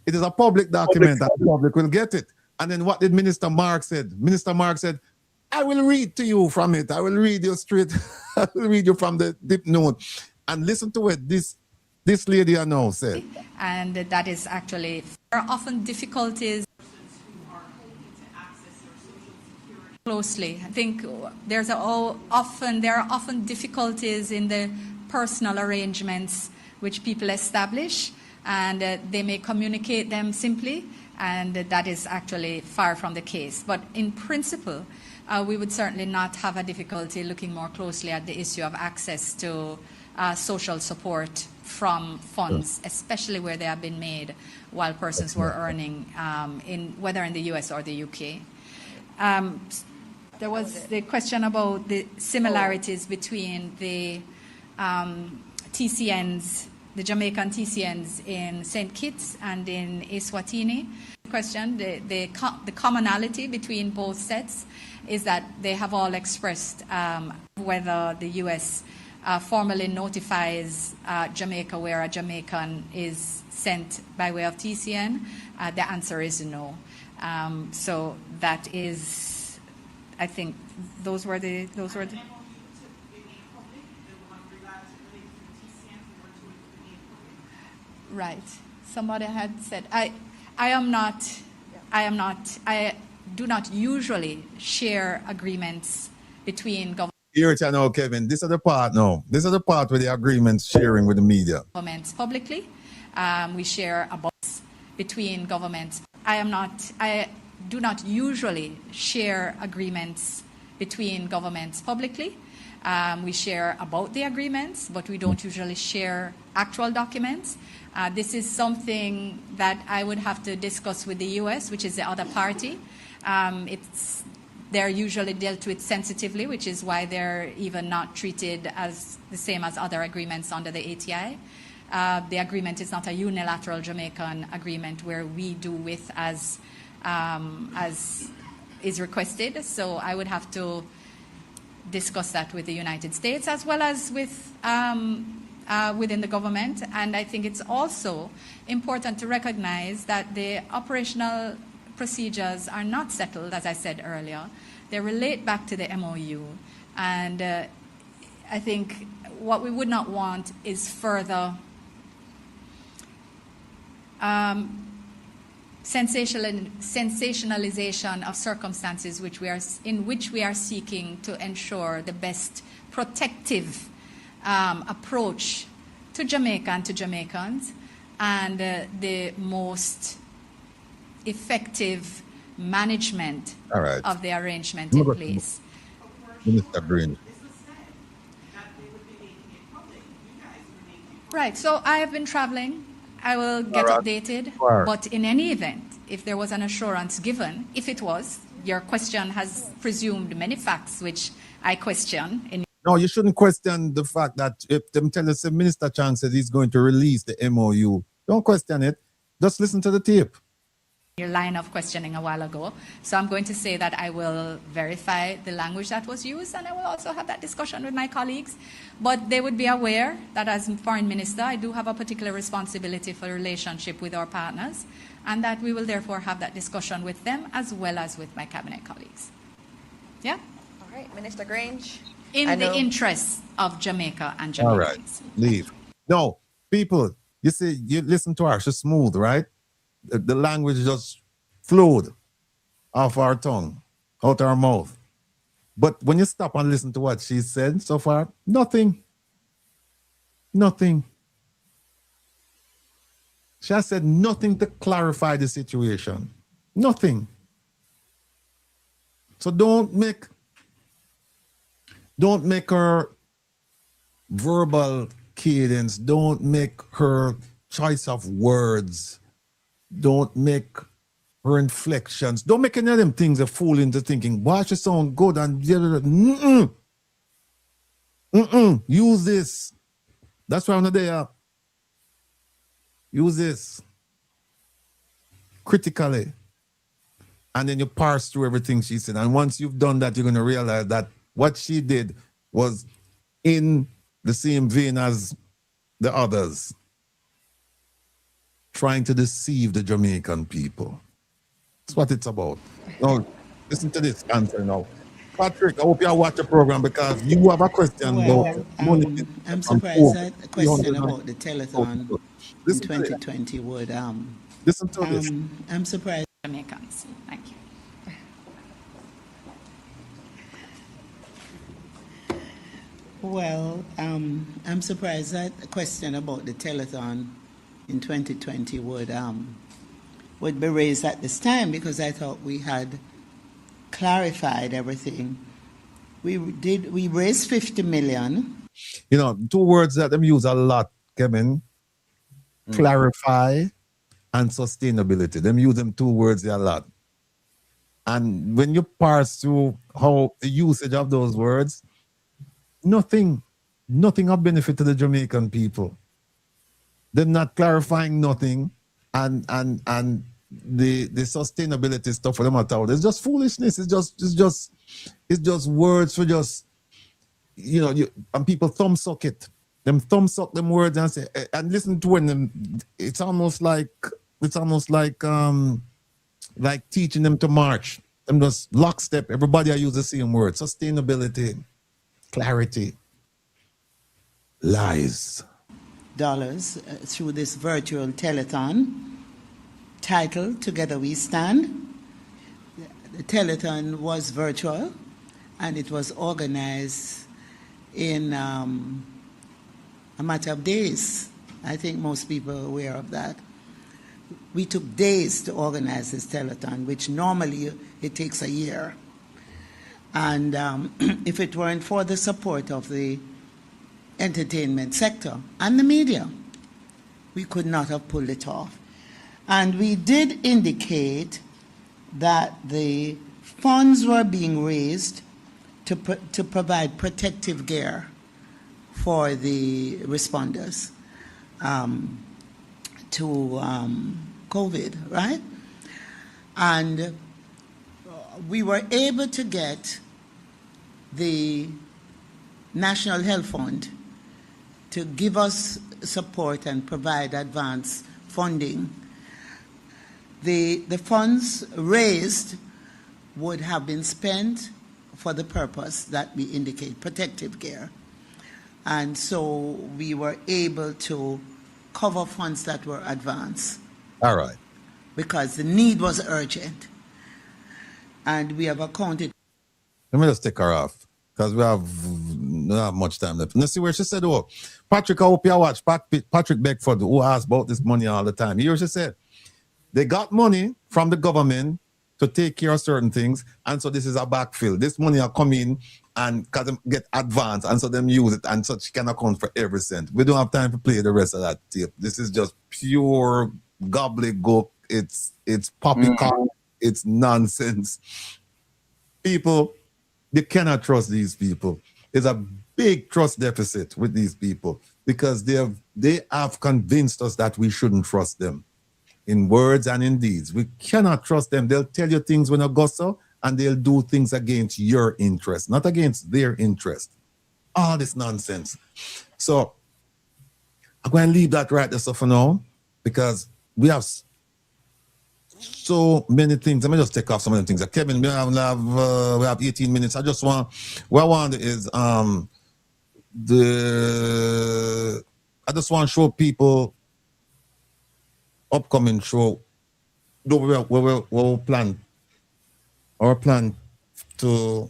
it is a public document and the public will get it. And then what did Minister Mark said? Minister Mark said, I will read to you from it. I will read you straight. I will read you from the dip note. And listen to what this lady I know said. And that is actually, there are often difficulties closely. I think there are often difficulties in the personal arrangements which people establish, and they may communicate them simply, and that is actually far from the case. But in principle, we would certainly not have a difficulty looking more closely at the issue of access to social support from funds, especially where they have been made while persons were earning, whether in the US or the UK. There was the question about the similarities between the TCNs, the Jamaican TCNs in St. Kitts and in Eswatini. Question, the commonality between both sets is that they have all expressed whether the U.S. Formally notifies Jamaica where a Jamaican is sent by way of TCN. The answer is no. So that is, I think, those were the. Right. Somebody had said, I do not usually share agreements between governments. Here it now, Kevin. This is the part now. This is the part where the agreements sharing with the media. Governments publicly. We share about between governments. I do not usually share agreements between governments publicly. We share about the agreements, but we don't usually share actual documents. This is something that I would have to discuss with the U.S., which is the other party. They're usually dealt with sensitively, which is why they're even not treated as the same as other agreements under the ATI. The agreement is not a unilateral Jamaican agreement where we do with as is requested. So I would have to discuss that with the United States as well as with within the government. And I think it's also important to recognize that the operational procedures are not settled, as I said earlier. They relate back to the MOU. And I think what we would not want is further sensationalization of circumstances in which we are seeking to ensure the best protective approach to Jamaica and to Jamaicans, and the most effective management of the arrangement in place. Minister Green. Right. So I have been traveling. I will get Alright. updated. Alright. But in any event, if there was an assurance given, if it was, your question has presumed many facts which I question. No, you shouldn't question the fact that if them tell us Minister Chang says he's going to release the MOU, don't question it. Just listen to the tape. Your line of questioning a while ago. So I'm going to say that I will verify the language that was used, and I will also have that discussion with my colleagues. But they would be aware that as foreign minister, I do have a particular responsibility for the relationship with our partners, and that we will therefore have that discussion with them as well as with my cabinet colleagues. Yeah? All right, Minister Grange. In the interests of Jamaica and All Jamaicans. right, leave. No, people, you see, you listen to her, she's smooth, right? The language just flowed off our tongue, out our mouth. But when you stop and listen to what she said so far, nothing. Nothing. She has said nothing to clarify the situation. Nothing. So don't make her verbal cadence, don't make her choice of words, don't make her inflections, don't make any of them things a fool into thinking, why she sound good and use this. That's why I'm not there. Use this critically. And then you parse through everything she said. And once you've done that, you're going to realize that what she did was in the same vein as the others, trying to deceive the Jamaican people. That's what it's about. Now, listen to this answer now. Patrick, I hope you watch the program because you have a question about money. I'm surprised that the question about the telethon in 2020 would listen to this. I'm surprised. Jamaicans. Thank you. Well, I'm surprised that the question about the telethon in 2020 would be raised at this time, because I thought we had clarified everything. We raised 50 million. You know, two words that them use a lot, Kevin. Clarify and sustainability. Them use them two words a lot. And when you parse through how the usage of those words, nothing of benefit to the Jamaican people. They're not clarifying nothing, and the sustainability stuff for them at all. It's just foolishness. It's just words for just, you know, and people thumb suck it. Them thumb suck them words and say, and listen to them. It's almost like teaching them to march. Them just lockstep. Everybody I use the same word. Sustainability, clarity, lies. Dollars through this virtual telethon titled Together We Stand. The telethon was virtual and it was organized in a matter of days. I think most people are aware of that. We took days to organize this telethon, which normally it takes a year. And if it weren't for the support of the entertainment sector and the media, we could not have pulled it off. And we did indicate that the funds were being raised to provide protective gear for the responders to COVID, right? And we were able to get the National Health Fund to give us support and provide advance funding. The funds raised would have been spent for the purpose that we indicate, protective gear. And so we were able to cover funds that were advanced. All right. Because the need was urgent. And we have accounted. Let me just take her off, because we have not much time left. Let's see where she said, oh, Patrick, I hope you watch Patrick Beckford, who asks about this money all the time. Here she said, they got money from the government to take care of certain things, and so this is a backfill. This money are coming and because them get advanced, and so them use it, and such can account for every cent. We don't have time to play the rest of that tape. This is just pure gobbledygook. It's poppycock. It's nonsense. People, they cannot trust these people. There's a big trust deficit with these people because they have convinced us that we shouldn't trust them in words and in deeds. We cannot trust them. They'll tell you things when you go so, and they'll do things against your interest, not against their interest. All this nonsense. So I'm going to leave that right there for now because we have so many things. Let me just take off some of the things. Kevin, we have 18 minutes. I just want, what I want is I just want to show people upcoming show. We plan our plan to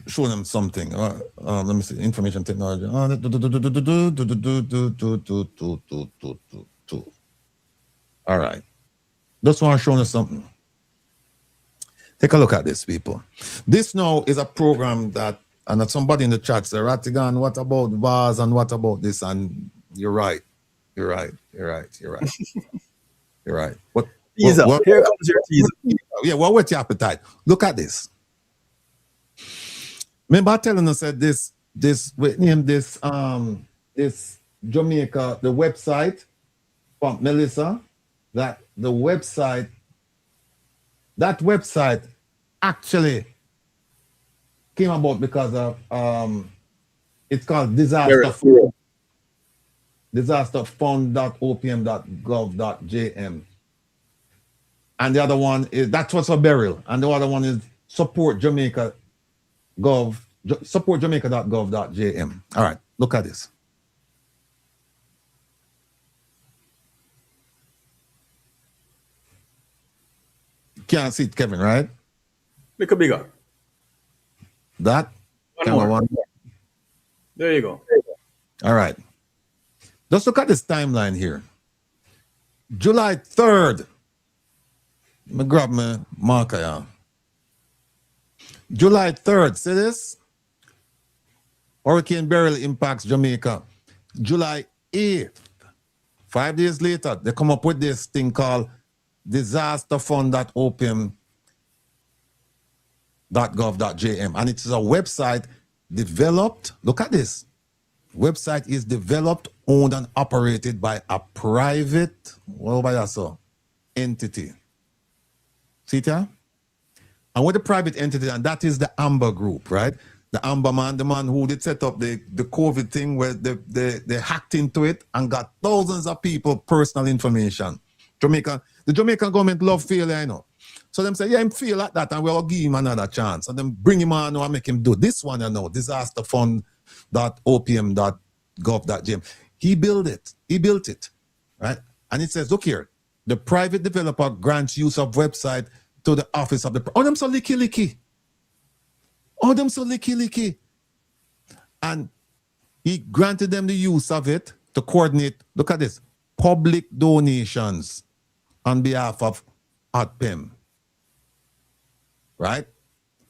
show them something. Let me see. Information technology. All right. Just want to show you something. Take a look at this, people. This now is a program that, and that somebody in the chat said, Rattigan, what about VAS and what about this? And you're right. You're right. You're right. What, teaser. Here comes your teaser. Yeah, well, what's your appetite? Look at this. Remember telling us that this Jamaica, the website from Melissa, that that website actually came about because of it's called disasterfund.opm.gov.jm. And the other one is, that's what's a burial. And the other one is supportjamaica.gov.jm. All right, look at this. Can't see it, Kevin, right? Make it bigger. That? One more. There you go. All right. Just look at this timeline here. July 3rd. Let me grab my marker here. July 3rd. See this? Hurricane Beryl impacts Jamaica. July 8th. 5 days later, they come up with this thing called disasterfund.opm.gov.jm. And it is a website developed. Look at this. Website is developed, owned, and operated by a private entity. See it here? And with the private entity, and that is the Amber Group, right? The Amber man, the man who did set up the COVID thing where they hacked into it and got thousands of people personal information. The Jamaican government love failure, I know. So them say, yeah, him feel like that, and we'll give him another chance. And then bring him on and make him do this one, disasterfund.opm.gov.jm. He built it, right? And it says, look here, the private developer grants use of website to the office of the... Oh, them so licky. And he granted them the use of it to coordinate, look at this, public donations on behalf of ODPEM. Right?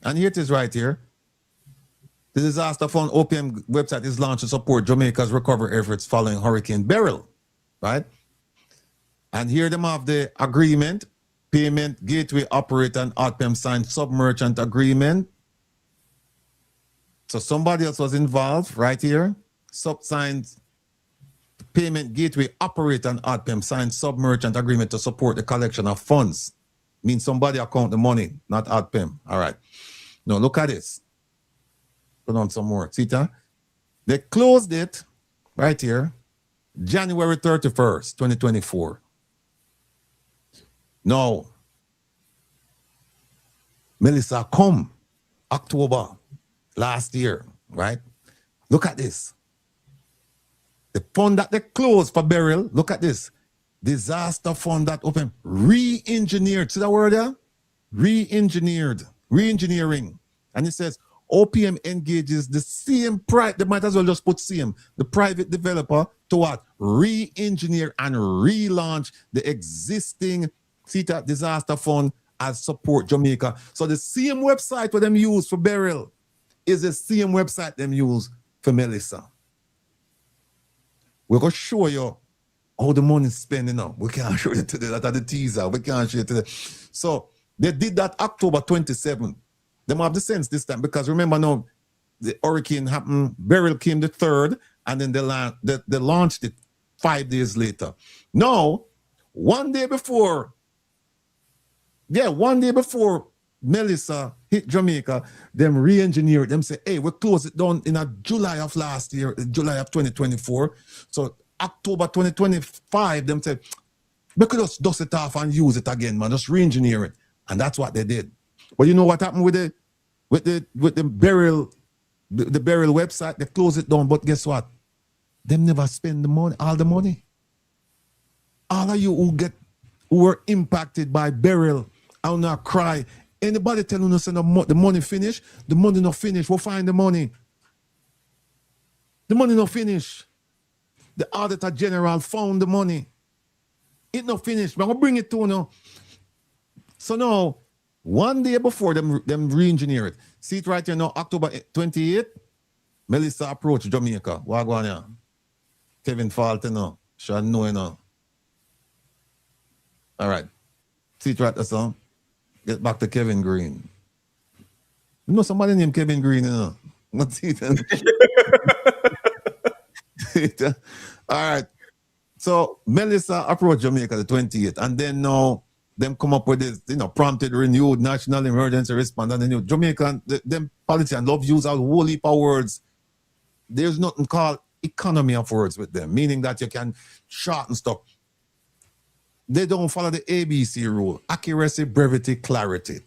And here it is right here. The Disaster Fund OPM website is launched to support Jamaica's recovery efforts following Hurricane Beryl. Right? And here them have the agreement, payment gateway operator and ODPEM signed sub-merchant agreement. So somebody else was involved right here. Signed payment gateway operator and ODPEM signed sub-merchant agreement to support the collection of funds. Means somebody account the money, not ODPEM. All right. Now look at this. Put on some more. See that? They closed it right here, January 31st, 2024. Now, Melissa, come October last year, right? Look at this. The fund that they closed for burial, look at this. Disaster fund that open, re-engineered. See that word there? Re-engineering. And it says, OPM engages the same they might as well just put same, the private developer to what? Re-engineer and relaunch the existing CETA disaster fund as support Jamaica. So the same website where them use for burial is the same website them use for Melissa. We're going to show you how the money is spent now. We can't show you today. That's the teaser. We can't show you today. So they did that October 27th. They have the sense this time because remember now, the hurricane happened, Beryl came the 3rd, and then they launched it 5 days later. Now, 1 day before Melissa hit Jamaica, them re-engineer it. Them say, hey, we closed it down in July of last year, July of 2024. So October 2025, them said, we could just dust it off and use it again, man. Just re-engineer it. And that's what they did. But you know what happened with the burial website? They closed it down, but guess what? Them never spend the money, all the money. All of you who were impacted by burial, I'll not cry. Anybody telling us the money finished? The money not finished. We'll find the money. The money not finished. The Auditor General found the money. It not finished. But I'm gonna bring it to you now. So now, 1 day before them re-engineer it. See it right here now, October 28th. Melissa approached Jamaica. What going on? Kevin Falton now. Sean know now. All right. See it right there, son. Get back to Kevin Green. You know somebody named Kevin Green, you know? Not see it. All right. So Melissa approached Jamaica the 28th, and then now them come up with this, prompted renewed national emergency response. And then Jamaican, them politicians love use a whole heap of words. There's nothing called economy of words with them, meaning that you can shorten stuff. They don't follow the ABC rule. Accuracy, brevity, clarity.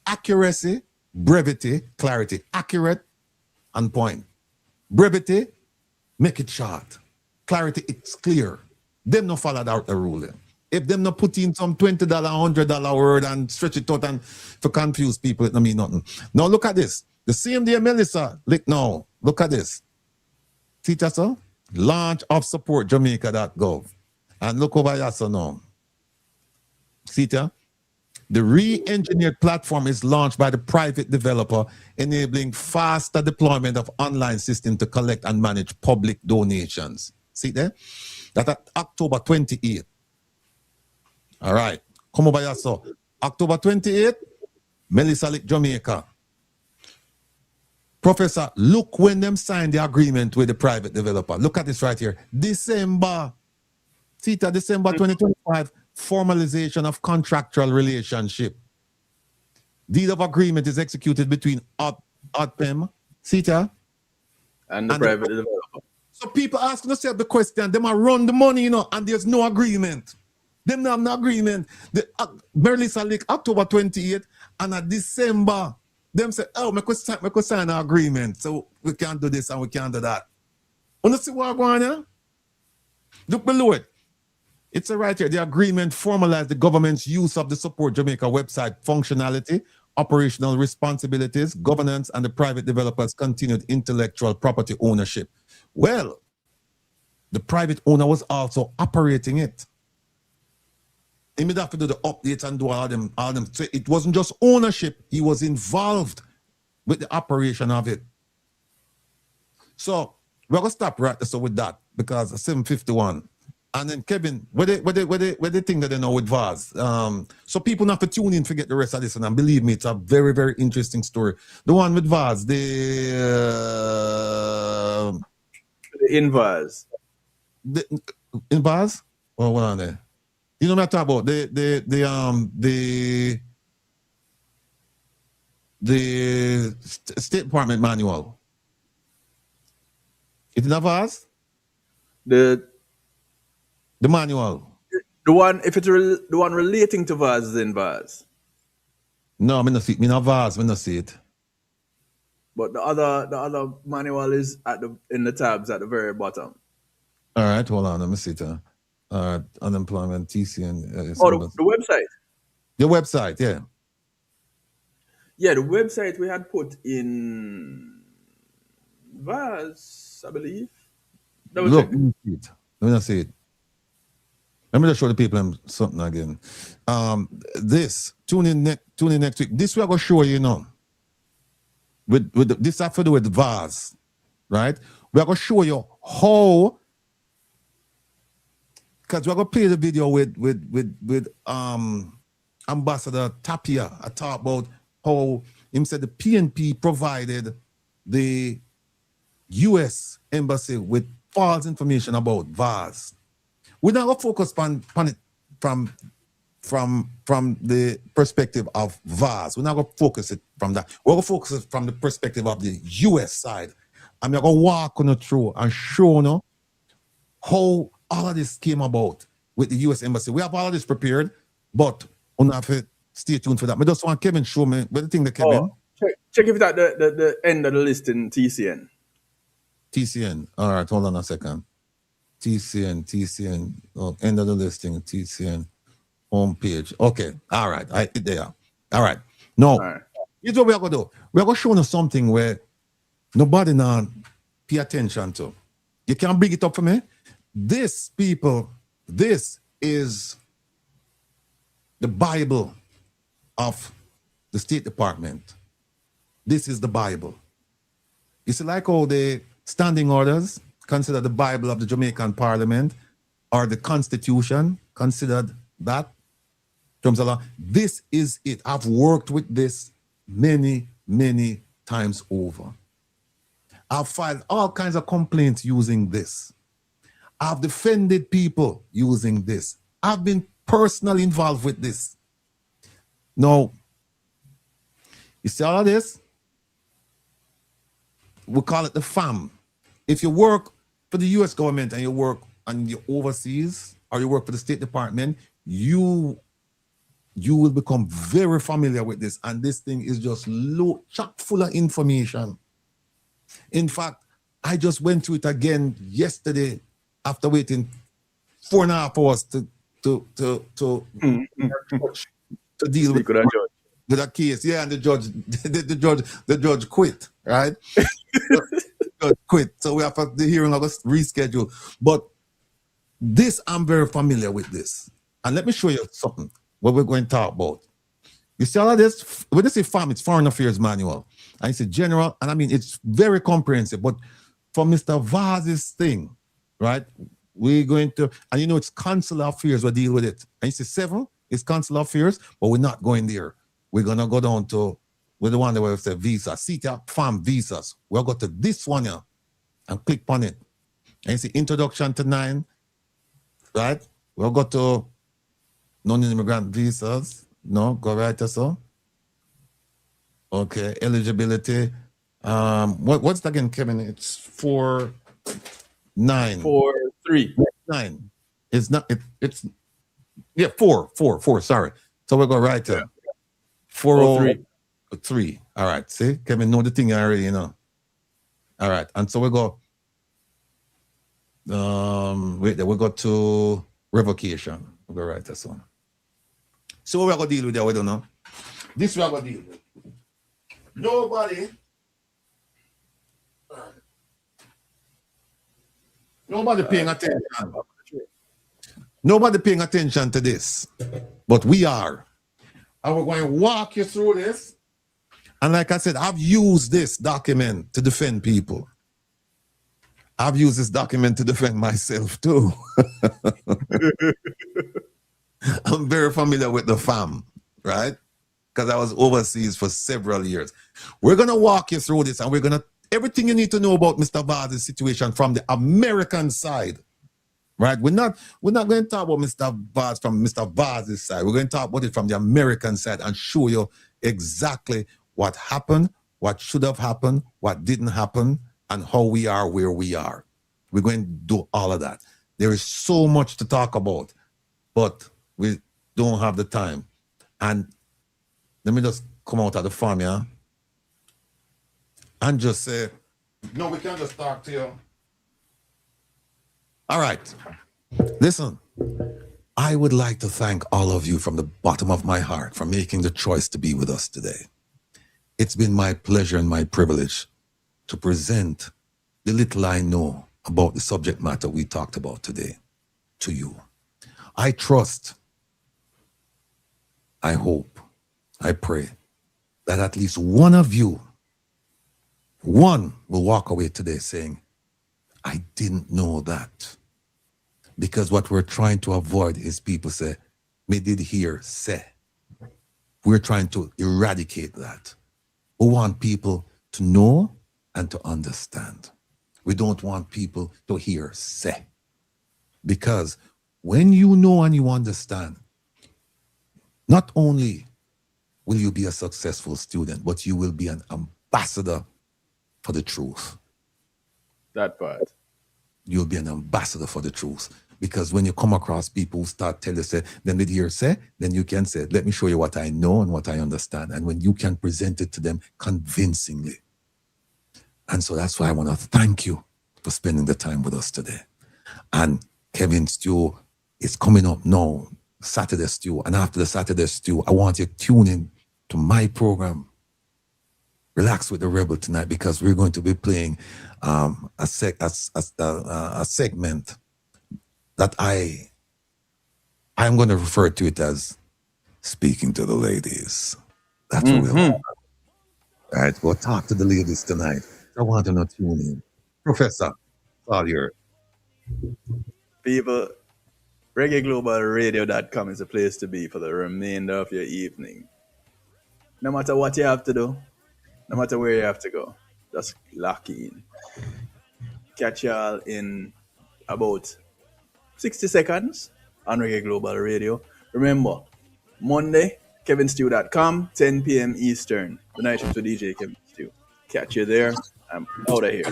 Accuracy, brevity, clarity. Accurate and point. Brevity, make it short. Clarity, it's clear. Them not follow out the rule. If them not put in some $20, $100 word and stretch it out and to confuse people, it don't mean nothing. Now look at this. The same day, Melissa, look at this. See that, sir? Launch of support Jamaica.gov. And look over here, so now. See that? The re-engineered platform is launched by the private developer, enabling faster deployment of online system to collect and manage public donations. See there? That's October 28th. All right. Come over here, so. October 28th, Melissa Lick, Jamaica. Professor, look when them signed the agreement with the private developer. Look at this right here. December 2025, formalization of contractual relationship. Deed of agreement is executed between ODPEM, CETA, and the private developer. So people ask themselves the question, them are run the money, and there's no agreement. Them have no agreement. The Melissa Lick, October 28th, and at December, them say, oh, we could sign an agreement. So we can't do this and we can't do that. You see what I'm going on? Look below it. It's right here. The agreement formalized the government's use of the Support Jamaica website functionality, operational responsibilities, governance, and the private developers' continued intellectual property ownership. Well, the private owner was also operating it. He made have to do the updates and do all them. So it wasn't just ownership. He was involved with the operation of it. So we're going to stop right there with that because 7:51. And then Kevin, where they think that they know with Vaz. So people have to tune in to get the rest of this. And believe me, it's a very, very interesting story. The one with Vaz, the in Vaz. In Vaz? Or what are they? You know what I'm talking about? The State Department manual. It's in Vaz? The manual. The one, if it's the one relating to Vaz is in Vaz. No, I not see it. I not Vaz, I not see it. But the other manual is in the tabs at the very bottom. All right, hold on, let me see it. Unemployment, TCN. The website. The website, yeah. Yeah, the website we had put in Vaz, I believe. Look, let me see it. Let me see it. Let me just show the people something again. Tune in next week. This we are going to show you now. this have to do with VAS, right? We're going to show you how, because we're going to play the video with Ambassador Tapia. I talk about how him said the PNP provided the U.S. Embassy with false information about VAS. We're not going to focus on it from the perspective of VAS. We're not going to focus it from that. We're going to focus it from the perspective of the U.S. side. And we're going to walk on the through and show you how all of this came about with the U.S. Embassy. We have all of this prepared, but we have to stay tuned for that. I just want Kevin show me what the thing that Kevin. Check if that the end of the list in TCN. TCN. All right, hold on a second. TCN. Oh, end of the listing. TCN homepage. Okay. All right. There. All right. Now, here's what we are going to do. We are going to show you something where nobody now pay attention to. You can bring it up for me. This, people, this is the Bible of the State Department. This is the Bible. You see, like all the standing orders, consider the Bible of the Jamaican Parliament, or the Constitution, considered that. In terms of law, this is it. I've worked with this many, many times over. I've filed all kinds of complaints using this. I've defended people using this. I've been personally involved with this. Now, you see all of this? We call it the FAM. If you work for the U.S. government and you work on your overseas, or you work for the State Department, you will become very familiar with this. And this thing is just chock full of information. In fact, I just went through it again yesterday after waiting 4.5 hours to deal with that case. Yeah, and the judge quit, right? The judge quit. So we have the hearing of us reschedule. But this, I'm very familiar with this. And let me show you something, what we're going to talk about. You see all of this? When they say FAM, it's Foreign Affairs Manual. And it's a general, and I mean, it's very comprehensive. But for Mr. Vaz's thing, right, we're going to, and you know, it's consular affairs we'll deal with it. And you see 7 is consular affairs, but we're not going there. We're going to go down to, with the one that we say visa, CETA FAM visas. We'll go to this one here and click on it. And you see introduction to 9, right? We'll go to non-immigrant visas. No, go right to so. Okay, eligibility. What's that again, Kevin? It's 4, 9. 4, 3. 9. It's not. It's 4. Sorry. So we'll go right to 403. All right. See, Kevin, know the thing already, you know. All right, and so we go. Wait, there we go to revocation. We'll go right to this one. So we're gonna deal with that. We don't know. This we're gonna deal with. Nobody paying attention. Nobody paying attention to this, but we are. And we're going to walk you through this. And like I said, I've used this document to defend people. I've used this document to defend myself too. I'm very familiar with the FAM, right? Because I was overseas for several years. We're going to walk you through this, and we're going to, everything you need to know about Mr. Vaz's situation from the American side, right? We're not going to talk about Mr. Vaz from Mr. Vaz's side. We're going to talk about it from the American side and show you exactly what happened, what should have happened, what didn't happen, and how we are where we are. We're going to do all of that. There is so much to talk about, but we don't have the time. And let me just come out of the farm, yeah? And just say, no, we can't just talk to you. All right. Listen, I would like to thank all of you from the bottom of my heart for making the choice to be with us today. It's been my pleasure and my privilege to present the little I know about the subject matter we talked about today to you. I trust, I hope, I pray that at least one of you one will walk away today saying, I didn't know that. Because what we're trying to avoid is people say, me did hear say. We're trying to eradicate that. We want people to know and to understand. We don't want people to hear say. Because when you know and you understand, not only will you be a successful student, but you will be an ambassador for the truth. That part. You'll be an ambassador for the truth. Because when you come across people who start telling you, say, then did you hear say, then you can say, let me show you what I know and what I understand. And when you can present it to them convincingly. And so that's why I want to thank you for spending the time with us today. And Kevin Stew is coming up now, Saturday Stew. And after the Saturday Stew, I want you to tune in to my program, Relax with the Rebel, tonight, because we're going to be playing a segment that I'm going to refer to it as speaking to the ladies. That's what we'll do. All right, we'll talk to the ladies tonight. I want to know, tune in. Professor, it's all yours. People, ReggaeGlobalRadio.com is a place to be for the remainder of your evening. No matter what you have to do, no matter where you have to go, just lock in. Catch y'all in about 60 seconds on Reggae Global Radio. Remember, Monday, kevinstew.com, 10 p.m. Eastern. The night shift with DJ Kevin Stew. Catch you there. I'm out of here.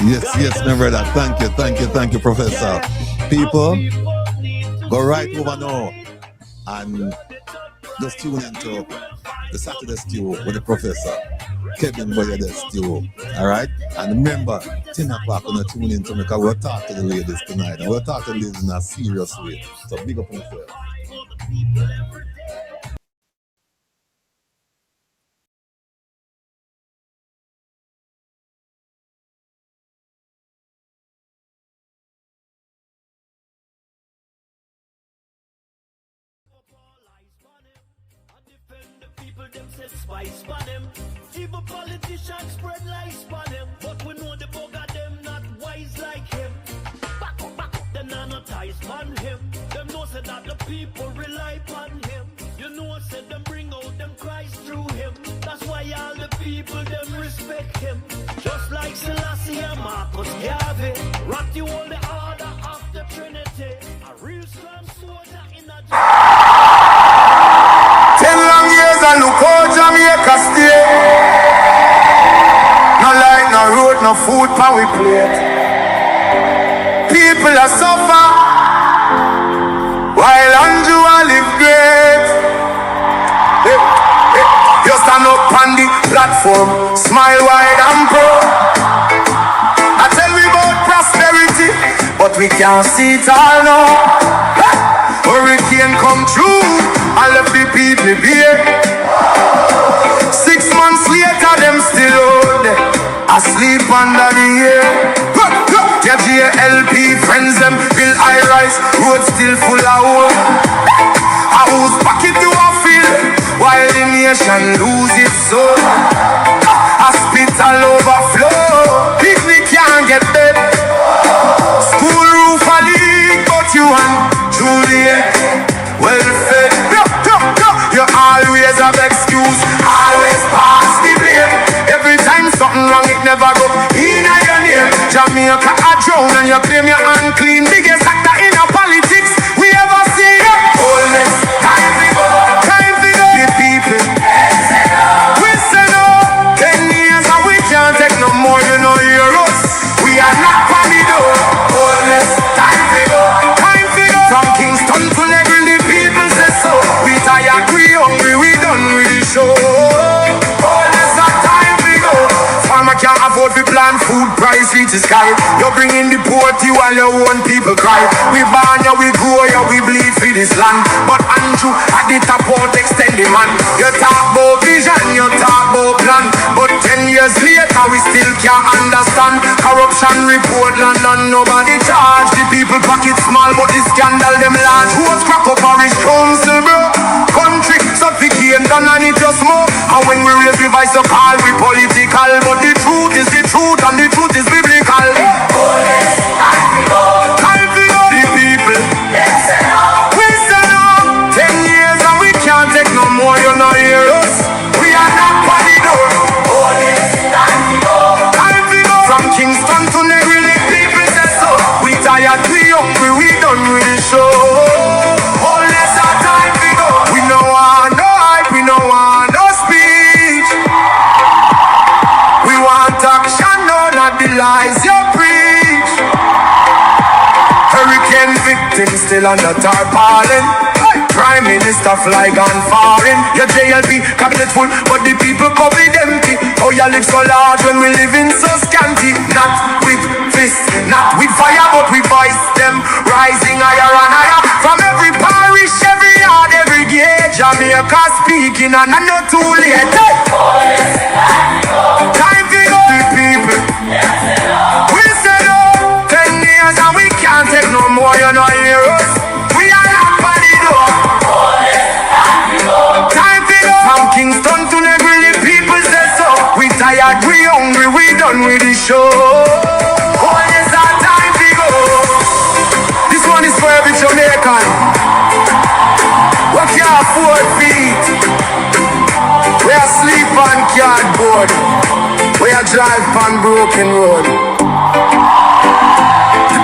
Yes, my brother. Thank you, Professor. People, go right over now and just tune into the Saturday Stew with the Professor. Kevin Boyede Stew. All right? And remember, 10 o'clock on the tune in to me, because we'll talk to the ladies tonight. And we'll talk to the ladies in a serious way. So big up on yourself. Spice for them. Evil politicians spread lies for them. But we know the bug of them not wise like him. Back up, them no ties on him. Them know say that the people rely on him. You know say them bring out them cries through him. That's why all the people them respect him. Just like Selassie and Marcus Garvey. Rock you all the order of the Trinity. A real strong soldier in a 10 long years and look how Jamaica stay. No light, no road, no food for we plate. People are suffer while Andrew live great. You stand up on the platform, smile wide and proud. I tell we about prosperity, but we can't see it all now. Hurricane come through, I left the people here. 6 months later, them still out asleep under the air. Their JLP friends, them build high-rise, road still full of hope. I whose pocket do I feel, while the nation lose its soul. Hospital overflow, picnic can't get bed. School roof a leak, but you want Juliet, well fed. You always have excuse, always pass the blame. Every time something wrong, it never go in your name. Jamaica a drown and you claim you're unclean. Biggest actor in our politics we ever see. Boldness, time to go. The people we say no. 10 years and we can't take no more. You know you're us. We are not for the door. Boldness, time to go. From Kingston to Negril, the people say so. We tired, we hungry, we done with the show. Oh, there's not time we go. Farmer can't afford to plant food, price reach the sky. You bring in the poverty while your own people cry. We born ya, we grow ya, we bleed for this land. But Andrew at the top out extend the man. You talk about vision, you talk about plan. But 10 years later we still can't understand. Corruption report London, nobody charge. The people pocket small but the scandal them large. Who's crack up Parish Council bro? Country suffocate done and it just more. And when we raise the voice to call still under tarpaulin. Prime Minister fly gone foreign. Your JLP cabinet full, but the people cupboard empty. Oh, you live so large when we living so scanty. Not with fists, not with fire, but we voice them rising higher and higher. From every parish, every yard, every gate, Jamaica speaking, and I'm not too late. Time to go, the people. We said no, 10 years and we can't take no more. You know, hear us. We are not by the door. Time to go. From Kingston to Negril, the people say so. We tired, we hungry, we done with the show. Oh, yes, our time to go. This one is for every Jamaican. We can't afford feet. We are sleep on cardboard. We are drive on broken road. The